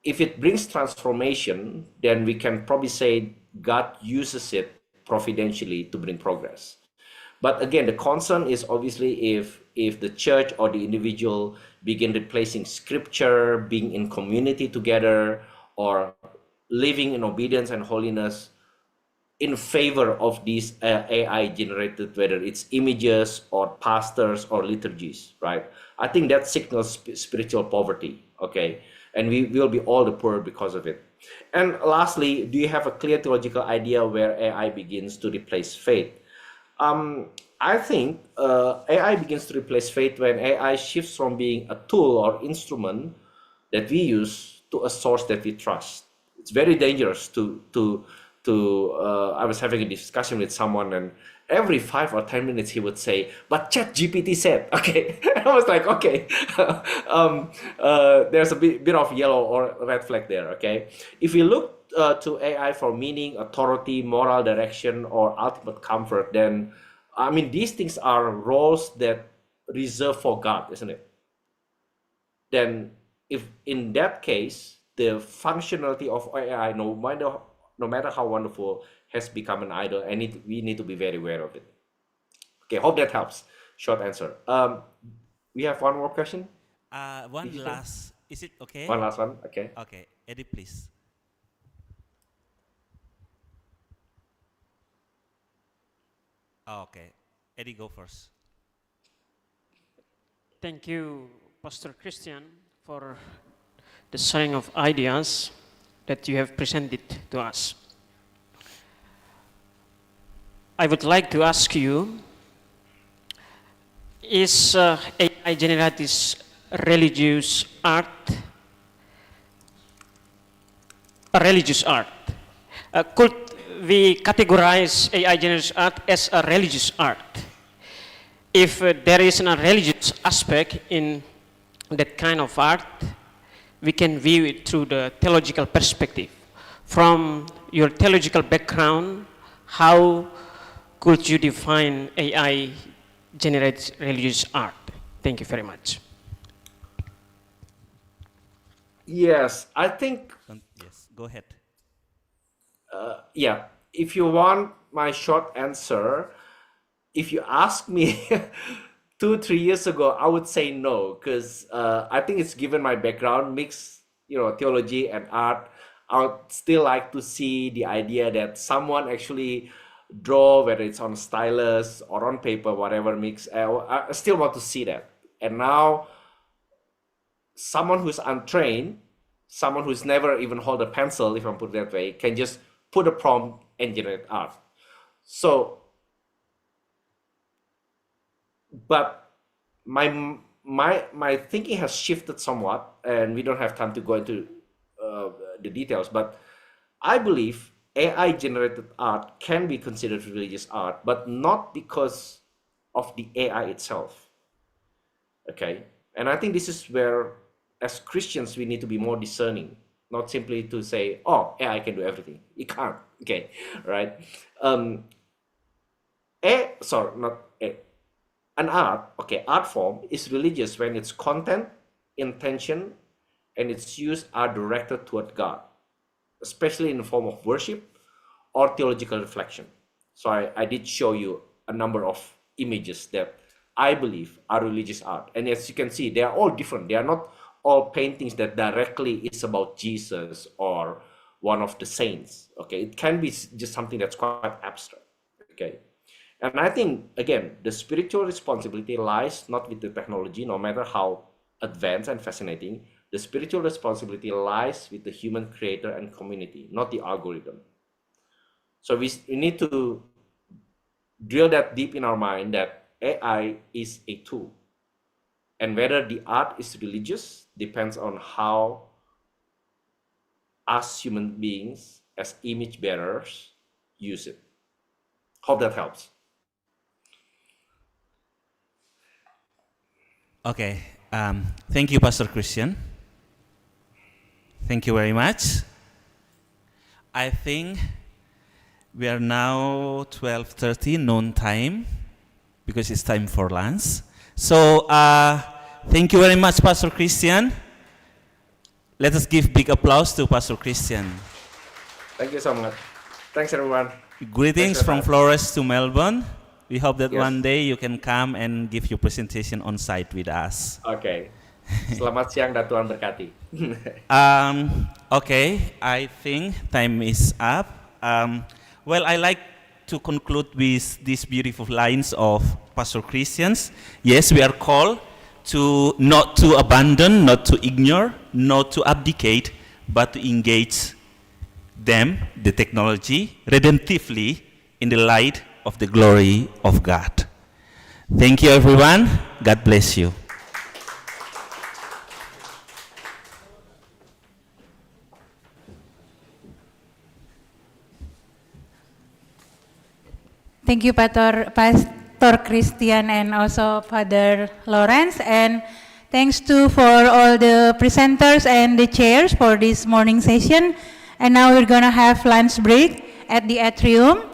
if it brings transformation, then we can probably say God uses it providentially to bring progress. But again, the concern is obviously if the church or the individual begin replacing scripture, being in community together, or living in obedience and holiness in favor of these AI generated, whether it's images or pastors or liturgies, right? I think that signals spiritual poverty, okay? And we will be all the poorer because of it. And lastly, do you have a clear theological idea where AI begins to replace faith? I think AI begins to replace faith when AI shifts from being a tool or instrument that we use to a source that we trust. It's very dangerous I was having a discussion with someone, and every 5 or 10 minutes he would say, but ChatGPT said, okay. I was like, okay, there's a bit of yellow or red flag there, okay? If you look to AI for meaning, authority, moral direction, or ultimate comfort, then, I mean, these things are roles that reserved for God, isn't it? Then, if in that case, the functionality of AI, no matter how wonderful, has become an idol, and we need to be very aware of it. Okay, hope that helps. Short answer. We have one more question. One last. Is it okay? One last one. Okay. Okay, Eddie, please. Oh, okay, Eddie, go first. Thank you, Pastor Christian, for the sharing of ideas that you have presented to us. I would like to ask you, is AI generated religious art a religious art? Could we categorize AI generated art as a religious art? If there is a religious aspect in that kind of art, we can view it through the theological perspective. From your theological background, how could you define AI-generated religious art? Thank you very much. Yes, I think... Yes, go ahead. Yeah, if you want my short answer, if you ask me 2-3 years ago, I would say no, because I think it's given my background, mixed, theology and art. I would still like to see the idea that someone actually draw, whether it's on stylus or on paper, whatever mix. I still want to see that. And now, someone who's untrained, someone who's never even hold a pencil, if I put it that way, can just put a prompt and generate art. So, but my thinking has shifted somewhat, and we don't have time to go into the details, but I believe AI generated art can be considered religious art, but not because of the AI itself. Okay, and I think this is where, as Christians, we need to be more discerning, not simply to say, "Oh, AI can do everything." It can't. Okay, right? Sorry, not a. An art, okay, art form is religious when its content, intention, and its use are directed toward God, especially in the form of worship or theological reflection. So I did show you a number of images that I believe are religious art. And as you can see, they are all different. They are not all paintings that directly is about Jesus or one of the saints. Okay, it can be just something that's quite abstract. Okay. And I think, again, the spiritual responsibility lies not with the technology, no matter how advanced and fascinating. The spiritual responsibility lies with the human creator and community, not the algorithm. So we need to drill that deep in our mind that AI is a tool. And whether the art is religious depends on how us human beings, as image bearers, use it. Hope that helps. Okay, thank you, Pastor Christian. Thank you very much. I think we are now 12:30 noon time because it's time for lunch. So thank you very much, Pastor Christian. Let us give big applause to Pastor Christian. Thank you so much. Thanks, everyone. Greetings from Flores to Melbourne. We hope that Yes. one day you can come and give your presentation on site with us. Okay. Selamat siang dan Tuhan berkati. Okay, I think time is up. Well, I like to conclude with these beautiful lines of Pastor Christians. Yes, we are called to not to abandon, not to ignore, not to abdicate, but to engage them, the technology, redemptively in the light of the glory of God. Thank you, everyone. God bless you. Thank you, Pastor Christian, and also Father Lawrence. And thanks for all the presenters and the chairs for this morning session. And now we're going to have lunch break at the atrium.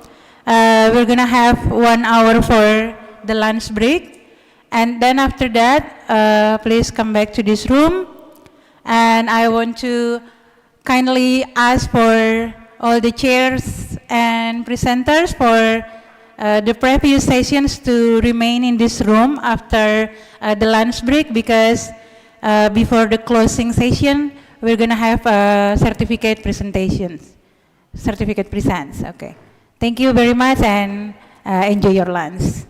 We're going to have 1 hour for the lunch break. And then after that, please come back to this room. And I want to kindly ask for all the chairs and presenters for the previous sessions to remain in this room after the lunch break, because before the closing session, we're going to have certificate presents. Okay. Thank you very much, and enjoy your lunch.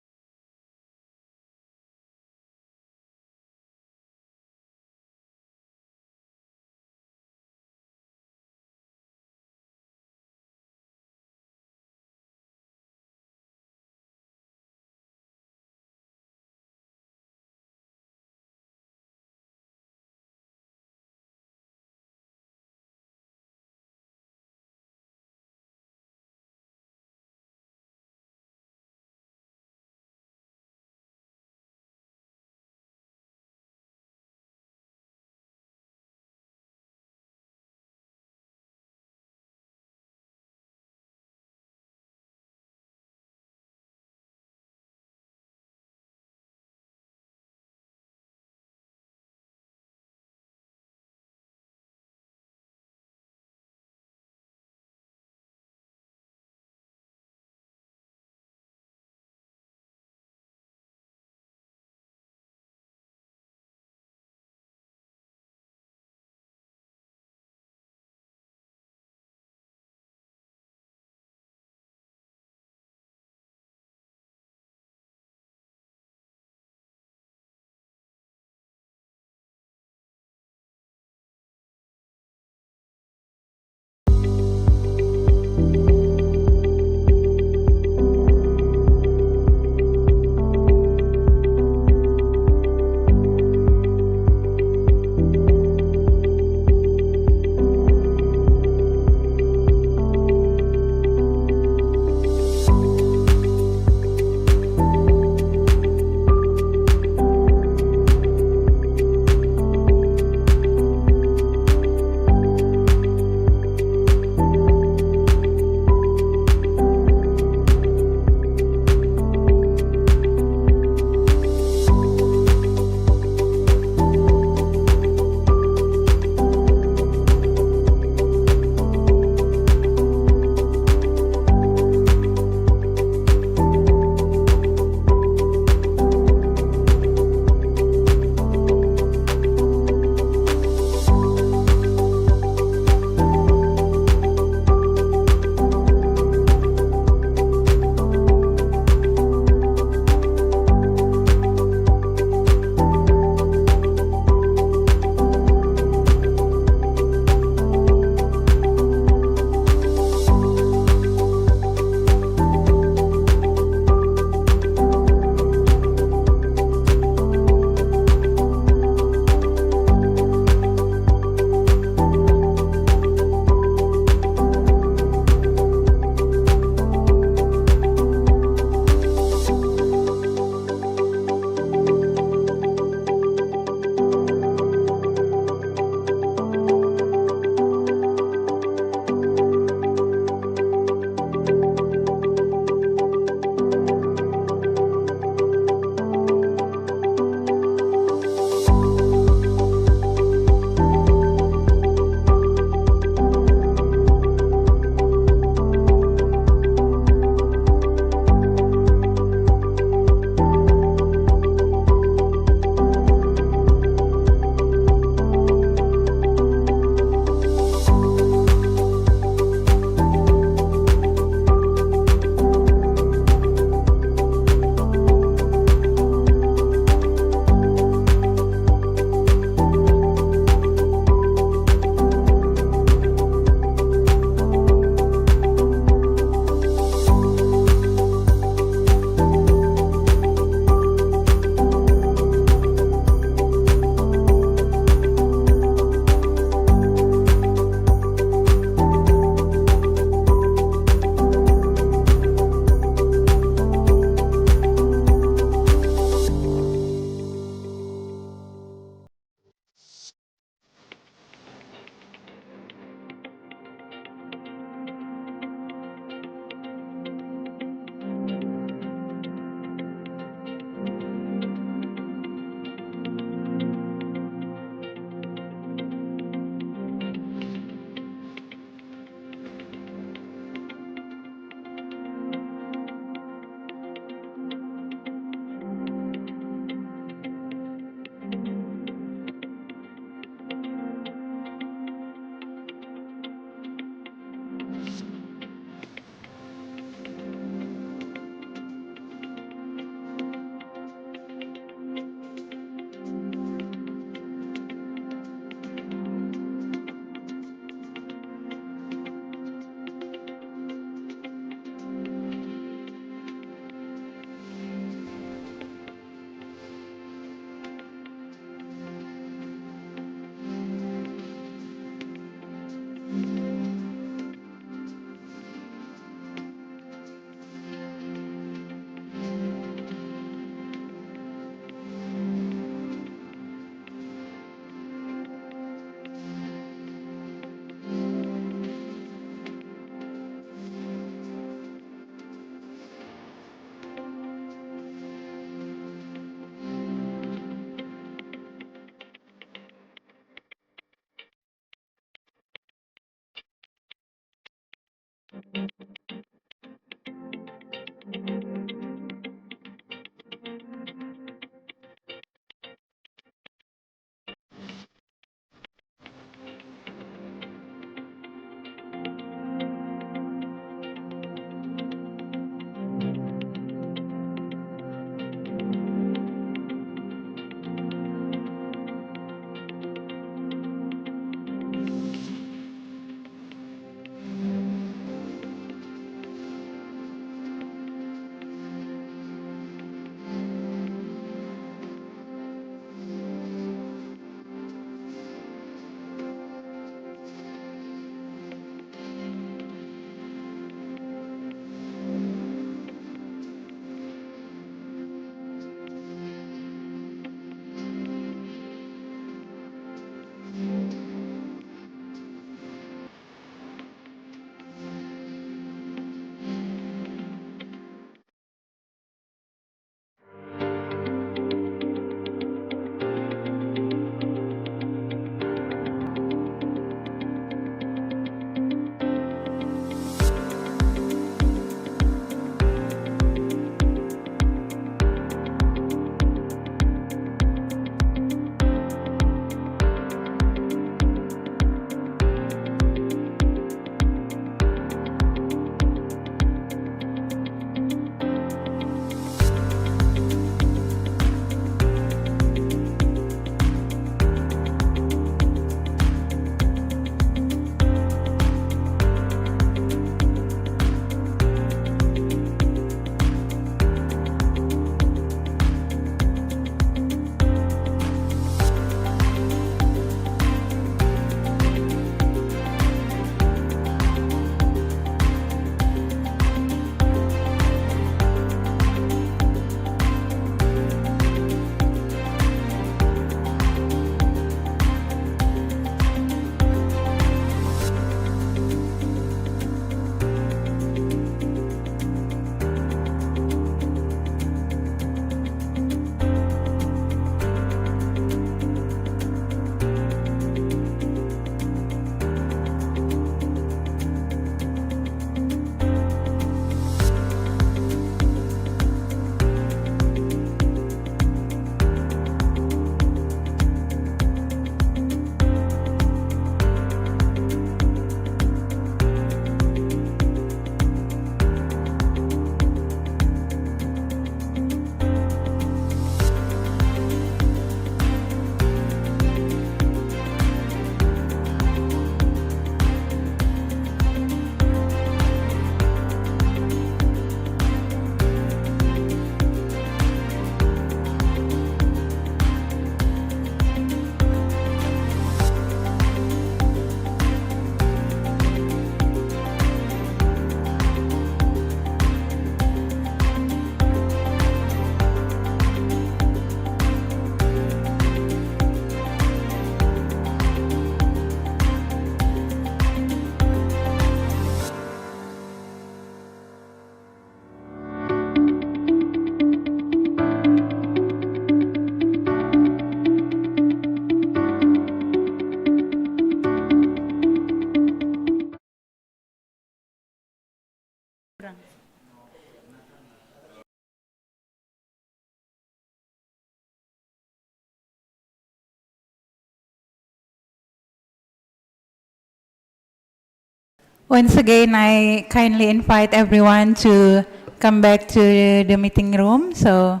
Once again, I kindly invite everyone to come back to the meeting room so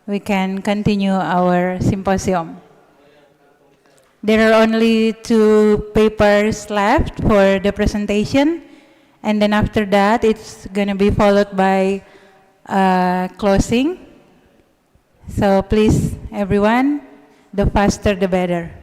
we can continue our symposium. There are only 2 papers left for the presentation, and then after that, it's going to be followed by closing. So please, everyone, the faster the better.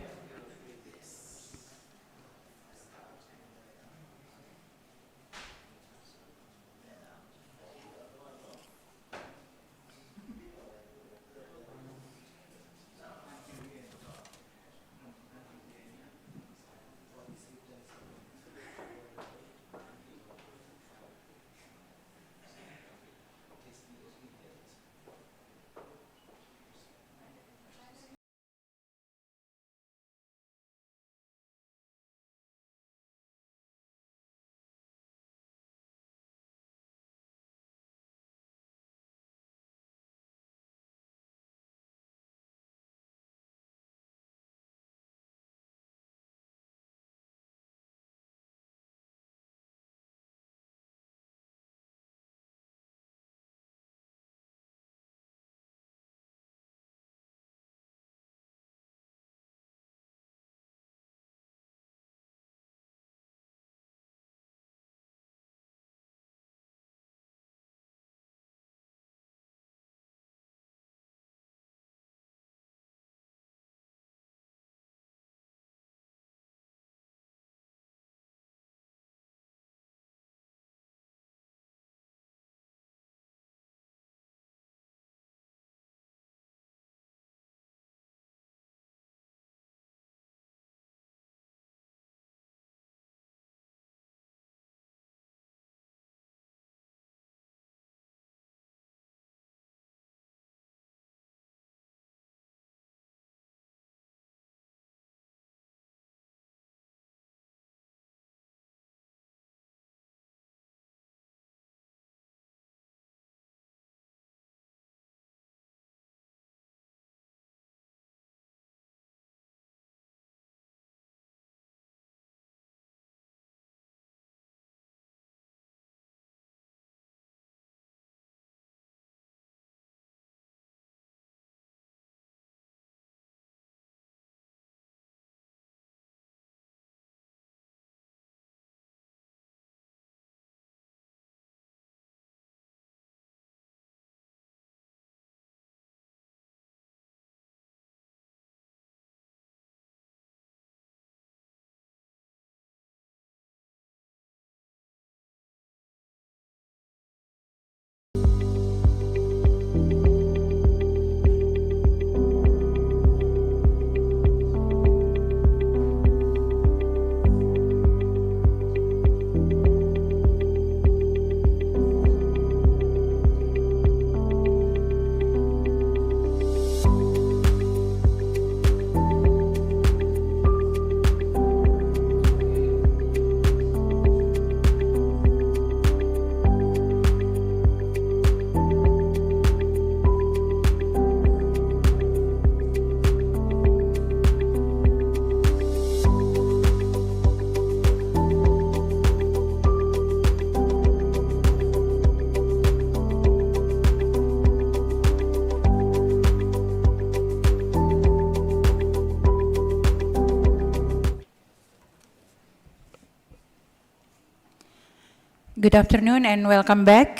Good afternoon and welcome back.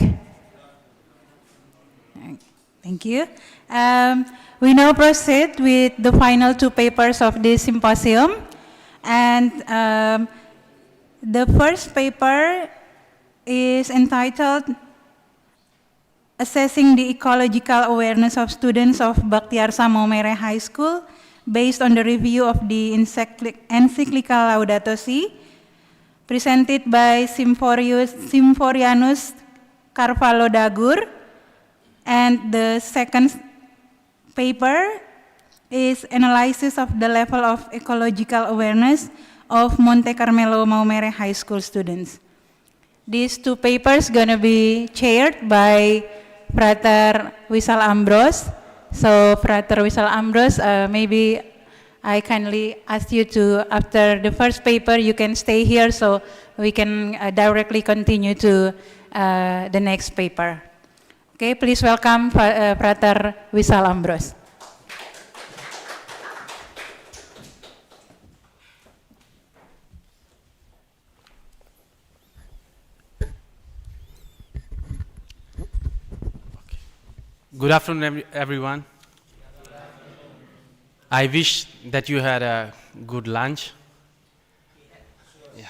Thank you. We now proceed with the final two papers of this symposium. And the first paper is entitled Assessing the Ecological Awareness of Students of Bhaktiarsa Maumere High School based on the review of the encyclical Laudato Si, presented by Simforianus Charvalo Dagur. And the second paper is analysis of the level of ecological awareness of Monte Carmelo Maumere High School students. These two papers gonna be chaired by Frater Wishal Ambrose. So Frater Wishal Ambrose, maybe I kindly ask you to, after the first paper, you can stay here so we can directly continue to the next paper. Okay, please welcome Frater Wishal Ambrose. Good afternoon, everyone. I wish that you had a good lunch. Yeah.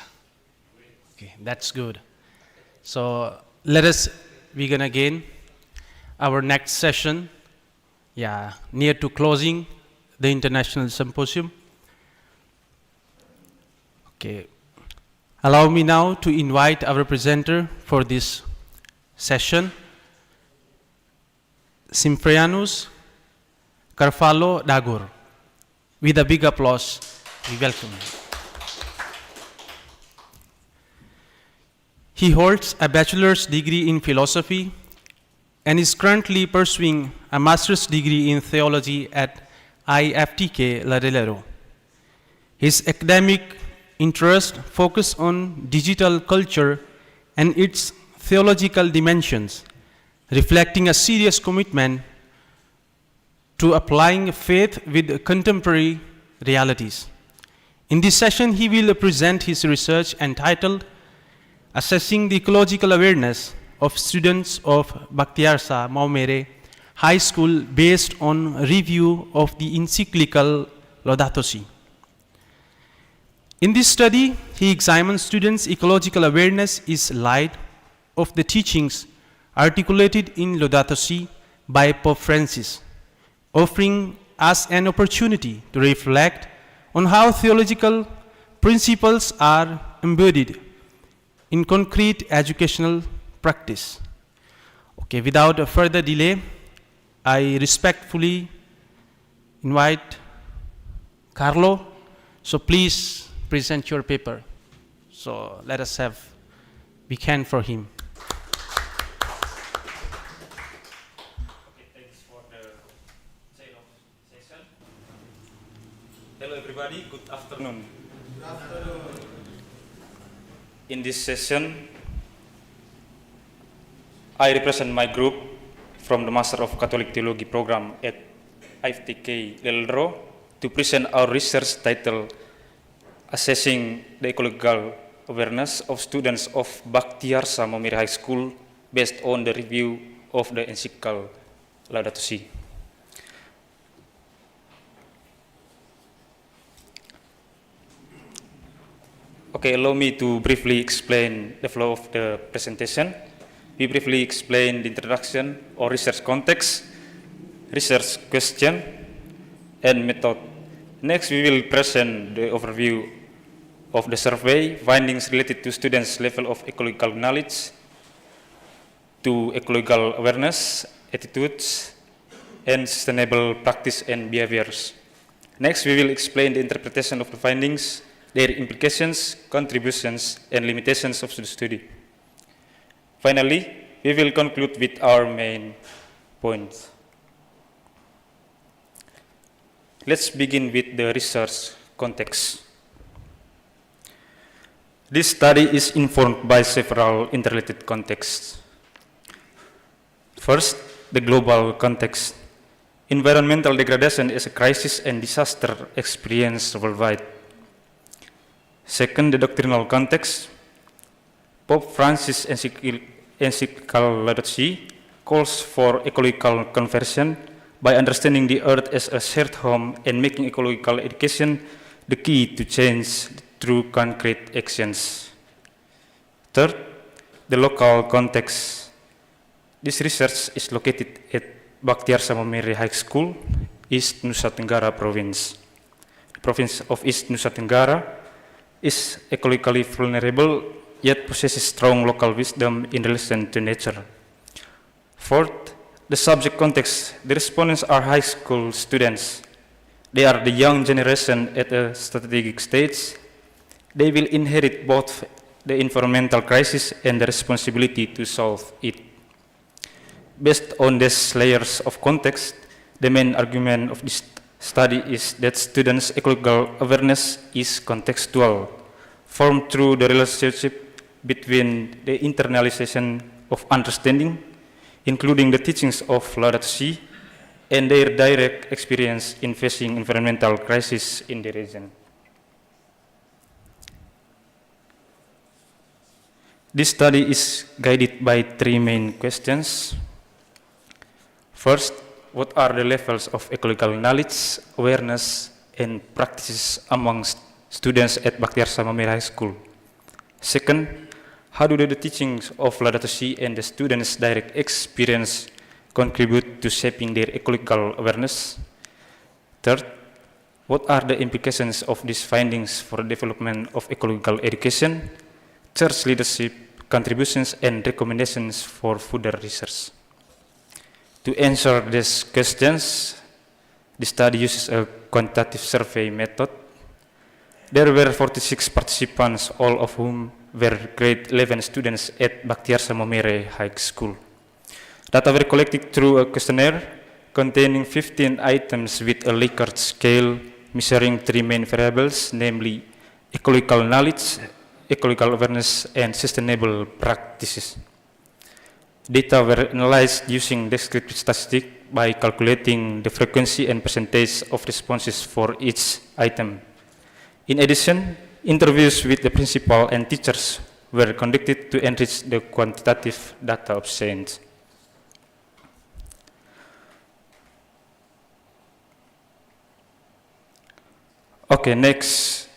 Okay, that's good. So let us begin again our next session. Yeah, near to closing the International Symposium. Okay. Allow me now to invite our presenter for this session, Simforianus Charvalo Dagur. With a big applause, we welcome him. He holds a bachelor's degree in philosophy and is currently pursuing a master's degree in theology at IFTK Ledalero. His academic interests focus on digital culture and its theological dimensions, reflecting a serious commitment to applying faith with contemporary realities. In this session, he will present his research entitled Assessing the Ecological Awareness of Students of Bhaktiarsa Maumere High School based on review of the encyclical Laudato Si. In this study, he examines students' ecological awareness is light of the teachings articulated in Laudato Si by Pope Francis, offering us an opportunity to reflect on how theological principles are embodied in concrete educational practice. Okay, without a further delay, I respectfully invite Carlo. So please present your paper. So let us have big hand for him. Hello everybody, good afternoon. In this session, I represent my group from the Master of Catholic Theology program at IFTK Ledalero to present our research titled Assessing the Ecological Awareness of Students of Bhaktiarsa Maumere High School based on the review of the encyclical Laudato Si. Okay, allow me to briefly explain the flow of the presentation. We briefly explain the introduction or research context, research question, and method. Next, we will present the overview of the survey, findings related to students' level of ecological knowledge, to ecological awareness, attitudes, and sustainable practice and behaviors. Next, we will explain the interpretation of the findings, their implications, contributions, and limitations of the study. Finally, we will conclude with our main points. Let's begin with the research context. This study is informed by several interrelated contexts. First, the global context. Environmental degradation is a crisis and disaster experienced worldwide. Second, the doctrinal context. Pope Francis' encyclical Laudato Si calls for ecological conversion by understanding the earth as a shared home and making ecological education the key to change through concrete actions. Third, the local context. This research is located at Bhaktiar Samomere High School, East Nusa Tenggara Province. The province of East Nusa Tenggara is ecologically vulnerable, yet possesses strong local wisdom in relation to nature. Fourth, the subject context. The respondents are high school students. They are the young generation at a strategic stage. They will inherit both the environmental crisis and the responsibility to solve it. Based on these layers of context, the main argument of this study is that students' ecological awareness is contextual, formed through the relationship between the internalization of understanding, including the teachings of Laudato Si, and their direct experience in facing environmental crisis in the region. This study is guided by three main questions. First, what are the levels of ecological knowledge, awareness, and practices amongst students at Bhaktiar Samomere High School? Second, how do the teachings of Laudato Si and the students' direct experience contribute to shaping their ecological awareness? Third, what are the implications of these findings for the development of ecological education, church leadership, contributions, and recommendations for further research? To answer these questions, the study uses a quantitative survey method. There were 46 participants, all of whom were grade 11 students at Bhaktiar Samomere High School. Data were collected through a questionnaire containing 15 items with a Likert scale measuring three main variables, namely ecological knowledge, ecological awareness, and sustainable practices. Data were analyzed using descriptive statistics by calculating the frequency and percentage of responses for each item. In addition, interviews with the principal and teachers were conducted to enrich the quantitative data obtained. Okay, next.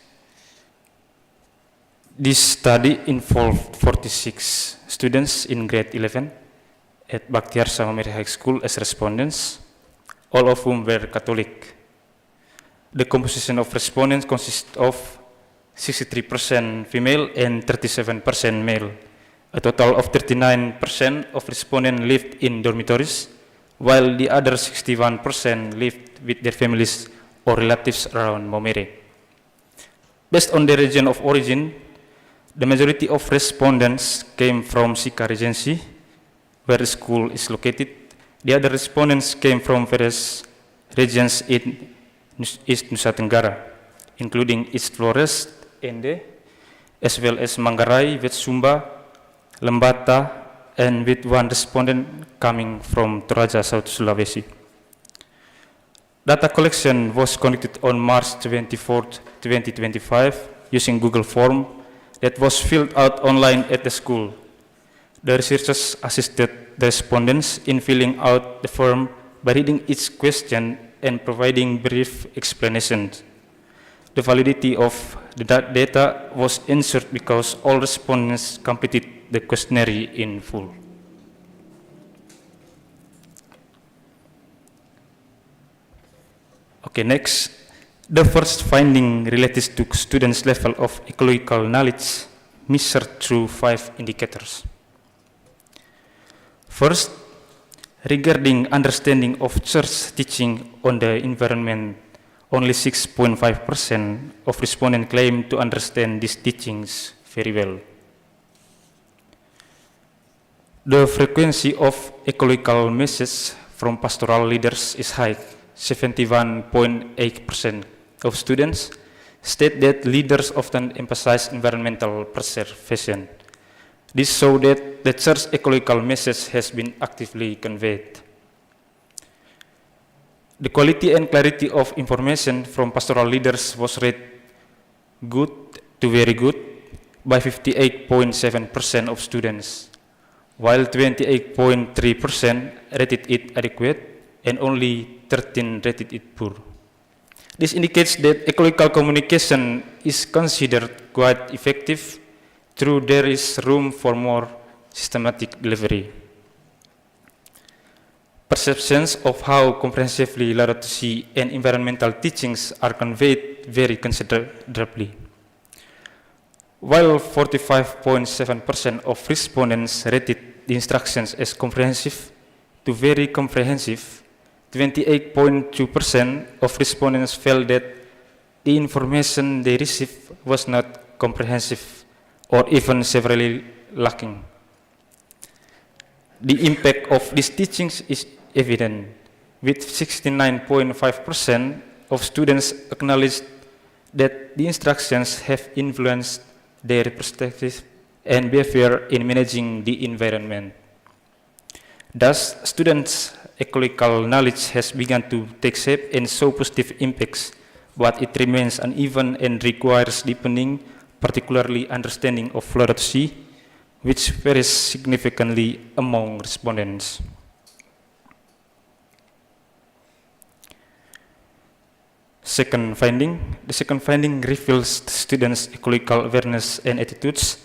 This study involved 46 students in grade 11 at Bhaktiar Samomere High School as respondents, all of whom were Catholic. The composition of respondents consists of 63% female and 37% male. A total of 39% of respondents lived in dormitories, while the other 61% lived with their families or relatives around Momere. Based on their region of origin, the majority of respondents came from Sika Regency, where the school is located. The other respondents came from various regions in East Nusa Tenggara, including East Flores, Ende, as well as Manggarai, with Sumba, Lembata, and with one respondent coming from Toraja, South Sulawesi. Data collection was conducted on March 24, 2025, using Google Form that was filled out online at the school. The researchers assisted the respondents in filling out the form by reading each question and providing brief explanations. The validity of the data was ensured because all respondents completed the questionnaire in full. Okay, next. The first finding relates to students' level of ecological knowledge measured through 5 indicators. First, regarding understanding of church teaching on the environment, only 6.5% of respondents claim to understand these teachings very well. The frequency of ecological messages from pastoral leaders is high. 71.8% of students state that leaders often emphasize environmental preservation. This shows that the church ecological message has been actively conveyed. The quality and clarity of information from pastoral leaders was rated good to very good, by 58.7% of students, while 28.3% rated it adequate and only 13% rated it poor. This indicates that ecological communication is considered quite effective, though there is room for more systematic delivery. Perceptions of how comprehensively Laudato Si and environmental teachings are conveyed vary considerably. While 45.7% of respondents rated the instructions as comprehensive to very comprehensive, 28.2% of respondents felt that the information they received was not comprehensive or even severely lacking. The impact of these teachings is evident, with 69.5% of students acknowledged that the instructions have influenced their perspective and behavior in managing the environment. Thus, students' ecological knowledge has begun to take shape and show positive impacts, but it remains uneven and requires deepening, particularly understanding of Laudato Si, which varies significantly among respondents. The second finding reveals the students' ecological awareness and attitudes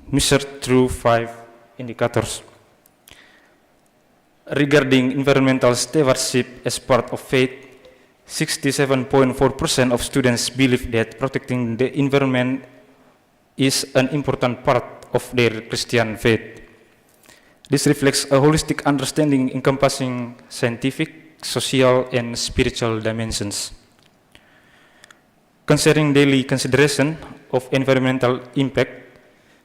measured through 5 indicators. Regarding environmental stewardship as part of faith, 67.4% of students believe that protecting the environment is an important part of their Christian faith. This reflects a holistic understanding encompassing scientific, social, and spiritual dimensions. Concerning daily consideration of environmental impact,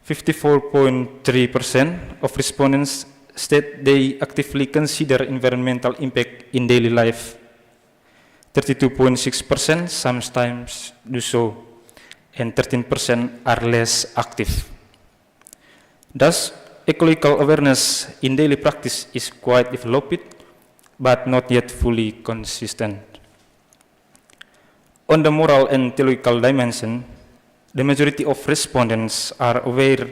54.3% of respondents state they actively consider environmental impact in daily life. 32.6% sometimes do so, and 13% are less active. Thus, ecological awareness in daily practice is quite developed, but not yet fully consistent. On the moral and theological dimension, the majority of respondents are aware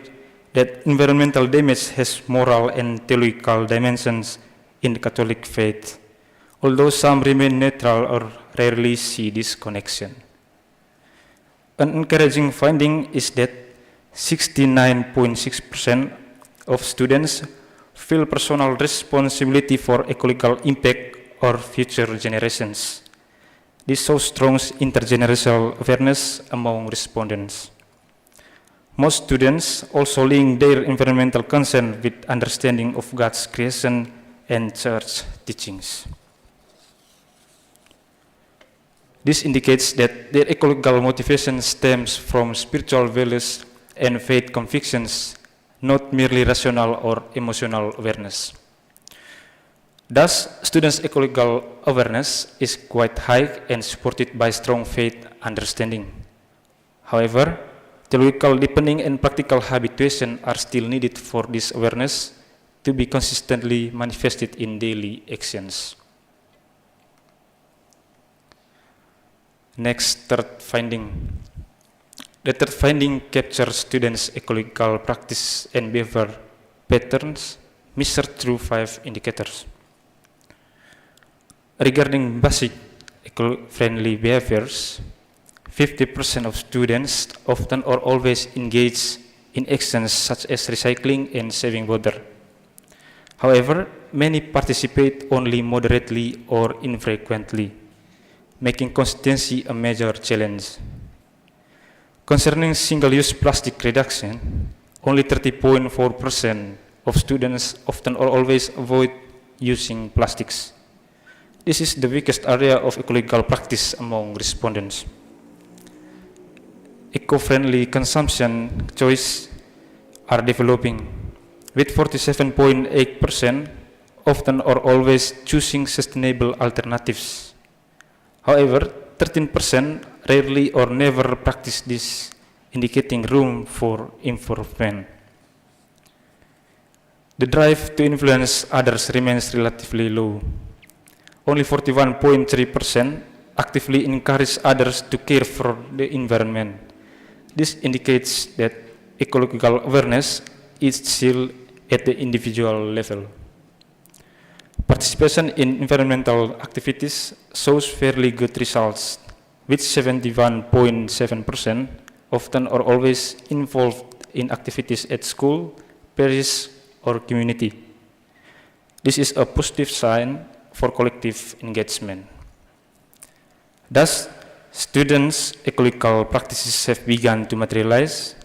that environmental damage has moral and theological dimensions in the Catholic faith, although some remain neutral or rarely see this connection. An encouraging finding is that 69.6% of students feel personal responsibility for ecological impact or future generations. This shows strong intergenerational awareness among respondents. Most students also link their environmental concern with understanding of God's creation and church teachings. This indicates that their ecological motivation stems from spiritual values and faith convictions, not merely rational or emotional awareness. Thus, students' ecological awareness is quite high and supported by strong faith understanding. However, theological deepening and practical habituation are still needed for this awareness to be consistently manifested in daily actions. Next, third finding. The third finding captures students' ecological practice and behavior patterns measured through 5 indicators. Regarding basic eco-friendly behaviors, 50% of students often or always engage in actions such as recycling and saving water. However, many participate only moderately or infrequently, making consistency a major challenge. Concerning single-use plastic reduction, only 30.4% of students often or always avoid using plastics. This is the weakest area of ecological practice among respondents. Eco-friendly consumption choices are developing, with 47.8% often or always choosing sustainable alternatives. However, 13% rarely or never practice this, indicating room for improvement. The drive to influence others remains relatively low. Only 41.3% actively encourage others to care for the environment. This indicates that ecological awareness is still at the individual level. Participation in environmental activities shows fairly good results, with 71.7% often or always involved in activities at school, parish, or community. This is a positive sign for collective engagement. Thus, students' ecological practices have begun to materialize,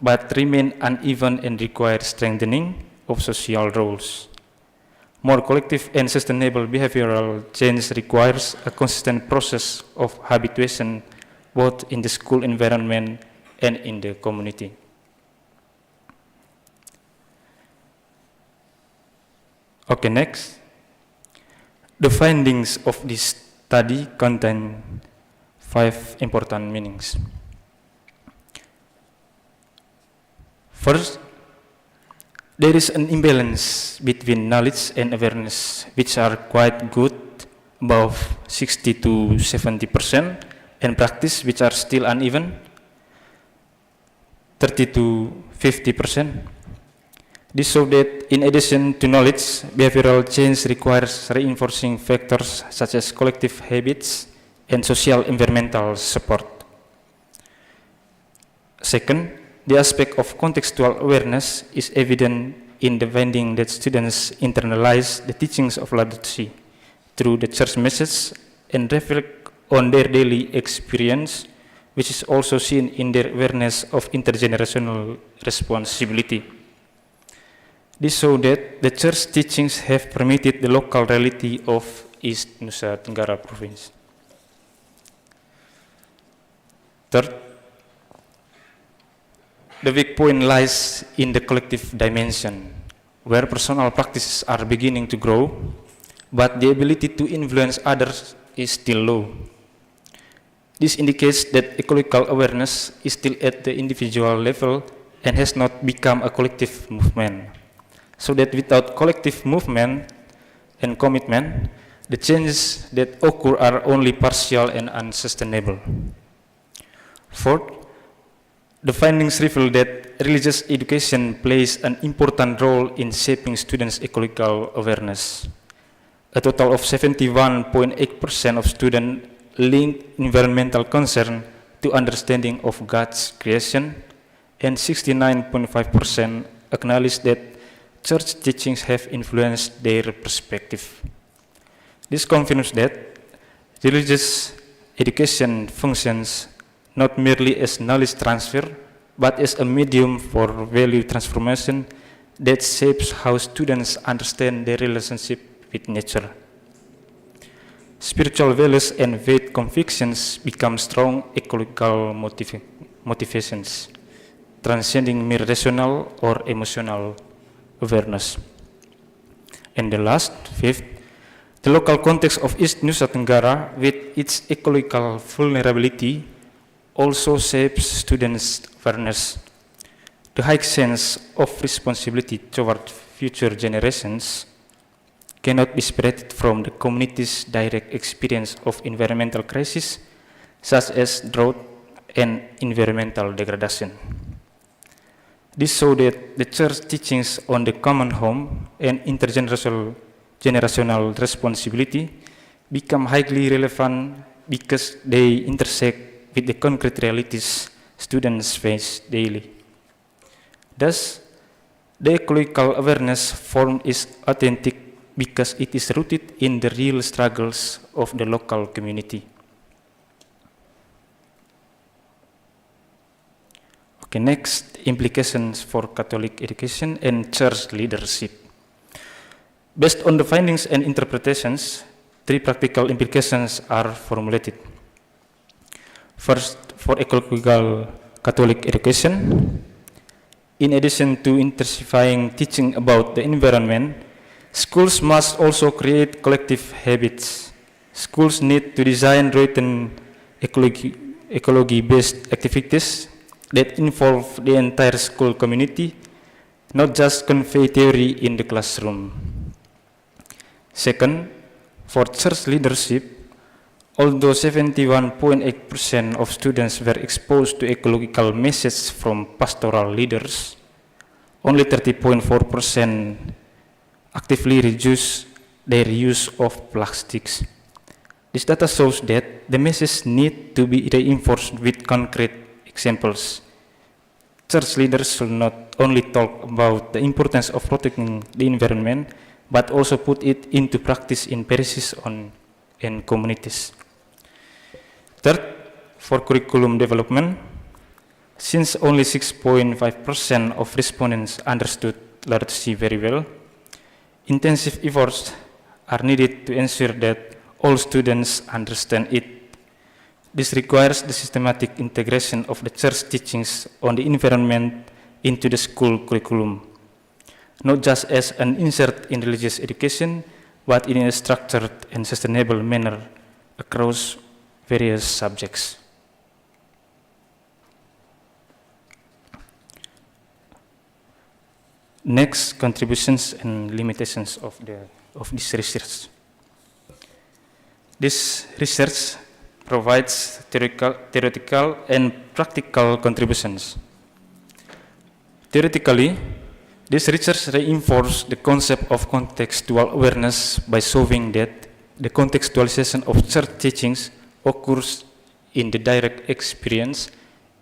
but remain uneven and require strengthening of social roles. More collective and sustainable behavioral change requires a consistent process of habituation both in the school environment and in the community. Okay, next. The findings of this study contain 5 important meanings. First, there is an imbalance between knowledge and awareness, which are quite good, above 60 to 70%, and practice, which are still uneven, 30 to 50%. This shows that in addition to knowledge, behavioral change requires reinforcing factors such as collective habits and social environmental support. Second, the aspect of contextual awareness is evident in the finding that students internalize the teachings of Laudato Si through the church message and reflect on their daily experience, which is also seen in their awareness of intergenerational responsibility. This shows that the church teachings have permitted the local reality of East Nusa Tenggara province. Third, the weak point lies in the collective dimension, where personal practices are beginning to grow, but the ability to influence others is still low. This indicates that ecological awareness is still at the individual level and has not become a collective movement. So that without collective movement and commitment, the changes that occur are only partial and unsustainable. Fourth, the findings reveal that religious education plays an important role in shaping students' ecological awareness. A total of 71.8% of students link environmental concern to understanding of God's creation, and 69.5% acknowledge that church teachings have influenced their perspective. This confirms that religious education functions not merely as knowledge transfer, but as a medium for value transformation that shapes how students understand their relationship with nature. Spiritual values and faith convictions become strong ecological motivations, transcending mere rational or emotional awareness. And the last, fifth, the local context of East Nusa Tenggara with its ecological vulnerability also shapes students' awareness. The high sense of responsibility toward future generations cannot be separated from the community's direct experience of environmental crisis, such as drought and environmental degradation. This shows that the church teachings on the common home and intergenerational responsibility become highly relevant because they intersect with the concrete realities students face daily. Thus, the ecological awareness form is authentic because it is rooted in the real struggles of the local community. Okay, next, implications for Catholic education and church leadership. Based on the findings and interpretations, 3 practical implications are formulated. First, for ecological Catholic education, in addition to intensifying teaching about the environment, schools must also create collective habits. Schools need to design written ecology-based activities that involve the entire school community, not just convey theory in the classroom. Second, for church leadership, Although 71.8% of students were exposed to ecological messages from pastoral leaders, only 30.4% actively reduced their use of plastics. This data shows that the message need to be reinforced with concrete examples. Church leaders should not only talk about the importance of protecting the environment, but also put it into practice in parishes and communities. Third, for curriculum development, since only 6.5% of respondents understood literacy very well, intensive efforts are needed to ensure that all students understand it. This requires the systematic integration of the church teachings on the environment into the school curriculum, not just as an insert in religious education, but in a structured and sustainable manner across various subjects. Next, contributions and limitations of this research. This research provides theoretical and practical contributions. Theoretically, this research reinforces the concept of contextual awareness by showing that the contextualization of church teachings occurs in the direct experience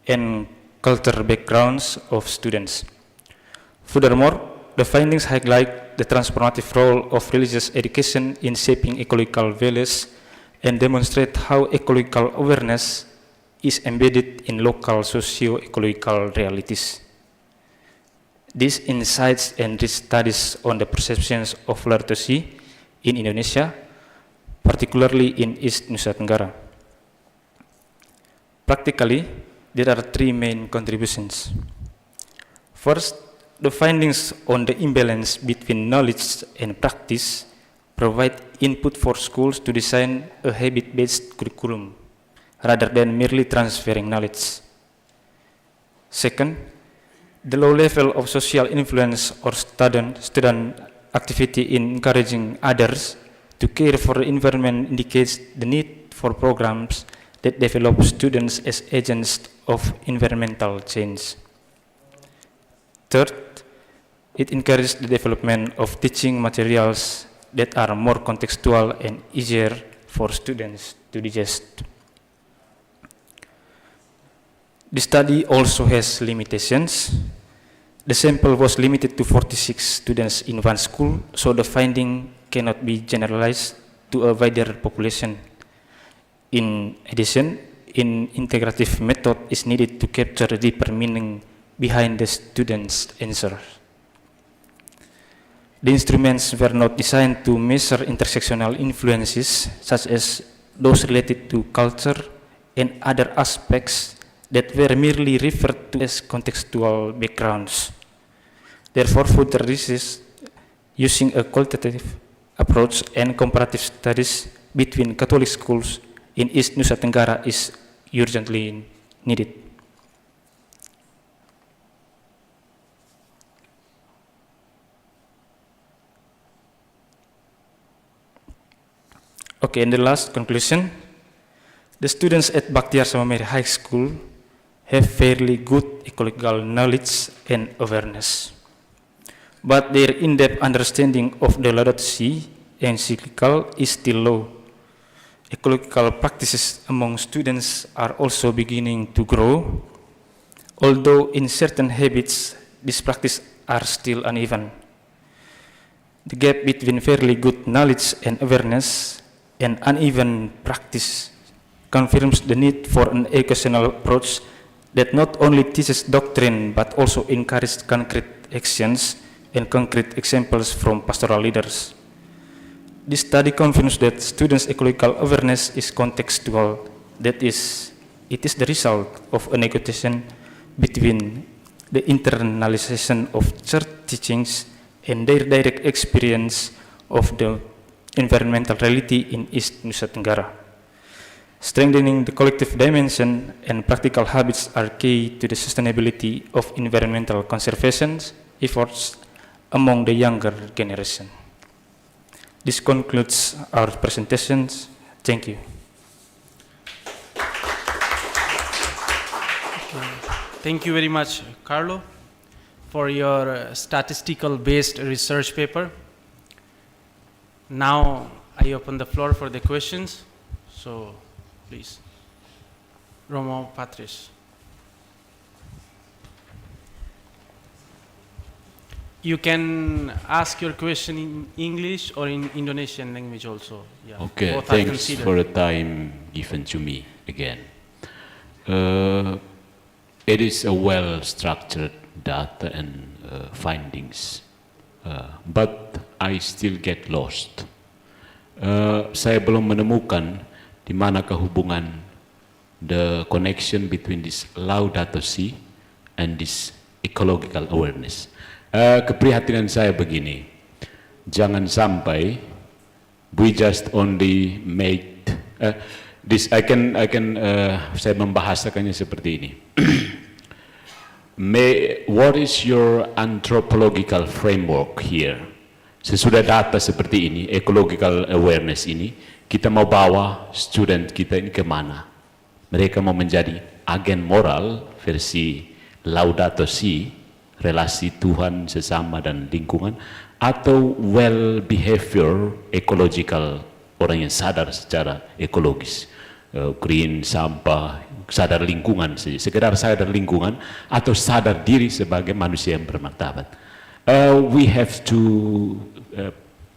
and cultural backgrounds of students. Furthermore, the findings highlight the transformative role of religious education in shaping ecological values and demonstrate how ecological awareness is embedded in local socio-ecological realities. These insights and these studies on the perceptions of literacy in Indonesia, particularly in East Nusa Tenggara. Practically, there are three main contributions. First, the findings on the imbalance between knowledge and practice provide input for schools to design a habit-based curriculum rather than merely transferring knowledge. Second, the low level of social influence or student activity in encouraging others to care for the environment indicates the need for programs that develop students as agents of environmental change. Third, it encourages the development of teaching materials that are more contextual and easier for students to digest. The study also has limitations. The sample was limited to 46 students in one school, so the finding cannot be generalized to a wider population. In addition, an integrative method is needed to capture the deeper meaning behind the students' answers. The instruments were not designed to measure intersectional influences, such as those related to culture and other aspects that were merely referred to as contextual backgrounds. Therefore, further research using a qualitative approach and comparative studies between Catholic schools in East Nusa Tenggara is urgently needed. Okay, and the last conclusion, the students at Bhaktiar Samameri High School have fairly good ecological knowledge and awareness, but their in-depth understanding of the Laudato Si encyclical is still low. Ecological practices among students are also beginning to grow, although in certain habits, these practices are still uneven. The gap between fairly good knowledge and awareness and uneven practice confirms the need for an educational approach that not only teaches doctrine but also encourages concrete actions and concrete examples from pastoral leaders. This study confirms that students' ecological awareness is contextual, that is, it is the result of a negotiation between the internalization of church teachings and their direct experience of the environmental reality in East Nusa Tenggara. Strengthening the collective dimension and practical habits are key to the sustainability of environmental conservation efforts among the younger generation. This concludes our presentations. Thank you. Thank you very much, Carlo, for your statistical-based research paper. Now I open the floor for the questions. So, please, Romo Patrice. You can ask your question in English or in Indonesian language also. Yeah, Okay, both are thanks considered. for the time given to me again. It is a well-structured data and findings, but I still get lost. Saya belum menemukan di manakah hubungan the connection between this Laudato Si and this ecological awareness. Keprihatinan saya begini, jangan sampai we just only make this. Saya membahasakannya seperti ini. What is your anthropological framework here? Sesudah data seperti ini, ecological awareness ini, kita mau bawa student kita ini kemana? Mereka mau menjadi agen moral versi Laudato Si, relasi Tuhan, sesama dan lingkungan, atau well behavior ecological, orang yang sadar secara ekologis, green, sampah, sadar lingkungan, sekedar sadar lingkungan atau sadar diri sebagai manusia yang bermartabat. We have to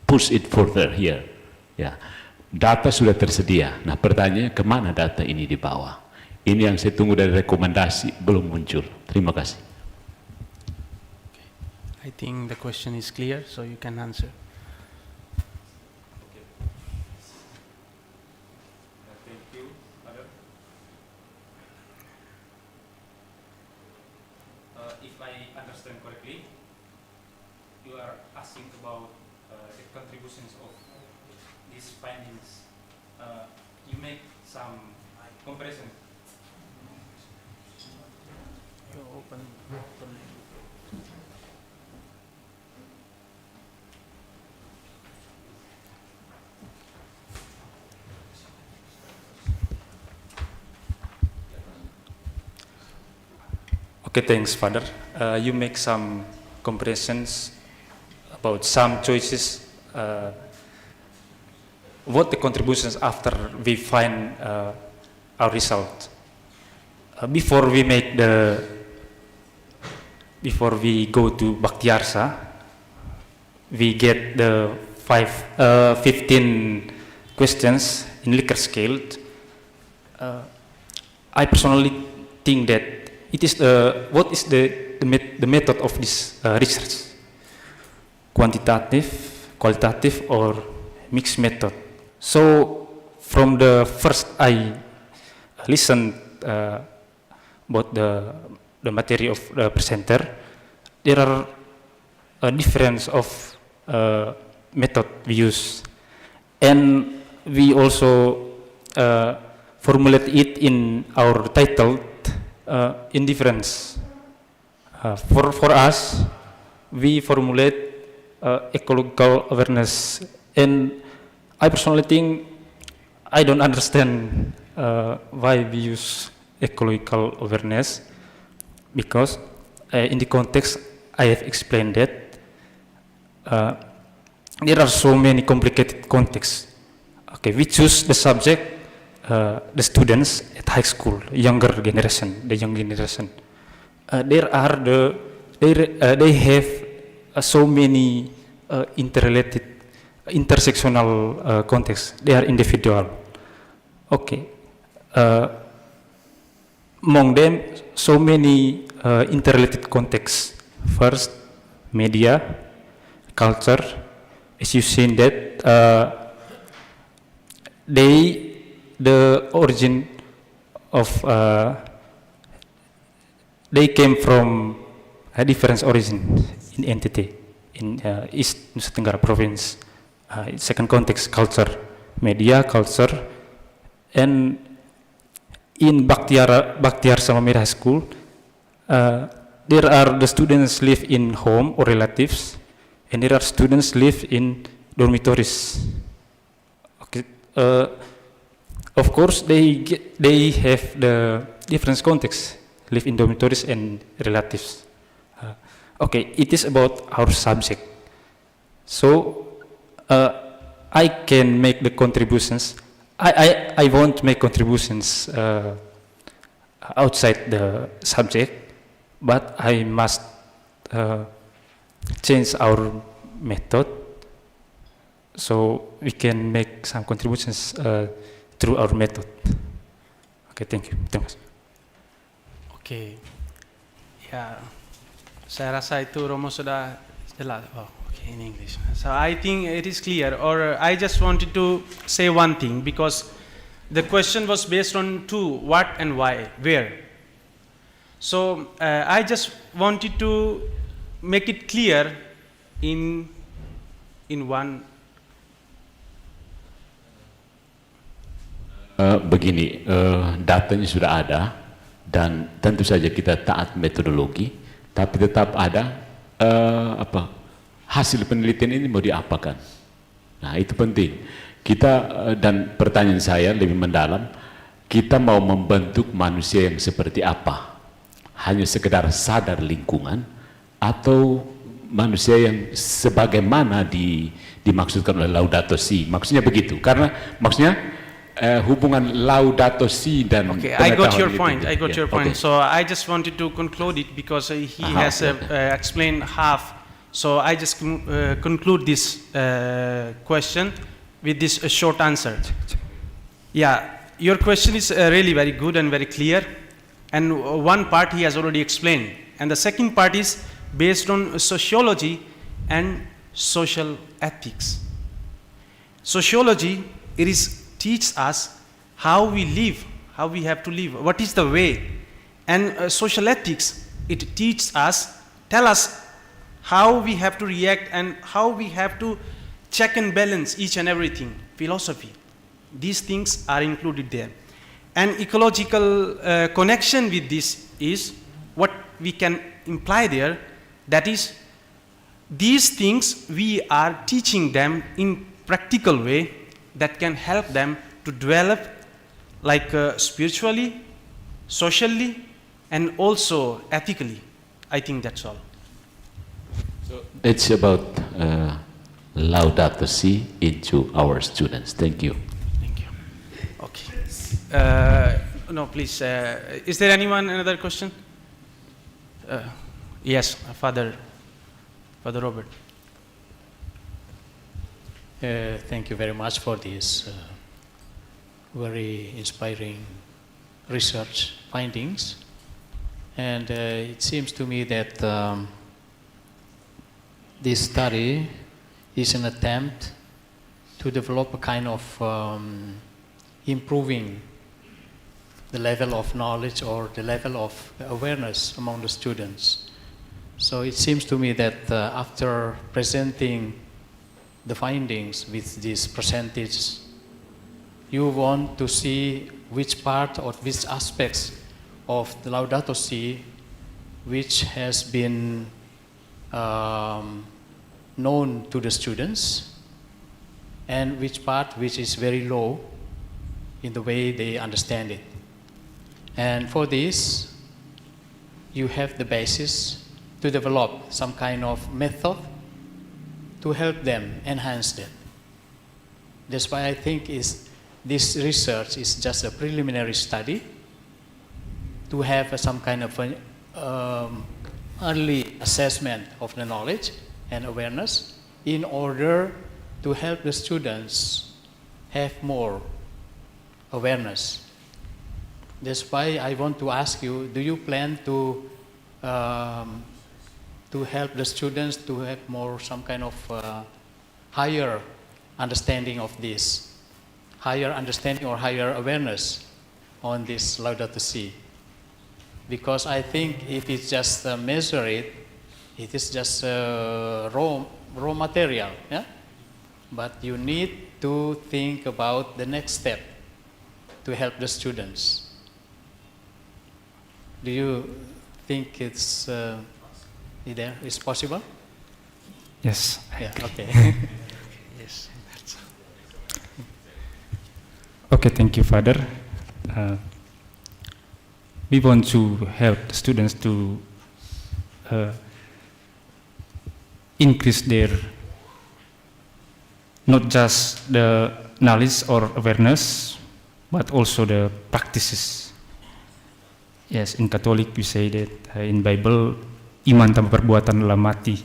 push it further here. Ya, data sudah tersedia. Nah, pertanyaannya kemana data ini dibawa? Ini yang saya tunggu dari rekomendasi, belum muncul. Terima kasih. I think the question is clear, so you can answer. Thank you, Father. If I understand correctly, you are asking about the contributions of these findings. You make some comparison. You open. Okay, thanks, Father. You make some comparisons about some choices. What the contributions after we find our result? Before we go to Bhaktiarsa, we get the 15 questions in Likert scale. I personally think that it is what is the method of this research? Quantitative, qualitative, or mixed method? So from the first I listened about the material of the presenter, there are a difference of method we use, and we also formulate it in our title. Indifference. For us, we formulate ecological awareness, and I personally think I don't understand why we use ecological awareness, because in the context I have explained that there are so many complicated contexts. Okay, we choose the subject. The students at high school, the young generation. They have so many interrelated, intersectional contexts. They are individual. Okay. Among them, so many interrelated contexts. First, media, culture. As you've seen that, the origin of they came from a different origin in entity in East Nusa Tenggara province. Second context, culture, media, culture, and in Bhaktiarsa Mamira High School, there are the students live in home or relatives, and there are students live in dormitories. Okay. Of course, they have the different context. live in dormitories and relatives. Okay, it is about our subject. So I can make the contributions. I won't make contributions outside the subject, but I must change our method so we can make some contributions through our method. Okay, thank you. Thanks. Oke, ya, saya rasa itu Romo sudah jelas. Oh, okay, in English. So I think it is clear. Or I just wanted to say one thing, because the question was based on two: what and why, where. So I just wanted to make it clear in one. Begini, datanya sudah ada dan tentu saja kita taat metodologi, tapi tetap ada hasil penelitian ini mau diapakan. Nah, itu penting. Kita dan pertanyaan saya lebih mendalam, kita mau membentuk manusia yang seperti apa? Hanya sekedar sadar lingkungan atau manusia yang sebagaimana dimaksudkan oleh Laudato Si? Maksudnya begitu. Karena maksudnya hubungan Laudato Si dan I got your point. itu. I got your point. So I just wanted to conclude it because he has explained half. So I just conclude this question with this short answer. Yeah, your question is really very good and very clear. And one part he has already explained. And the second part is based on sociology and social ethics. Sociology, it is teach us how we live, how we have to live, what is the way. And social ethics, it teaches us, tell us how we have to react and how we have to check and balance each and everything. Philosophy, these things are included there. And ecological connection with this is what we can imply there, that is, these things we are teaching them in practical way that can help them to develop like spiritually, socially, and also ethically. I think that's all. So it's about Laudato Si into our students. Thank you. Thank you. Okay. No, please. Is there anyone another question? Yes, Father Robert. Thank you very much for this very inspiring research findings. And it seems to me that this study is an attempt to develop a kind of improving the level of knowledge or the level of awareness among the students. So it seems to me that after presenting the findings with these percentages, you want to see which part or which aspects of the Laudato Si which has been known to the students and which part which is very low in the way they understand it. And for this, you have the basis to develop some kind of method to help them enhance that. That's why I think this research is just a preliminary study to have some kind of an early assessment of the knowledge and awareness in order to help the students have more awareness. That's why I want to ask you, do you plan to help the students to have more some kind of higher understanding of this, higher understanding or higher awareness on this Laudato Si? Because I think if it's just measure it, it is just raw material, yeah? But you need to think about the next step to help the students. Do you think it's possible? Yes. Yeah. Okay. Yes. Okay. Thank you, Father. we want to help the students to increase their not just the knowledge or awareness, but also the practices. Yes, in Catholic we say that in Bible, iman tanpa perbuatan adalah mati.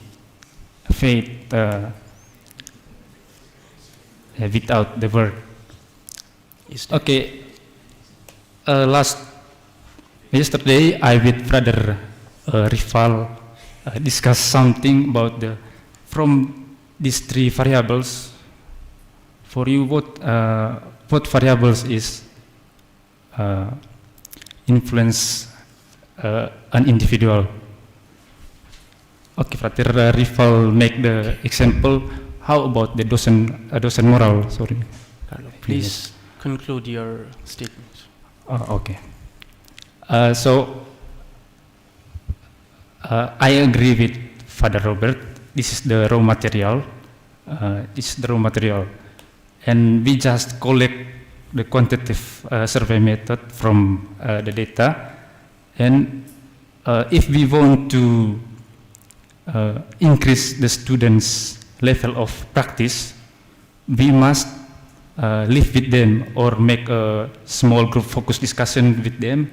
Faith without the word. Okay. Yesterday, I with Brother Rival discussed something about from these three variables. For you, what variables is influence an individual? Okay, Brother Rival make the example. How about the docent moral? Sorry. Please conclude your statement. Okay. So I agree with Father Robert. This is the raw material. And we just collect the quantitative survey method from the data. And if we want to increase the students' level of practice, we must live with them or make a small group focus discussion with them,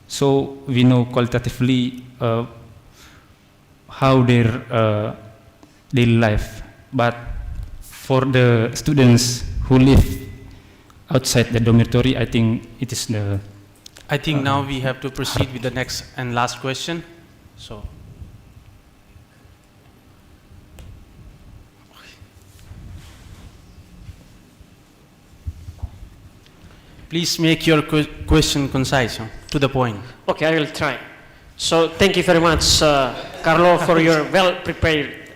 so we know qualitatively how their daily life. But for the students who live outside the dormitory, I think it is the... I think now we have to proceed with the next and last question. So. Please make your question concise, to the point. Okay, I will try. So thank you very much, Carlo, for your well-prepared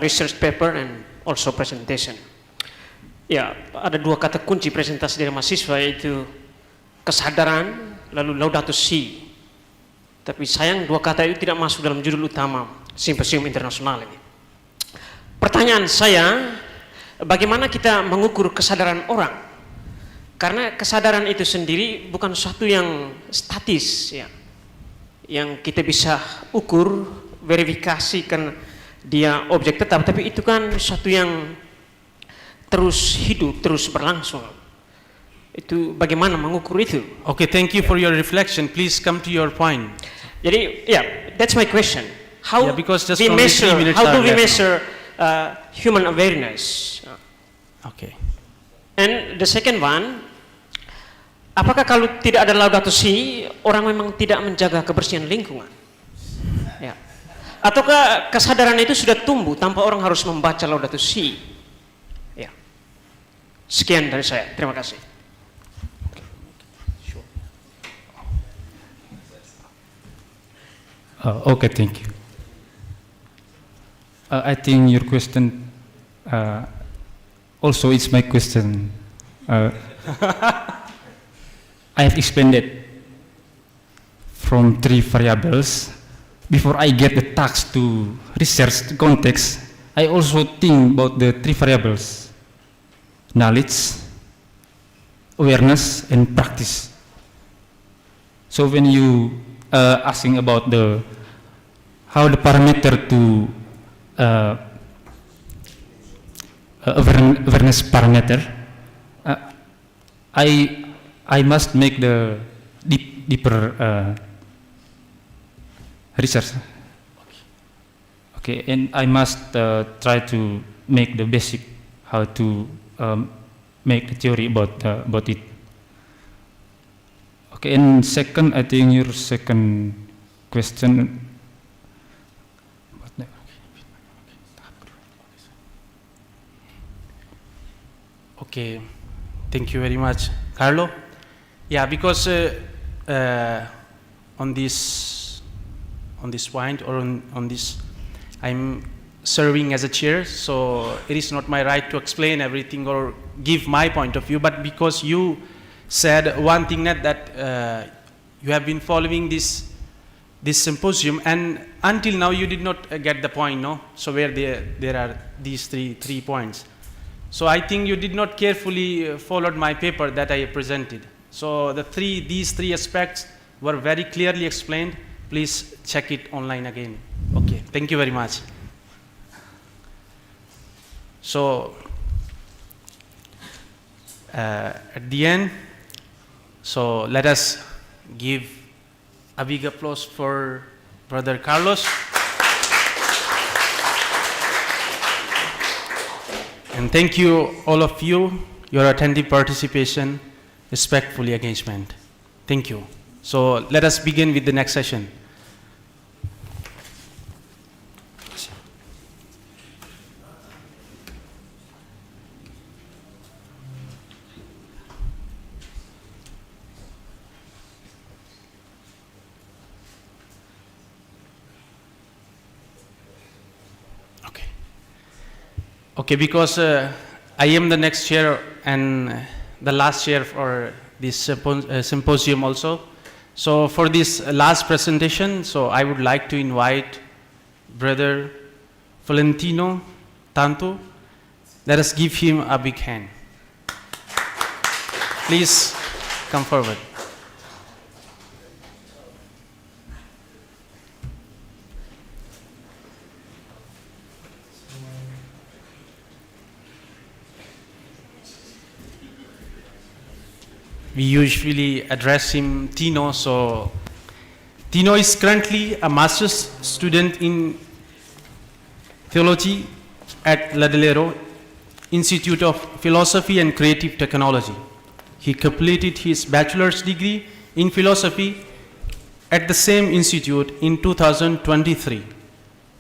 research paper and also presentation. Ya, ada dua kata kunci presentasi dari mahasiswa, yaitu kesadaran, lalu laudatus si. Tapi sayang dua kata itu tidak masuk dalam judul utama Simposium Internasional ini. Pertanyaan saya, bagaimana kita mengukur kesadaran orang? Karena kesadaran itu sendiri bukan sesuatu yang statis, ya, yang kita bisa ukur, verifikasikan dia objek tetap, tapi itu kan sesuatu yang terus hidup, terus berlangsung. Itu bagaimana mengukur itu? Okay, thank you for your reflection. Please come to your point. Jadi, yeah, that's my question. How yeah, because just we measure? How do we measure human awareness? Okay. And the second one, apakah kalau tidak ada laudato si, orang memang tidak menjaga kebersihan lingkungan? Ya. Ataukah kesadaran itu sudah tumbuh tanpa orang harus membaca laudato si? Ya. Sekian dari saya. Terima kasih. Okay, thank you. I think your question also it's my question. I have expanded from three variables. Before I get the task to research the context, I also think about the three variables: knowledge, awareness, and practice. So when you asking about how the parameter to awareness parameter, I must make the deeper research. Okay, and I must try to make the basic how to make the theory about it. Okay, and second, I think your second question. Okay, thank you very much, Carlo. Yeah, because on this point or on this, I'm serving as a chair, so it is not my right to explain everything or give my point of view. But because you said one thing that you have been following this symposium, and until now you did not get the point, no? So where there are these three points. So I think you did not carefully followed my paper that I presented. So these three aspects were very clearly explained. Please check it online again. Okay, thank you very much. So, at the end, so let us give a big applause for Brother Carlos. And thank you, all of you, your attentive participation, respectful engagement. Thank you. So let us begin with the next session. Okay, because I am the next chair and the last chair for this symposium also. So for this last presentation, so I would like to invite Brother Valentino Tanto. Let us give him a big hand. Please come forward. We usually address him Tino, so Tino is currently a master's student in theology at Ledalero, Institute of Philosophy and Creative Technology. He completed his bachelor's degree in philosophy at the same institute in 2023,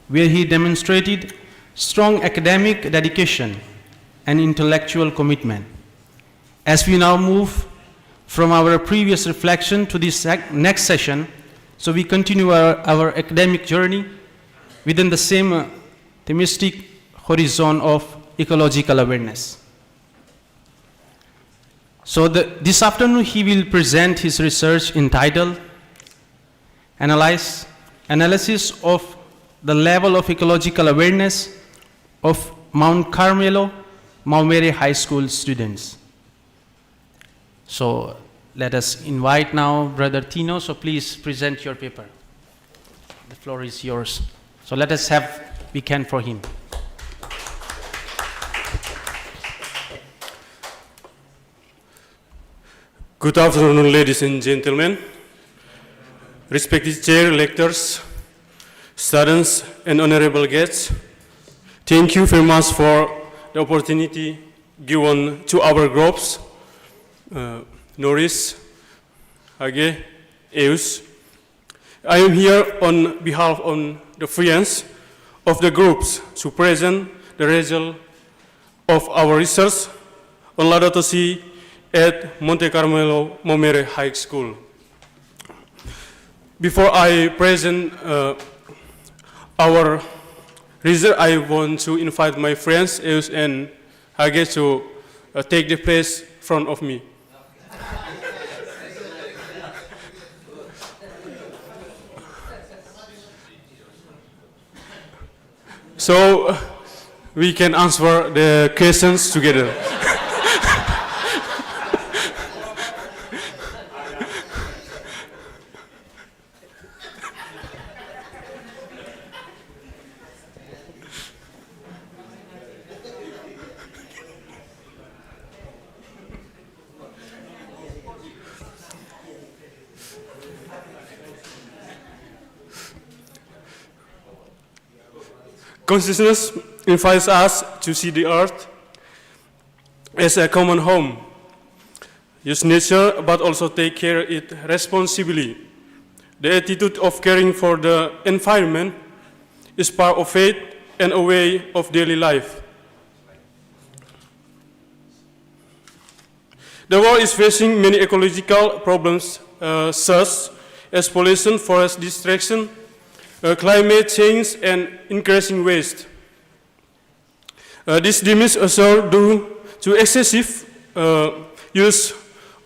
where he demonstrated strong academic dedication and intellectual commitment. As we now move from our previous reflection to this next session, so we continue our academic journey within the same themistic horizon of ecological awareness. So this afternoon he will present his research entitled Analysis of the Level of Ecological Awareness of Mount Carmelo, Maumere High School students. So let us invite now Brother Tino, so please present your paper. The floor is yours. So let us have weekend for him. Good afternoon, ladies and gentlemen. Respected chair, lectors, students, and honorable guests, thank you very much for the opportunity given to our groups. Norris, Age, Eus. I am here on behalf of the friends of the groups to present the result of our research on Laudato Si at Monte Carmelo Maumere High School. Before I present our result, I want to invite my friends Eus and Age to take the place in front of me. So we can answer the questions together. Consciousness invites us to see the earth as a common home, use nature, but also take care of it responsibly. The attitude of caring for the environment is part of faith and a way of daily life. The world is facing many ecological problems, such as pollution, forest destruction, climate change, and increasing waste. This damage also due to excessive use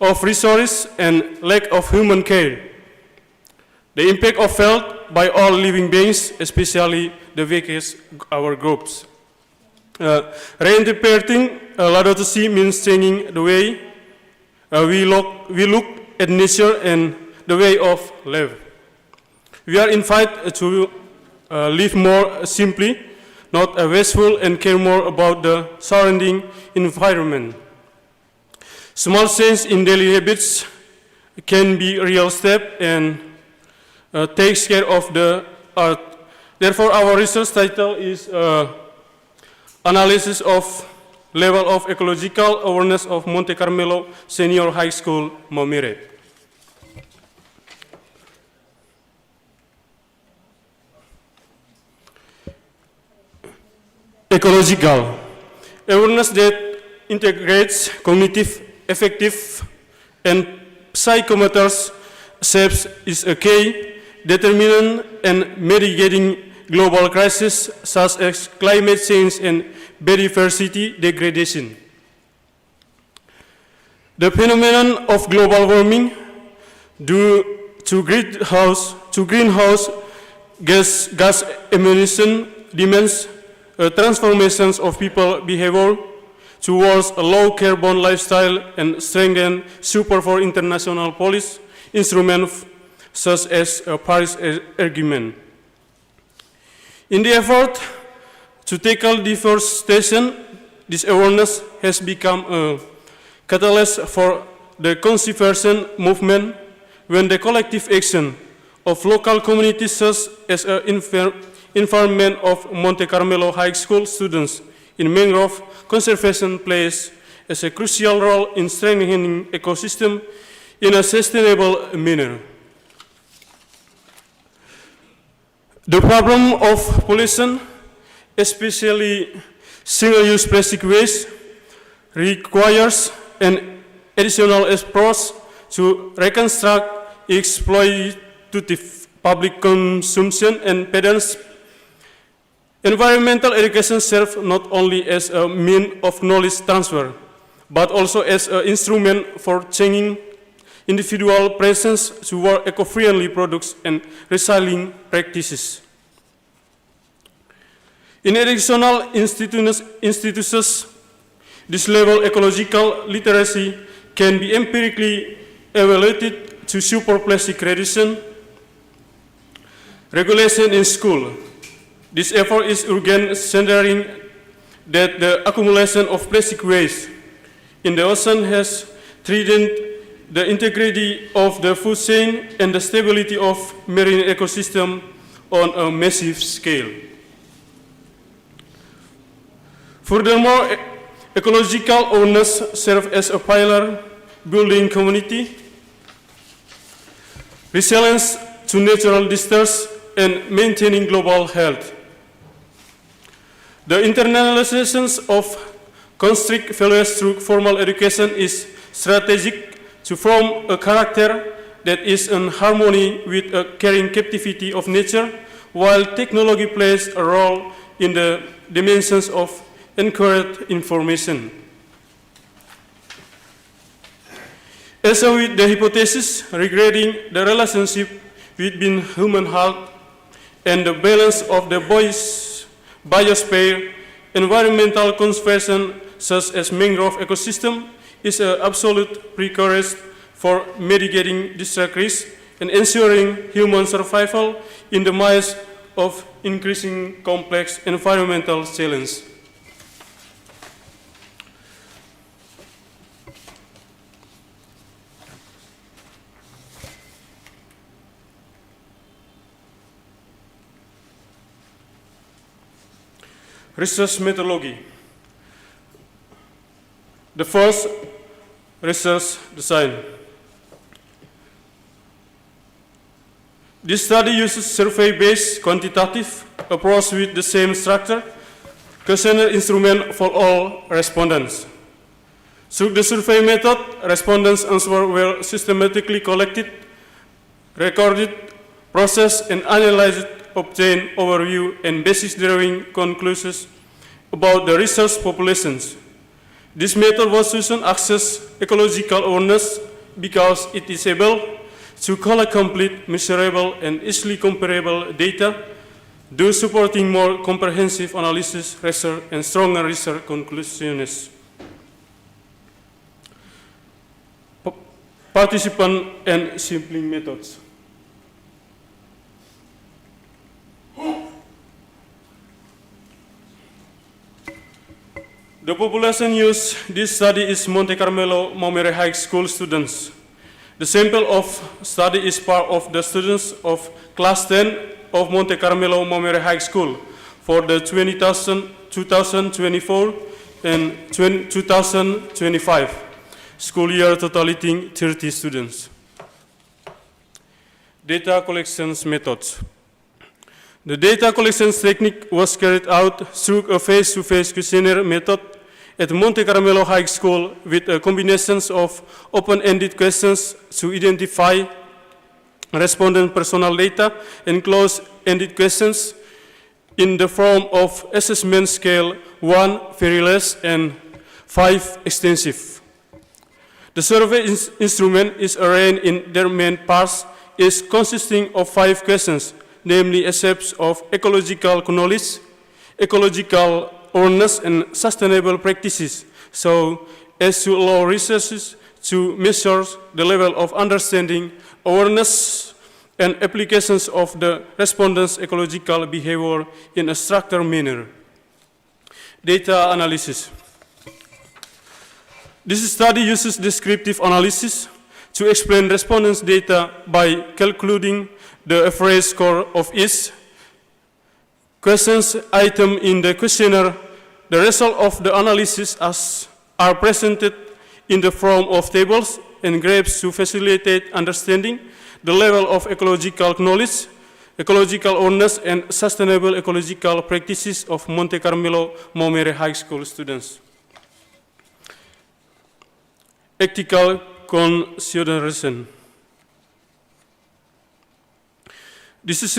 of resources and lack of human care. The impact of felt by all living beings, especially the weakest, our groups. Reinterpreting Laudato Si means changing the way we look at nature and the way of life. We are invited to live more simply, not wasteful, and care more about the surrounding environment. Small change in daily habits can be a real step and takes care of the earth. Therefore, our research title is Analysis of Level of Ecological Awareness of Monte Carmelo Senior High School, Maumere. Ecological. Awareness that integrates cognitive, affective, and psychomotor shapes is a key determinant in mitigating global crises such as climate change and biodiversity degradation. The phenomenon of global warming due to greenhouse gas emission demands transformations of people behavior towards a low-carbon lifestyle and strengthen support for international policy instruments such as a Paris Agreement. In the effort to tackle deforestation, this awareness has become a catalyst for the conservation movement when the collective action of local communities such as the environment of Monte Carmelo High School students in mangrove conservation plays as a crucial role in strengthening ecosystem in a sustainable manner. The problem of pollution, especially single-use plastic waste, requires an additional approach to reconstruct exploitative public consumption and patterns. Environmental education serves not only as a means of knowledge transfer, but also as an instrument for changing individual presence toward eco-friendly products and recycling practices. In educational institutions, this level ecological literacy can be empirically evaluated to support plastic reduction, regulation in school. This effort is urgent, considering that the accumulation of plastic waste in the ocean has threatened the integrity of the food chain and the stability of marine ecosystem on a massive scale. Furthermore, ecological awareness serves as a pillar building community, resilience to natural disasters, and maintaining global health. The internalization of construct values through formal education is strategic to form a character that is in harmony with a caring captivity of nature, while technology plays a role in the dimensions of accurate information. As with the hypothesis regarding the relationship between human health and the balance of the biosphere, environmental conservation such as mangrove ecosystem is an absolute prerequisite for mitigating disaster risk and ensuring human survival in the midst of increasing complex environmental challenges. Research methodology. The first, research design. This study uses survey-based quantitative approach with the same structure, questionnaire instrument for all respondents. Through the survey method, respondents' answers were systematically collected, recorded, processed, and analyzed, obtain overview and basis drawing conclusions about the research populations. This method was chosen to access ecological awareness because it is able to collect complete, measurable, and easily comparable data, thus supporting more comprehensive analysis, research, and stronger research conclusions. participant and sampling methods. The population used this study is Monte Carmelo Maumere High School students. The sample of study is part of the students of class 10 of Monte Carmelo Maumere High School for the 2024 and 2025 school year, totaling 30 students. Data collections methods. The data collection technique was carried out through a face-to-face questionnaire method at Monte Carmelo High School with a combination of open-ended questions to identify respondent personal data and closed-ended questions in the form of assessment scale 1 very less and 5 extensive. The survey instrument is arranged in their main parts, is consisting of 5 questions, namely aspects of ecological knowledge, ecological awareness, and sustainable practices, so as to allow researchers to measure the level of understanding, awareness, and applications of the respondents' ecological behavior in a structured manner. Data analysis. This study uses descriptive analysis to explain respondents' data by calculating the average score of each questions item in the questionnaire. The result of the analysis are presented in the form of tables and graphs to facilitate understanding the level of ecological knowledge, ecological awareness, and sustainable ecological practices of Monte Carmelo Maumere High School students. Ethical consideration. This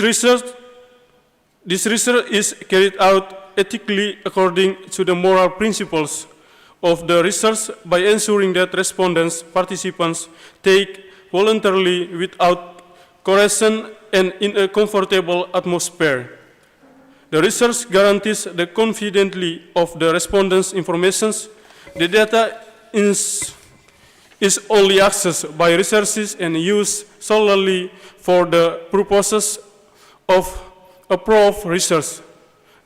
research is carried out ethically according to the moral principles of the research by ensuring that respondents, participants take voluntarily without coercion and in a comfortable atmosphere. The research guarantees the confidently of the respondents' information. The data is only accessed by researchers and used solely for the purposes of approved research.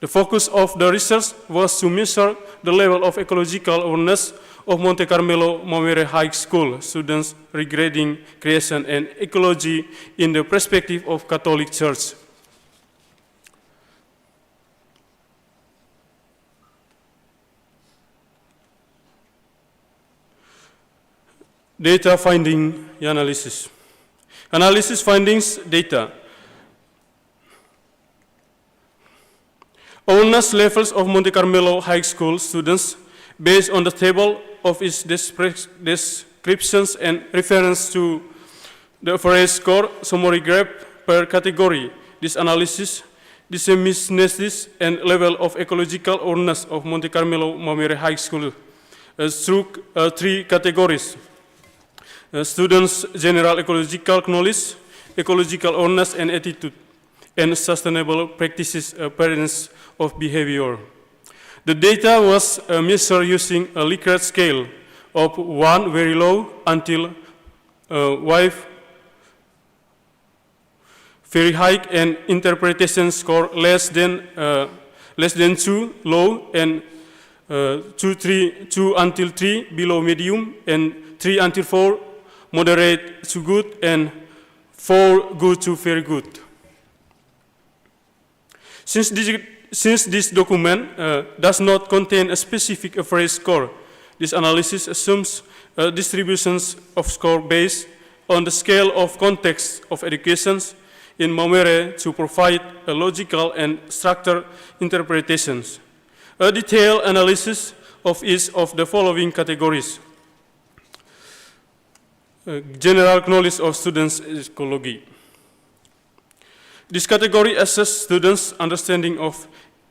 The focus of the research was to measure the level of ecological awareness of Monte Carmelo Maumere High School students regarding creation and ecology in the perspective of Catholic Church. Data finding analysis. Analysis findings data. Awareness levels of Monte Carmelo High School students based on the table of its descriptions and reference to the average score summary graph per category. This analysis disseminates and level of ecological awareness of Monte Carmelo Maumere High School through 3 categories. Students' general ecological knowledge, ecological awareness and attitude, and sustainable practices appearance of behavior. The data was measured using a Likert scale of 1 very low until 5 very high, and interpretation score less than 2 low, and 2 until 3 below medium, and 3 until 4 moderate to good, and 4 good to very good. Since this document does not contain a specific average score, this analysis assumes distributions of score based on the scale of context of educations in Maumere to provide a logical and structured interpretations. A detailed analysis of each of the following categories. General knowledge of students' ecology. This category assesses students' understanding of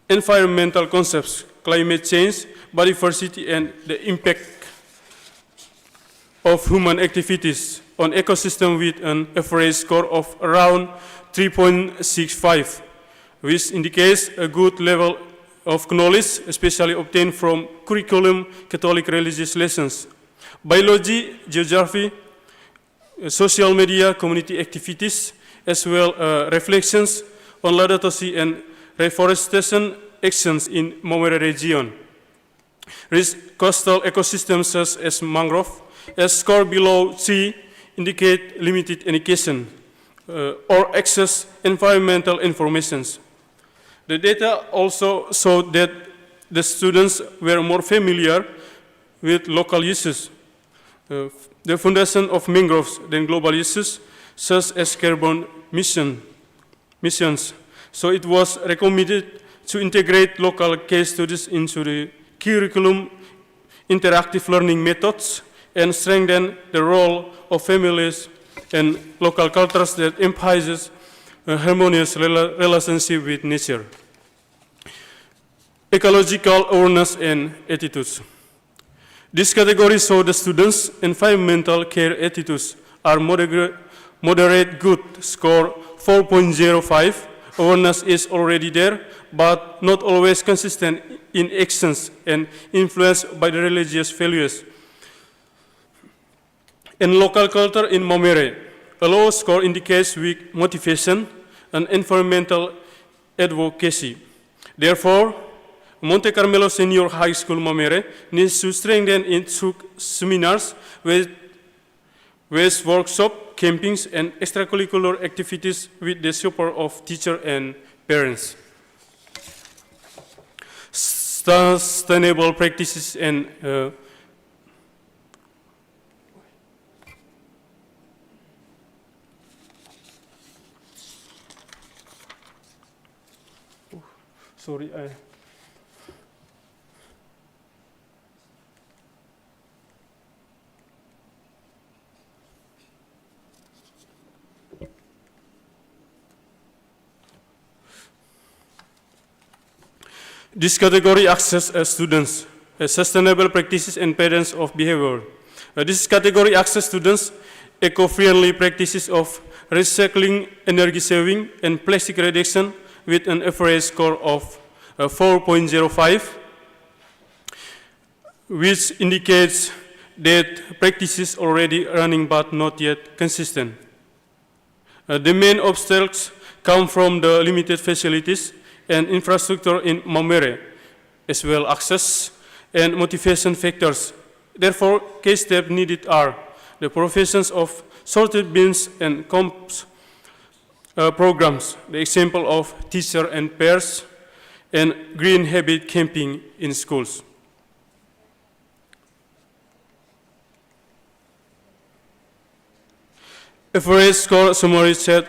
environmental concepts, climate change, biodiversity, and the impact of human activities on ecosystem with an average score of around 3.65, which indicates a good level of knowledge, especially obtained from curriculum Catholic religious lessons. Biology, geography, social media, community activities, as well reflections on Laudato Si and reforestation actions in Momere region. Risk coastal ecosystems such as mangrove, as score below 3 indicate limited education or access environmental informations. The data also showed that the students were more familiar with local uses, the foundation of mangroves than global uses, such as carbon missions. So it was recommended to integrate local case studies into the curriculum, interactive learning methods, and strengthen the role of families and local cultures that emphasizes a harmonious relationship with nature. Ecological awareness and attitudes. This category shows the students' environmental care attitudes are moderate good, score 4.05. Awareness is already there, but not always consistent in actions and influenced by the religious values. In local culture in Momere, a low score indicates weak motivation and environmental advocacy. Therefore, Monte Carmelo Senior High School Momere needs to strengthen its seminars with workshop, campings, and extracurricular activities with the support of teachers and parents. Sustainable practices and sorry, this category access students, sustainable practices and patterns of behavior. This category access students eco-friendly practices of recycling, energy saving, and plastic reduction with an average score of 4.05, which indicates that practices already running but not yet consistent. The main obstacles come from the limited facilities and infrastructure in Momere, as well access and motivation factors. Therefore, key steps needed are the provisions of sorted bins and comps programs, the example of teacher and pairs, and green habit camping in schools. Average score summary set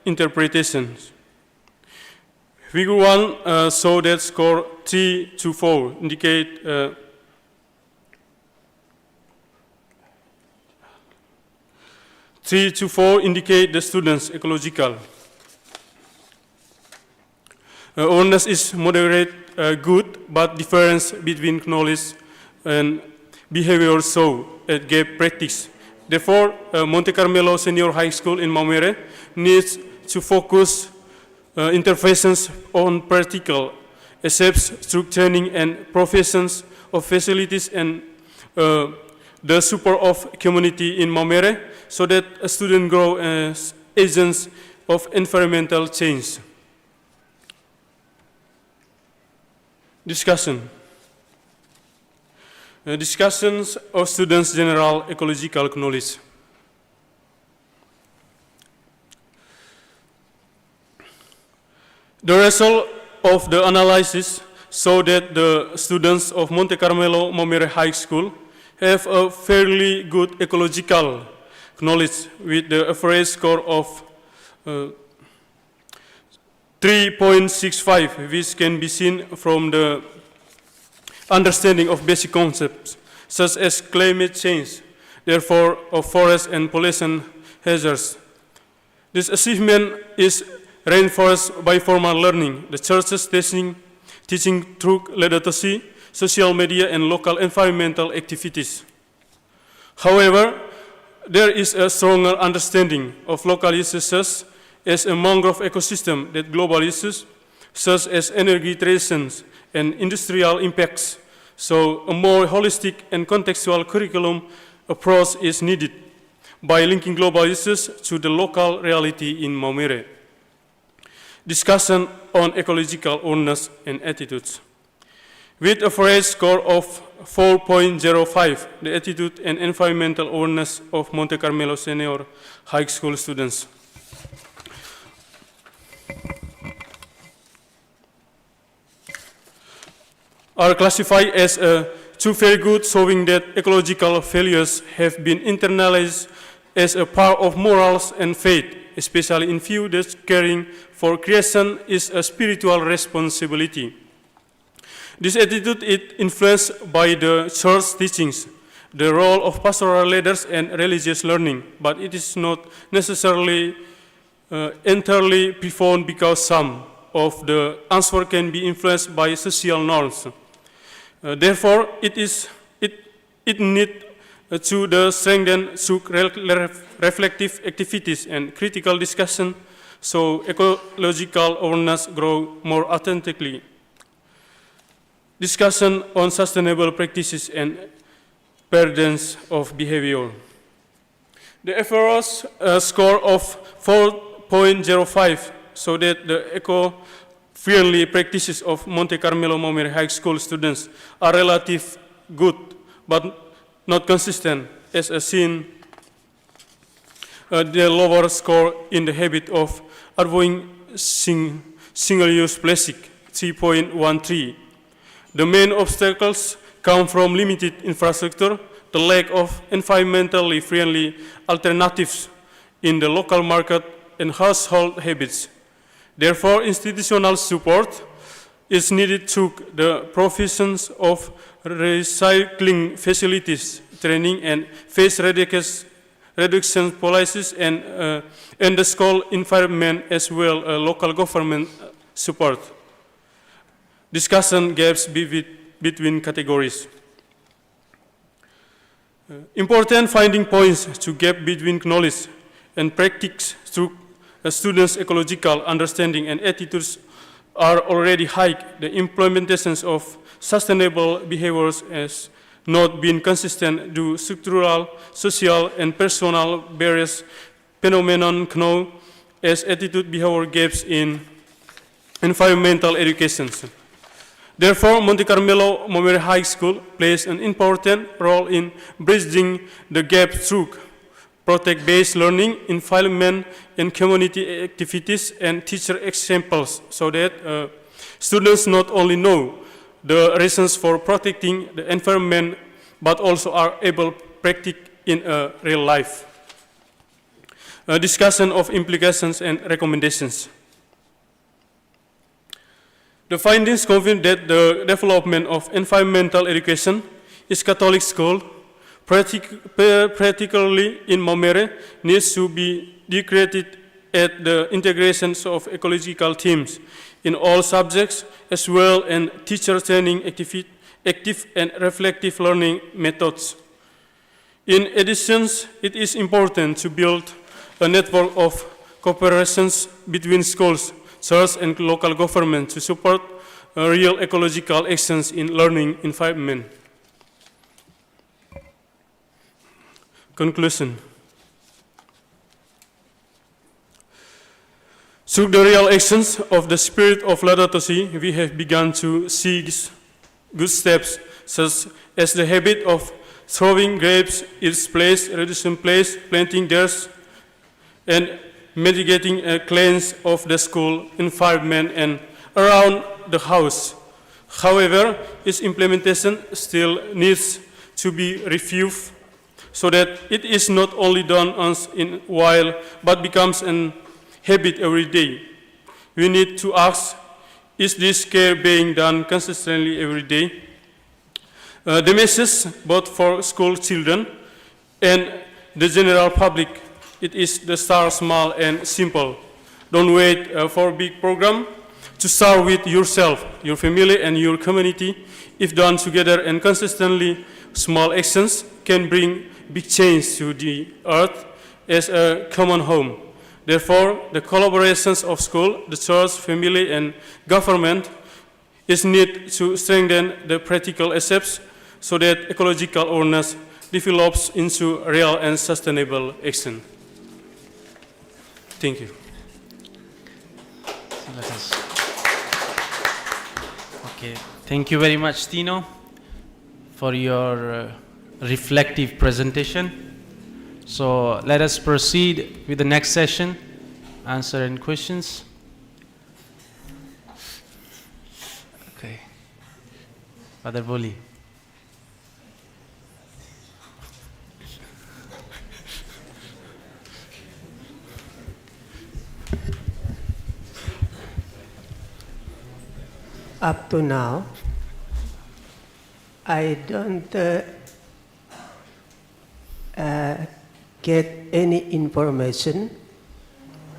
interpretations. Figure 1 show that score 3 to 4 indicate 3 to 4 indicate the students' ecological. Awareness is moderate good, but difference between knowledge and behavior show at gap practice. Therefore, Monte Carmelo Senior High School in Momere needs to focus interventions on practical aspects through training and provisions of facilities and the support of community in Momere, so that a student grow as agents of environmental change. Discussion. Discussions of students' general ecological knowledge. The result of the analysis show that the students of Monte Carmelo Momere High School have a fairly good ecological knowledge with the average score of 3.65, which can be seen from the understanding of basic concepts such as climate change, therefore of forest and pollution hazards. This achievement is reinforced by formal learning, the church's teaching through Laudato Si, social media, and local environmental activities. However, there is a stronger understanding of local uses as a mangrove ecosystem that global uses, such as energy transitions and industrial impacts. So a more holistic and contextual curriculum approach is needed. by linking global issues to the local reality in Maumere. Discussion on ecological awareness and attitudes. With a average score of 4.05, the attitude and environmental awareness of Monte Carmelo Senior High School students. Are classified as two very good, showing that ecological values have been internalized as a part of morals and faith, especially in view that caring for creation is a spiritual responsibility. This attitude is influenced by the church teachings, the role of pastoral leaders and religious learning, but it is not necessarily entirely profound because some of the answer can be influenced by social norms. Therefore, it needs to the strengthen reflective activities and critical discussion, so ecological awareness grow more authentically. Discussion on sustainable practices and patterns of behavior. The average score of 4.05, so that the eco-friendly practices of Monte Carmelo Maumere High School students are relatively good, but not consistent, as seen the lower score in the habit of avoiding single-use plastic, 3.13. The main obstacles come from limited infrastructure, the lack of environmentally friendly alternatives in the local market, and household habits. Therefore, institutional support is needed to the provisions of recycling facilities, training and waste reduction policies, and the school environment, as well as local government support. Discussion gaps between categories. Important finding points to gap between knowledge and practice through students' ecological understanding and attitudes are already high. The implementations of sustainable behaviors has not been consistent due to structural, social, and personal barriers, phenomenon known as attitude behavior gaps in environmental education. Therefore, Monte Carmelo Maumere High School plays an important role in bridging the gap through project-based learning, environment and community activities, and teacher examples, so that students not only know the reasons for protecting the environment, but also are able to practice in real life. Discussion of implications and recommendations. The findings confirm that the development of environmental education is Catholic school, particularly in Maumere, needs to be decreated at the integrations of ecological themes in all subjects, as well as teacher training, active and reflective learning methods. In addition, it is important to build a network of cooperations between schools, church, and local government to support real ecological actions in learning environment. Conclusion. Through the real actions of the spirit of Laudato Si, we have begun to see good steps, such as the habit of throwing grapes its place, reducing place, planting theirs, and mitigating a cleanse of the school environment and around the house. However, its implementation still needs to be reviewed so that it is not only done once in a while, but becomes a habit every day. We need to ask, is this care being done consistently every day? The message, both for school children and the general public, it is the start small and simple. Don't wait for a big program. To start with yourself, your family, and your community. If done together and consistently, small actions can bring big change to the earth as a common home. Therefore, the collaborations of school, the church, family, and government is needed to strengthen the practical aspects so that ecological awareness develops into real and sustainable action. Thank you. So let us. Okay, thank you very much, Tino, for your reflective presentation. So let us proceed with the next session, answer and questions. Okay, Father Boli. Up to now, I don't get any information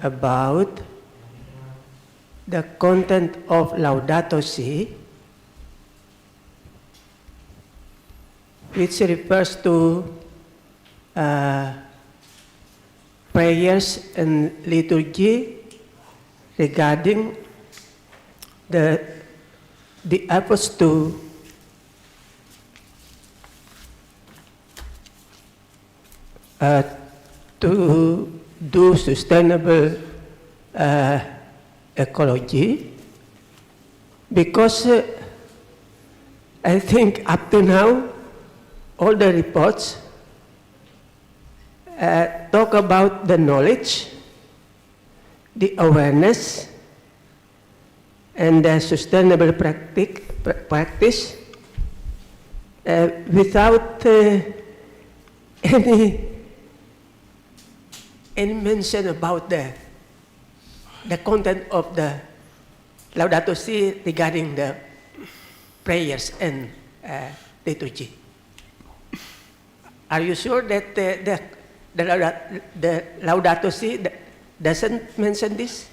about the content of Laudato Si, which refers to prayers and liturgy regarding the efforts to do sustainable ecology, because I think up to now all the reports talk about the knowledge, the awareness, and the sustainable practice without any mention about the content of the Laudato Si regarding the prayers and liturgy. Are you sure that the Laudato Si doesn't mention this?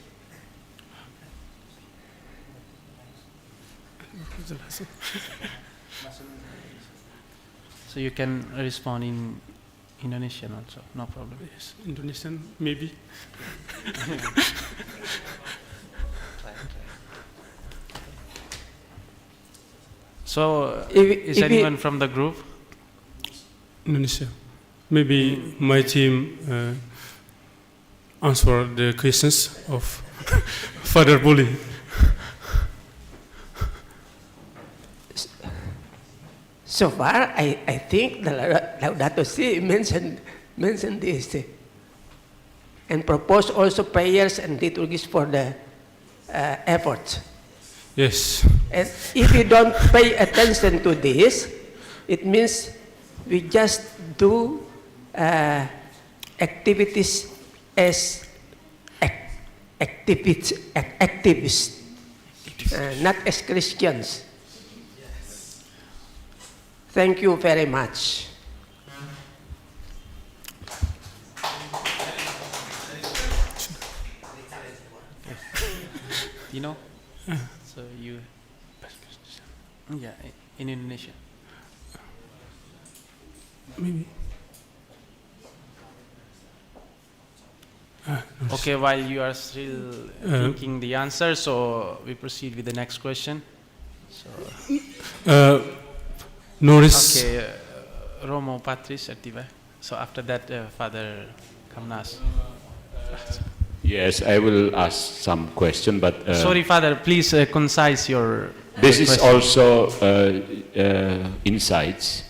So you can respond in Indonesian also, no problem. Yes, Indonesian, maybe. So, is anyone from the group? Indonesia. Maybe my team answer the questions of Father Boli. So far, I think the Laudato Si mentioned this and proposed also prayers and liturgies for the efforts. Yes. And if you don't pay attention to this, it means we just do activities as activists, not as Christians. Thank you very much. You know? So you... Yeah, in Indonesia. Maybe. Okay, while you are still thinking the answer, so we proceed with the next question. So, Norris. Okay, Romo Patris at the back. So after that, Father Kamnas. Yes, I will ask some question, but... Sorry, Father, please concise your This is question. also insights.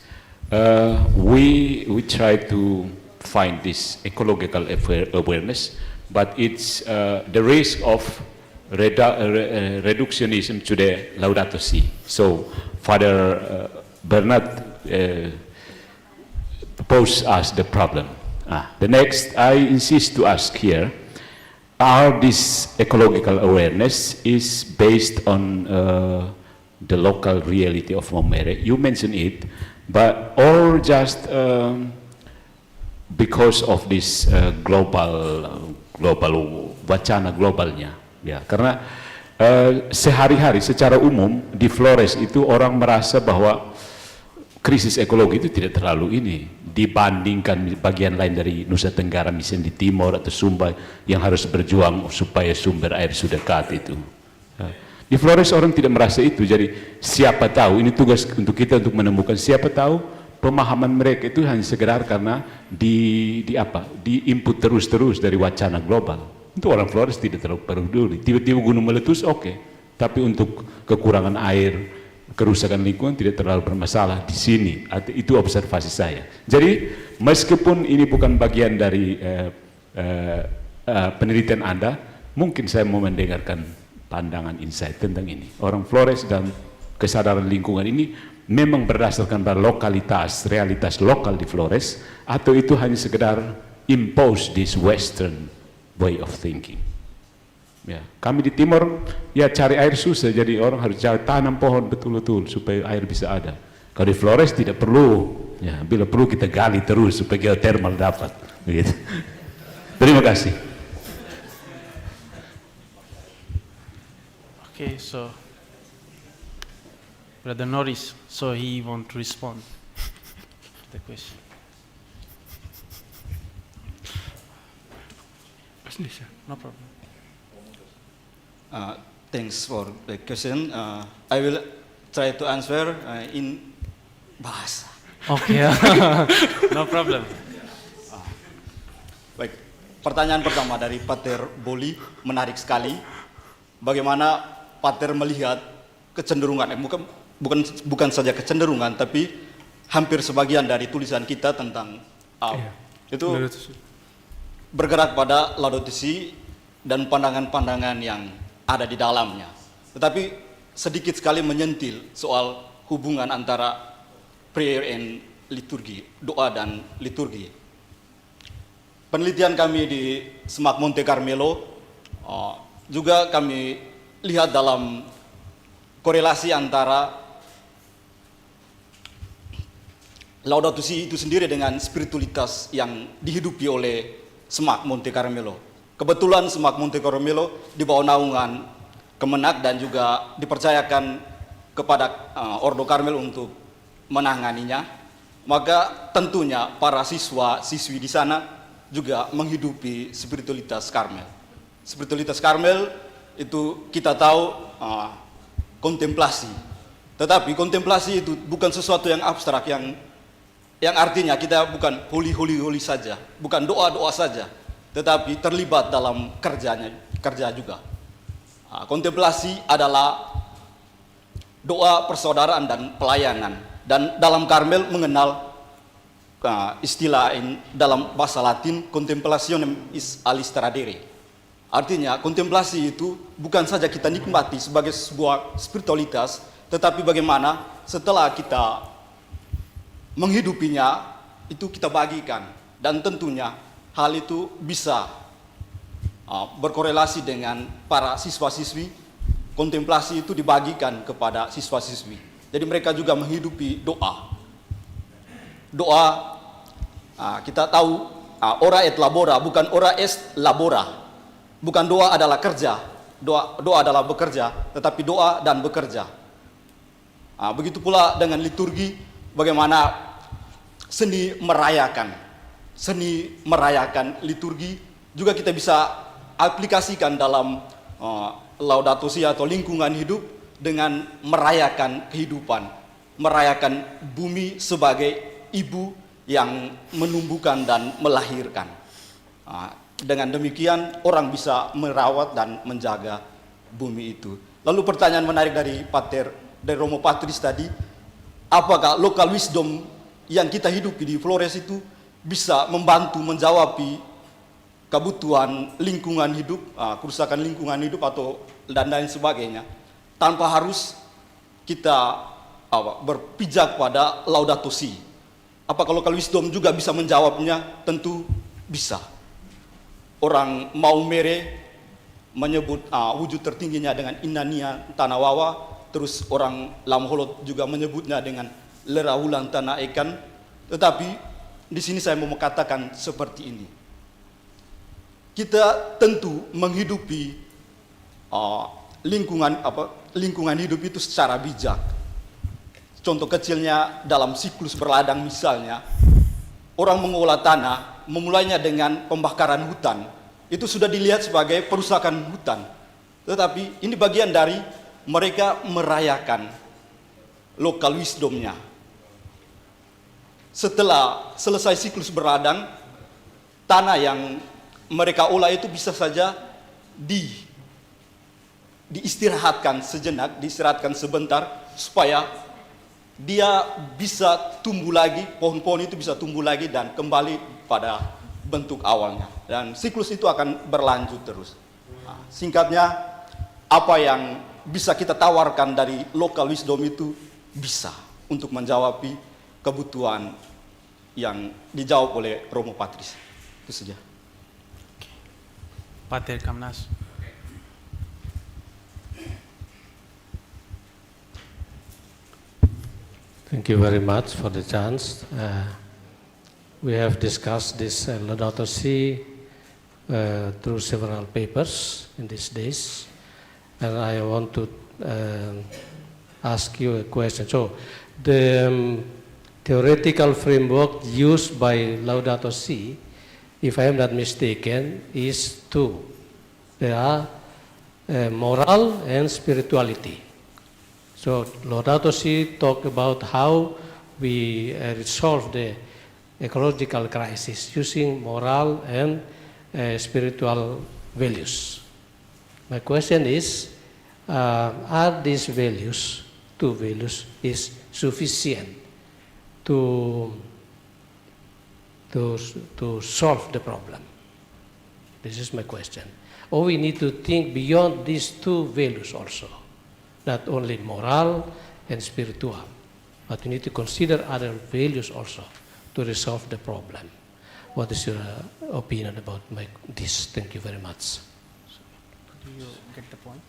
We try to find this ecological awareness, but it's the risk of reductionism to the Laudato Si. So Father Bernard posed us the problem. The next, I insist to ask here, are this ecological awareness is based on the local reality of Momere? You mentioned it, but or just because of this global wacana globalnya, ya, karena sehari-hari secara umum di Flores itu orang merasa bahwa krisis ekologi itu tidak terlalu ini dibandingkan bagian lain dari Nusa Tenggara, misalnya di Timor atau Sumba yang harus berjuang supaya sumber air sudah dekat itu. Di Flores orang tidak merasa itu, jadi siapa tahu, ini tugas untuk kita untuk menemukan siapa tahu pemahaman mereka itu hanya sekedar karena di input terus dari wacana global. Itu orang Flores tidak terlalu peduli. Tiba-tiba gunung meletus, oke. Tapi untuk kekurangan air, kerusakan lingkungan tidak terlalu bermasalah di sini. Itu observasi saya. Jadi meskipun ini bukan bagian dari penelitian Anda, mungkin saya mau mendengarkan pandangan insight tentang ini. Orang Flores dan kesadaran lingkungan ini memang berdasarkan pada lokalitas, realitas lokal di Flores, atau itu hanya sekedar impose this Western way of thinking. Ya, kami di Timur ya cari air susah, jadi orang harus tanam pohon betul-betul supaya air bisa ada. Kalau di Flores tidak perlu, ya bila perlu kita gali terus supaya geothermal dapat. Begitu. Terima kasih. Okay, so Brother Norris, so he want to respond to the question. No problem. Thanks for the question. I will try to answer in bahasa. Okay, no problem. Baik, pertanyaan pertama dari Pater Boli menarik sekali. Bagaimana Pater melihat kecenderungan, bukan saja kecenderungan, tapi hampir sebagian dari tulisan kita tentang itu bergerak pada Laudato Si dan pandangan-pandangan yang ada di dalamnya. Tetapi sedikit sekali menyentil soal hubungan antara prayer and liturgi, doa dan liturgi. Penelitian kami di Semak Monte Carmelo juga kami lihat dalam korelasi antara Laudato Si itu sendiri dengan spiritualitas yang dihidupi oleh Semak Monte Carmelo. Kebetulan Semak Monte Carmelo di bawah naungan Kemenak dan juga dipercayakan kepada Ordo Karmel untuk menanganinya. Maka tentunya para siswa-siswi di sana juga menghidupi spiritualitas Karmel. Spiritualitas Karmel itu kita tahu kontemplasi. Tetapi kontemplasi itu bukan sesuatu yang abstrak yang artinya kita bukan holy saja, bukan doa-doa saja, tetapi terlibat dalam kerja juga. Kontemplasi adalah doa persaudaraan dan pelayanan. Dan dalam Karmel mengenal istilah dalam bahasa Latin, contemplationem is alistradere. Artinya kontemplasi itu bukan saja kita nikmati sebagai sebuah spiritualitas, tetapi bagaimana setelah kita menghidupinya itu kita bagikan. Dan tentunya hal itu bisa berkorelasi dengan para siswa-siswi. Kontemplasi itu dibagikan kepada siswa-siswi. Jadi mereka juga menghidupi doa. Doa, kita tahu ora et labora, bukan ora est labora. Bukan doa adalah kerja, doa adalah bekerja, tetapi doa dan bekerja. Begitu pula dengan liturgi, bagaimana seni merayakan liturgi juga kita bisa aplikasikan dalam Laudato Si atau lingkungan hidup dengan merayakan kehidupan, merayakan bumi sebagai ibu yang menumbuhkan dan melahirkan. Dengan demikian orang bisa merawat dan menjaga bumi itu. Lalu pertanyaan menarik dari Romo Patris tadi, apakah local wisdom yang kita hidupi di Flores itu bisa membantu menjawab kebutuhan lingkungan hidup, kerusakan lingkungan hidup atau dan lain sebagainya, tanpa harus kita berpijak pada Laudato Si. Apakah local wisdom juga bisa menjawabnya? Tentu bisa. Orang Maumere menyebut wujud tertingginya dengan Inania Tanah Wawa, terus orang Lamholot juga menyebutnya dengan Lerahulan Tanah Ikan. Tetapi di sini saya mau mengatakan seperti ini. Kita tentu menghidupi lingkungan hidup itu secara bijak. Contoh kecilnya dalam siklus berladang misalnya, orang mengolah tanah memulainya dengan pembakaran hutan. Itu sudah dilihat sebagai perusakan hutan. Tetapi ini bagian dari mereka merayakan local wisdomnya. setelah selesai siklus berladang, tanah yang mereka olah itu bisa saja diistirahatkan sejenak, diistirahatkan sebentar supaya dia bisa tumbuh lagi, pohon-pohon itu bisa tumbuh lagi dan kembali pada bentuk awalnya. Dan siklus itu akan berlanjut terus. Nah, singkatnya, apa yang bisa kita tawarkan dari local wisdom itu bisa untuk menjawab kebutuhan yang dijawab oleh Romo Patris. Itu saja. Pater Kamnas. Thank you very much for the chance. We have discussed this Laudato Si through several papers in these days, and I want to ask you a question. So, the theoretical framework used by Laudato Si, if I am not mistaken, is two. There are moral and spirituality. So Laudato Si talk about how we resolve the ecological crisis using moral and spiritual values. My question is, are these values, two values, is sufficient to solve the problem? This is my question. Or we need to think beyond these two values also, not only moral and spiritual, but we need to consider other values also to resolve the problem. What is your opinion about this? Thank you very much. Do you get the point?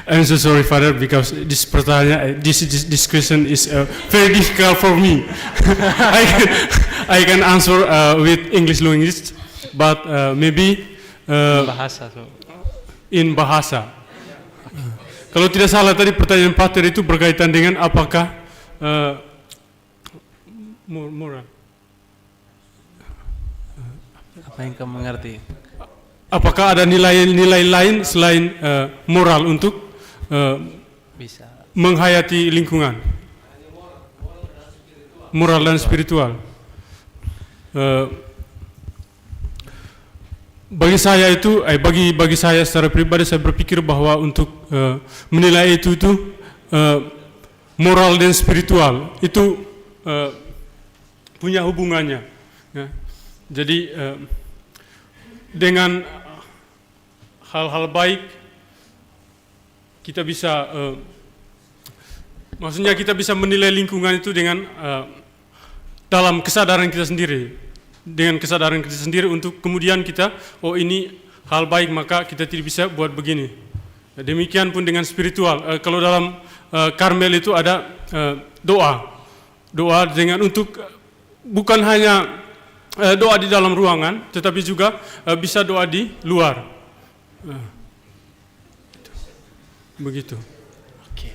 I'm so sorry, Father, because this question is very difficult for me. I can answer with English language, but maybe in bahasa. Kalau tidak salah tadi pertanyaan Pater itu berkaitan dengan apakah moral. Apa yang kamu mengerti? Apakah ada nilai-nilai lain selain moral untuk bisa menghayati lingkungan? Moral dan spiritual. Bagi saya itu, bagi saya secara pribadi, saya berpikir bahwa untuk menilai itu moral dan spiritual itu punya hubungannya. Ya. Jadi dengan hal-hal baik kita bisa, maksudnya kita bisa menilai lingkungan itu dengan dalam kesadaran kita sendiri, dengan kesadaran kita sendiri untuk kemudian kita, oh ini hal baik maka kita tidak bisa buat begini. Demikian pun dengan spiritual. Kalau dalam Karmel itu ada doa dengan untuk bukan hanya doa di dalam ruangan, tetapi juga bisa doa di luar. Begitu. Oke.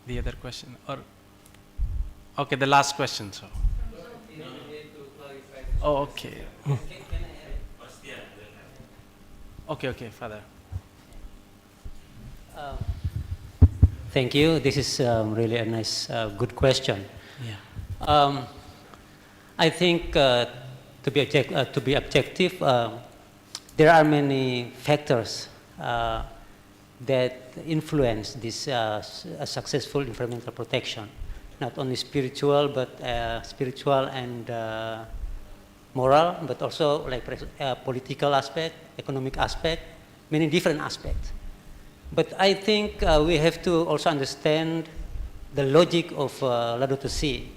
The other question, or okay, the last question. So. Oh, okay. Okay, Father. Thank you. This is really a nice, good question. Yeah. I think to be objective, there are many factors that influence this successful environmental protection. Not only spiritual, but spiritual and moral, but also like political aspect, economic aspect, many different aspects. But I think we have to also understand the logic of Laudato Si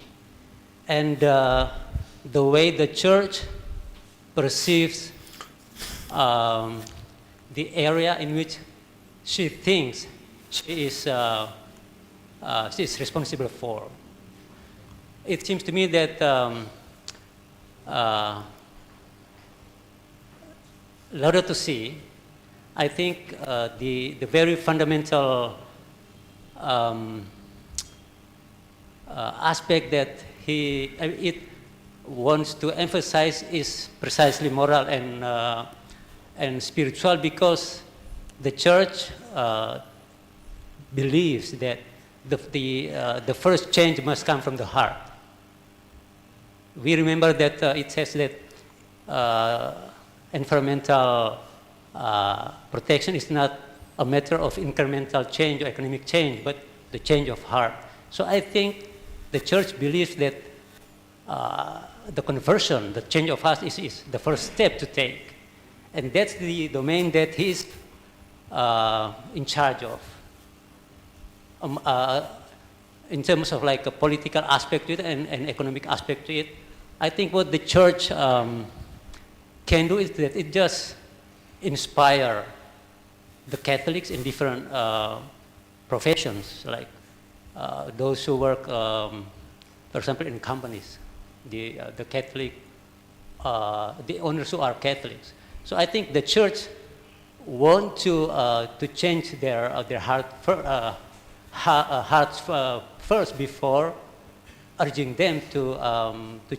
and the way the church perceives the area in which she thinks she is responsible for. It seems to me that Laudato Si, I think the very fundamental aspect that it wants to emphasize is precisely moral and spiritual, because the church believes that the first change must come from the heart. We remember that it says that environmental protection is not a matter of incremental change or economic change, but the change of heart. So I think the church believes that the conversion, the change of heart is the first step to take. And that's the domain that he's in charge of. In terms of like a political aspect to it and economic aspect to it, I think what the church can do is that it just inspire the Catholics in different professions, like those who work, for example, in companies, the Catholic, the owners who are Catholics. So I think the church want to change their hearts first before urging them to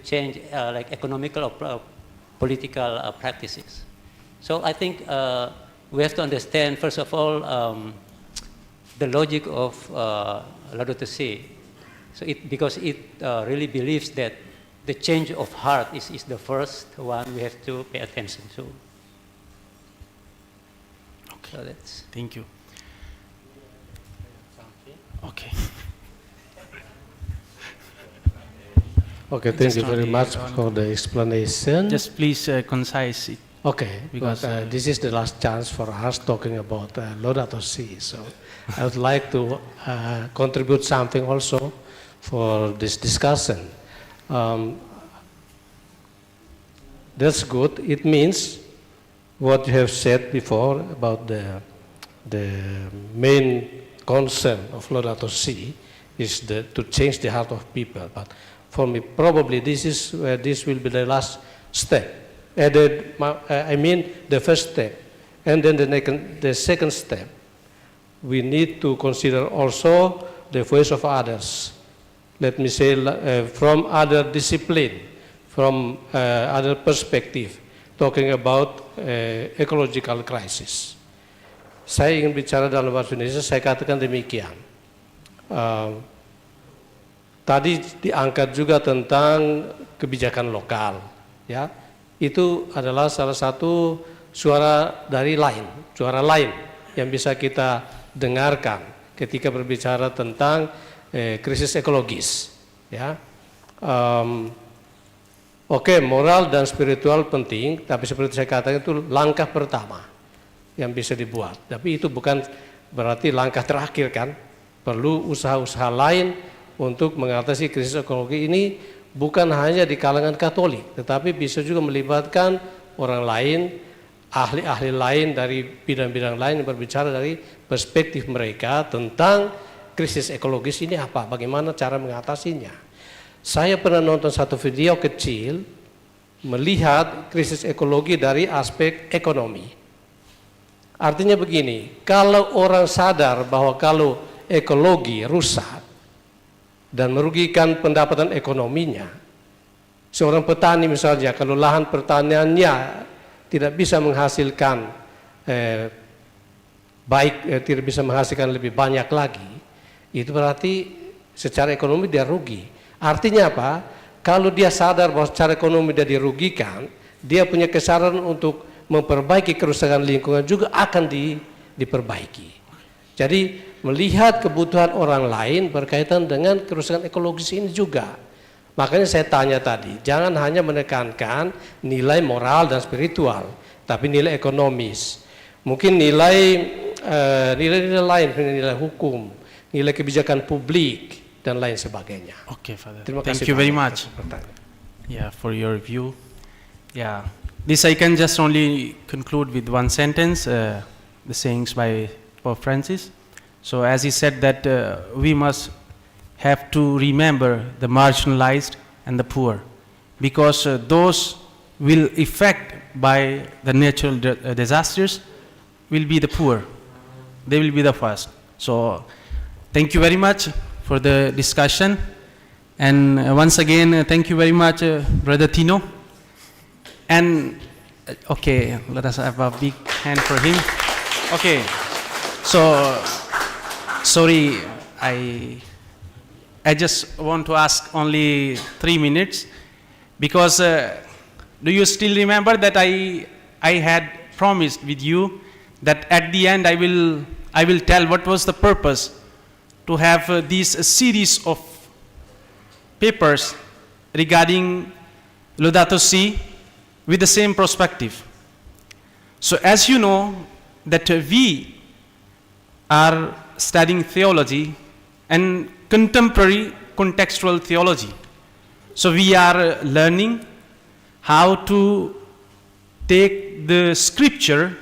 change like economical or political practices. So I think we have to understand, first of all, the logic of Laudato Si. So because it really believes that the change of heart is the first one we have to pay attention to. Okay. So that's. Thank you. Okay. Okay, thank you very much for the explanation. Just please concise it. Okay, because this is the last chance for us talking about Laudato Si. So I would like to contribute something also for this discussion. That's good. It means what you have said before about the main concern of Laudato Si is to change the heart of people. But for me, probably this is where this will be the last step. I mean the first step. And then the second step. We need to consider also the voice of others. Let me say from other discipline, from other perspective, talking about ecological crisis. Saya ingin bicara dalam bahasa Indonesia, saya katakan demikian. Tadi diangkat juga tentang kebijakan lokal, ya. Itu adalah salah satu suara dari lain, suara lain yang bisa kita dengarkan ketika berbicara tentang krisis ekologis, ya. Oke, moral dan spiritual penting, tapi seperti saya katakan itu langkah pertama yang bisa dibuat. Tapi itu bukan berarti langkah terakhir kan? Perlu usaha-usaha lain untuk mengatasi krisis ekologi ini, bukan hanya di kalangan Katolik, tetapi bisa juga melibatkan orang lain, ahli-ahli lain dari bidang-bidang lain yang berbicara dari perspektif mereka tentang krisis ekologis ini apa, bagaimana cara mengatasinya. Saya pernah nonton satu video kecil melihat krisis ekologi dari aspek ekonomi. Artinya begini, kalau orang sadar bahwa kalau ekologi rusak dan merugikan pendapatan ekonominya, seorang petani misalnya kalau lahan pertaniannya tidak bisa menghasilkan tidak bisa menghasilkan lebih banyak lagi, itu berarti secara ekonomi dia rugi. Artinya apa? Kalau dia sadar bahwa secara ekonomi dia dirugikan, dia punya kesadaran untuk memperbaiki kerusakan lingkungan juga akan diperbaiki. Jadi melihat kebutuhan orang lain berkaitan dengan kerusakan ekologis ini juga. Makanya saya tanya tadi, jangan hanya menekankan nilai moral dan spiritual, tapi nilai ekonomis. Mungkin nilai lain, nilai hukum, nilai kebijakan publik, dan lain sebagainya. Okay, Father. Terima kasih. Thank you very much. Yeah, for your view. Yeah, this I can just only conclude with one sentence, the sayings by Pope Francis. So as he said that we must have to remember the marginalized and the poor, because those will affect by the natural disasters will be the poor. They will be the first. So thank you very much for the discussion. And once again, thank you very much, Brother Tino. And okay, let us have a big hand for him. Okay, so sorry, I just want to ask only 3 minutes, because do you still remember that I had promised with you that at the end I will tell what was the purpose to have these series of papers regarding Laudato Si with the same perspective. So as you know that we are studying theology and contemporary contextual theology. So we are learning how to take the scripture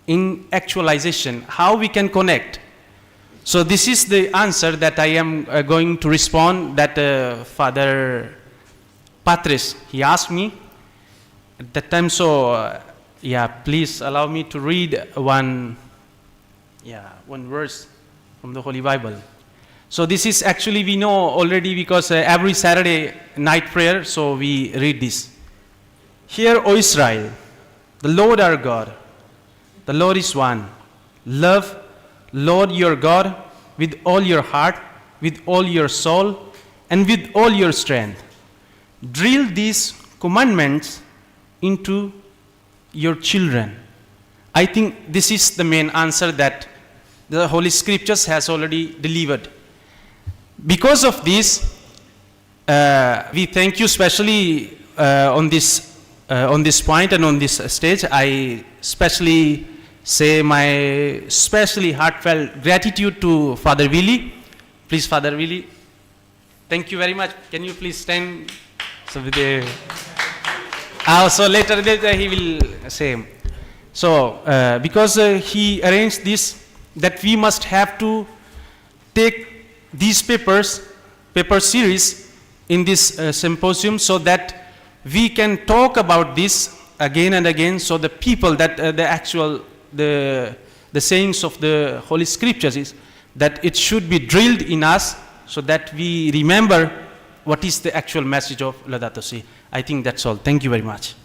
in actualization, how we can connect. So this is the answer that I am going to respond that Father Patrice, he asked me at that time. So yeah, please allow me to read one verse from the Holy Bible. So this is actually, we know already, because every Saturday night prayer, so we read this. Hear, O Israel, the Lord our God, the Lord is one. Love Lord your God with all your heart, with all your soul, and with all your strength. Drill these commandments into your children. I think this is the main answer that the Holy Scriptures has already delivered. Because of this, we thank you especially on this point and on this stage. I especially say my especially heartfelt gratitude to Father Willie. Please, Father Willie, thank you very much. Can you please stand? So so later he will say. So because he arranged this, that we must have to take these paper series in this symposium, so that we can talk about this again and again, so the people that the sayings of the Holy Scriptures is that it should be drilled in us, so that we remember what is the actual message of Laudato Si. I think that's all. Thank you very much.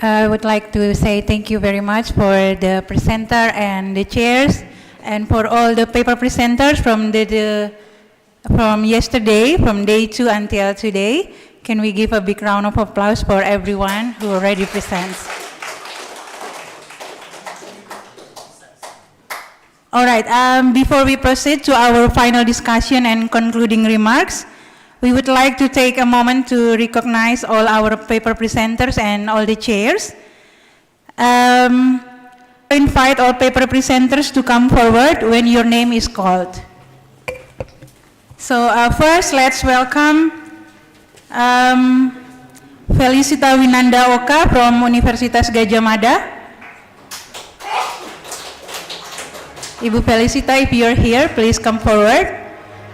I would like to say thank you very much for the presenter and the chairs, and for all the paper presenters from yesterday, from day 2 until today. Can we give a big round of applause for everyone who already presents? All right, before we proceed to our final discussion and concluding remarks, we would like to take a moment to recognize all our paper presenters and all the chairs. Invite all paper presenters to come forward when your name is called. So first, let's welcome Felicita Winanda Oka from Universitas Gadjah Mada. Ibu Felicita, if you're here, please come forward.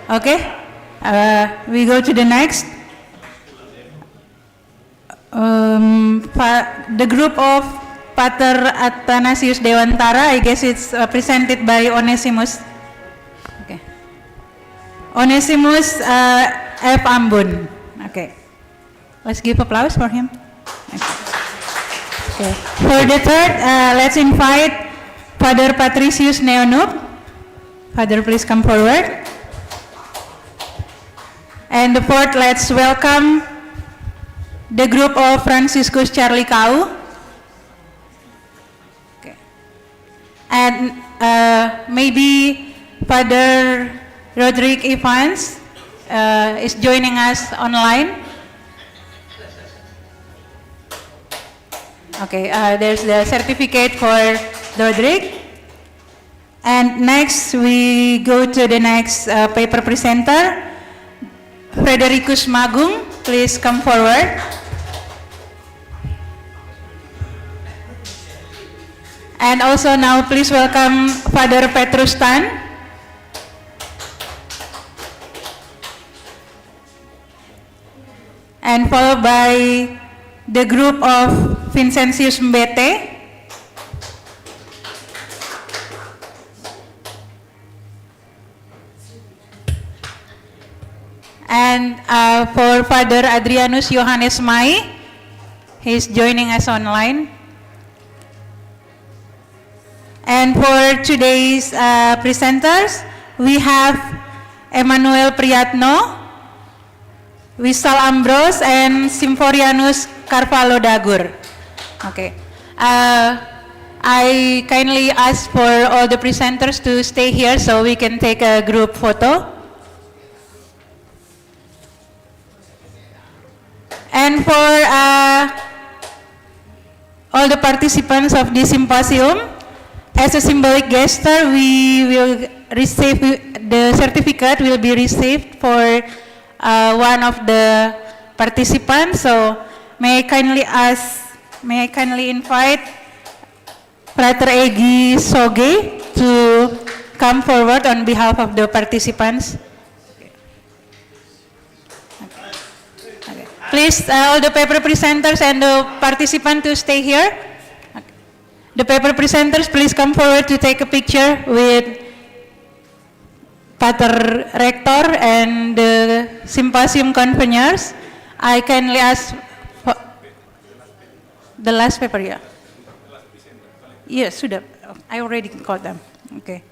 Okay. We go to the next. The group of Pater Athanasius Dewantara, I guess it's presented by Onesimus. Okay. Onesimus F. Ambon. Okay. Let's give applause for him. Okay. For the third, let's invite Father Patricius Neonup. Father, please come forward. And the fourth, let's welcome the group of Franciscus Charlie Kau. Okay. And maybe Father Roderick Evans is joining us online. Okay, there's the certificate for Dodrik. And next, we go to the next paper presenter, Fredericus Magung. Please come forward. And also now, please welcome Father Petrus Tan. And followed by the group of Vincentius Mbete. And for Father Adrianus Johannes Mai, he's joining us online. And for today's presenters, we have Emanuel Pryatno, Wishal Ambrose, and Simforianus Charvalo Dagur. Okay. I kindly ask for all the presenters to stay here so we can take a group photo. And for all the participants of this symposium, as a symbolic gesture, we will receive, the certificate will be received for one of the participants. So may I kindly invite Frater Egi Soge to come forward on behalf of the participants. Okay. Please, all the paper presenters and the participants to stay here. Okay. The paper presenters, please come forward to take a picture with Pater Rector and the symposium conveners. I kindly ask for the last paper, yeah. Yes, sudah. I already called them. Okay.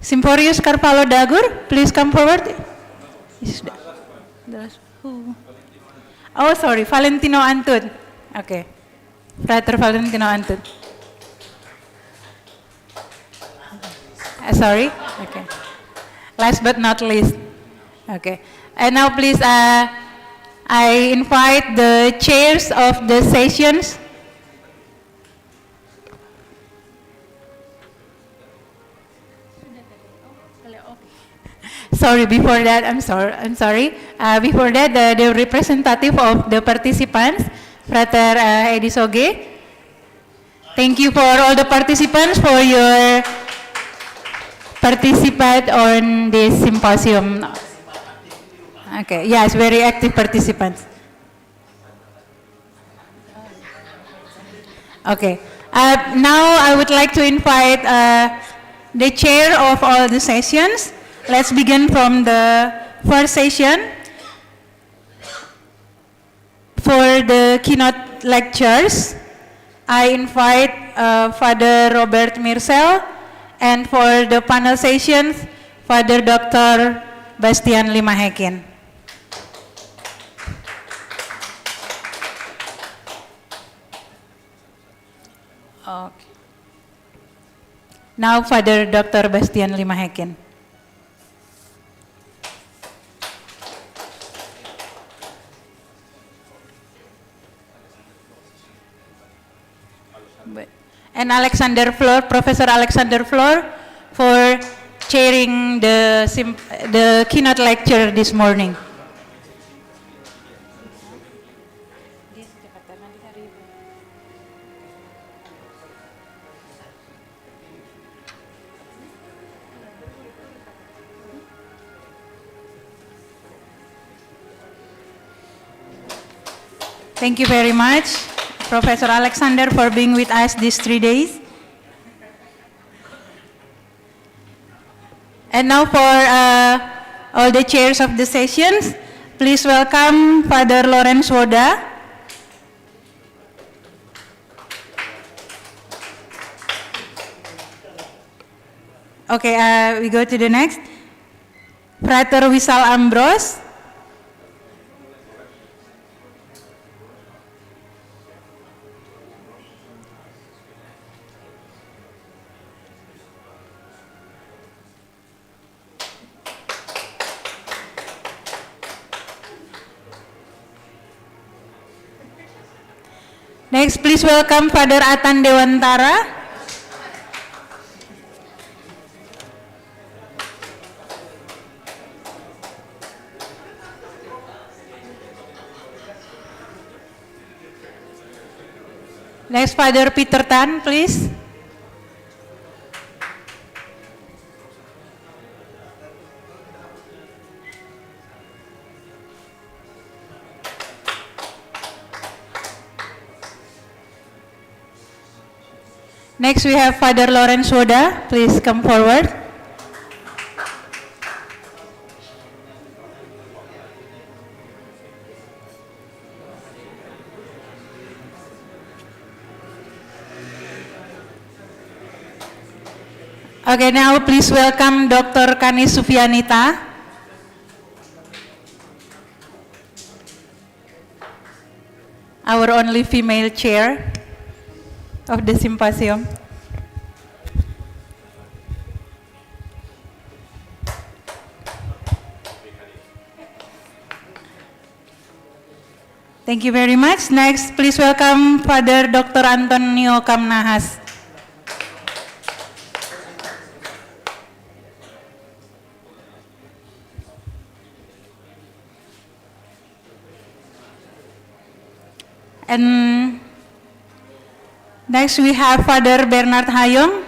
Simforianus Charvalo Dagur, please come forward. Oh, sorry, Valentino Antun. Okay. Frater Valentino Antun. Sorry. Okay. Last but not least. Okay. And now please, I invite the chairs of the sessions. Sorry, before that, I'm sorry. Before that, the representative of the participants, Frater Edi Soge. Thank you for all the participants for your participate on this symposium. Okay, yes, very active participants. Okay, now I would like to invite the chair of all the sessions. Let's begin from the first session. For the keynote lectures, I invite Father Robert Mirsel, and for the panel sessions, Father Dr. Bastian Limahekin. Okay. Now, Father Dr. Bastian Limahekin. And Alexander Flor, Professor Alexander Flor, for chairing the keynote lecture this morning. Thank you very much, Professor Alexander, for being with us these 3 days. And now for all the chairs of the sessions, please welcome Father Lawrence Woda. Okay, we go to the next. Frater Wishal Ambrose. Next, please welcome Father Atan Dewantara. Next, Father Peter Tan, please. Next, we have Father Lawrence Woda. Please come forward. Okay, now please welcome Dr. Kani Sufianita. Our only female chair of the symposium. Thank you very much. Next, please welcome Father Dr. Antonio Kamnahas. And next we have Father Bernard Hayong.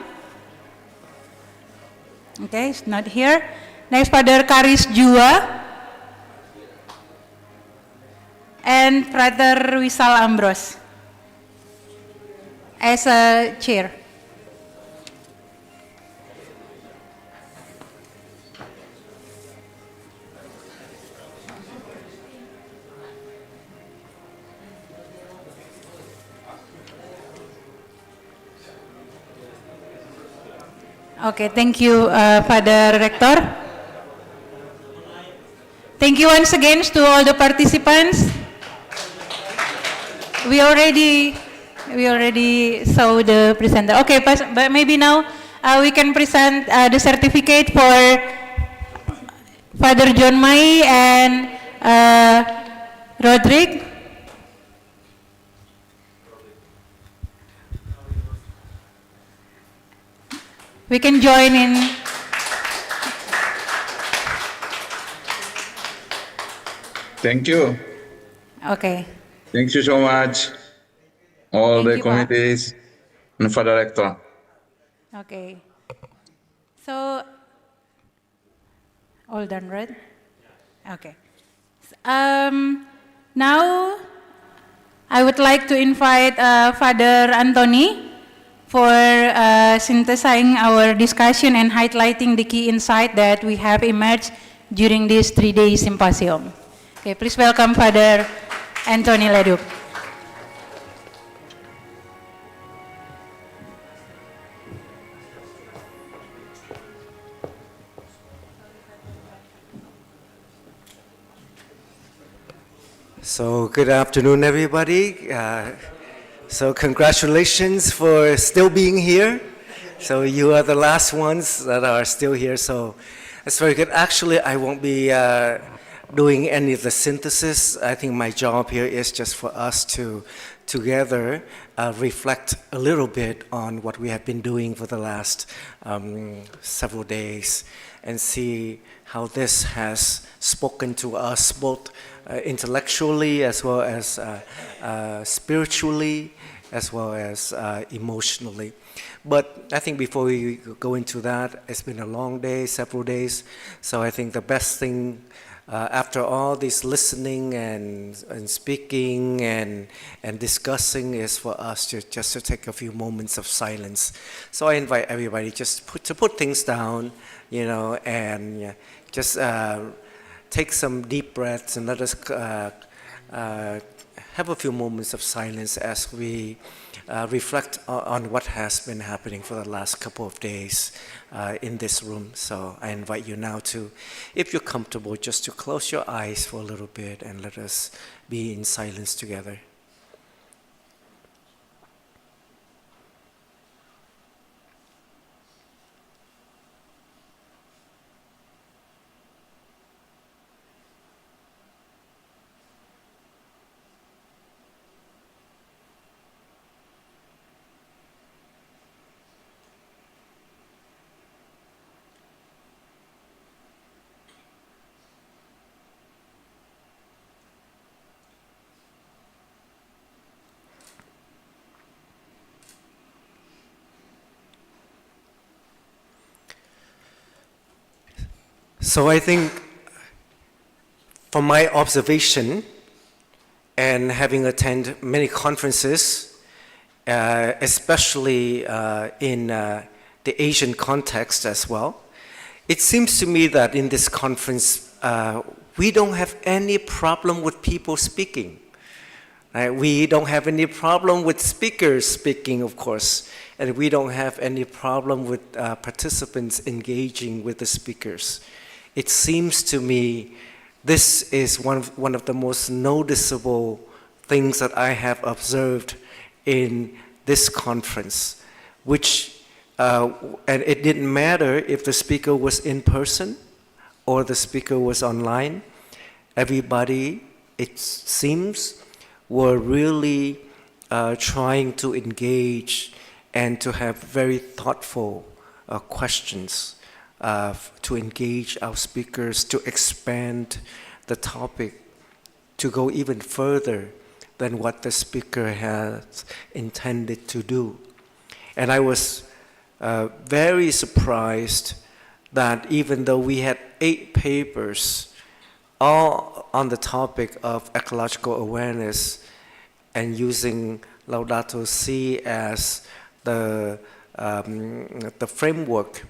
Okay, it's not here. Next, Father Karis Jua. And Father Wishal Ambrose as a chair. Okay, thank you, Father Rector. Thank you once again to all the participants. We already saw the presenter. Okay, but maybe now we can present the certificate for Father John Mai and Rodrigue. We can join in. Thank you. Okay. Thank you so much, all Thank the you, Pak. committees and Father Rector. Okay. So, all done, right? Okay. Now, I would like to invite Father Anthony for synthesizing our discussion and highlighting the key insight that we have emerged during this 3-day symposium. Okay, please welcome Father Anthony Leduc. So good afternoon, everybody. So congratulations for still being here. So you are the last ones that are still here. So that's very good. Actually, I won't be doing any of the synthesis. I think my job here is just for us to together reflect a little bit on what we have been doing for the last several days and see how this has spoken to us both intellectually as well as spiritually as well as emotionally. But I think before we go into that, it's been a long day, several days, so I think the best thing after all this listening and speaking and discussing is for us to take a few moments of silence. So I invite everybody just to put things down, you know, and just take some deep breaths and let us have a few moments of silence as we reflect on what has been happening for the last couple of days in this room. So I invite you now to, if you're comfortable, just to close your eyes for a little bit and let us be in silence together. So I think from my observation and having attended many conferences, especially in the Asian context as well, it seems to me that in this conference, we don't have any problem with people speaking. We don't have any problem with speakers speaking, of course, and we don't have any problem with participants engaging with the speakers. It seems to me this is one of the most noticeable things that I have observed in this conference, which, and it didn't matter if the speaker was in person or the speaker was online. Everybody, it seems, were really trying to engage and to have very thoughtful questions, to engage our speakers, to expand the topic, to go even further than what the speaker has intended to do. And I was very surprised that even though we had 8 papers all on the topic of ecological awareness and using Laudato Si as the framework